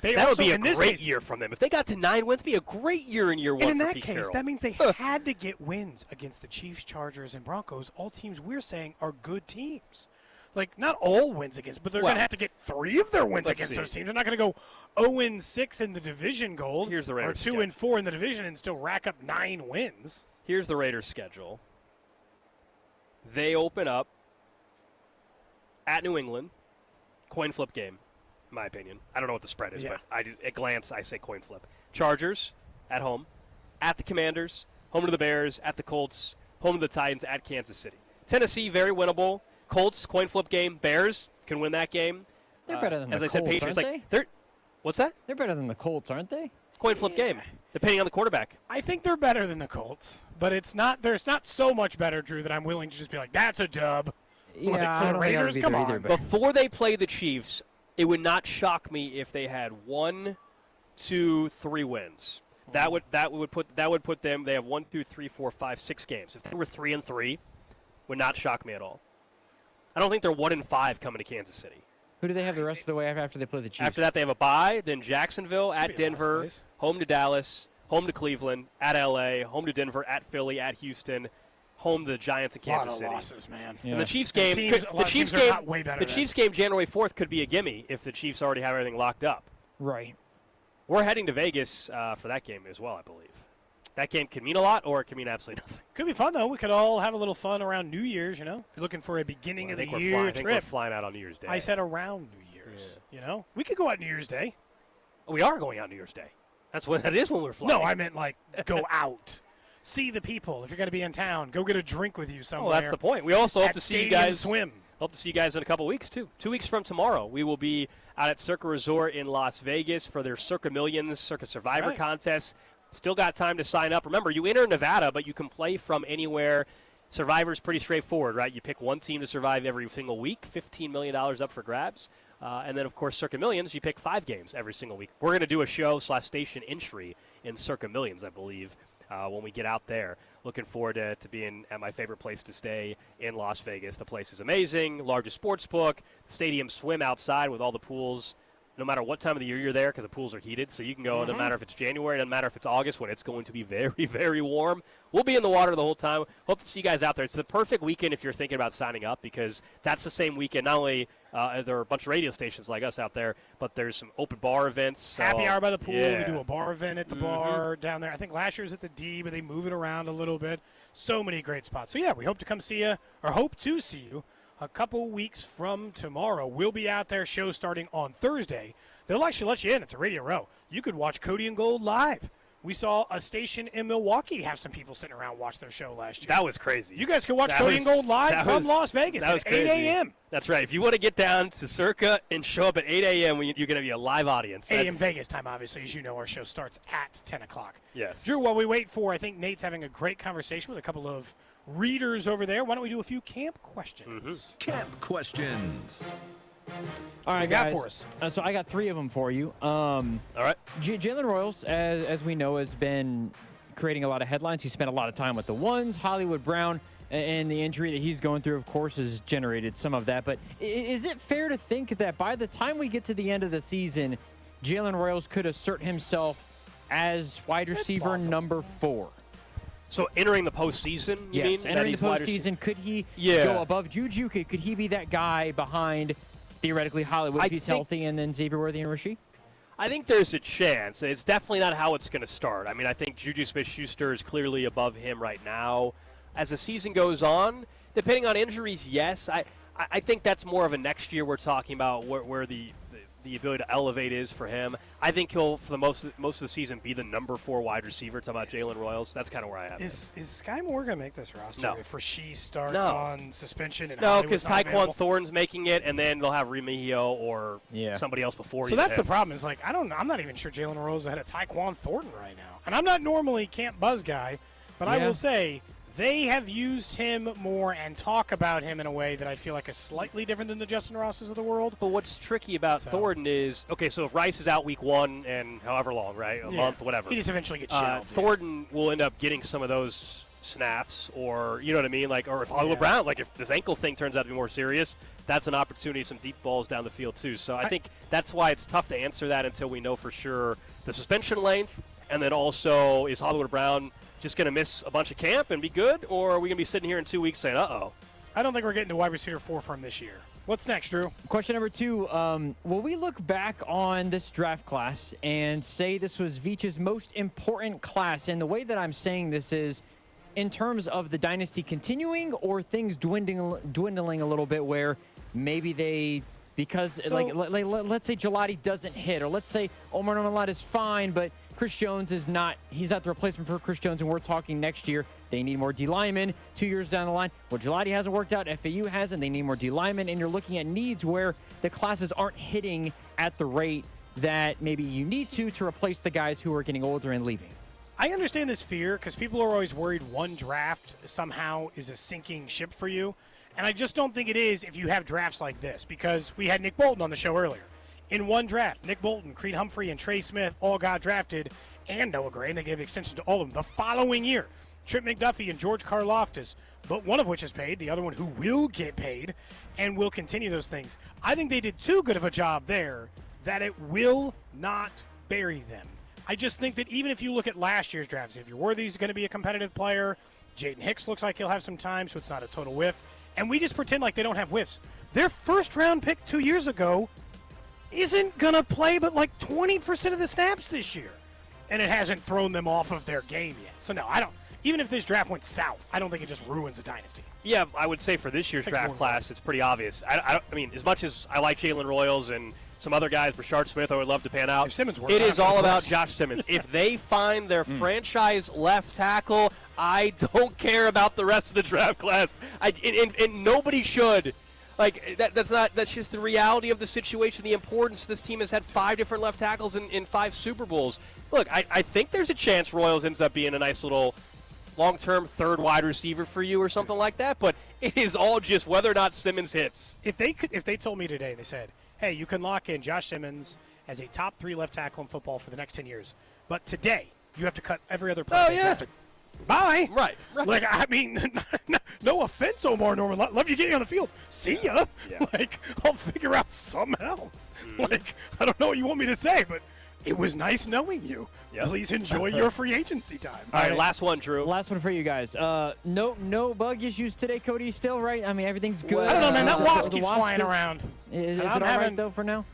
That would be a great year from them. If they got to 9 wins, it'd be a great year in year one. And in for that Pete case, Carroll. that means they had to get wins against the Chiefs, Chargers, and Broncos. All teams we're saying are good teams. Like, not all wins against, but they're going to have to get 3 of their wins against those teams. They're not going to go 0-6 in the division, Gold, Here's the Raiders' or 2-4 in the division and still rack up 9 wins. Here's the Raiders' schedule. They open up at New England, coin flip game, in my opinion. I don't know what the spread is, but at a glance, I say coin flip. Chargers at home, at the Commanders, home to the Bears, at the Colts, home to the Titans, at Kansas City. Tennessee, very winnable. Colts, coin flip game. Bears can win that game. They're better than the Colts, Patriots, aren't they? What's that? They're better than the Colts, aren't they? Coin flip game, depending on the quarterback. I think they're better than the Colts, but it's not. There's not so much better, Drew, that I'm willing to just be like, that's a dub. Yeah, like, for I the don't Raiders, think come I'd be on. either, but Before they play the Chiefs, it would not shock me if they had 1, 2, 3 wins. That would put them. They have 1, 2, 3, 4, 5, 6 games. If they were 3-3, would not shock me at all. I don't think they're 1-5 coming to Kansas City. Who do they have the rest of the way after they play the Chiefs? After that, they have a bye, then Jacksonville, at Denver, home to Dallas, home to Cleveland, at L.A., home to Denver, at Philly, at Houston, home to the Giants and Kansas City. A lot of losses, man. Yeah. And the Chiefs game, Chiefs game January 4th could be a gimme if the Chiefs already have everything locked up. Right. We're heading to Vegas for that game as well, I believe. That game can mean a lot or it can mean absolutely nothing. Could be fun, though. We could all have a little fun around New Year's, you know. If you're looking for a beginning of the year I think we're flying out on New Year's Day. I said around New Year's, you know. We could go out New Year's Day. We are going out New Year's Day. That is when we're flying. No, I meant like go out. See the people. If you're going to be in town, go get a drink with you somewhere. Oh, that's the point. We also hope to see you guys swim. Hope to see you guys in a couple weeks, too. 2 weeks from tomorrow, we will be out at Circa Resort in Las Vegas for their Circa Millions, Circa Survivor contest. Still got time to sign up. Remember, you enter Nevada, but you can play from anywhere. Survivor's pretty straightforward, right? You pick one team to survive every single week, $15 million up for grabs. And then, of course, Circa Millions, you pick 5 games every single week. We're going to do a show/station entry in Circa Millions, I believe, when we get out there. Looking forward to being at my favorite place to stay in Las Vegas. The place is amazing, largest sports book, stadium swim outside with all the pools. No matter what time of the year you're there, because the pools are heated, so you can go. No matter if it's January, doesn't matter if it's August, when it's going to be very, very warm. We'll be in the water the whole time. Hope to see you guys out there. It's the perfect weekend if you're thinking about signing up, because that's the same weekend. Not only there are a bunch of radio stations like us out there, but there's some open bar events. So, Happy hour by the pool. Yeah. We do a bar event at the bar down there. I think last year was at the D, but they move it around a little bit. So many great spots. So yeah, we hope to come see you, or hope to see you, a couple weeks from tomorrow. We'll be out there. Show starting on Thursday. They'll actually let you in. It's a Radio Row. You could watch Cody and Gold live. We saw a station in Milwaukee have some people sitting around watch their show last year. That was crazy. You guys can watch Cody and Gold live from Las Vegas at 8 a.m. That's right. If you want to get down to Circa and show up at 8 a.m., you're going to be a live audience. 8 a.m. Vegas time, obviously. As you know, our show starts at 10 o'clock. Yes. Drew, while we wait for, I think Nate's having a great conversation with a couple of readers over there. Why don't we do a few camp questions? Camp questions. All right, got guys. for us? So I got 3 of them for you. All right. Jalen Royals, as we know, has been creating a lot of headlines. He spent a lot of time with the Ones. Hollywood Brown, and the injury that he's going through, of course, has generated some of that. But is it fair to think that by the time we get to the end of the season, Jalen Royals could assert himself as wide receiver number 4? So entering the postseason, you mean? Yes, entering the postseason, could he go above Juju? Could he be that guy behind, theoretically, Hollywood if he's healthy, and then Xavier Worthy and Rasheed? I think there's a chance. It's definitely not how it's going to start. I mean, I think Juju Smith-Schuster is clearly above him right now. As the season goes on, Depending on injuries, yes. I think that's more of a next year we're talking about where the ability to elevate is for him. I think he'll, for the most of the season, be the number 4 wide receiver. Talking about Jalen Royals, that's kind of where I have Is Sky Moore going to make this roster if Rasheed starts on suspension? And no, because Tyquan Thornton's making it, and then they'll have Remigio or somebody else before. So that's the problem. Is like I'm not even sure Jalen Royals is ahead of Tyquan Thornton right now. And I'm not normally Camp Buzz guy, but I will say they have used him more and talk about him in a way that I feel like is slightly different than the Justin Rosses of the world. But what's tricky about Thornton is, so if Rice is out week 1 and however long, right, a month, whatever. He just eventually gets shelved. Thornton will end up getting some of those snaps, or you know what I mean, like, or if Hollywood Brown, like if this ankle thing turns out to be more serious, that's an opportunity, some deep balls down the field too. So I think that's why it's tough to answer that until we know for sure the suspension length, and then also is Hollywood Brown just going to miss a bunch of camp and be good, or are we going to be sitting here in 2 weeks saying, uh-oh? I don't think we're getting to wide receiver 4 from this year. What's next, Drew? Question number 2. Will we look back on this draft class and say this was Veach's most important class? And the way that I'm saying this is in terms of the dynasty continuing or things dwindling a little bit where maybe they – because, let's say Gelati doesn't hit, or let's say Omar Normalat is fine, but Chris Jones is not – he's not the replacement for Chris Jones, and we're talking next year. They need more D-linemen 2 years down the line. Well, Gelati hasn't worked out. FAU hasn't. They need more D-linemen, and you're looking at needs where the classes aren't hitting at the rate that maybe you need to replace the guys who are getting older and leaving. I understand this fear because people are always worried one draft somehow is a sinking ship for you. And I just don't think it is if you have drafts like this, because we had Nick Bolton on the show earlier. In one draft, Nick Bolton, Creed Humphrey, and Trey Smith all got drafted, and Noah Gray, and they gave extension to all of them. The following year, Trip McDuffie and George Karlaftis, but one of which is paid, the other one who will get paid and will continue those things. I think they did too good of a job there that it will not bury them. I just think that even if you look at last year's drafts, if you're worthy, he's going to be a competitive player. Jaden Hicks looks like he'll have some time, so it's not a total whiff. And we just pretend like they don't have whiffs. Their first-round pick 2 years ago isn't going to play but like 20% of the snaps this year. And it hasn't thrown them off of their game yet. So, no, I don't. Even if this draft went south, I don't think it just ruins a dynasty. Yeah, I would say for this year's draft class, it's pretty obvious. I mean, as much as I like Jalen Royals and some other guys, Brashard Smith, I would love to pan out. It is all about Josh Simmons. If they find their franchise left tackle, I don't care about the rest of the draft class. And nobody should. Like, that's just the reality of the situation, the importance. This team has had 5 different left tackles in 5 Super Bowls. Look, I think there's a chance Royals ends up being a nice little long-term third wide receiver for you or something like that, but it is all just whether or not Simmons hits. If they told me today, they said, hey, you can lock in Josh Simmons as a top 3 left tackle in football for the next 10 years, but today you have to cut every other player drafted. Bye. Right. Like, I mean, no offense, Omar Norman. Love you getting on the field. See ya. Yeah. Like, I'll figure out something else. Like, I don't know what you want me to say, but it was nice knowing you. Yep. Please enjoy your free agency time. All right, last one, Drew. Last one for you guys. No bug issues today, Cody, still, right? I mean, everything's good. I don't know, man. That wasp keeps flying around. Is it all right, though, for now?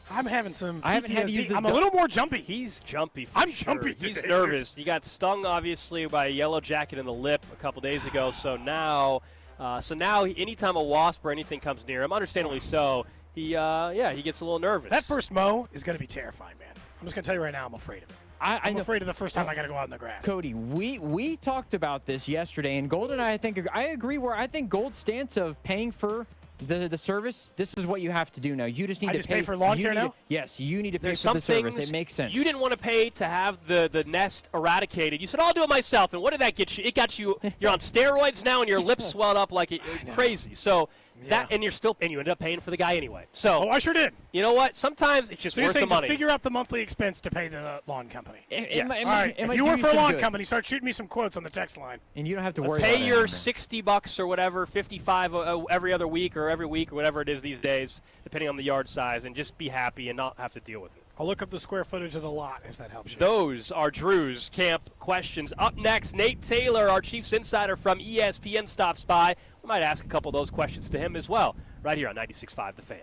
I'm having some PTSD. I haven't had to use I'm a little more jumpy. He's jumpy. I'm jumpy today. He's nervous. He got stung, obviously, by a yellow jacket in the lip a couple days ago. So now, anytime a wasp or anything comes near him, understandably so, he gets a little nervous. That first mow is going to be terrifying, man. I'm just going to tell you right now, I'm afraid of it. I'm afraid of the first time I got to go out in the grass. Cody, we talked about this yesterday, and Gold and I think I agree. Where I think Gold's stance of paying for the service, this is what you have to do now. You just need to pay for lawn care now? Yes, you need to pay There's for the some service. things It makes sense. You didn't want to pay to have the nest eradicated. You said, I'll do it myself. And what did that get you? It got you, you're on steroids now, and your lips swelled up like it's crazy. So and you ended up paying for the guy anyway. So I sure did. You know what? Sometimes it's just worth the money. Just figure out the monthly expense to pay the lawn company. All right. If you work for a lawn company, start shooting me some quotes on the text line. And you don't have to worry. Pay about your $60 or whatever, $55 every other week or every week or whatever it is these days, depending on the yard size, and just be happy and not have to deal with it. I'll look up the square footage of the lot if that helps you. Those are Drew's camp questions. Up next, Nate Taylor, our Chiefs insider from ESPN, stops by. We might ask a couple of those questions to him as well, right here on 96.5 The Fan.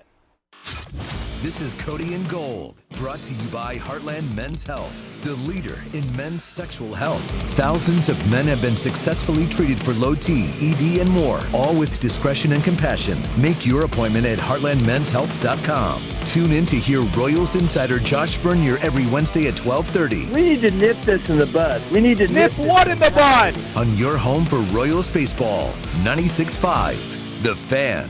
This is Cody and Gold, brought to you by Heartland Men's Health, the leader in men's sexual health. Thousands of men have been successfully treated for low T, ED, and more, all with discretion and compassion. Make your appointment at heartlandmenshealth.com. Tune in to hear Royals insider Josh Vern every Wednesday at 12:30. We need to nip this in the bud. We need to nip what in the bud? On your home for Royals baseball, 96.5, The Fan.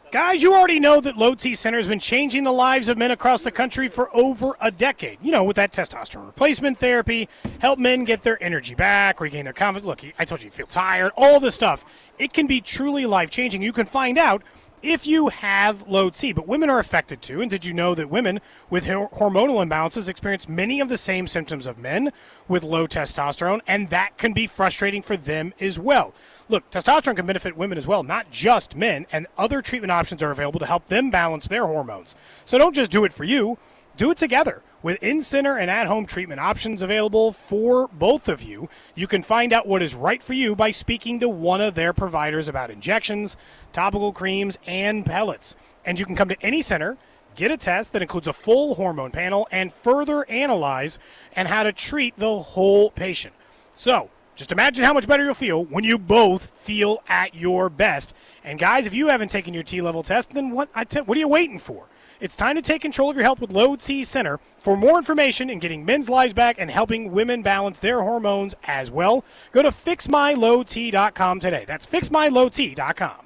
Guys, you already know that Low T Center has been changing the lives of men across the country for over a decade. You know, with that testosterone replacement therapy, help men get their energy back, regain their confidence. Look, I told you feel tired, all this stuff. It can be truly life-changing. You can find out if you have low T, but women are affected too. And did you know that women with hormonal imbalances experience many of the same symptoms of men with low testosterone, and that can be frustrating for them as well. Look, testosterone can benefit women as well, not just men, and other treatment options are available to help them balance their hormones. So don't just do it for you, do it together. With in-center and at-home treatment options available for both of you, you can find out what is right for you by speaking to one of their providers about injections, topical creams, and pellets. And you can come to any center, get a test that includes a full hormone panel, and further analyze and how to treat the whole patient. So, just imagine how much better you'll feel when you both feel at your best. And guys, if you haven't taken your T-level test, then what are you waiting for? It's time to take control of your health with Low T Center. For more information in getting men's lives back and helping women balance their hormones as well, go to fixmylowt.com today. That's fixmylowt.com.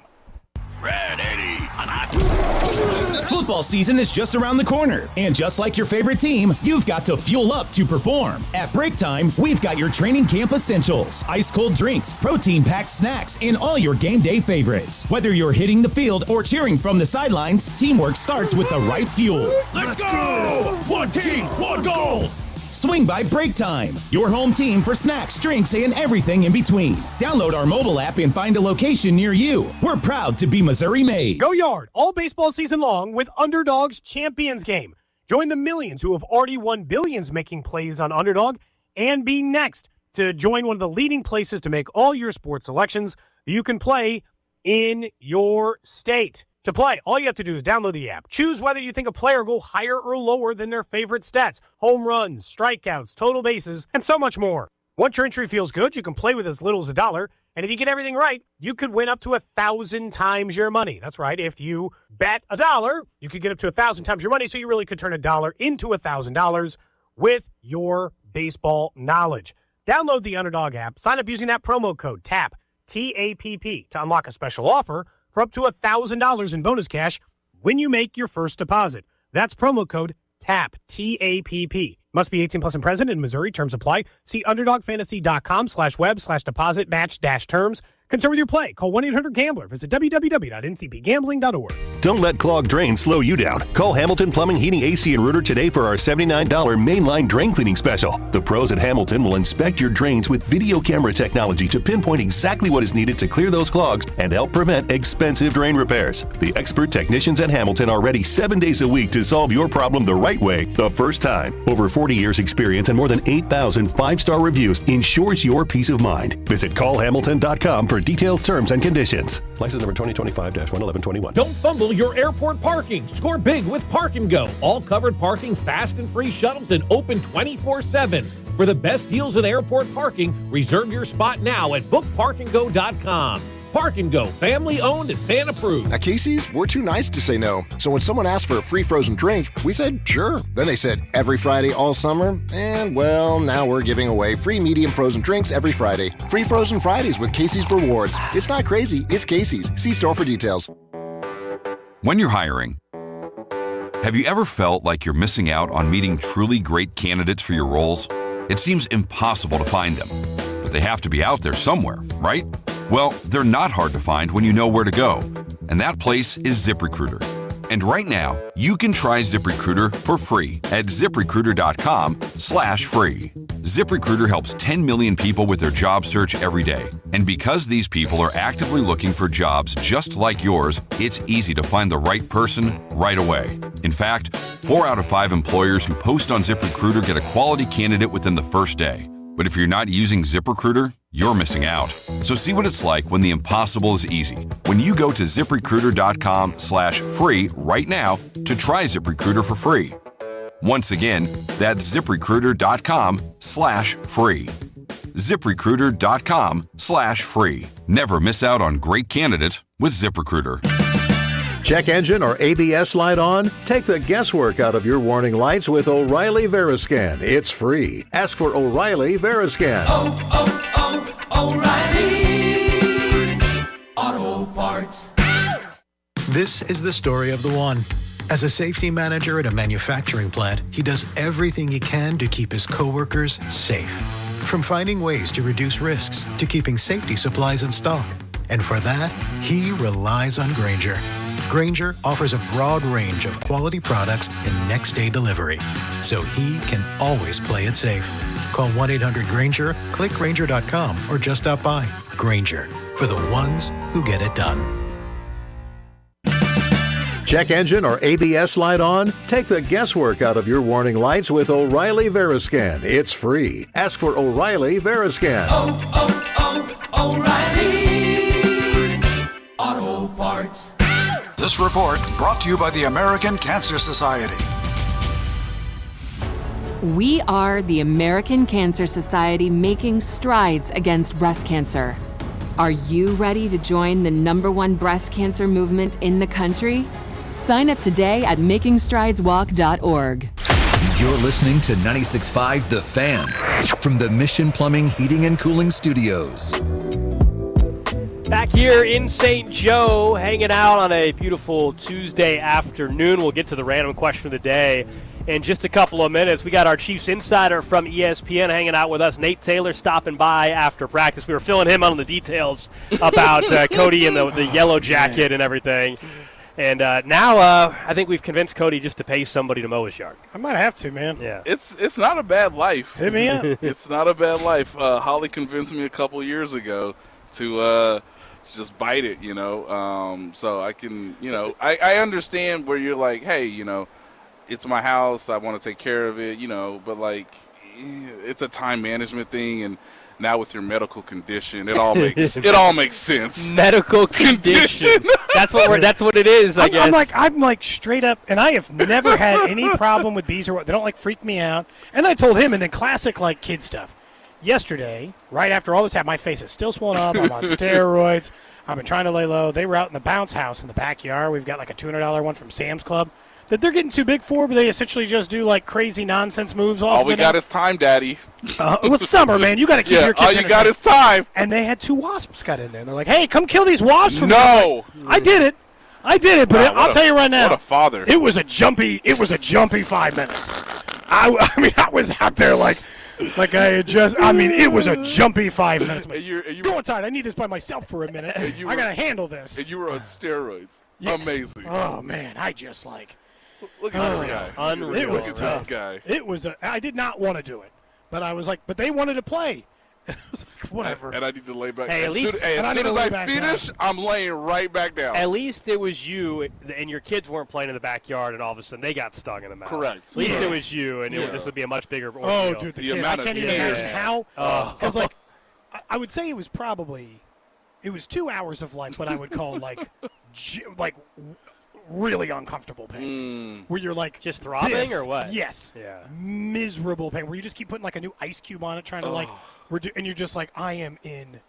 Football season is just around the corner, and just like your favorite team, you've got to fuel up to perform. At break time, we've got your training camp essentials, ice-cold drinks, protein-packed snacks, and all your game day favorites. Whether you're hitting the field or cheering from the sidelines, teamwork starts with the right fuel. Let's go! One team, one goal! Swing by Break Time, your home team for snacks, drinks, and everything in between. Download our mobile app and find a location near you. We're proud to be Missouri made. Go Yard all baseball season long with Underdog's Champions Game. Join the millions who have already won billions making plays on Underdog, and be next to join one of the leading places to make all your sports selections that you can play in your state. To play, all you have to do is download the app. Choose whether you think a player will go higher or lower than their favorite stats. Home runs, strikeouts, total bases, and so much more. Once your entry feels good, you can play with as little as $1. And if you get everything right, you could win up to 1,000 times your money. That's right. If you bet $1, you could get up to 1,000 times your money. So you really could turn $1 into $1,000 with your baseball knowledge. Download the Underdog app. Sign up using that promo code TAP, T-A-P-P, to unlock a special offer for up to $1,000 in bonus cash when you make your first deposit. That's promo code TAP, T-A-P-P. Must be 18 plus and present in Missouri. Terms apply. See underdogfantasy.com/web/deposit-match-terms. Concerned with your play? Call 1-800-GAMBLER. Visit www.ncpgambling.org. Don't let clogged drains slow you down. Call Hamilton Plumbing, Heating, AC, and Rooter today for our $79 mainline drain cleaning special. The pros at Hamilton will inspect your drains with video camera technology to pinpoint exactly what is needed to clear those clogs and help prevent expensive drain repairs. The expert technicians at Hamilton are ready 7 days a week to solve your problem the right way, the first time. Over 40 years experience and more than 8,000 5-star reviews ensures your peace of mind. Visit callhamilton.com for details, terms, and conditions. License number 2025-11121. Don't fumble your airport parking. Score big with Park & Go. All covered parking, fast and free shuttles, and open 24/7. For the best deals in airport parking, reserve your spot now at bookparkandgo.com. Park & Go, family owned and fan approved. At Casey's, we're too nice to say no. So when someone asked for a free frozen drink, we said sure. Then they said every Friday all summer, and well, now we're giving away free medium frozen drinks every Friday. Free Frozen Fridays with Casey's Rewards. It's not crazy, it's Casey's. See store for details. When you're hiring, have you ever felt like you're missing out on meeting truly great candidates for your roles? It seems impossible to find them, but they have to be out there somewhere, right? Well, they're not hard to find when you know where to go, and that place is ZipRecruiter. And right now, you can try ZipRecruiter for free at ZipRecruiter.com/free. ZipRecruiter helps 10 million people with their job search every day. And because these people are actively looking for jobs just like yours, it's easy to find the right person right away. In fact, 4 out of 5 employers who post on ZipRecruiter get a quality candidate within the first day. But if you're not using ZipRecruiter, you're missing out. So see what it's like when the impossible is easy. When you go to ZipRecruiter.com/free right now to try ZipRecruiter for free. Once again, that's ZipRecruiter.com/free. ZipRecruiter.com/free. Never miss out on great candidates with ZipRecruiter. Check engine or ABS light on? Take the guesswork out of your warning lights with O'Reilly Veriscan. It's free. Ask for O'Reilly Veriscan. O'Reilly Auto Parts. This is the story of the one. As a safety manager at a manufacturing plant, he does everything he can to keep his coworkers safe. From finding ways to reduce risks to keeping safety supplies in stock. And for that, he relies on Grainger. Grainger offers a broad range of quality products and next-day delivery, so he can always play it safe. Call 1-800-GRAINGER, click Grainger.com, or just stop by. Grainger, for the ones who get it done. Check engine or ABS light on? Take the guesswork out of your warning lights with O'Reilly Veriscan. It's free. Ask for O'Reilly Veriscan. O'Reilly Auto Parts. This report brought to you by the American Cancer Society. We are the American Cancer Society making strides against breast cancer. Are you ready to join the #1 breast cancer movement in the country? Sign up today at makingstrideswalk.org. You're listening to 96.5 The Fan from the Mission Plumbing, Heating, and Cooling Studios. Back here in St. Joe, hanging out on a beautiful Tuesday afternoon. We'll get to the random question of the day in just a couple of minutes. We got our Chiefs insider from ESPN hanging out with us, Nate Taylor, stopping by after practice. We were filling him on the details about Cody and the yellow jacket and everything. And now I think we've convinced Cody just to pay somebody to mow his yard. I might have to, man. Yeah. It's not a bad life. Hit me up. It's not a bad life. Holly convinced me a couple years ago to just bite it, so I can, I understand where you're like, hey, it's my house, I want to take care of it, but like it's a time management thing, and now with your medical condition, it all makes sense. Medical condition. That's what it is, I guess. I'm like straight up, and I have never had any problem with bees or what. They don't freak me out. And I told him, and then classic kid stuff. Yesterday, right after all this happened, my face is still swollen up. I'm on steroids. I've been trying to lay low. They were out in the bounce house in the backyard. We've got a $200 one from Sam's Club that they're getting too big for, but they essentially just do crazy nonsense moves off. All we got is time, Daddy. Well, summer, man. You got to keep your kids all you got is time. And they had 2 wasps got in there. And they're like, hey, come kill these wasps for me. No. I did it, but I'll tell you right now. What a father. It was a jumpy 5 minutes. I was out there it was a jumpy 5 minutes. Go inside. I need this by myself for a minute. I got to handle this. And you were on steroids. Yeah. Amazing. Oh, man. I just Look at this guy. Unreal. It was Look at tough. this guy. It was I did not want to do it. But I was but they wanted to play. And I was whatever. And I need to lay back Hey, down. As soon as I finish, I'm laying right back down. At least it was you, and your kids weren't playing in the backyard, and all of a sudden they got stung in the mouth. Correct. At least it was you, and this would be a much bigger ordeal. Oh, dude, the amount I can't of even tears. imagine how. Because I would say it was 2 hours of what I would call really uncomfortable pain, where you're just throbbing this. or what? Yes. Yeah. Miserable pain where you just keep putting a new ice cube on it, trying to and you're just I am in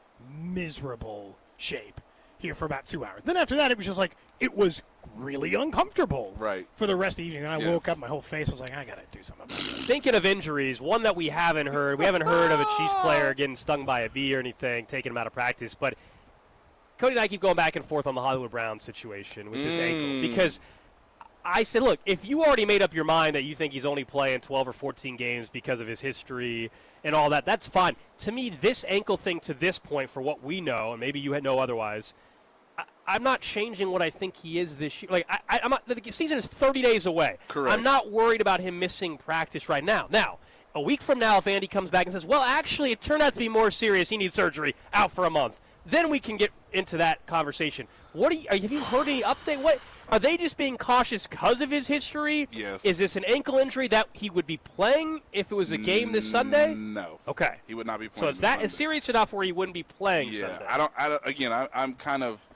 miserable shape here for about 2 hours. Then after that, it was just it was really uncomfortable. Right. For the rest of the evening. Then I woke up, my whole face was I got to do something about this. Thinking of injuries, one that we haven't heard of a Chiefs player getting stung by a bee or anything, taking him out of practice, but Cody and I keep going back and forth on the Hollywood Brown situation with this ankle because I said, look, if you already made up your mind that you think he's only playing 12 or 14 games because of his history and all that, that's fine. To me, this ankle thing to this point, for what we know, and maybe you know otherwise, I'm not changing what I think he is this year. I'm not, the season is 30 days away. Correct. I'm not worried about him missing practice right now. Now, a week from now, if Andy comes back and says, well, actually, it turned out to be more serious, he needs surgery, out for a month, then we can get into that conversation. Have you heard any update? What are they just being cautious because of his history? Yes. Is this an ankle injury that he would be playing if it was a game this Sunday? No. Okay. He would not be playing. So it's serious enough where he wouldn't be playing Sunday. I'm kind of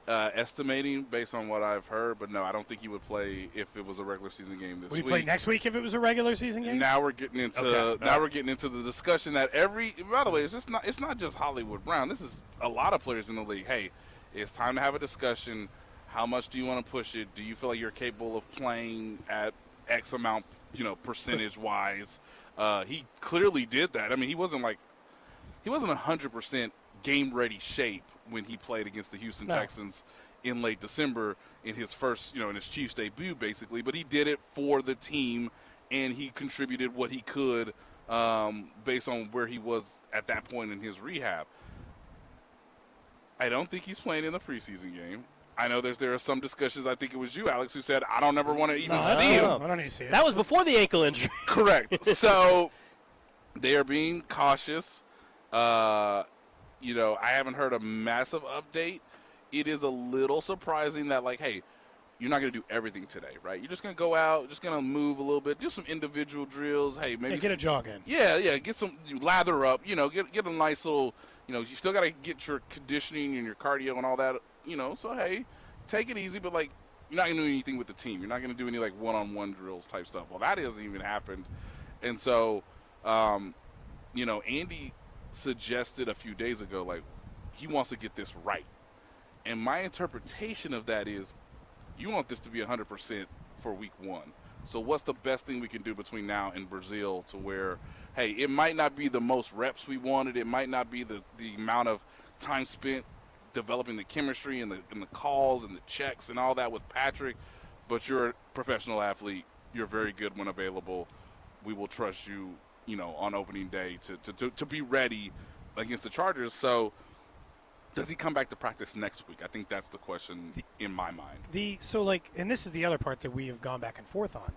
estimating based on what I've heard, but no, I don't think he would play if it was a regular season game this week. Would he play next week if it was a regular season game? Now we're getting into we're getting into the discussion that by the way, it's not just Hollywood Brown. This is a lot of players in the league. Hey, it's time to have a discussion. How much do you want to push it? Do you feel like you're capable of playing at X amount, percentage wise? He clearly did that. I mean, he wasn't 100% game ready shape when he played against the Houston Texans in late December in his first, in his Chiefs debut, basically. But he did it for the team, and he contributed what he could based on where he was at that point in his rehab. I don't think he's playing in the preseason game. I know there are some discussions. I think it was you, Alex, who said, I don't ever want to even see him. I don't need to see it. That was before the ankle injury. Correct. So they are being cautious. I haven't heard a massive update. It is a little surprising that, hey, you're not going to do everything today, right? You're just going to go out, just going to move a little bit, do some individual drills. Hey, maybe get a jog in. Yeah, get some lather up. Get a nice little. You still got to get your conditioning and your cardio and all that. So hey, take it easy, but you're not going to do anything with the team. You're not going to do any one-on-one drills type stuff. Well, that hasn't even happened, and so, Andy suggested a few days ago, he wants to get this right. And my interpretation of that is you want this to be 100% for week one. So what's the best thing we can do between now and Brazil to where, hey, it might not be the most reps we wanted. It might not be the amount of time spent developing the chemistry and the calls and the checks and all that with Patrick, but you're a professional athlete. You're very good when available. We will trust you, on opening day to be ready against the Chargers. So does he come back to practice next week? I think that's the question in my mind. And this is the other part that we have gone back and forth on.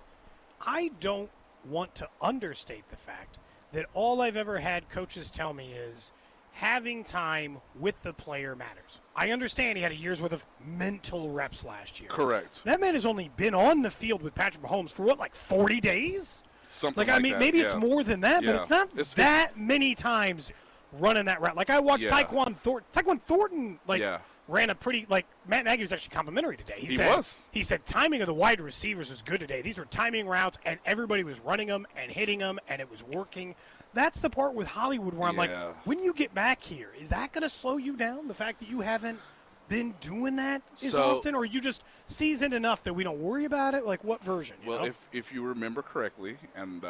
I don't want to understate the fact that all I've ever had coaches tell me is having time with the player matters. I understand he had a year's worth of mental reps last year. Correct. That man has only been on the field with Patrick Mahomes for 40 days? Something like that, maybe it's more than that, but it's not that many times running that route. I watched Tyquan Thornton. Tyquan Thornton, ran a pretty, Matt Nagy was actually complimentary today. He said timing of the wide receivers was good today. These were timing routes, and everybody was running them and hitting them, and it was working. That's the part with Hollywood where I'm when you get back here, is that going to slow you down, the fact that you haven't been doing that often, or are you just seasoned enough that we don't worry about it? What version? Well, if you remember correctly, and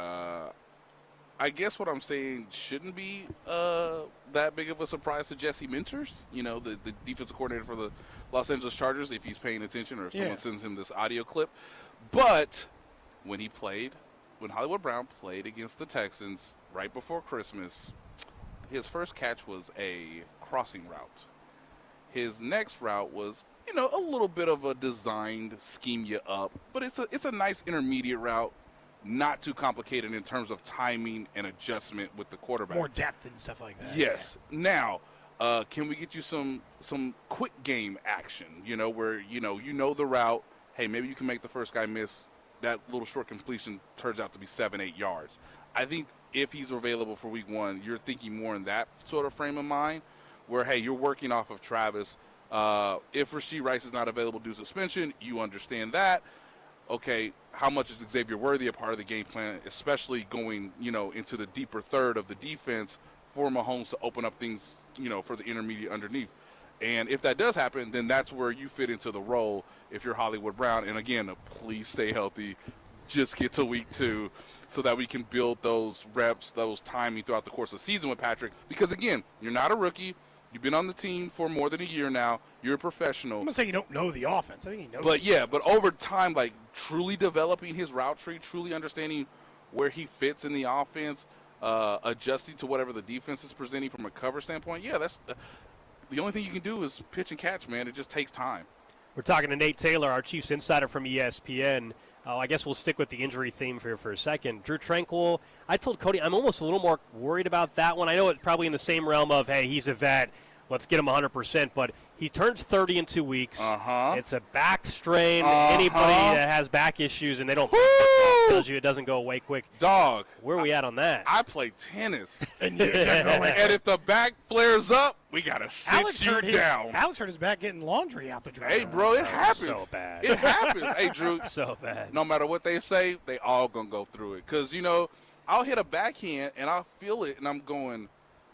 I guess what I'm saying shouldn't be that big of a surprise to Jesse Minters, the defensive coordinator for the Los Angeles Chargers, if he's paying attention or if someone sends him this audio clip. But when Hollywood Brown played against the Texans right before Christmas, his first catch was a crossing route. His next route was, a little bit of a designed scheme you up, but it's a nice intermediate route. Not too complicated in terms of timing and adjustment with the quarterback. More depth and stuff like that. Yes. Yeah. Now, can we get you some quick game action, where, the route. Hey, maybe you can make the first guy miss. That little short completion turns out to be 7-8 yards. I think if he's available for week one, you're thinking more in that sort of frame of mind where, hey, you're working off of Travis. If Rashee Rice is not available due to suspension, you understand that. Okay, how much is Xavier Worthy a part of the game plan, especially going, into the deeper third of the defense for Mahomes to open up things, for the intermediate underneath. And if that does happen, then that's where you fit into the role if you're Hollywood Brown. And, again, please stay healthy. Just get to week 2 so that we can build those reps, those timing throughout the course of the season with Patrick. Because, again, you're not a rookie. You've been on the team for more than a year now. You're a professional. I'm not saying you don't know the offense. I think he knows. But over time, truly developing his route tree, truly understanding where he fits in the offense, adjusting to whatever the defense is presenting from a cover standpoint. Yeah, that's the only thing you can do is pitch and catch, man. It just takes time. We're talking to Nate Taylor, our Chiefs insider from ESPN. I guess we'll stick with the injury theme for a second. Drew Tranquill, I told Cody I'm almost a little more worried about that one. I know it's probably in the same realm of, hey, he's a vet. let's get him 100%. But he turns 30 in 2 weeks. It's a back strain. Anybody that has back issues and they don't tells you it doesn't go away quick. Dog. Where are we at on that? I play tennis. and if the back flares up, we got to sit you down. Alex hurt his back getting laundry out the dryer. Hey, bro, it happens. So bad. It happens. Hey, Drew. So bad. No matter what they say, they all going to go through it. Because, you know, I'll hit a backhand and I'll feel it and I'm going,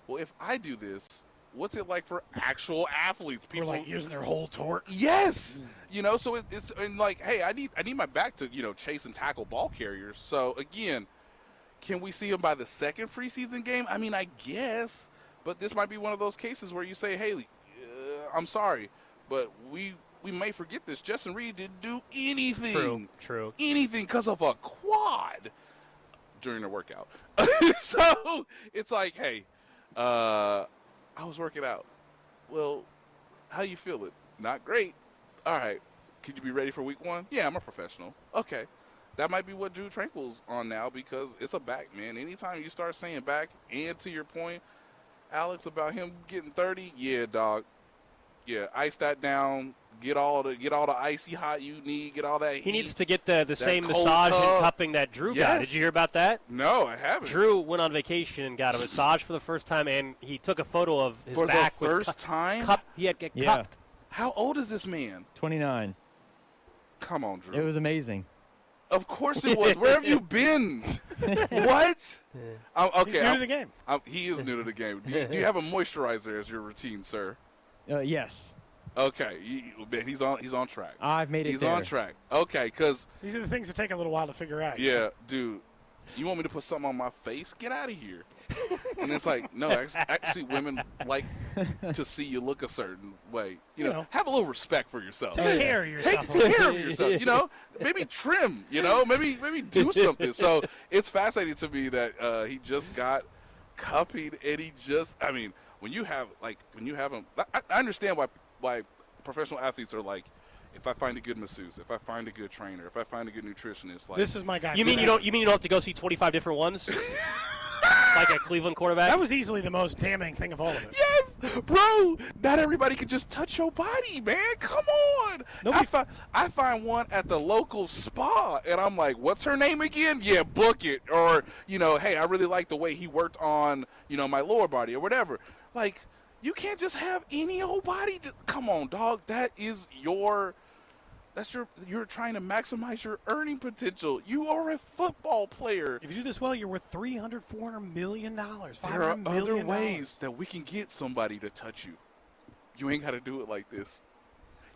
well, if I do this, what's it like for actual athletes? People like using their whole torque. Yes, you know. So it's and like, hey, I need my back to chase and tackle ball carriers. So again, can we see him by the second preseason game? I mean, I guess, but this might be one of those cases where you say, hey, I'm sorry, but we may forget this. Justin Reed didn't do anything. True. Anything because of a quad during the workout. So it's like, hey. I was working out. Well, how you feeling? Not great. All right. Could you be ready for week 1? Yeah, I'm a professional. Okay. That might be what Drew Tranquil's on now because it's a back, man. Anytime you start saying back, and to your point, Alex, about him getting 30, yeah, dog. Yeah, ice that down. Get all the icy hot you need. Get all that heat. He needs to get the same massage and cupping that Drew got. Did you hear about that? No, I haven't. Drew went on vacation and got a massage for the first time, and he took a photo of his for back. For the first time? He had get cupped. How old is this man? 29. Come on, Drew. It was amazing. Of course it was. Where have you been? What? Okay. He's new to the game. He is new to the game. Do you have a moisturizer as your routine, sir? Yes. Okay, he's on track. I've made it. He's on track. Okay, because these are the things that take a little while to figure out. Yeah, dude. You want me to put something on my face? Get out of here. And it's like, no, actually, women like to see you look a certain way. You know, have a little respect for yourself. Take care of yourself. Take care of yourself. You know, maybe trim. You know, maybe do something. So it's fascinating to me that he just got copied, and he just. I mean, when you have him, I understand why professional athletes are like, if I find a good masseuse, if I find a good trainer, if I find a good nutritionist, like this is my guy. You mean you don't have to go see 25 different ones? Like a Cleveland quarterback? That was easily the most damning thing of all of it. Yes, bro. Not everybody can just touch your body, man. Come on. I find one at the local spa, and I'm like, what's her name again? Yeah, book it. Or, hey, I really like the way he worked on, my lower body or whatever. Like, you can't just have any old body. Come on, dog. You're trying to maximize your earning potential. You are a football player. If you do this well, you're worth $300, $400 million. There are other ways that we can get somebody to touch you. You ain't got to do it like this.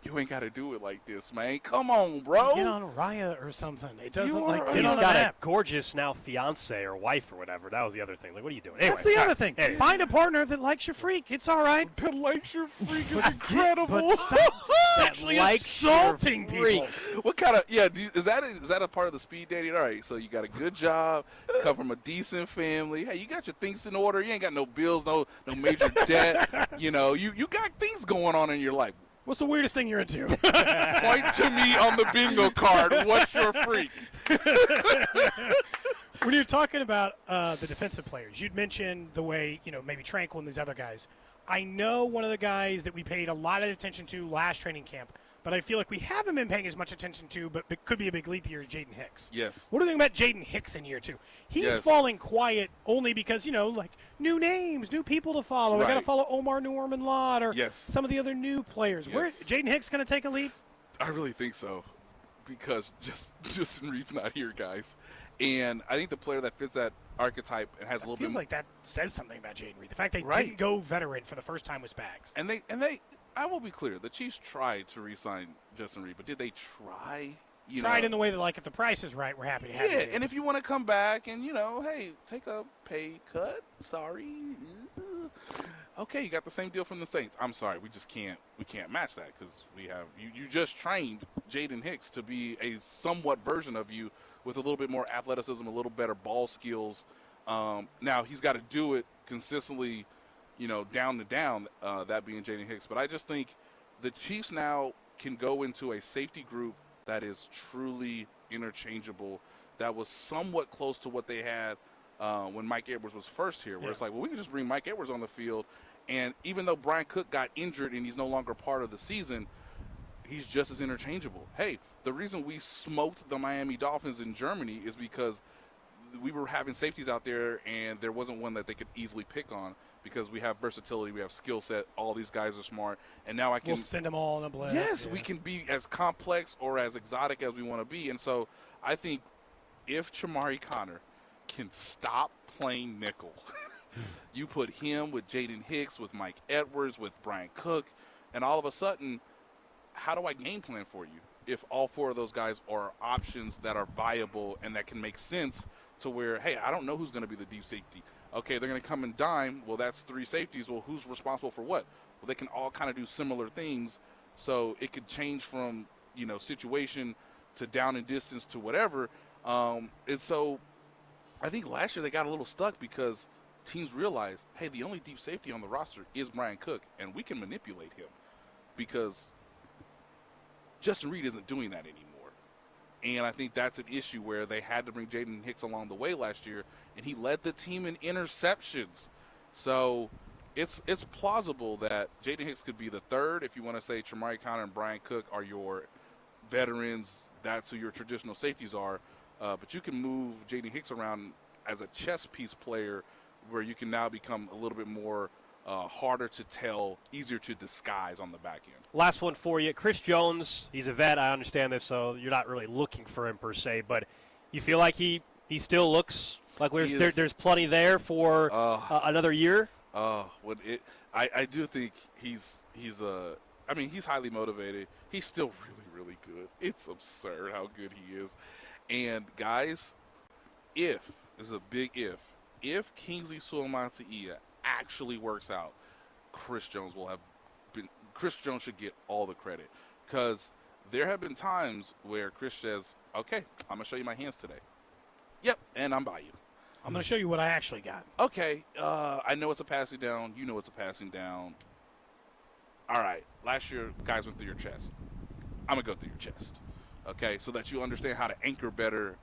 You ain't got to do it like this, man. Come on, bro. Get on Raya or something. It doesn't He's got a gorgeous now fiance or wife or whatever. That was the other thing. Like, what are you doing? Anyway, that's the other thing. Hey. Find a partner that likes your freak. It's all right. That likes your freak is incredible. But stop sexually assaulting people. What kind of is that a part of the speed dating? All right, so you got a good job, come from a decent family. Hey, you got your things in order. You ain't got no bills, no major debt. You got things going on in your life. What's the weirdest thing you're into? Point to me on the bingo card. What's your freak? When you're talking about the defensive players, you'd mentioned the way, maybe Tranquil and these other guys. I know one of the guys that we paid a lot of attention to last training camp, but I feel like we haven't been paying as much attention to, but it could be a big leap year, Jaden Hicks. Yes. What do you think about Jaden Hicks in year 2? He's falling quiet only because, like new names, new people to follow. Right. We got to follow Omar Norman-Lott or yes. some of the other new players. Yes. Where Jaden Hicks going to take a leap? I really think so, because Justin Reed's not here, guys. And I think the player that fits that archetype and has a little bit. Feels like that says something about Jaden Reed. The fact they didn't go veteran for the first time with Spags. And they. I will be clear. The Chiefs tried to re-sign Justin Reed, but did they try? Tried in the way that, like, if the price is right, we're happy to have you. Yeah, and if you want to come back and, hey, take a pay cut, sorry. Okay, you got the same deal from the Saints. I'm sorry, we can't match that because we have you just trained Jaden Hicks to be a somewhat version of you with a little bit more athleticism, a little better ball skills. Now he's got to do it consistently, down to down, that being Jaden Hicks. But I just think the Chiefs now can go into a safety group that is truly interchangeable, that was somewhat close to what they had when Mike Edwards was first here, where it's like, well, we can just bring Mike Edwards on the field, And even though Brian Cook got injured and he's no longer part of the season, he's just as interchangeable. Hey, the reason we smoked the Miami Dolphins in Germany is because we were having safeties out there and there wasn't one that they could easily pick on because we have versatility, we have skill set, all these guys are smart, and now we'll send them all in a blitz. Yes, we can be as complex or as exotic as we want to be. And so I think if Chamari Connor can stop playing nickel, you put him with Jaden Hicks, with Mike Edwards, with Brian Cook, and all of a sudden, how do I game plan for you if all four of those guys are options that are viable and that can make sense to where, hey, I don't know who's going to be the deep safety. Okay, they're going to come and dime. Well, that's three safeties. Well, who's responsible for what? Well, they can all kind of do similar things, so it could change from, situation to down and distance to whatever. And so I think last year they got a little stuck because teams realized, hey, the only deep safety on the roster is Brian Cook, and we can manipulate him because Justin Reed isn't doing that anymore. And I think that's an issue where they had to bring Jaden Hicks along the way last year, and he led the team in interceptions. So it's plausible that Jaden Hicks could be the third if you want to say Chamari Connor and Brian Cook are your veterans. That's who your traditional safeties are. But you can move Jaden Hicks around as a chess piece player where you can now become a little bit more harder to tell, easier to disguise on the back end. Last one for you. Chris Jones, he's a vet. I understand this, so you're not really looking for him per se, but you feel like he still looks like there's plenty there for another year? I do think he's highly motivated. He's still really, really good. It's absurd how good he is. And, guys, this is a big if Kingsley Suamataia actually works out, Chris Jones should get all the credit, because there have been times where Chris says, okay, I'm going to show you my hands today. Yep, and I'm by you. I'm going to show you what I actually got. Okay, I know it's a passing down. You know it's a passing down. All right, last year, guys went through your chest. I'm going to go through your chest, okay, so that you understand how to anchor better.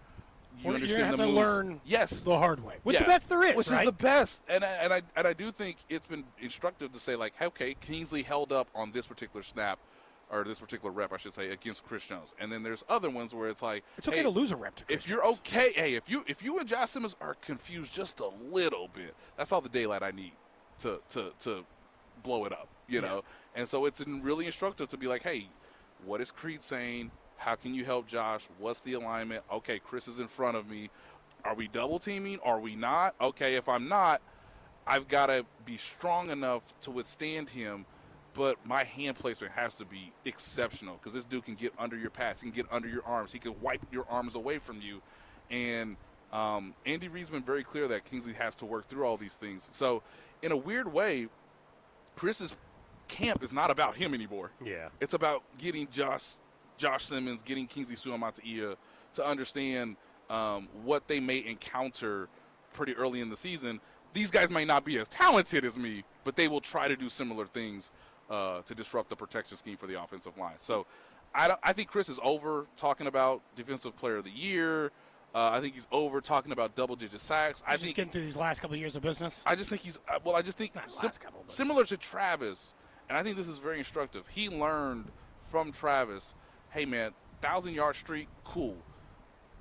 You understand the moves. Learn the hard way. With the best there is, which is the best. And I do think it's been instructive to say, like, okay, Kingsley held up on this particular snap, or this particular rep, I should say, against Chris Jones. And then there's other ones where it's like, it's okay to lose a rep to Chris If you're okay, hey, if you and Josh Simmons are confused just a little bit, that's all the daylight I need to blow it up, you know? And so it's really instructive to be like, hey, what is Creed saying? How can you help Josh? What's the alignment? Okay, Chris is in front of me. Are we double teaming? Are we not? Okay, if I'm not, I've got to be strong enough to withstand him, but my hand placement has to be exceptional because this dude can get under your pads. He can get under your arms. He can wipe your arms away from you. And Andy Reid's been very clear that Kingsley has to work through all these things. So in a weird way, Chris's camp is not about him anymore. Yeah. It's about getting Josh Simmons, getting Kingsley Suamataia to understand what they may encounter pretty early in the season. These guys might not be as talented as me, but they will try to do similar things to disrupt the protection scheme for the offensive line. So I think Chris is over talking about Defensive Player of the Year. I think he's over talking about double-digit sacks. I think getting through these last couple of years of business. I just think he's similar to Travis, and I think this is very instructive. He learned from Travis, hey man, 1,000-yard streak, cool,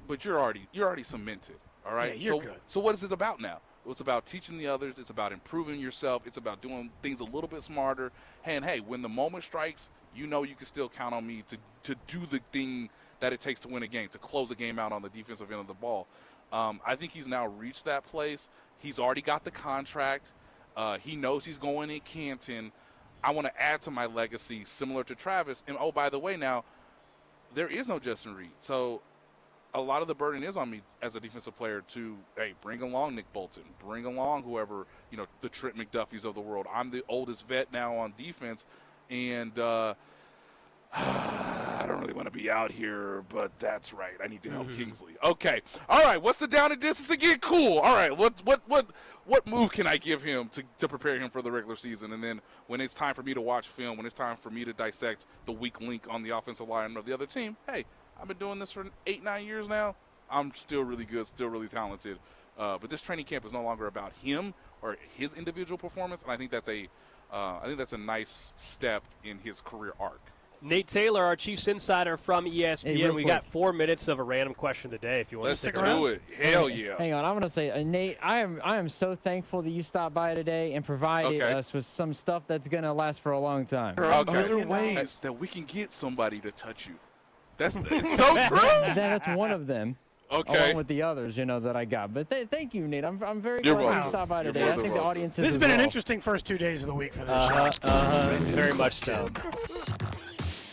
but you're already cemented. All right, yeah, you're good. So what is this about now? It's about teaching the others. It's about improving yourself. It's about doing things a little bit smarter. And hey, when the moment strikes, you know you can still count on me to do the thing that it takes to win a game, to close a game out on the defensive end of the ball. I think he's now reached that place. He's already got the contract. He knows he's going in Canton. I want to add to my legacy similar to Travis. And, oh, by the way, now, there is no Justin Reed. So a lot of the burden is on me as a defensive player to, hey, bring along Nick Bolton, bring along whoever, the Trent McDuffies of the world. I'm the oldest vet now on defense, and I don't really want to be out here, but that's right. I need to help Kingsley. Okay. All right. What's the down and distance again? Cool. All right. What move can I give him to prepare him for the regular season? And then when it's time for me to watch film, when it's time for me to dissect the weak link on the offensive line of the other team, hey, I've been doing this for 8-9 years now. I'm still really good, still really talented. But this training camp is no longer about him or his individual performance, and I think that's a I think that's a nice step in his career arc. Nate Taylor, our Chiefs insider from ESPN. Hey, we got 4 minutes of a random question today if you want Let's to stick do around. it. Hell yeah. Hang on, I'm going to say, Nate, I am so thankful that you stopped by today and provided us with some stuff that's going to last for a long time. There are other ways that we can get somebody to touch you. It's so true. That's one of them. Okay. Along with the others, that I got. But thank you, Nate. I'm very You're glad welcome. you stopped by You're today. I more think than the welcome. audience This has as been an well. interesting first 2 days of the week for this show. Very much so.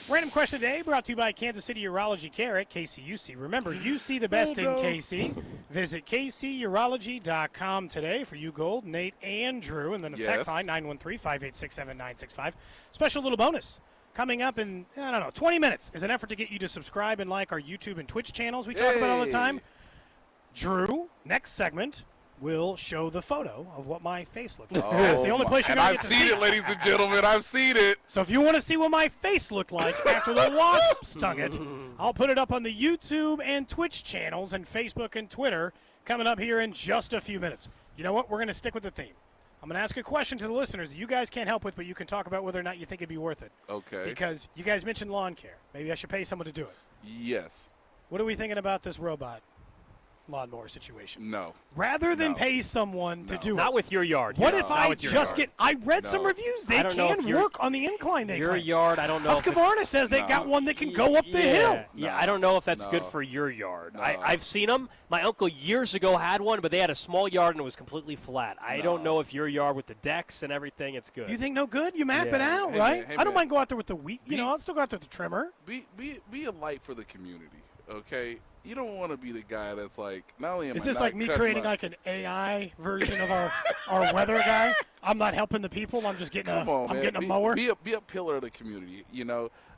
Random question today brought to you by Kansas City Urology Care at KCUC. Remember, you see the best in KC. Visit kcurology.com today for you, Gold, Nate, and Drew. And then the text line, 913-586-7965. Special little bonus. Coming up in, 20 minutes is an effort to get you to subscribe and like our YouTube and Twitch channels we talk about all the time. Drew, next segment, will show the photo of what my face looks like. That's the only place you're going to get to see I've seen it, ladies and gentlemen. I've seen it. So if you want to see what my face looked like after the Wasp stung it, I'll put it up on the YouTube and Twitch channels and Facebook and Twitter coming up here in just a few minutes. You know what? We're going to stick with the theme. I'm going to ask a question to the listeners that you guys can't help with, but you can talk about whether or not you think it'd be worth it. Okay. Because you guys mentioned lawn care. Maybe I should pay someone to do it. Yes. What are we thinking about this robot lawnmower situation? No. Rather than pay someone to do it. Not with your yard. What No. if Not I with your just yard. I read some reviews. They I don't know if can your- work on the incline. They Your claim. yard, I don't know. if it's- Husqvarna says they got one that can go up the hill. Yeah, I don't know if that's good No. for your yard. No. I've seen them. My uncle years ago had one, but they had a small yard and it was completely flat. I don't know if your yard with the decks and everything, it's good. You think no good? You map Yeah. it out, Hey, right? man, hey, I don't man. mind go out there with the wheat. I'll still go out there with the trimmer. Be a light for the community, okay? You don't want to be the guy that's like, not only am Is I this not like me cutting creating my- like an AI version of our weather guy? I'm not helping the people. I'm just getting Come on, I'm man. getting a mower. Be a pillar of the community.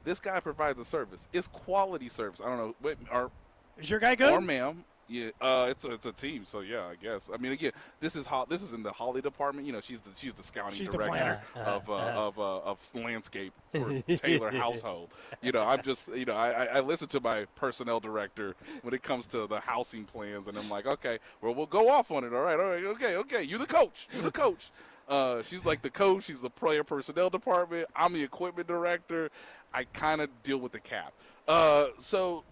This guy provides a service. It's quality service. I don't know. Is your guy good? Or ma'am. Yeah, it's a team, so yeah, I guess. I mean, again, this is in the Holly department. She's the scouting She's the director planner. of landscape for Taylor household. I'm just I listen to my personnel director when it comes to the housing plans, and I'm like, okay, well, we'll go off on it. All right, okay. You're the coach. She's like the coach. She's the player personnel department. I'm the equipment director. I kind of deal with the cap. So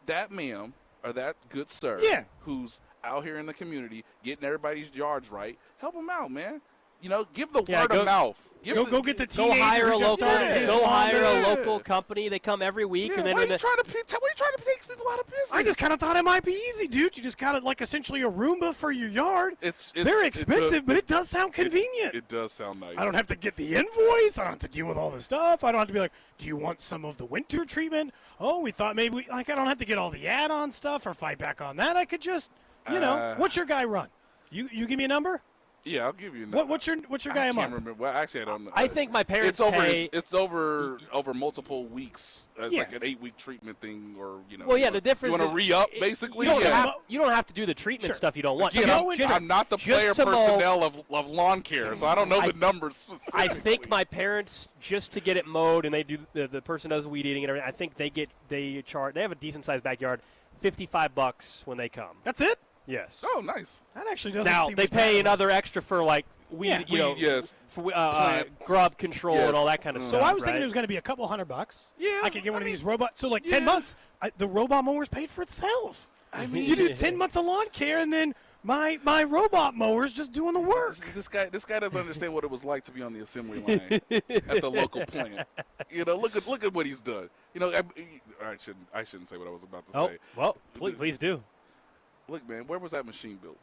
that ma'am. Or that good sir who's out here in the community getting everybody's yards right, help him out, man. Give the word of mouth. Go get the Go teenager hire a who just local. started his Go lawn hire a business. local company. They come every week, Yeah, and then why are when you the, trying to take people out of business? I just kind of thought it might be easy, dude. You just got it like essentially a Roomba for your yard. They're expensive, but it does sound convenient. It does sound nice. I don't have to get the invoice. I don't have to deal with all this stuff. I don't have to be like, do you want some of the winter treatment? Oh, we thought maybe I don't have to get all the add-on stuff or fight back on that. I could just, what's your guy run? You give me a number? Yeah, I'll give you. What's your guy a I month? can't remember. Well, actually, I don't know. I think my parents It's over multiple weeks. It's like an 8-week treatment thing, or Well, yeah, the difference. You want to is- re-up, it- basically. You don't have to do the treatment stuff you don't want. Again, I'm not the player just to mow- personnel of lawn care, so I don't know the numbers specifically. I think my parents, just to get it mowed, and they do the person does weed eating and everything. I think they have a decent sized backyard, $55 when they come. That's it? Yes. Oh, nice. That actually doesn't Now seem they as bad pay as another extra for like weed, yes, for plants. grub control and all that kind of So stuff. I was thinking right? it was going to be a couple $100. Yeah, I could get one of these robots. So 10 months, the robot mower's paid for itself. I mean, you do 10 months of lawn care, and then my robot mower's just doing the work. This guy doesn't understand what it was like to be on the assembly line at the local plant. Look at what he's done. I shouldn't say what I was about to say. Well, please do. Look, man, where was that machine built?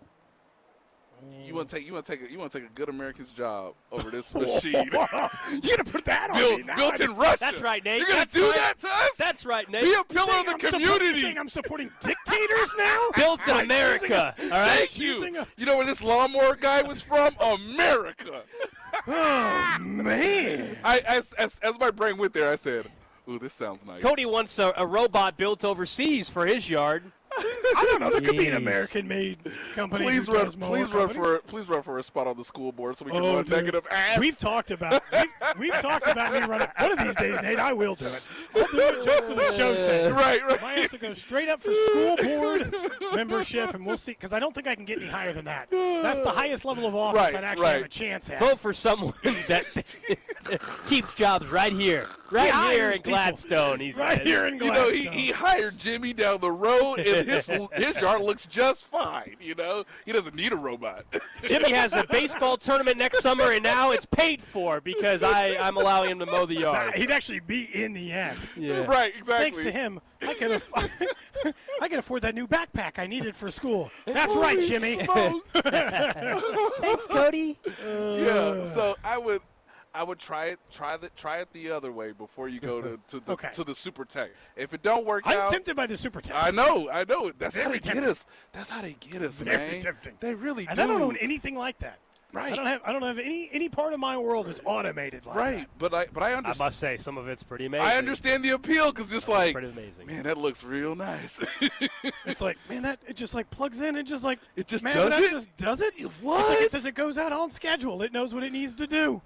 You want to take a good American's job over this machine? You're gonna put that on me now. Built in Russia. That's right, Nate. You're gonna That's do right. that to us? That's right, Nate. Be a pillar of the community. Saying I'm supporting dictators now? Built in America. All right. Thank you. You know where this lawnmower guy was from? America. Oh man! As my brain went there, I said, "Ooh, this sounds nice." Cody wants a robot built overseas for his yard. I don't know. There could be an American-made company. Please who does mower company. run for a spot on the school board so we can run dude. negative ads. We've talked about me running. One of these days, Nate, I will do it. I'll do it just for the show's sake. Right. I have to go straight up for school board membership, and we'll see. Because I don't think I can get any higher than that. That's the highest level of office I'd actually have a chance at. Vote for someone that keeps jobs right here here in Gladstone. He said. Here in Gladstone. He hired Jimmy down the road, and his yard looks just fine. He doesn't need a robot. Jimmy has a baseball tournament next summer, and now it's paid for because I'm allowing him to mow the yard. He'd actually be in the end. Yeah. Right, exactly. Thanks to him, I can afford that new backpack I needed for school. That's right, Jimmy. Thanks, Cody. So I would try it the other way before you go to the super tech. If it don't work out, I'm tempted by the super tech. I know. That's how Very they get us. That's how they get us, Very man. tempting. They really and do. I don't own anything like that. Right. I don't have any part of my world that's automated like that. Right. But I understand. I must say, some of it's pretty amazing. I understand the appeal because it's like, pretty amazing. Man, that looks real nice. It's like, man, it just like plugs in and just like it just man, does that it. Just does it. What? It's like it says it goes out on schedule. It knows what it needs to do.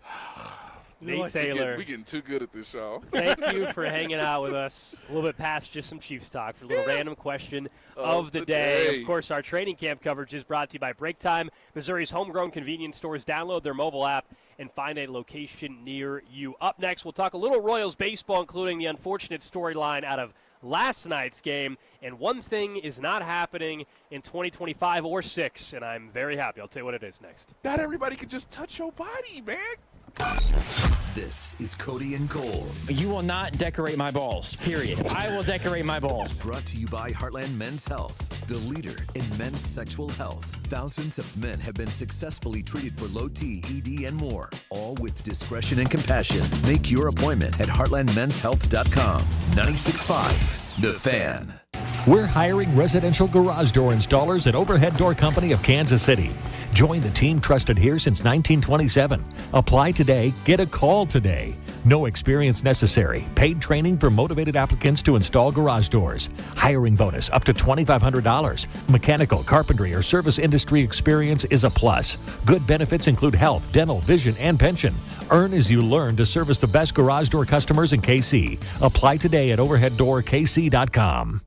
Nate Taylor. We're getting too good at this show. Thank you for hanging out with us. A little bit past just some Chiefs talk for a little random question of the day. Of course, our training camp coverage is brought to you by Break Time, Missouri's homegrown convenience stores. Download their mobile app and find a location near you. Up next, we'll talk a little Royals baseball, including the unfortunate storyline out of last night's game. And one thing is not happening in 2025 or 6, and I'm very happy. I'll tell you what it is next. Not everybody can just touch your body, man. This is Cody and Gold. You will not decorate my balls, period. I will decorate my balls. Brought to you by Heartland Men's Health, the leader in men's sexual health. Thousands of men have been successfully treated for low T, ED, and more, all with discretion and compassion. Make your appointment at heartlandmenshealth.com. 96.5, The Fan. We're hiring residential garage door installers at Overhead Door Company of Kansas City. Join the team trusted here since 1927. Apply today, get a call today. No experience necessary. Paid training for motivated applicants to install garage doors. Hiring bonus up to $2,500. Mechanical, carpentry, or service industry experience is a plus. Good benefits include health, dental, vision, and pension. Earn as you learn to service the best garage door customers in KC. Apply today at overheaddoorkc.com.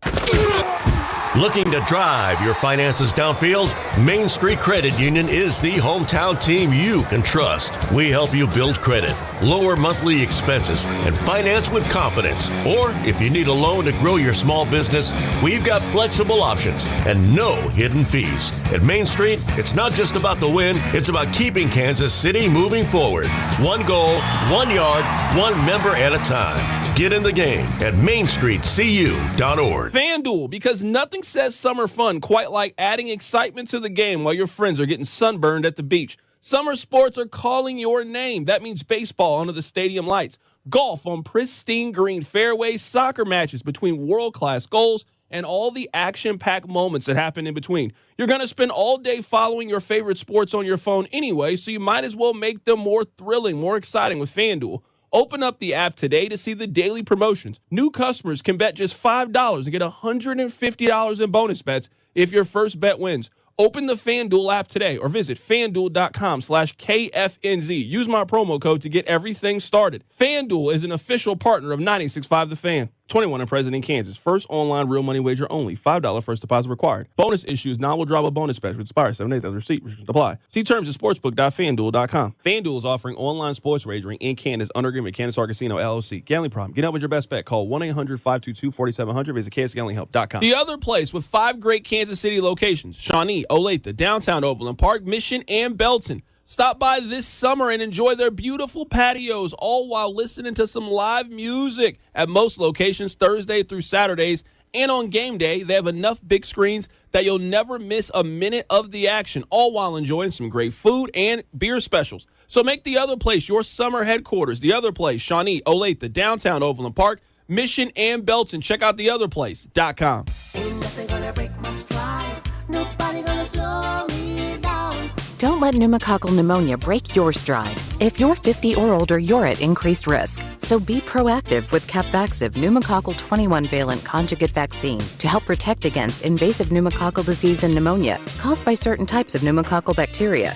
Looking to drive your finances downfield? Main Street Credit Union is the hometown team you can trust. We help you build credit, lower monthly expenses, and finance with confidence. Or if you need a loan to grow your small business, we've got flexible options and no hidden fees. At Main Street, it's not just about the win, it's about keeping Kansas City moving forward. One goal, 1 yard, one member at a time. Get in the game at mainstreetcu.org. FanDuel, because nothing says summer fun quite like adding excitement to the game while your friends are getting sunburned at the beach. Summer sports are calling your name. That means baseball under the stadium lights, golf on pristine green fairways, soccer matches between world-class goals, and all the action-packed moments that happen in between. You're going to spend all day following your favorite sports on your phone anyway, so you might as well make them more thrilling, more exciting with FanDuel. Open up the app today to see the daily promotions. New customers can bet just $5 and get $150 in bonus bets if your first bet wins. Open the FanDuel app today or visit FanDuel.com/KFNZ. Use my promo code to get everything started. FanDuel is an official partner of 96.5 The Fan. 21 and present in Kansas. First online real money wager only. $5 first deposit required. Bonus issues. Now will drop a bonus bet which expires 7 days after receipt. Restrictions apply. See terms at sportsbook.fanduel.com. FanDuel is offering online sports wagering in Kansas under agreement with Kansas Star Casino LLC. Gambling problem. Get out with your best bet. Call 1-800-522-4700. Visit kansasgamblinghelp.com. The other place with 5 great Kansas City locations: Shawnee, Olathe, downtown Overland Park, Mission, and Belton. Stop by this summer and enjoy their beautiful patios, all while listening to some live music at most locations Thursday through Saturdays. And on game day, they have enough big screens that you'll never miss a minute of the action, all while enjoying some great food and beer specials. So make the other place your summer headquarters. The other place, Shawnee, Olathe, downtown Overland Park, Mission, and Belton. Check out theotherplace.com. Ain't nothing gonna break my stride. Nobody gonna slow me down. Don't let pneumococcal pneumonia break your stride. If you're 50 or older, you're at increased risk. So be proactive with Capvaxive pneumococcal 21-valent conjugate vaccine to help protect against invasive pneumococcal disease and pneumonia caused by certain types of pneumococcal bacteria.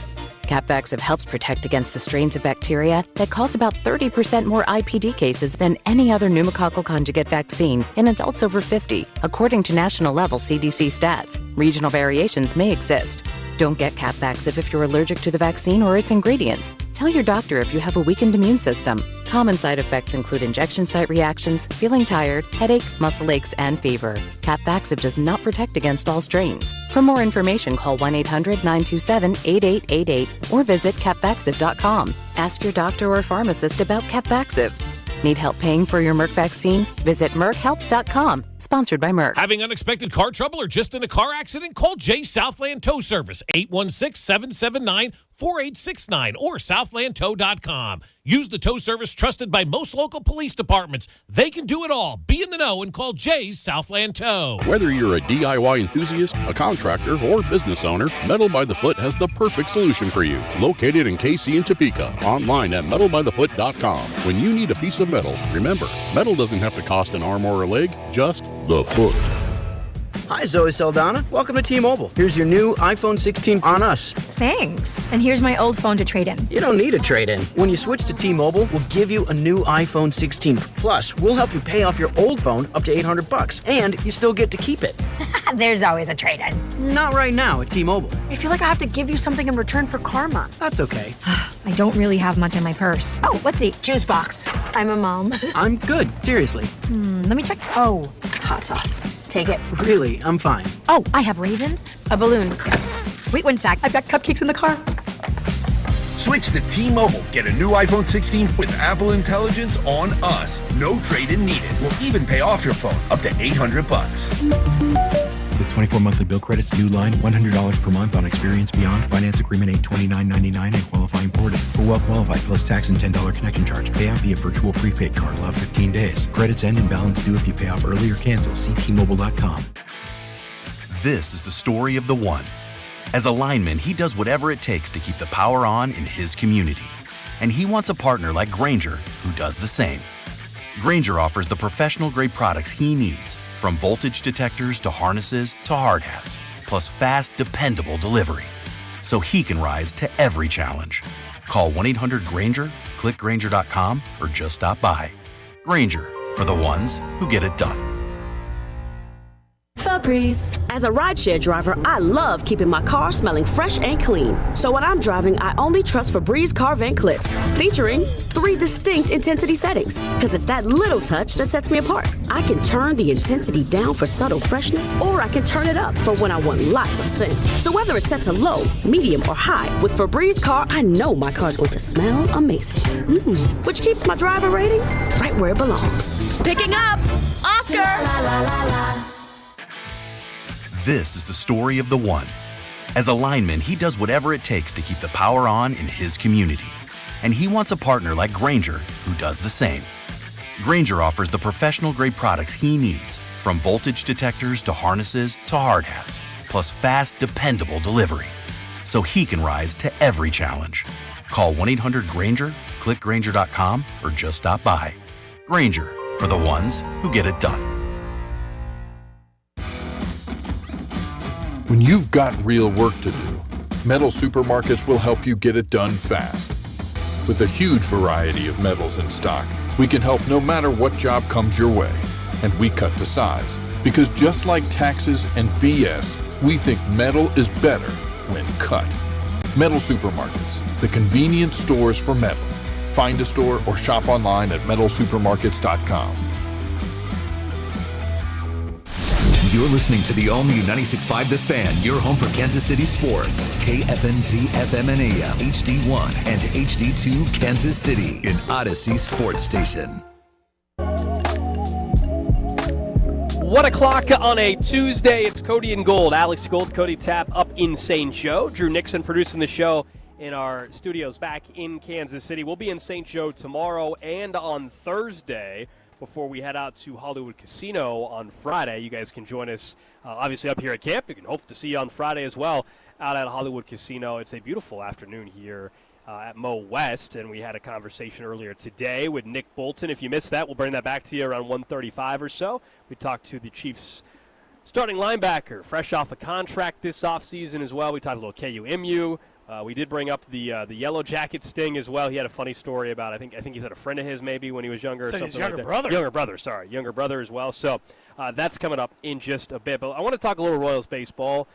Capvaxive helps protect against the strains of bacteria that cause about 30% more IPD cases than any other pneumococcal conjugate vaccine in adults over 50, according to national-level CDC stats. Regional variations may exist. Don't get Capvaxive if you're allergic to the vaccine or its ingredients. Tell your doctor if you have a weakened immune system. Common side effects include injection site reactions, feeling tired, headache, muscle aches, and fever. Capvaxive does not protect against all strains. For more information, call 1-800-927-8888 or visit capvaxive.com. Ask your doctor or pharmacist about Capvaxive. Need help paying for your Merck vaccine? Visit merckhelps.com. Sponsored by Merck. Having unexpected car trouble or just in a car accident? Call Jay Southland Tow Service, 816-779-4869 or southlandtow.com. Use the tow service trusted by most local police departments. They can do it all. Be in the know and call Jay's Southland Tow. Whether you're a DIY enthusiast, a contractor, or business owner, Metal by the Foot has the perfect solution for you. Located in KC and Topeka. Online at metalbythefoot.com. When you need a piece of metal, remember, metal doesn't have to cost an arm or a leg, just the foot. Hi, Zoe Saldana. Welcome to T-Mobile. Here's your new iPhone 16 on us. Thanks. And here's my old phone to trade in. You don't need a trade-in. When you switch to T-Mobile, we'll give you a new iPhone 16. Plus, we'll help you pay off your old phone up to $800, and you still get to keep it. There's always a trade-in. Not right now at T-Mobile. I feel like I have to give you something in return for karma. That's okay. I don't really have much in my purse. Oh, let's see. Juice box. I'm a mom. I'm good. Seriously. Let me check. Oh, hot sauce. Take it. Really, I'm fine. Oh, I have raisins, a balloon. Wait one sec. I've got cupcakes in the car. Switch to T-Mobile. Get a new iPhone 16 with Apple Intelligence on us. No trade-in needed. We'll even pay off your phone up to $800. With 24 monthly bill credits, new line, $100 per month on Experience Beyond. Finance agreement $829.99 and qualifying ported. For well qualified plus tax and $10 connection charge. Pay out via virtual prepaid card. Allow 15 days. Credits end and balance due if you pay off early or cancel. See T-Mobile.com. This is the story of the one. As a lineman, he does whatever it takes to keep the power on in his community. And he wants a partner like Grainger who does the same. Grainger offers the professional-grade products he needs, from voltage detectors to harnesses to hard hats, plus fast, dependable delivery, so he can rise to every challenge. Call 1-800-GRAINGER, click Grainger.com, or just stop by. Grainger, for the ones who get it done. Febreze. As a rideshare driver, I love keeping my car smelling fresh and clean. So when I'm driving, I only trust Febreze car vent clips, featuring 3 distinct intensity settings, because it's that little touch that sets me apart. I can turn the intensity down for subtle freshness, or I can turn it up for when I want lots of scent. So whether it's set to low, medium, or high, with Febreze car, I know my car's going to smell amazing. Which keeps my driver rating right where it belongs. Picking up Oscar! La, la, la, la. This is the story of the one. As a lineman, he does whatever it takes to keep the power on in his community. And he wants a partner like Grainger who does the same. Grainger offers the professional-grade products he needs, from voltage detectors to harnesses to hard hats, plus fast, dependable delivery, so he can rise to every challenge. Call 1-800-GRAINGER, click Grainger.com, or just stop by. Grainger, for the ones who get it done. When you've got real work to do, Metal Supermarkets will help you get it done fast. With a huge variety of metals in stock, we can help no matter what job comes your way. And we cut to size, because just like taxes and BS, we think metal is better when cut. Metal Supermarkets, the convenient stores for metal. Find a store or shop online at metalsupermarkets.com. You're listening to the all-new 96.5 The Fan, your home for Kansas City sports. KFNC FM and AM, HD1 and HD2 Kansas City, an Odyssey sports station. 1 o'clock on a Tuesday. It's Cody and Gold. Alex Gold, Cody Tapp up in St. Joe. Drew Nixon producing the show in our studios back in Kansas City. We'll be in St. Joe tomorrow and on Thursday before we head out to Hollywood Casino on Friday. You guys can join us, obviously, up here at camp. You can hope to see you on Friday as well out at Hollywood Casino. It's a beautiful afternoon here at Mo West, and we had a conversation earlier today with Nick Bolton. If you missed that, we'll bring that back to you around 1:35 or so. We talked to the Chiefs' starting linebacker, fresh off a contract this offseason as well. We talked a little KUMU, We did bring up the Yellow Jacket sting as well. He had a funny story about, I think he said a friend of his maybe when he was younger or something his younger like that. brother. Younger brother as well. So that's coming up in just a bit. But I want to talk a little Royals baseball.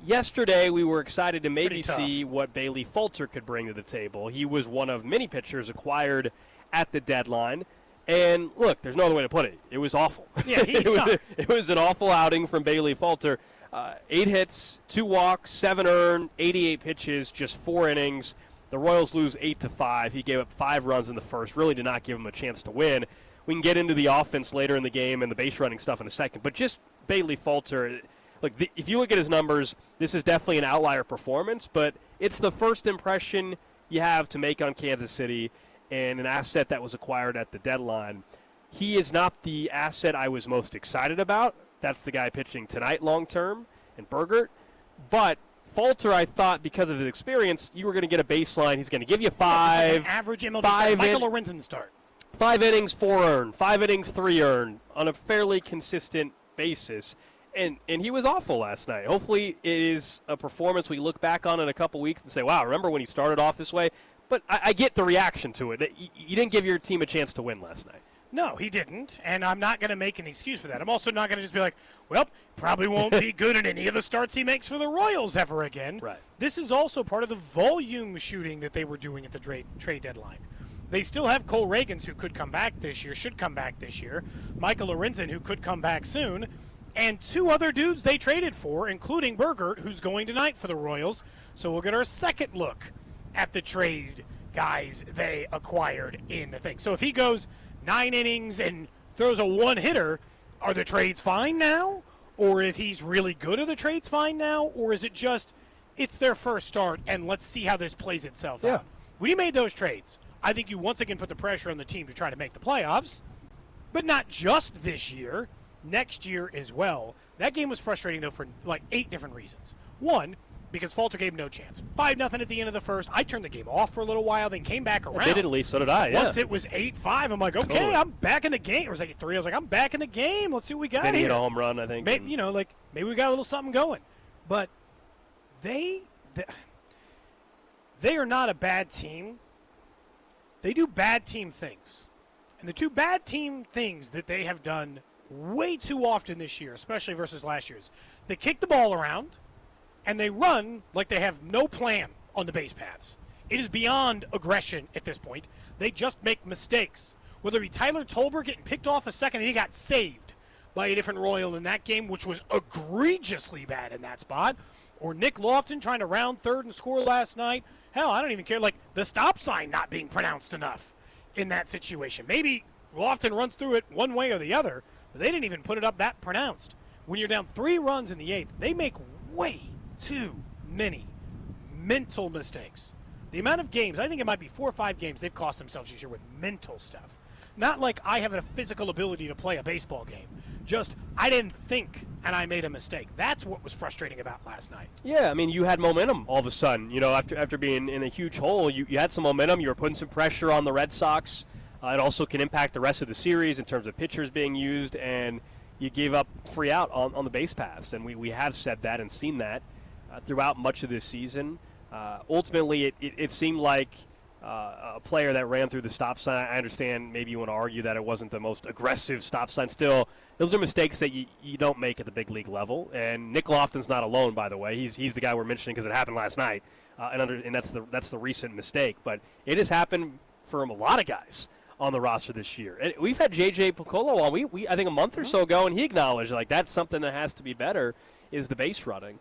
Yesterday, we were excited to maybe see what Bailey Falter could bring to the table. He was one of many pitchers acquired at the deadline. And, look, there's no other way to put it. It was awful. Yeah, it was an awful outing from Bailey Falter. 8 hits, 2 walks, 7 earned, 88 pitches, just 4 innings. The Royals lose 8-5. He gave up 5 runs in the first. Really did not give him a chance to win. We can get into the offense later in the game and the base running stuff in a second. But just Bailey Falter, look, if you look at his numbers, this is definitely an outlier performance, but it's the first impression you have to make on Kansas City and an asset that was acquired at the deadline. He is not the asset I was most excited about. That's the guy pitching tonight long-term, and Burgert. But Falter, I thought, because of his experience, you were going to get a baseline. He's going to give you 5. Like an average MLB start. Michael Lorenzen start. 5 innings, 4 earned. 5 innings, 3 earned on a fairly consistent basis. And he was awful last night. Hopefully it is a performance we look back on in a couple weeks and say, wow, remember when he started off this way? But I get the reaction to it. You didn't give your team a chance to win last night. No, he didn't, and I'm not going to make an excuse for that. I'm also not going to just be like, well, probably won't be good at any of the starts he makes for the Royals ever again. Right. This is also part of the volume shooting that they were doing at the trade deadline. They still have Cole Reagans, who could come back this year, should come back this year, Michael Lorenzen, who could come back soon, and 2 other dudes they traded for, including Burgert, who's going tonight for the Royals. So we'll get our second look at the trade guys they acquired in the thing. So if he goes 9 innings and throws a 1-hitter, are the trades fine now? Or if he's really good, are the trades fine now? Or is it just, it's their first start and let's see how this plays itself out? When you made those trades, I think you once again put the pressure on the team to try to make the playoffs, but not just this year, next year as well. That game was frustrating, though, for like 8 different reasons. 1, because Falter gave him no chance. 5-0 at the end of the first. I turned the game off for a little while, then came back around. I did at least, so did I, yeah. Once it was 8-5, I'm like, okay, Totally. I'm back in the game. Or was it 8-3? I was like, I'm back in the game. Let's see what we got Then he here. hit a home run, I think. Maybe, maybe we got a little something going. But they are not a bad team. They do bad team things. And the 2 bad team things that they have done way too often this year, especially versus last year's, they kick the ball around, and they run like they have no plan on the base paths. It is beyond aggression at this point. They just make mistakes. Whether it be Tyler Tolbert getting picked off a second and he got saved by a different Royal in that game, which was egregiously bad in that spot, or Nick Lofton trying to round third and score last night. Hell, I don't even care. Like the stop sign not being pronounced enough in that situation. Maybe Lofton runs through it one way or the other, but they didn't even put it up that pronounced. When you're down 3 runs in the 8th, they make way too many mental mistakes. The amount of games, I think it might be 4 or 5 games they've cost themselves this year with mental stuff. Not like I have a physical ability to play a baseball game. Just, I didn't think and I made a mistake. That's what was frustrating about last night. Yeah, I mean, you had momentum all of a sudden. After being in a huge hole, you had some momentum. You were putting some pressure on the Red Sox. It also can impact the rest of the series in terms of pitchers being used, and you gave up free out on the base paths. And we have said that and seen that throughout much of this season. Ultimately, it seemed like a player that ran through the stop sign. I understand maybe you want to argue that it wasn't the most aggressive stop sign. Still, those are mistakes that you don't make at the big league level. And Nick Lofton's not alone, by the way. He's the guy we're mentioning because it happened last night, and that's the recent mistake. But it has happened for a lot of guys on the roster this year. And we've had J.J. Piccolo on, I think a month or so ago, and he acknowledged that's something that has to be better is the base running.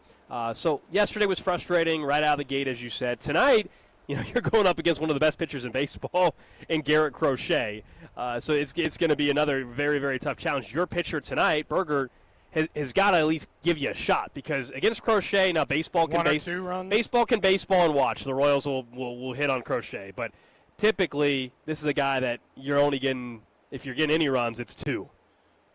So yesterday was frustrating right out of the gate, as you said. Tonight, you're going up against one of the best pitchers in baseball in Garrett Crochet. So it's going to be another very, very tough challenge. Your pitcher tonight, Burgert, has got to at least give you a shot because against Crochet, now baseball can 1 or 2 runs. Baseball can baseball and watch. The Royals will hit on Crochet, but typically this is a guy that you're only getting, if you're getting any runs, it's 2.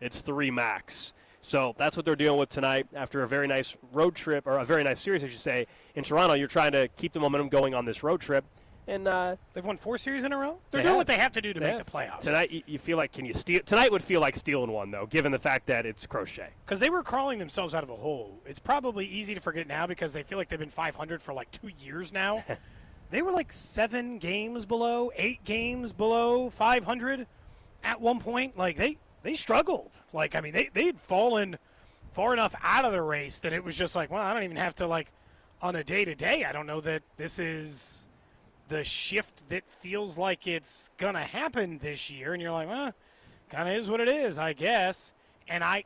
It's 3 max. So that's what they're dealing with tonight after a very nice road trip, or a very nice series, I should say, in Toronto. You're trying to keep the momentum going on this road trip. And they've won 4 series in a row. They're doing what they have to do to make the playoffs. Tonight, you feel like, can you steal? Tonight would feel like stealing one, though, given the fact that it's Crochet. Because they were crawling themselves out of a hole. It's probably easy to forget now because they feel like they've been 500 for like 2 years now. They were like 7 games below, 8 games below 500 at one point. Like, they struggled. Like, I mean, they'd fallen far enough out of the race that it was just like, well, I don't even have to, like, on a day-to-day, I don't know that this is the shift that feels like it's going to happen this year. And you're like, well, kind of is what it is, I guess. And I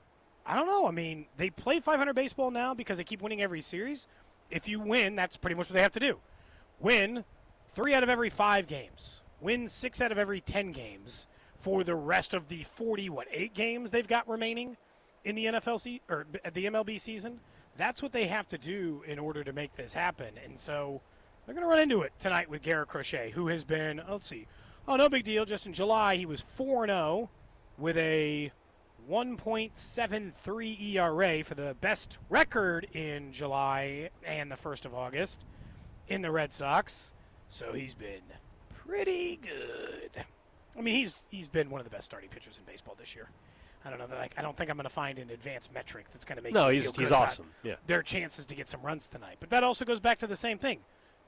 don't know. I mean, they play 500 baseball now because they keep winning every series. If you win, that's pretty much what they have to do. Win 3 out of every 5 games. Win 6 out of every 10 games for the rest of the 8 games they've got remaining in the or the MLB season. That's what they have to do in order to make this happen. And so they're going to run into it tonight with Garrett Crochet, who has been, let's see, no big deal. Just in July, he was 4-0 with a 1.73 ERA for the best record in July and the 1st of August in the Red Sox. So he's been pretty good. I mean, he's been one of the best starting pitchers in baseball this year. I don't know that I don't think I'm going to find an advanced metric that's going to make you feel good he's awesome. about their chances to get some runs tonight. But that also goes back to the same thing.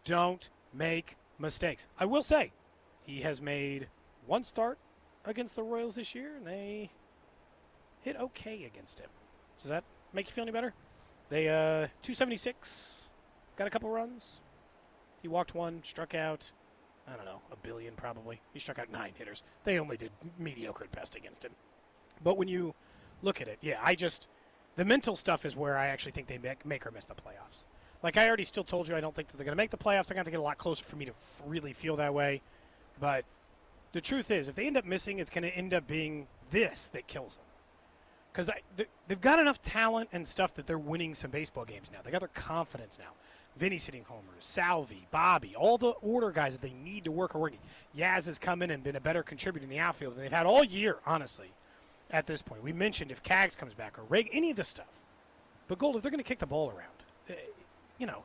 Don't make mistakes. I will say, he has made 1 start against the Royals this year, and they hit okay against him. Does that make you feel any better? They 276, got a couple runs. He walked 1, struck out, I don't know, 1 billion probably. He struck out 9 hitters. They only did mediocre at best against him. But when you look at it, the mental stuff is where I actually think they make or miss the playoffs. Like I already still told you, I don't think that they're going to make the playoffs. They're going to get a lot closer for me to really feel that way. But the truth is, if they end up missing, it's going to end up being this that kills them. Because they've got enough talent and stuff that they're winning some baseball games now. They got their confidence now. Vinny's hitting homers, Salvi, Bobby, all the order guys that they need to work are working. Yaz has come in and been a better contributor in the outfield than they've had all year, honestly, at this point. We mentioned if Cags comes back or Reg, any of this stuff. But Gold, if they're going to kick the ball around,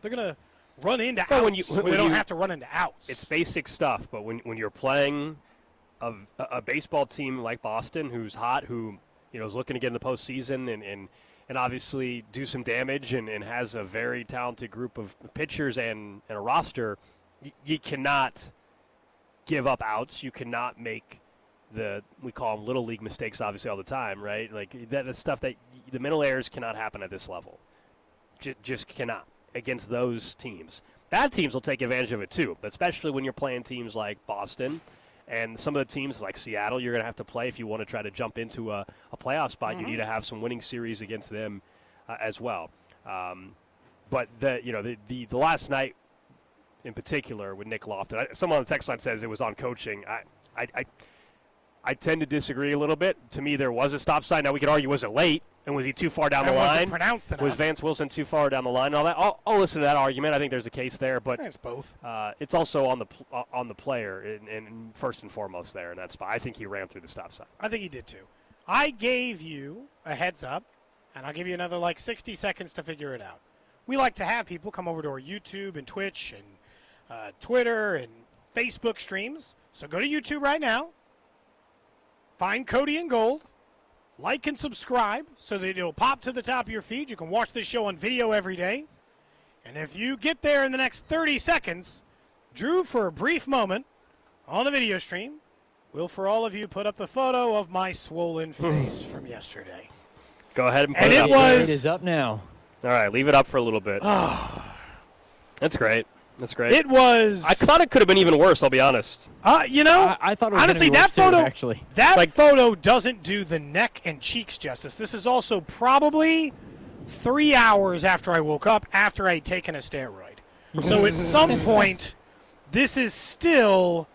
they're going to run into outs when they don't have to run into outs. It's basic stuff, but when you're playing a baseball team like Boston, who's hot, who is looking to get in the postseason and obviously do some damage and has a very talented group of pitchers and a roster, you cannot give up outs. You cannot make we call them little league mistakes obviously all the time, right? Like that's stuff that the mental errors cannot happen at this level. Just cannot against those teams. Bad teams will take advantage of it too, especially when you're playing teams like Boston and some of the teams like Seattle you're going to have to play if you want to try to jump into a playoff spot. You need to have some winning series against them as well. But the last night in particular with Nick Lofton, someone on the text line says it was on coaching. I tend to disagree a little bit. To me, there was a stop sign. Now, we could argue, was it late? And was he too far down the line? Wasn't pronounced enough. Was Vance Wilson too far down the line and all that? I'll listen to that argument. I think there's a case there. But it's both. It's also on the player and first and foremost there in that spot. I think he ran through the stop sign. I think he did too. I gave you a heads up, and I'll give you another 60 seconds to figure it out. We like to have people come over to our YouTube and Twitch and Twitter and Facebook streams. So go to YouTube right now. Find Cody and Gold. Like and subscribe so that it'll pop to the top of your feed. You can watch this show on video every day. And if you get there in the next 30 seconds, Drew, for a brief moment on the video stream, will for all of you put up the photo of my swollen face from yesterday. Go ahead and put it up. It is up now. All right, leave it up for a little bit. That's great. That's great. It was. I thought it could have been even worse. I'll be honest. I thought it was honestly that photo. Too, actually, that photo doesn't do the neck and cheeks justice. This is also probably 3 hours after I woke up after I had taken a steroid. So at some point, this is still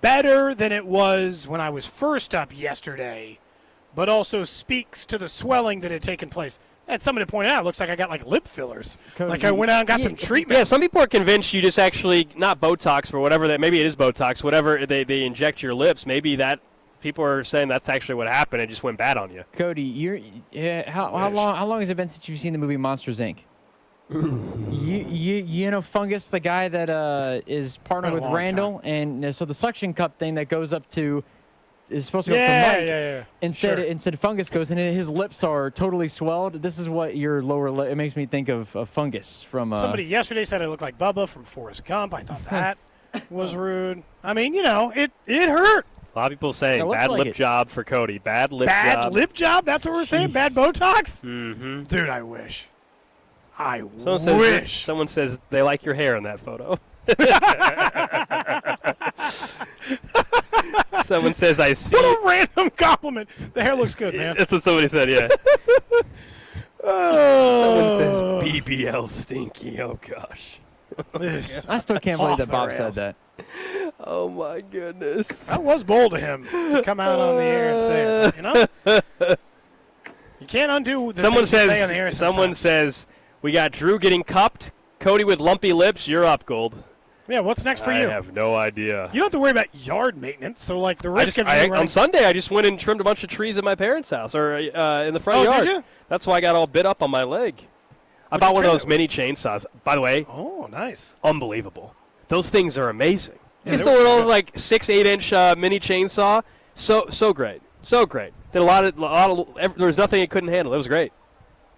better than it was when I was first up yesterday, but also speaks to the swelling that had taken place. And somebody pointed out, it looks like I got lip fillers. Cody, I went out and got some treatment. Yeah, some people are convinced you just actually, not Botox or whatever, maybe it is Botox, whatever they inject your lips. Maybe that people are saying that's actually what happened. It just went bad on you. Cody, how long has it been since you've seen the movie Monsters, Inc.? You know Fungus, the guy that is partnered with Randall, and so the suction cup thing that goes up to is supposed to go up to Mike. Yeah. Instead, Fungus goes and his lips are totally swelled. This is what your lower lip. It makes me think of Fungus from. Somebody yesterday said I look like Bubba from Forrest Gump. I thought that was rude. I mean, it hurt. A lot of people saying bad like lip job for Cody. Bad lip job. Bad lip job? That's what we're saying? Bad Botox? Mm-hmm. Dude, I wish. Someone says they like your hair in that photo. Someone says I see. What a random compliment. The hair looks good, man. That's what somebody said, yeah. Someone says BBL stinky. Oh, gosh. I still can't believe that Bob said that. Oh, my goodness. That was bold of him to come out on the air and say it, you know? You can't undo the things you say on the air sometimes. Someone says, we got Drew getting cupped, Cody with lumpy lips. You're up, Gold. Yeah, what's next for you? I have no idea. You don't have to worry about yard maintenance, so, like, the risk of you running. On Sunday, I just went and trimmed a bunch of trees at my parents' house or in the front yard. Did you? That's why I got all bit up on my leg. I bought one of those mini chainsaws. By the way. Oh, nice. Unbelievable. Those things are amazing. Yeah, just a little, 6-8-inch mini chainsaw. So great. So great. Did a lot of there was nothing it couldn't handle. It was great.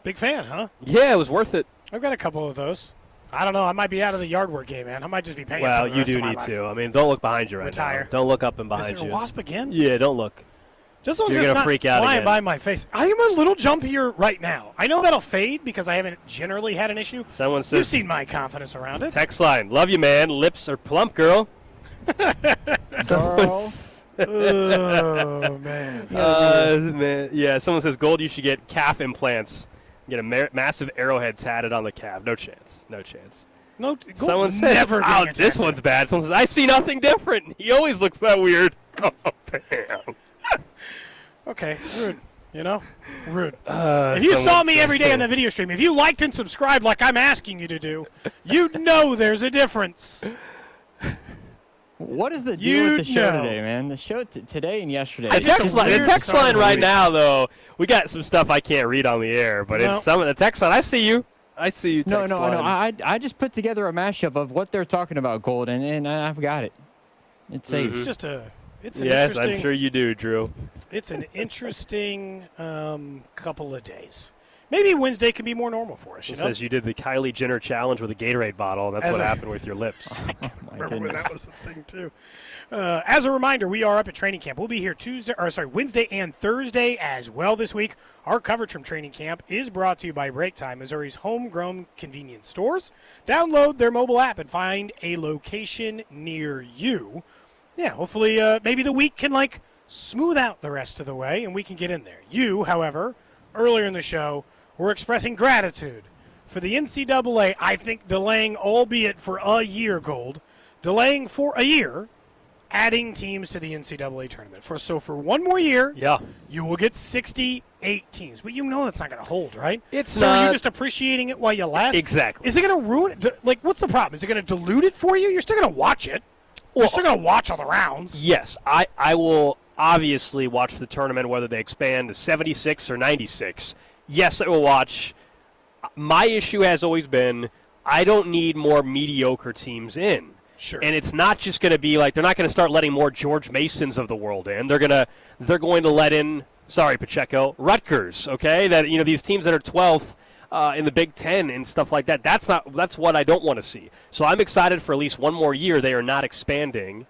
Big fan, huh? Yeah, it was worth it. I've got a couple of those. I don't know. I might be out of the yard work game, man. I might just be paying. Well, you do need to. I mean, don't look behind you right now. Don't look up and behind you. Is there a wasp again? Yeah, don't look. Just as long as You're it's gonna not freak out flying again. by my face. I am a little jumpier right now. I know that'll fade because I haven't generally had an issue. Someone says. You've seen my confidence around it. Text line. Love you, man. Lips are plump, girl. Oh, man. Man. Yeah, someone says, Gold, you should get calf implants. Get a massive arrowhead tatted on the calf. No chance. No chance. No, someone says, never oh, this one's bad. Someone says, I see nothing different. He always looks that weird. Oh, damn. Okay, rude. Rude. If you saw me every day on the video stream, if you liked and subscribed like I'm asking you to do, you'd know there's a difference. What is the deal with the show today, man? The show today and yesterday. The text line right now, though, we got some stuff I can't read on the air, but it's some of the text line. I see you. Text line. No. I just put together a mashup of what they're talking about, Gold, and I've got it. It's just It's an yes, interesting. I'm sure you do, Drew. It's an interesting couple of days. Maybe Wednesday can be more normal for us. It says you did the Kylie Jenner challenge with a Gatorade bottle, and that's what happened with your lips. I remember when that was the thing too. As a reminder, we are up at training camp. We'll be here Wednesday and Thursday as well this week. Our coverage from training camp is brought to you by Break Time, Missouri's homegrown convenience stores. Download their mobile app and find a location near you. Yeah, hopefully maybe the week can smooth out the rest of the way and we can get in there. You, however, earlier in the show, were expressing gratitude for the NCAA, I think, delaying, albeit for a year, Gold, delaying for a year, adding teams to the NCAA tournament. So for one more year, you will get 68 teams. But you know that's not going to hold, right? So are you just appreciating it while you last? Exactly. Is it going to ruin it? What's the problem? Is it going to dilute it for you? You're still going to watch it. You're still going to watch all the rounds. Yes, I will obviously watch the tournament, whether they expand to 76 or 96. Yes, I will watch. My issue has always been I don't need more mediocre teams in. Sure. And it's not just going to be they're not going to start letting more George Masons of the world in. They're going to let in, sorry, Pacheco, Rutgers, okay? That these teams that are 12th in the Big Ten and stuff like that. That's what I don't want to see. So I'm excited for at least one more year they are not expanding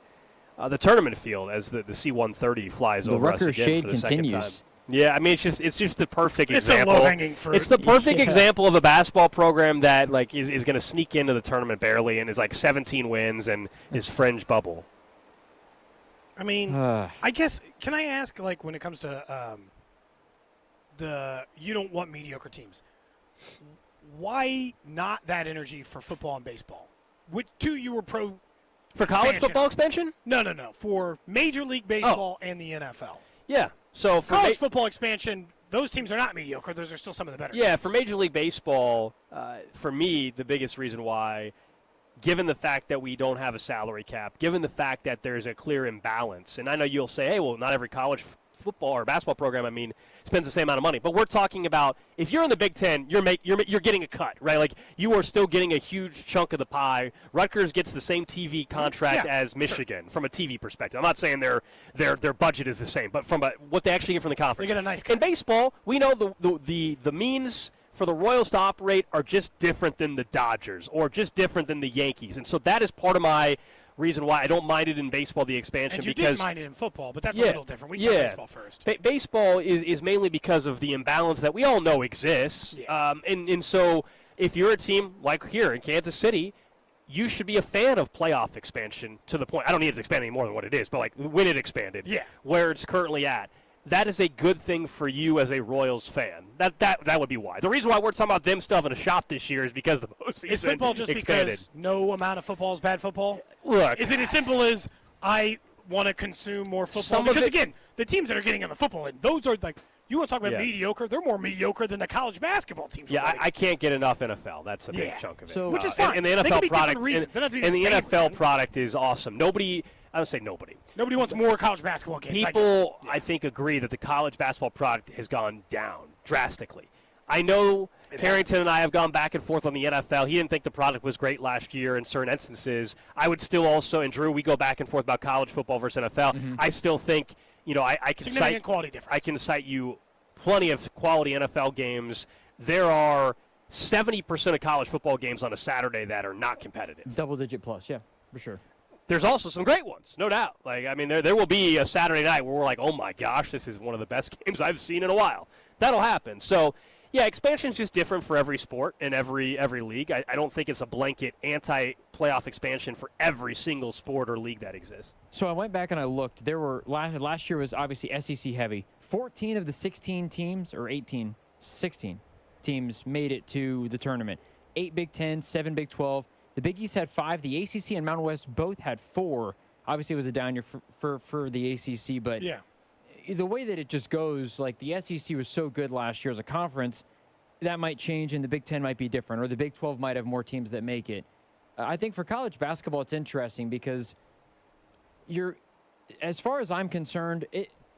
the tournament field as the C-130 flies over us again shade for the continues. second time. Yeah, I mean it's just the perfect example. It's a low-hanging fruit. It's the perfect example of a basketball program that is going to sneak into the tournament barely and is 17 wins and is fringe bubble. I mean, I guess can I ask when it comes to you don't want mediocre teams. Why not that energy for football and baseball? Which two you were pro for college football expansion? No. For Major League Baseball and the NFL. Yeah. So for college football expansion, those teams are not mediocre. Those are still some of the better teams. For Major League Baseball, for me, the biggest reason why, given the fact that we don't have a salary cap, given the fact that there's a clear imbalance, and I know you'll say, hey, well, not every college football or basketball program, spends the same amount of money. But we're talking about if you're in the Big Ten, you're getting a cut, right? Like you are still getting a huge chunk of the pie. Rutgers gets the same TV contract as Michigan from a TV perspective. I'm not saying their budget is the same, but from what they actually get from the conference. They get a nice cut. In baseball, we know the means for the Royals to operate are just different than the Dodgers or just different than the Yankees, and so that is part of my reason why I don't mind it in baseball, the expansion. And you because didn't mind it in football, but that's a little different. We took baseball first. Baseball is mainly because of the imbalance that we all know exists. And so if you're a team like here in Kansas City, you should be a fan of playoff expansion to the point. I don't need it to expand any more than what it is, but like when it expanded, where it's currently at. That is a good thing for you as a Royals fan. That would be why. The reason why we're talking about them stuff in a shop this year is because the postseason Is football just expanded. because no amount of football is bad football? Look, is it as simple as I want to consume more football? Because again, the teams that are getting in the football, and those are like, you want to talk about mediocre? They're more mediocre than the college basketball teams. I can't get enough NFL. That's a big chunk of it. So, which is fine. And the NFL product, and the NFL reason. product is awesome. I would say nobody. Nobody wants more college basketball games. People, I think, agree that the college basketball product has gone down drastically. I know Carrington and I have gone back and forth on the NFL. He didn't think the product was great last year in certain instances. I would still also, and Drew, we go back and forth about college football versus NFL. Mm-hmm. I still think, I can significant quality difference. I can cite you plenty of quality NFL games. There are 70% of college football games on a Saturday that are not competitive. Double-digit plus, yeah, for sure. There's also some great ones, no doubt. There will be a Saturday night where we're like, oh my gosh, this is one of the best games I've seen in a while. That'll happen. So, yeah, expansion is just different for every sport and every league. I don't think it's a blanket anti-playoff expansion for every single sport or league that exists. So I went back and I looked. There were last year was obviously SEC heavy. 14 of the 16 teams, or 16 teams made it to the tournament. 8 Big 10, 7 Big 12. The Big East had 5. The ACC and Mountain West both had 4. Obviously, it was a down year for the ACC, but the way that it just goes, like the SEC was so good last year as a conference, that might change, and the Big 10 might be different, or the Big 12 might have more teams that make it. I think for college basketball, it's interesting because as far as I'm concerned,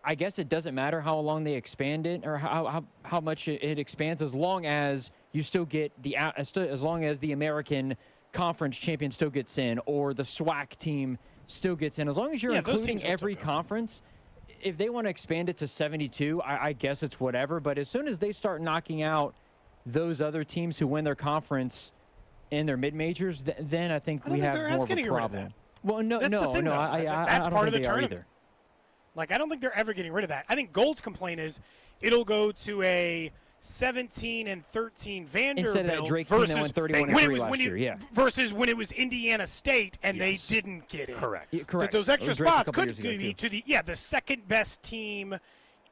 I guess it doesn't matter how long they expand it or how much it expands, as long as you still get as long as the American conference champion still gets in, or the SWAC team still gets in. As long as you're including every conference, if they want to expand it to 72, I guess it's whatever. But as soon as they start knocking out those other teams who win their conference in their mid-majors, then I think we have more of a problem. Well, that's part of the tournament. Either. Like, I don't think they're ever getting rid of that. I think Gold's complaint is it'll go to a 17 and 13 Vanderbilt instead of that Drake team that went 31 and 3 last year, versus when it was Indiana State and they didn't get in. Correct. Correct. Those extra spots could be to the second best team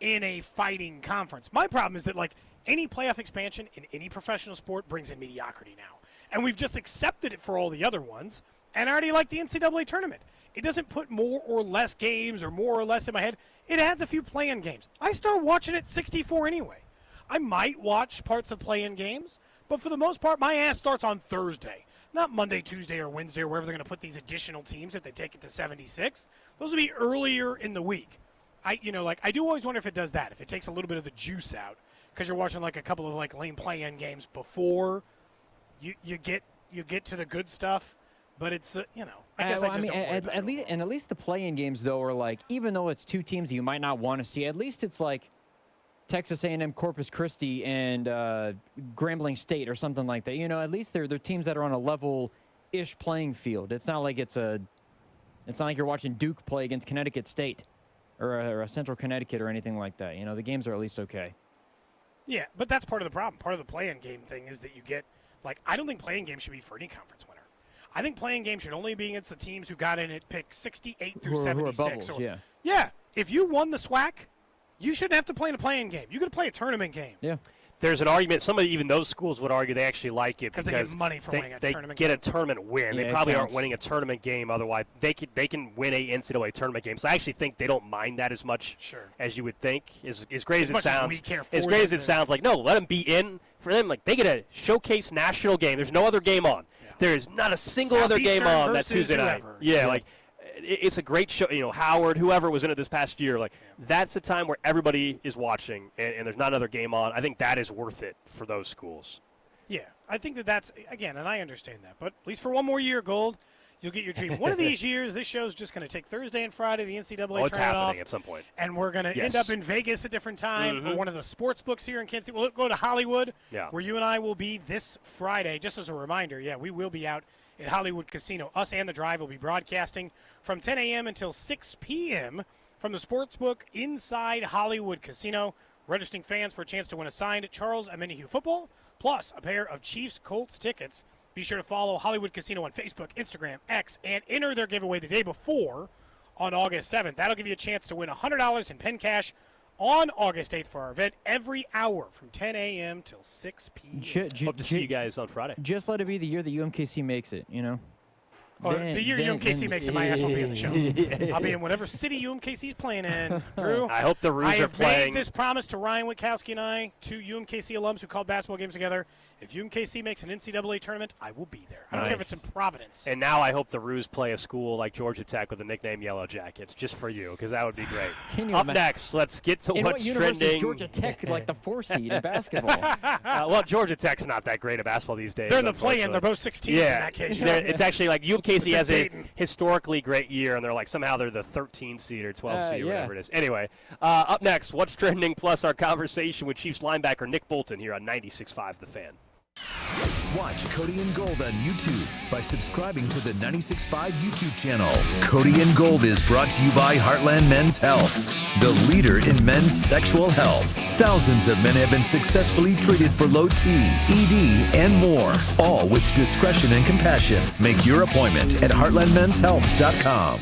in a fighting conference. My problem is that any playoff expansion in any professional sport brings in mediocrity now, and we've just accepted it for all the other ones. And I already like the NCAA tournament. It doesn't put more or less games or more or less in my head. It adds a few play-in games. I start watching it 64 anyway. I might watch parts of play-in games, but for the most part, my ass starts on Thursday, not Monday, Tuesday, or Wednesday, or wherever they're going to put these additional teams if they take it to 76. Those will be earlier in the week. I do always wonder if it does that, if it takes a little bit of the juice out, because you're watching a couple of lame play-in games before you get to the good stuff. But it's I guess at least the play-in games though are even though it's two teams that you might not want to see, at least it's Texas A&M, Corpus Christi, and Grambling State or something like that. At least they're teams that are on a level-ish playing field. It's not like it's not like you're watching Duke play against Connecticut State or a Central Connecticut or anything like that. The games are at least okay. Yeah, but that's part of the problem. Part of the play-in game thing is that you get I don't think play-in games should be for any conference winner. I think playing games should only be against the teams who got in at pick 68 through 76. Who are bubbles, yeah. If you won the SWAC, you shouldn't have to play in a playing game. You could play a tournament game. Yeah. There's an argument. Even those schools would argue they actually like it because they get money for winning a tournament game. They get a tournament win. They probably aren't winning a tournament game otherwise. They can win a NCAA tournament game. So I actually think they don't mind that as much as you would think. As great as it sounds. As great as it sounds, no, let them be in. For them, they get a showcase national game. There's no other game on. Yeah. There is not a single other game on that Tuesday night. It's a great show. Howard, whoever was in it this past year, that's a time where everybody is watching and there's not another game on. I think that is worth it for those schools. Yeah, I think that's, again, and I understand that, but at least for one more year, Gold, you'll get your dream. One of these years, this show's just going to take Thursday and Friday, the NCAA tournament it's happening off, at some point. And we're going to end up in Vegas at different time, or one of the sports books here in Kansas City. We'll go to Hollywood, where you and I will be this Friday. Just as a reminder, we will be out at Hollywood Casino. Us and The Drive will be broadcasting from 10 a.m. until 6 p.m. from the sports book inside Hollywood Casino, registering fans for a chance to win a signed Charles Omenihu football, plus a pair of Chiefs-Colts tickets. Be sure to follow Hollywood Casino on Facebook, Instagram, X, and enter their giveaway the day before on August 7th. That'll give you a chance to win $100 in pen cash on August 8th for our event every hour from 10 a.m. till 6 p.m. Hope to see you guys on Friday. Just let it be the year that UMKC makes it, The year UMKC makes it, my ass will be in the show. I'll be in whatever city UMKC's playing in. Drew, I hope the Roos are playing. I have made this promise to Ryan Witkowski and I, two UMKC alums who called basketball games together. If UMKC makes an NCAA tournament, I will be there. I don't care if it's in Providence. And now I hope the Roos play a school like Georgia Tech with the nickname Yellow Jackets, just for you, because that would be great. Up next, let's get to in what's what universe trending. Is Georgia Tech like the 4 seed in basketball? Well, Georgia Tech's not that great at basketball these days. They're in the play-in. They're both 16 in that case. It's actually like UMKC has a historically great year, and they're like somehow they're the 13 seed or 12 seed or whatever it is. Anyway, up next, what's trending, plus our conversation with Chiefs linebacker Nick Bolton here on 96.5 The Fan. Watch Cody and Gold on YouTube by subscribing to the 96.5 YouTube channel. Cody and Gold is brought to you by Heartland Men's Health, the leader in men's sexual health. Thousands of men have been successfully treated for low T, ED, and more, all with discretion and compassion. Make your appointment at heartlandmenshealth.com.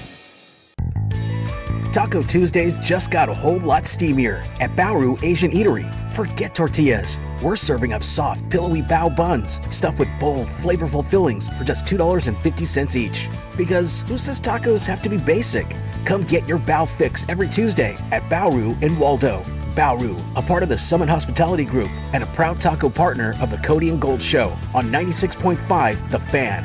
Taco Tuesdays just got a whole lot steamier at Bauru Asian Eatery. Forget tortillas. We're serving up soft, pillowy bao buns stuffed with bold, flavorful fillings for just $2.50 each. Because who says tacos have to be basic? Come get your bao fix every Tuesday at Bauru in Waldo. Bauru, a part of the Summit Hospitality Group and a proud taco partner of the Cody and Gold Show on 96.5 The Fan.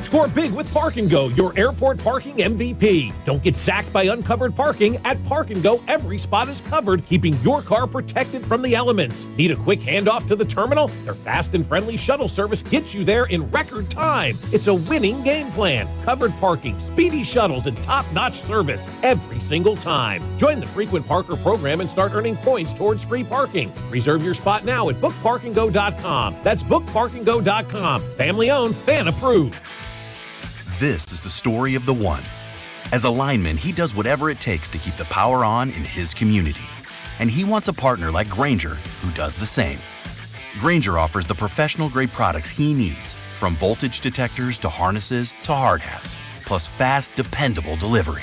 Score big with Park & Go, your airport parking MVP. Don't get sacked by uncovered parking. At Park & Go, every spot is covered, keeping your car protected from the elements. Need a quick handoff to the terminal? Their fast and friendly shuttle service gets you there in record time. It's a winning game plan. Covered parking, speedy shuttles, and top-notch service every single time. Join the Frequent Parker program and start earning points towards free parking. Reserve your spot now at bookparkandgo.com. That's bookparkandgo.com. Family owned, fan approved. This is the story of the one. As a lineman, he does whatever it takes to keep the power on in his community. And he wants a partner like Grainger who does the same. Grainger offers the professional-grade products he needs, from voltage detectors to harnesses to hard hats, plus fast, dependable delivery,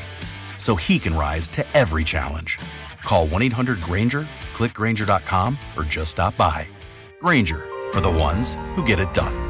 so he can rise to every challenge. Call 1-800-GRAINGER, click Grainger.com, or just stop by. Grainger, for the ones who get it done.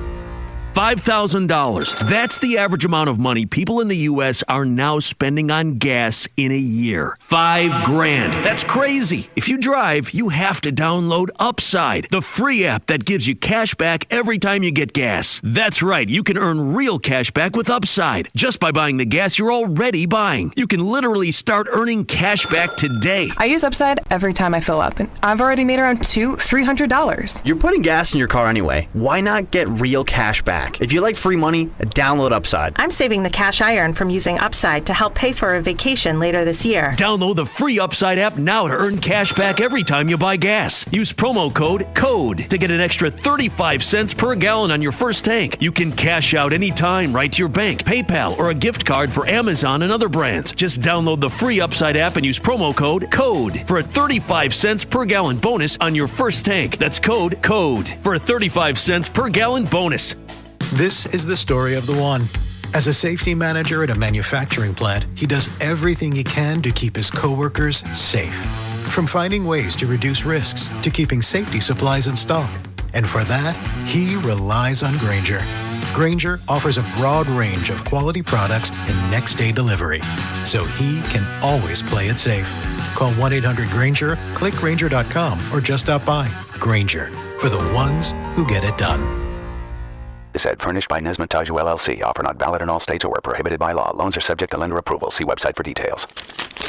$5,000. That's the average amount of money people in the U.S. are now spending on gas in a year. $5,000. That's crazy. If you drive, you have to download Upside, the free app that gives you cash back every time you get gas. That's right. You can earn real cash back with Upside just by buying the gas you're already buying. You can literally start earning cash back today. I use Upside every time I fill up, and I've already made around $200-$300. You're putting gas in your car anyway. Why not get real cash back? If you like free money, download Upside. I'm saving the cash I earn from using Upside to help pay for a vacation later this year. Download the free Upside app now to earn cash back every time you buy gas. Use promo code CODE to get an extra 35 cents per gallon on your first tank. You can cash out anytime right to your bank, PayPal, or a gift card for Amazon and other brands. Just download the free Upside app and use promo code CODE for a 35 cents per gallon bonus on your first tank. That's code CODE for a 35 cents per gallon bonus. This is the story of the one. As a safety manager at a manufacturing plant, he does everything he can to keep his coworkers safe. From finding ways to reduce risks to keeping safety supplies in stock. And for that, he relies on Grainger. Grainger offers a broad range of quality products and next-day delivery, so he can always play it safe. Call 1-800-GRAINGER, click Grainger.com, or just stop by. Grainger, for the ones who get it done. This ad furnished by Nesmith Taju LLC. Offer not valid in all states or where prohibited by law. Loans are subject to lender approval. See website for details.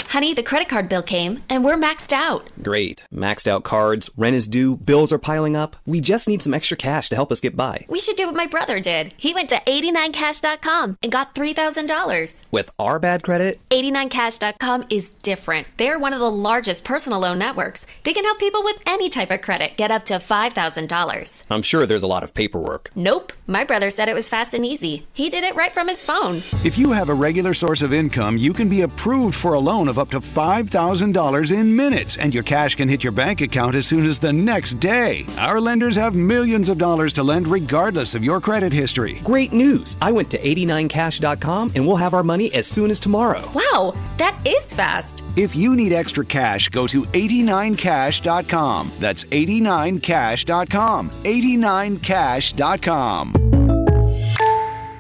Honey, the credit card bill came, and we're maxed out. Great. Maxed out cards, rent is due, bills are piling up. We just need some extra cash to help us get by. We should do what my brother did. He went to 89cash.com and got $3,000. With our bad credit? 89cash.com is different. They're one of the largest personal loan networks. They can help people with any type of credit get up to $5,000. I'm sure there's a lot of paperwork. Nope. My brother said it was fast and easy. He did it right from his phone. If you have a regular source of income, you can be approved for a loan of up to $5,000 in minutes, and your cash can hit your bank account as soon as the next day. Our lenders have millions of dollars to lend regardless of your credit history. Great news! I went to 89cash.com and we'll have our money as soon as tomorrow. Wow, that is fast. If you need extra cash, go to 89cash.com. That's 89cash.com. 89cash.com.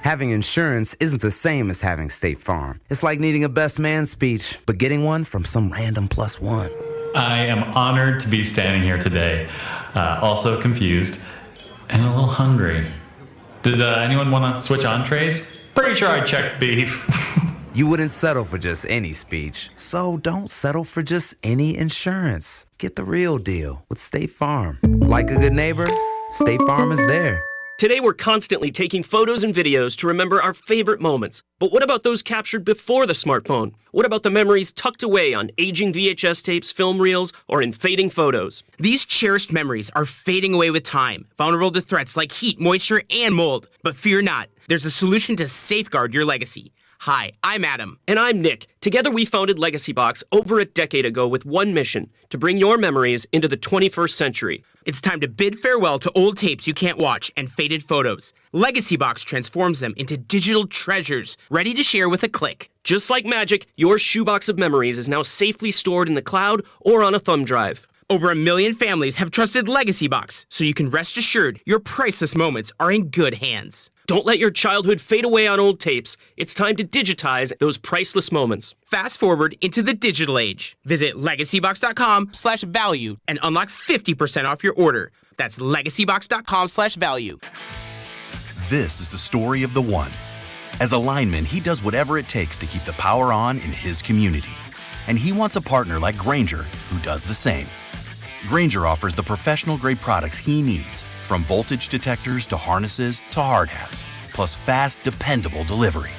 Having insurance isn't the same as having State Farm. It's like needing a best man speech, but getting one from some random plus one. I am honored to be standing here today, also confused and a little hungry. Does anyone want to switch entrees? Pretty sure I checked beef. You wouldn't settle for just any speech, so don't settle for just any insurance. Get the real deal with State Farm. Like a good neighbor, State Farm is there. Today, we're constantly taking photos and videos to remember our favorite moments. But what about those captured before the smartphone? What about the memories tucked away on aging VHS tapes, film reels, or in fading photos? These cherished memories are fading away with time, vulnerable to threats like heat, moisture, and mold. But fear not, there's a solution to safeguard your legacy. Hi, I'm Adam. And I'm Nick. Together we founded Legacy Box over a decade ago with one mission, to bring your memories into the 21st century. It's time to bid farewell to old tapes you can't watch and faded photos. Legacy Box transforms them into digital treasures, ready to share with a click. Just like magic, your shoebox of memories is now safely stored in the cloud or on a thumb drive. Over 1 million families have trusted Legacy Box, so you can rest assured your priceless moments are in good hands. Don't let your childhood fade away on old tapes. It's time to digitize those priceless moments. Fast forward into the digital age. Visit legacybox.com/value and unlock 50% off your order. That's legacybox.com/value. This is the story of the one. As a lineman, he does whatever it takes to keep the power on in his community. And he wants a partner like Grainger who does the same. Grainger offers the professional-grade products he needs, from voltage detectors to harnesses to hard hats, plus fast, dependable delivery,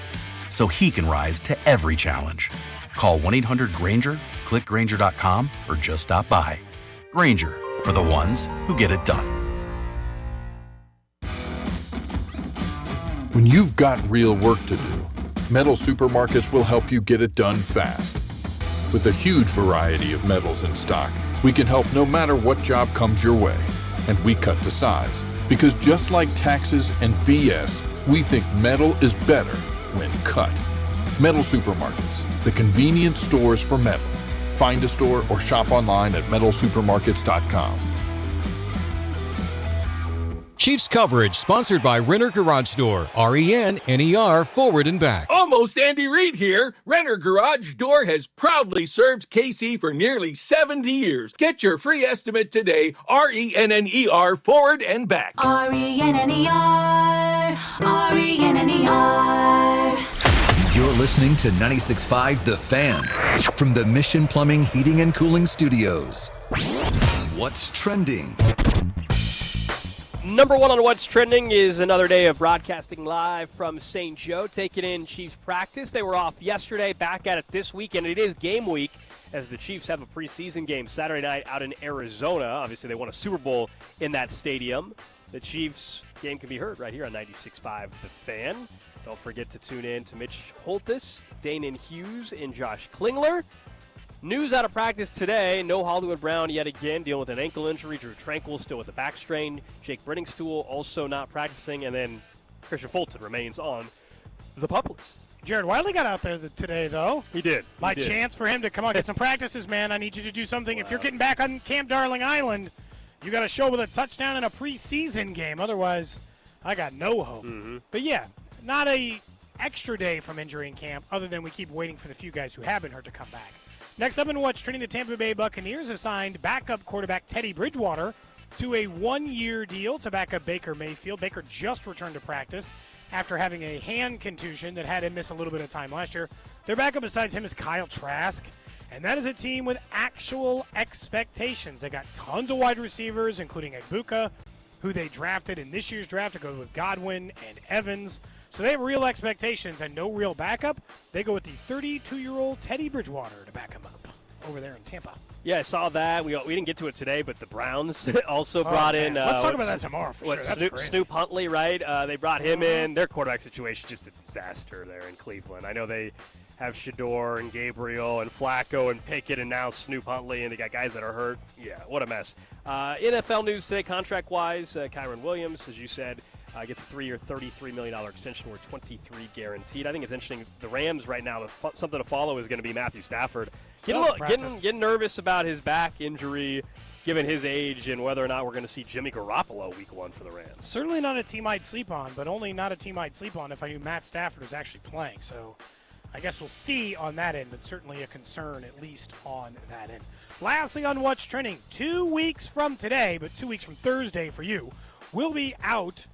so he can rise to every challenge. Call 1-800-GRAINGER, click Grainger.com, or just stop by. Grainger, for the ones who get it done. When you've got real work to do, Metal Supermarkets will help you get it done fast. With a huge variety of metals in stock, we can help no matter what job comes your way. And we cut to size, because just like taxes and BS, we think metal is better when cut. Metal Supermarkets, the convenient stores for metal. Find a store or shop online at metalsupermarkets.com. Chiefs coverage sponsored by Renner Garage Door, RENNER, forward and back. Almost Andy Reid here. Renner Garage Door has proudly served KC for nearly 70 years. Get your free estimate today, RENNER, forward and back. RENNER, RENNER. You're listening to 96.5 The Fan from the Mission Plumbing, Heating, and Cooling Studios. What's trending? Number one on What's Trending is another day of broadcasting live from St. Joe, taking in Chiefs practice. They were off yesterday, back at it this weekend. It is game week as the Chiefs have a preseason game Saturday night out in Arizona. Obviously, they won a Super Bowl in that stadium. The Chiefs game can be heard right here on 96.5 The Fan. Don't forget to tune in to Mitch Holthus, Danon Hughes, and Josh Klingler. News out of practice today, no Hollywood Brown yet again, dealing with an ankle injury. Drew Tranquill still with a back strain. Jake Brenningstool also not practicing. And then Christian Fulton remains on the PUP list. Jared Wiley got out there today, though. He did. Chance for him to come out, get some practices, man. I need you to do something. Wow. If you're getting back on Camp Darling Island, you got to show with a touchdown in a preseason game. Otherwise, I got no hope. Mm-hmm. But, yeah, not a extra day from injury in camp, other than we keep waiting for the few guys who have been hurt to come back. Next up in What's Trending, the Tampa Bay Buccaneers have signed backup quarterback Teddy Bridgewater to a one-year deal to back up Baker Mayfield. Baker just returned to practice after having a hand contusion that had him miss a little bit of time last year. Their backup besides him is Kyle Trask. And that is a team with actual expectations. They got tons of wide receivers, including Egbuka, who they drafted in this year's draft to go with Godwin and Evans. So they have real expectations and no real backup. They go with the 32-year-old Teddy Bridgewater to back him up over there in Tampa. Yeah, I saw that. We didn't get to it today, but the Browns also brought in. Let's talk about that tomorrow for sure. That's crazy. Snoop Huntley, right? They brought him in. Their quarterback situation is just a disaster there in Cleveland. I know they have Shador and Gabriel and Flacco and Pickett and now Snoop Huntley, and they got guys that are hurt. Yeah, what a mess. NFL news today, contract-wise, Kyron Williams, as you said, gets a 3-year, $33 million extension worth $23 guaranteed. I think it's interesting. The Rams right now, something to follow is going to be Matthew Stafford. Getting nervous about his back injury, given his age, and whether or not we're going to see Jimmy Garoppolo week 1 for the Rams. Certainly not a team I'd sleep on, but only not a team I'd sleep on if I knew Matt Stafford was actually playing. So I guess we'll see on that end, but certainly a concern at least on that end. Lastly, on What's Trending, 2 weeks from today, but 2 weeks from Thursday for you, we'll be out.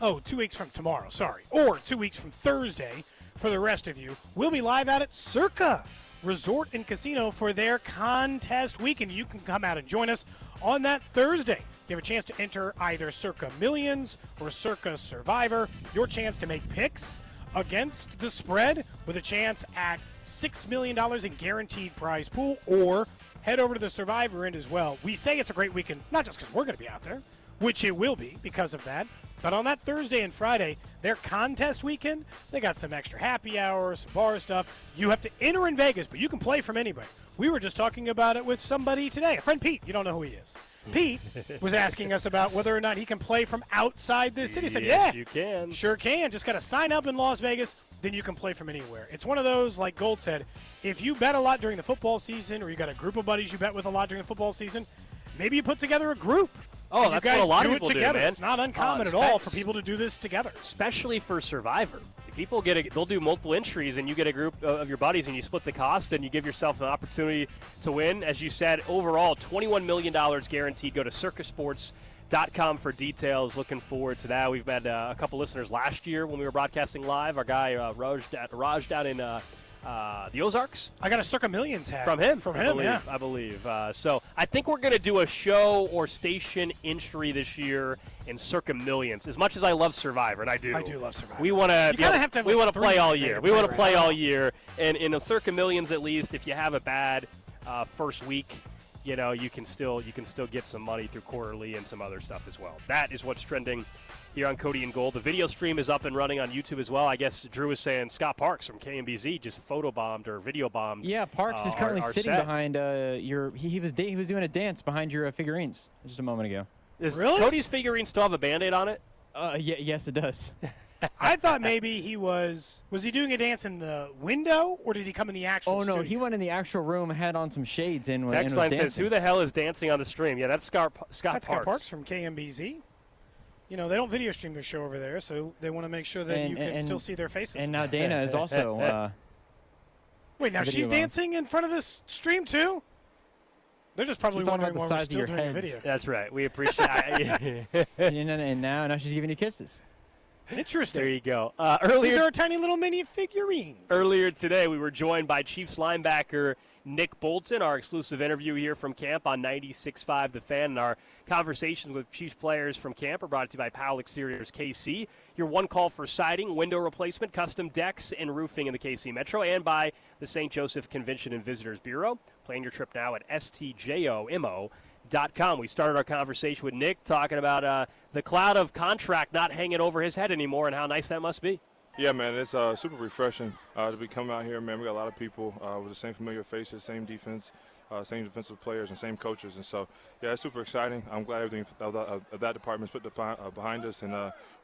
2 weeks from tomorrow, sorry. Or 2 weeks from Thursday for the rest of you. We'll be live out at Circa Resort and Casino for their contest weekend. You can come out and join us on that Thursday. You have a chance to enter either Circa Millions or Circa Survivor. Your chance to make picks against the spread with a chance at $6 million in guaranteed prize pool, or head over to the Survivor end as well. We say it's a great weekend, not just because we're going to be out there, which it will be because of that. But on that Thursday and Friday, their contest weekend, they got some extra happy hours, some bar stuff. You have to enter in Vegas, but you can play from anybody. We were just talking about it with somebody today, a friend Pete. You don't know who he is. Pete was asking us about whether or not he can play from outside the city. He said, yeah, you can. Sure can. Just got to sign up in Las Vegas, then you can play from anywhere. It's one of those, like Gold said, if you bet a lot during the football season, or you got a group of buddies you bet with a lot during the football season, maybe you put together a group. Oh, that's what a lot of people do, man. It's not uncommon at all for people to do this together. Especially for Survivor. People they'll do multiple entries, and you get a group of your buddies, and you split the cost, and you give yourself an opportunity to win. As you said, overall, $21 million guaranteed. Go to circusports.com for details. Looking forward to that. We've had a couple listeners last year when we were broadcasting live. Our guy, Raj down in the Ozarks. I got a Circa Millions hat. From him, yeah. I believe. So I think we're going to do a show or station entry this year in Circa Millions. As much as I love Survivor, and I do love Survivor. We want to. We want to play all year. We want to play all year, and in a Circa Millions, at least, if you have a bad first week, you can still get some money through quarterly and some other stuff as well. That is what's trending here on Cody and Gold. The video stream is up and running on YouTube as well. I guess Drew was saying Scott Parks from KMBZ just photobombed or video bombed. Yeah, Parks is currently sitting set. behind your. He was doing a dance behind your figurines just a moment ago. Really? Cody's figurine still have a Band-Aid on it? Yes, it does. I thought maybe he was he doing a dance in the window, or did he come in the actual studio? He went in the actual room, had on some shades, and was Text-line dancing. says, who the hell is dancing on the stream? Yeah, that's Scott Parks. That's Scott Parks from KMBZ. They don't video stream their show over there, so they want to make sure that you can still see their faces. And now Dana is also. Wait, now she's dancing in front of this stream too? They're just probably wondering why we're still doing a video. That's right. We appreciate it. And now she's giving you kisses. Interesting. There you go. These are tiny little mini figurines. Earlier today, we were joined by Chiefs linebacker Nick Bolton, our exclusive interview here from camp on 96.5 The Fan. And our conversations with Chiefs players from camp are brought to you by Powell Exteriors KC, your one call for siding, window replacement, custom decks, and roofing in the KC Metro, and by the St. Joseph Convention and Visitors Bureau. Plan your trip now at stjomo.com. We started our conversation with Nick talking about the cloud of contract not hanging over his head anymore and how nice that must be. Yeah, man, it's super refreshing to be coming out here, man. We got a lot of people with the same familiar faces, same defense, same defensive players, and same coaches. And so, yeah, it's super exciting. I'm glad everything of that department's put behind us, and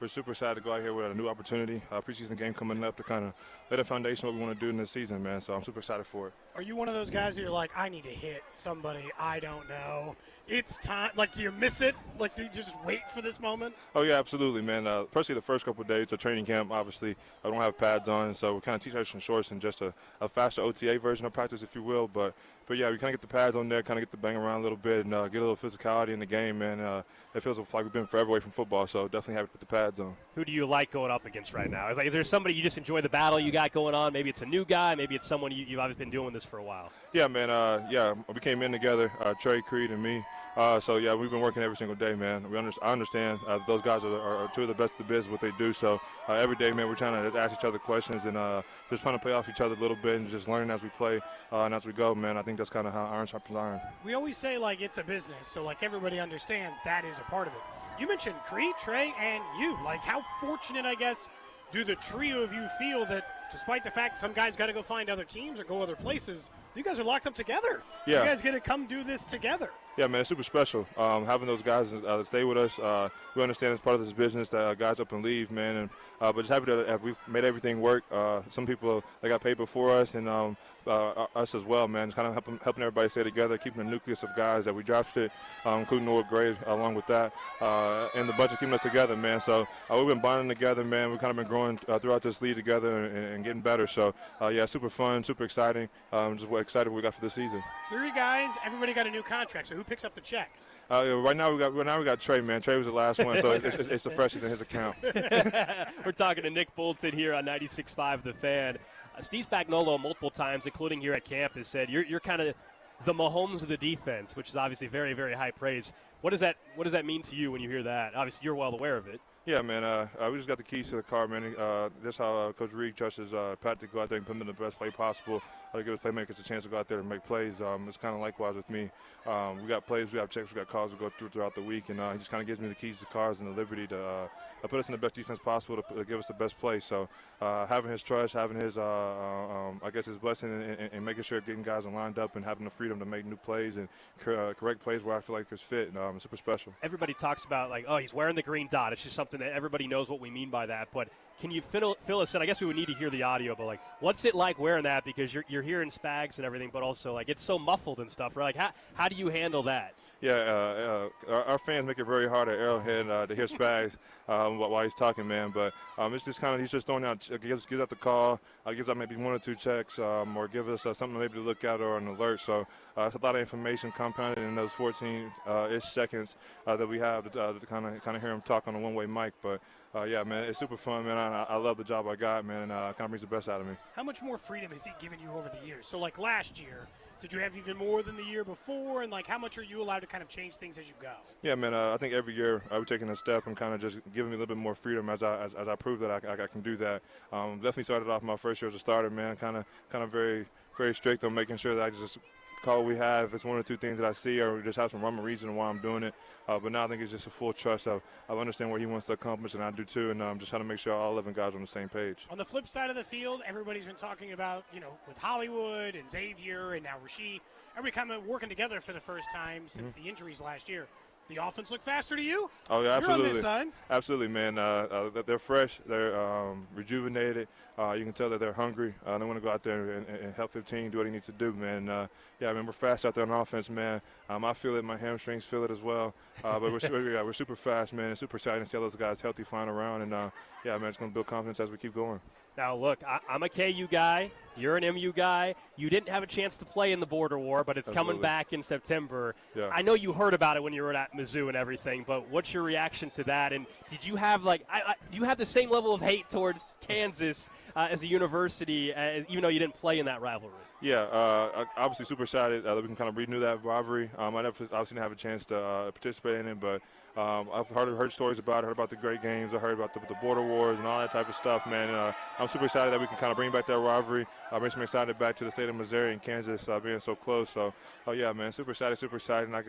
we're super excited to go out here with a new opportunity. Preseason game coming up to kind of lay the foundation of what we want to do in this season, man. So I'm super excited for it. Are you one of those guys that you're like, I need to hit somebody I don't know? It's time. Like, do you miss it? Like, do you just wait for this moment? Oh, yeah, absolutely, man. Firstly, the first couple of days of training camp, obviously, I don't have pads on, and so we kind of T-shirts and shorts and just a faster OTA version of practice, if you will. But yeah, we kind of get the pads on there, kind of get the bang around a little bit, and get a little physicality in the game, man. It feels like we've been forever away from football, so definitely happy to put the pads on. Who do you like going up against right now? Is there somebody you just enjoy the battle you got going on? Maybe it's a new guy, maybe it's someone you've obviously been doing this for a while. Yeah, man. We came in together, Trey, Creed, and me. So yeah, we've been working every single day, man. I understand those guys are two of the best in the biz, what they do. So every day, man, we're trying to ask each other questions and just trying to play off each other a little bit and just learning as we play and as we go, man. I think that's kind of how iron sharpens iron. We always say, like, it's a business, so, like, everybody understands that is a part of it. You mentioned Creed, Trey, and you. Like, how fortunate, I guess, do the trio of you feel that despite the fact some guys got to go find other teams or go other places, you guys are locked up together? Yeah. You guys get to come do this together. Yeah, man, it's super special. Having those guys stay with us, we understand it's part of this business that guys up and leave, man. And but just happy that we've made everything work. Some people, they got paid before us, and us as well, man. Just kind of helping everybody stay together, keeping the nucleus of guys that we drafted, including Noah Gray, along with that, and the bunch of keeping us together, man. So we've been bonding together, man. We've kind of been growing throughout this league together and getting better. So yeah, super fun, super exciting. Just excited what we got for this season. 3 guys, everybody got a new contract. So who picks up the check? Right now we got Trey, man. Trey was the last one, so it's the freshest in his account. We're talking to Nick Bolton here on 96.5 The Fan. Steve Spagnuolo multiple times, including here at camp, has said you're kind of the Mahomes of the defense, which is obviously very, very high praise. What does that mean to you when you hear that? Obviously, you're well aware of it. Yeah, man. We just got the keys to the car, man. That's how Coach Reed trusts Pat to go out there and put him in the best play possible, to give his playmakers a chance to go out there and make plays. It's kind of likewise with me. We got plays, we have checks, we got calls to go throughout the week, and he just kind of gives me the keys to the cars and the liberty to put us in the best defense possible to give us the best play. So having his trust, having his, I guess, his blessing and making sure getting guys lined up and having the freedom to make new plays and correct plays where I feel like it's fit, it's super special. Everybody talks about, like, oh, he's wearing the green dot. It's just something that everybody knows what we mean by that. But can you fill us in? I guess we would need to hear the audio, but, like, what's it like wearing that? Because you're hearing Spags and everything, but also, like, it's so muffled and stuff, right? Like, how do you handle that? Yeah, our fans make it very hard at Arrowhead to hear Spags while he's talking, man. But it's just kind of, he's just throwing out, gives out the call, gives out maybe 1 or 2 checks, or give us something maybe to look at or an alert. So it's a lot of information compounded in those 14-ish seconds that we have to kind of hear him talk on a one-way mic. But yeah, man, it's super fun, man. I love the job I got, man. Kind of brings the best out of me. How much more freedom has he given you over the years? So, like, last year, did you have even more than the year before? And, like, how much are you allowed to kind of change things as you go? Yeah, man, I think every year we're taking a step and kind of just giving me a little bit more freedom as I prove that I can do that. Definitely started off my first year as a starter, man, kind of very, very strict on making sure that I just call we have. If it's 1 or 2 things that I see or just have some rhyme or reason why I'm doing it. But now I think it's just a full trust of I understand what he wants to accomplish, and I do too, and I'm just trying to make sure all 11 guys are on the same page. On the flip side of the field, everybody's been talking about, with Hollywood and Xavier and now Rasheed, everybody kind of working together for the first time since the injuries last year. The offense look faster to you? Oh, yeah, absolutely. You're on this side. Absolutely, man. They're fresh. They're rejuvenated. You can tell that they're hungry. They want to go out there and help 15 do what he needs to do, man. Yeah, I mean, we're fast out there on offense, man. I feel it. My hamstrings feel it as well. But we're super fast, man. It's super exciting to see all those guys healthy, flying around. And, yeah, man, it's going to build confidence as we keep going. Now, look, I'm a KU guy. You're an MU guy. You didn't have a chance to play in the border war, but it's coming back in September. Yeah. I know you heard about it when you were at Mizzou and everything, but what's your reaction to that? And did you have, do you have the same level of hate towards Kansas as a university, even though you didn't play in that rivalry? Yeah, obviously super excited that we can kind of renew that rivalry. I never obviously didn't have a chance to participate in it, but I've heard stories about it, heard about the great games. I heard about the border wars and all that type of stuff, man. And, I'm super excited that we can kind of bring back that rivalry. Bring some excited back to the state of Missouri and Kansas being so close. So, yeah, man, super excited. And I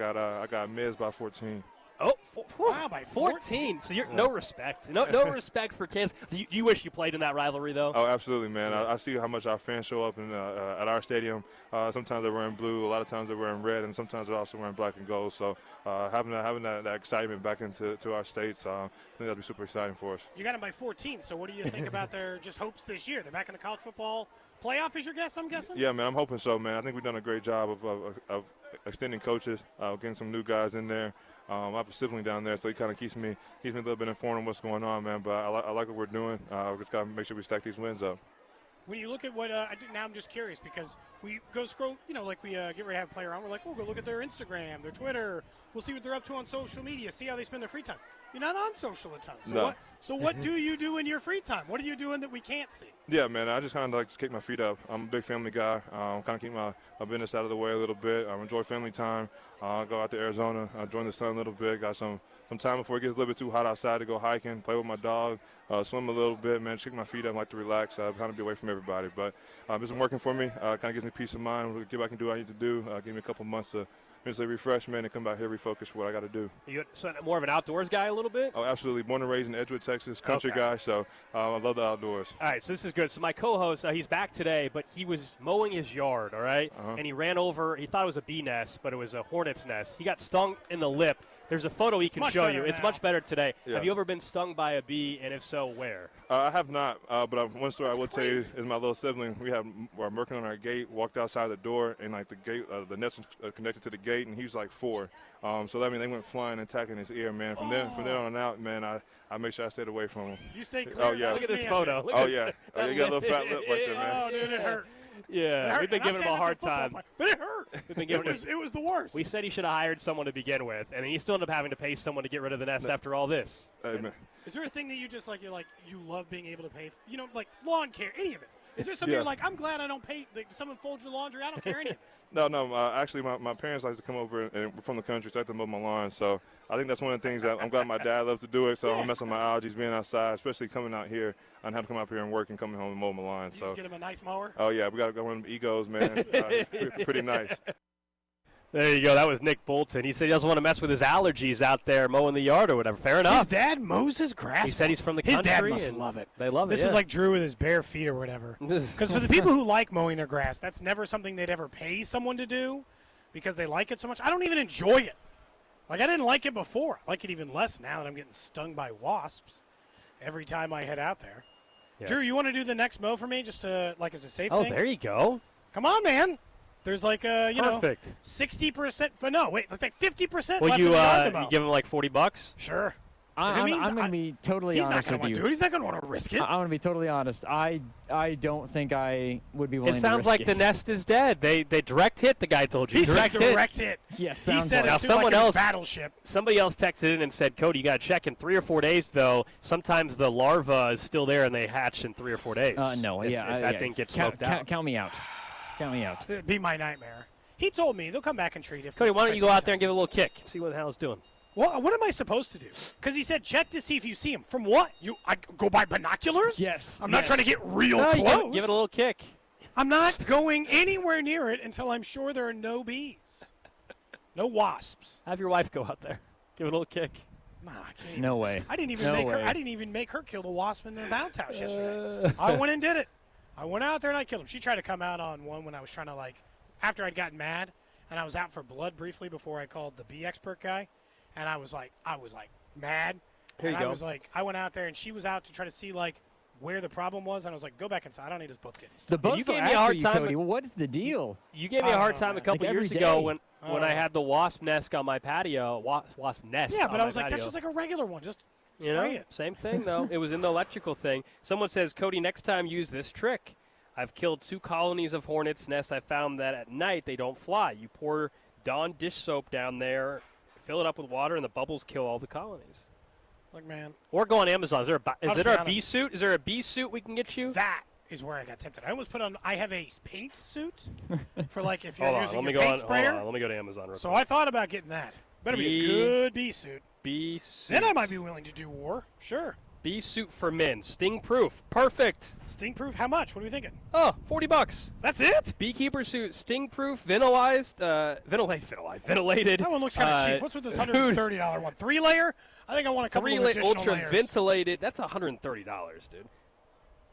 got Miz by 14. Oh, wow, by 14. So you're no respect. No respect for Kansas. Do you wish you played in that rivalry, though? Oh, absolutely, man. I see how much our fans show up at our stadium. Sometimes they're wearing blue. A lot of times they're wearing red, and sometimes they're also wearing black and gold. So having that excitement back into our states, I think that'll be super exciting for us. You got them by 14. So what do you think about their just hopes this year? They're back in the college football playoff, is your guess, I'm guessing? Yeah, man, I'm hoping so, man. I think we've done a great job of extending coaches, getting some new guys in there. I have a sibling down there, so he kind of keeps me a little bit informed on what's going on, man. But I like what we're doing. We just got to make sure we stack these wins up. When you look at what now I'm just curious because we go scroll, like we get ready to have a player on. We're like, we'll go look at their Instagram, their Twitter, We'll see what they're up to on social media, see how they spend their free time. You're not on social a ton. So No. what do you do in your free time? What are you doing that we can't see? Yeah, man, I just kind of like to kick my feet up. I'm a big family guy. Kind of keep my business out of the way a little bit. I enjoy family time. Go out to Arizona, join the sun a little bit. Got some time before it gets a little bit too hot outside to go hiking, play with my dog, swim a little bit, man. Kick my feet up, like to relax, kind of be away from everybody. But it's been working for me. Kind of gives me peace of mind. We'll get back and do what I need to do. Give me a couple months to mentally refresh, man, and come back here refocus for what I got to do. You more of an outdoors guy a little bit? Oh, absolutely. Born and raised in Edgewood, Texas, country guy, so I love the outdoors. All right, so this is good. So my co-host, he's back today, but he was mowing his yard, all right? And he ran over. He thought it was a bee nest, but it was a hornet's nest. He got stung in the lip. There's a photo he can show you. It's much better today. Yeah. Have you ever been stung by a bee, and if so, where? I have not, but one story I will tell you is my little sibling. We're working on our gate, walked outside the door, and like the gate, the nest was connected to the gate, and he was like 4. So that means they went flying and attacking his ear, man. From then on out, man, I make sure I stayed away from him. You stay clear. Oh yeah. Look at this photo. You got a little fat lip right there, man. Oh, dude, it hurt. Yeah, we've been giving him a hard time. But it hurt. We've been giving it was the worst. We said he should have hired someone to begin with, and he still ended up having to pay someone to get rid of the nest after all this. Hey, man. Is there a thing that you just like? You love being able to pay? Like lawn care, any of it? Is there something you're like? I'm glad I don't pay. Like, someone folds your laundry. I don't care any of it. No. Actually, my parents like to come over and we're from the country, so I have to mow my lawn. So I think that's one of the things that I'm glad my dad loves to do it. So I'm messing my allergies being outside, especially coming out here. I have to come out here and work and coming home and mow my lawn. You just get him a nice mower. Oh yeah, we got to go on them egos, man. Pretty nice. There you go. That was Nick Bolton. He said he doesn't want to mess with his allergies out there mowing the yard or whatever. Fair enough. His dad mows his grass. He said he's from the his country. His dad must and love it. They love it. This is like Drew with his bare feet or whatever. Because for the people who like mowing their grass, that's never something they'd ever pay someone to do because they like it so much. I don't even enjoy it. Like, I didn't like it before. I like it even less now that I'm getting stung by wasps every time I head out there. Yeah. Drew, you want to do the next mow for me just to, like, as a safe thing? Oh, there you go. Come on, man. There's like a, Perfect. 60% for no, wait, that's like 50% Will left you, in the yard to mow. you give him like $40? Sure. I'm going to be totally honest with you. He's not going to want to risk it. I'm going to be totally honest. I don't think I would be willing to risk it. It sounds like the nest is dead. They direct hit, the guy told you. He said direct hit. Yes, he said like it someone like else, battleship. Somebody else texted in and said, Cody, you got to check in 3 or 4 days, though. Sometimes the larva is still there and they hatch in 3 or 4 days. No, if that thing gets smoked out. Count me out. Count me out. It'd be my nightmare. He told me they'll come back and treat it. Cody, why don't you go out there and give it a little kick, see what the hell it's doing? Well, what am I supposed to do? Because he said check to see if you see him. From what? I go by binoculars? Yes. I'm not trying to get real close. Give it a little kick. I'm not going anywhere near it until I'm sure there are no bees. No wasps. Have your wife go out there. Give it a little kick. Nah, I can't. No way. I didn't even make her kill the wasp in the bounce house yesterday. I went and did it. I went out there and I killed him. She tried to come out on one when I was trying to, like, after I'd gotten mad and I was out for blood briefly before I called the bee expert guy. And I was like mad. Here you and go. I was like, I went out there and she was out to try to see like where the problem was. And I was like, go back inside. I don't need us both getting stung. The bugs gave are me a hard after you, time. Cody. What is the deal? You gave me a hard time a couple years ago when I had the wasp nest on my patio. Wasp nest. Yeah, but I was like, that's just like a regular one. Just spray it. Same thing though. It was in the electrical thing. Someone says, Cody, next time use this trick. I've killed 2 colonies of hornets' nests. I found that at night they don't fly. You pour Dawn dish soap down there, fill it up with water, and the bubbles kill all the colonies. Look, man. Or go on Amazon. Is there a bee honest. suit? Is there a bee suit we can get you? That is where I got tempted. I almost put on. I have a paint suit for like if you're Hold on, using let me your go paint on. sprayer. Hold on, let me go to Amazon. Real So quick. I thought about getting that. Better be a good bee suit. Bee suit. Then I might be willing to do war. Sure. Bee suit for men. Sting proof. Perfect. Sting proof. How much? What are we thinking? Oh, $40. That's it? Beekeeper suit. Sting proof. Ventilated. That one looks kind of cheap. What's with this $130 one? 3-layer? I think I want a couple of additional ultra layers. ventilated. That's $130, dude.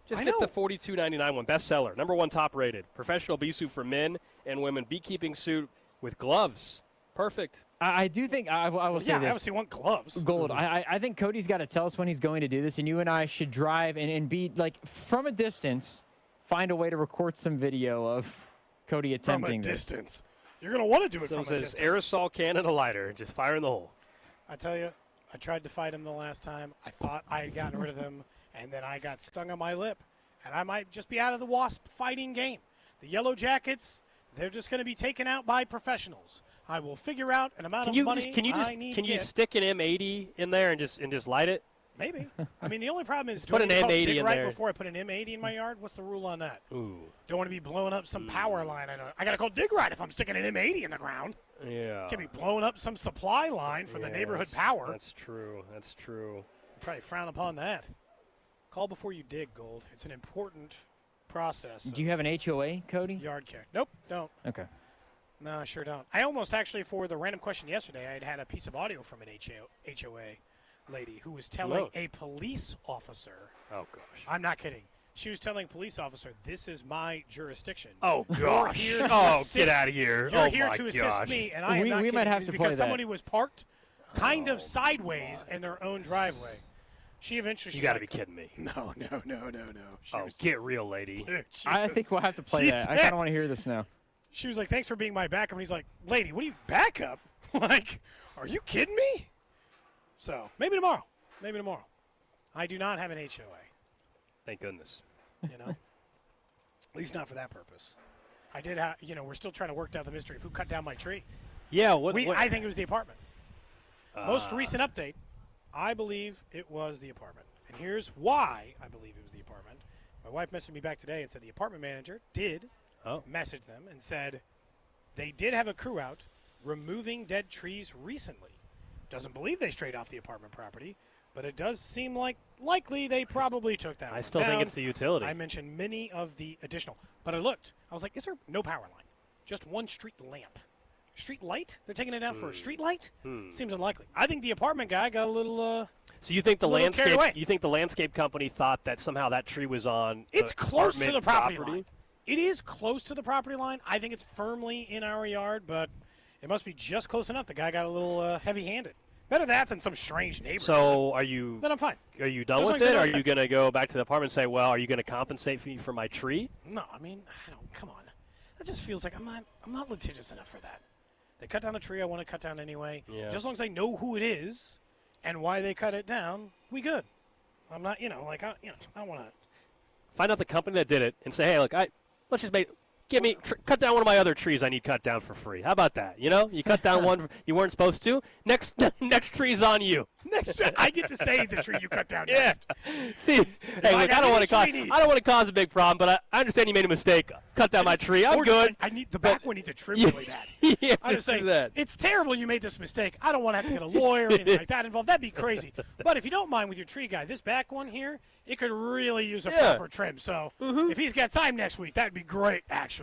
Just get the $42.99 one. Bestseller. #1 top rated. Professional bee suit for men and women. Beekeeping suit with gloves. Perfect. I do think I will say this. I obviously want gloves. Gold. I think Cody's got to tell us when he's going to do this, and you and I should drive and be like from a distance, find a way to record some video of Cody attempting From a this. distance. You're going to want to do it Someone from a says distance. aerosol can and a lighter. Just fire in the hole. I tell you, I tried to fight him the last time. I thought I had gotten rid of him, and then I got stung on my lip. And I might just be out of the wasp fighting game. The Yellow Jackets, they're just going to be taken out by professionals. I will figure out an amount Can of you money can you I need can to you get. stick an M80 in there and just light it? Maybe. I mean, the only problem is, do Put I an need to call M80 dig in right there. before I put an M80 in my yard? What's the rule on that? Ooh. Don't want to be blowing up some power line. I got to call dig right if I'm sticking an M80 in the ground. Yeah. Can't be blowing up some supply line for the neighborhood power. That's true. That's true. Probably frown upon that. Call before you dig, Gold. It's an important process. Do you have an HOA, Cody? Yard kick. Nope, don't. Okay. No, I sure don't. I almost actually, for the random question yesterday, I had a piece of audio from an HOA lady who was telling a police officer. Oh, gosh. I'm not kidding. She was telling a police officer, this is my jurisdiction. Oh, You're gosh. here to Oh, assist, get out of here. You're Oh, here my to assist gosh. me, and I am We not might kidding. have It's to play because that. somebody was parked kind of sideways in their own driveway. She eventually. You got to be kidding me. No. Get real, lady. Dude, I think we'll have to play that. I kind of want to hear this now. She was like, thanks for being my backup. And he's like, lady, what are you, backup? Like, are you kidding me? So, maybe tomorrow. I do not have an HOA. Thank goodness. You know? At least not for that purpose. I did have, we're still trying to work out the mystery of who cut down my tree. Yeah, I think it was the apartment. Most recent update, I believe it was the apartment. And here's why I believe it was the apartment. My wife messaged me back today and said the apartment manager did message them and said they did have a crew out removing dead trees recently. Doesn't believe they strayed off the apartment property, but it does seem like likely they probably took that one I still down. think it's the utility. I mentioned many of the additional. But I looked. I was like, is there no power line? Just one street lamp. Street light? They're taking it down for a street light? Seems unlikely. I think the apartment guy got a little So you think the little carried away. landscape company thought that somehow that tree was on It's close to the property property? line. It is close to the property line. I think it's firmly in our yard, but it must be just close enough. The guy got a little heavy-handed. Better that than some strange neighbor. So are you? Then I'm fine. Are you done Just with as long it? as Are I you don't- going to go back to the apartment and say, well, are you going to compensate me for my tree? No, I mean, I don't. Come on. That just feels like I'm not litigious enough for that. They cut down a tree I want to cut down anyway. Yeah. Just as long as I know who it is and why they cut it down, we good. I'm not, I don't want to. Find out the company that did it and say, hey, look, let's just cut down one of my other trees I need cut down for free. How about that? You cut down one you weren't supposed to. Next tree's on you. I get to say the tree you cut down Yeah. next. See, hey, look, I don't want to cause a big problem, but I understand you made a mistake. Cut down my tree. I'm good. I need the back one needs a trim really bad. Yeah, I'm just just saying, do that. it's terrible you made this mistake. I don't want to have to get a lawyer or anything like that involved. That'd be crazy. But if you don't mind with your tree guy, this back one here, it could really use a proper trim. So if he's got time next week, that'd be great, actually.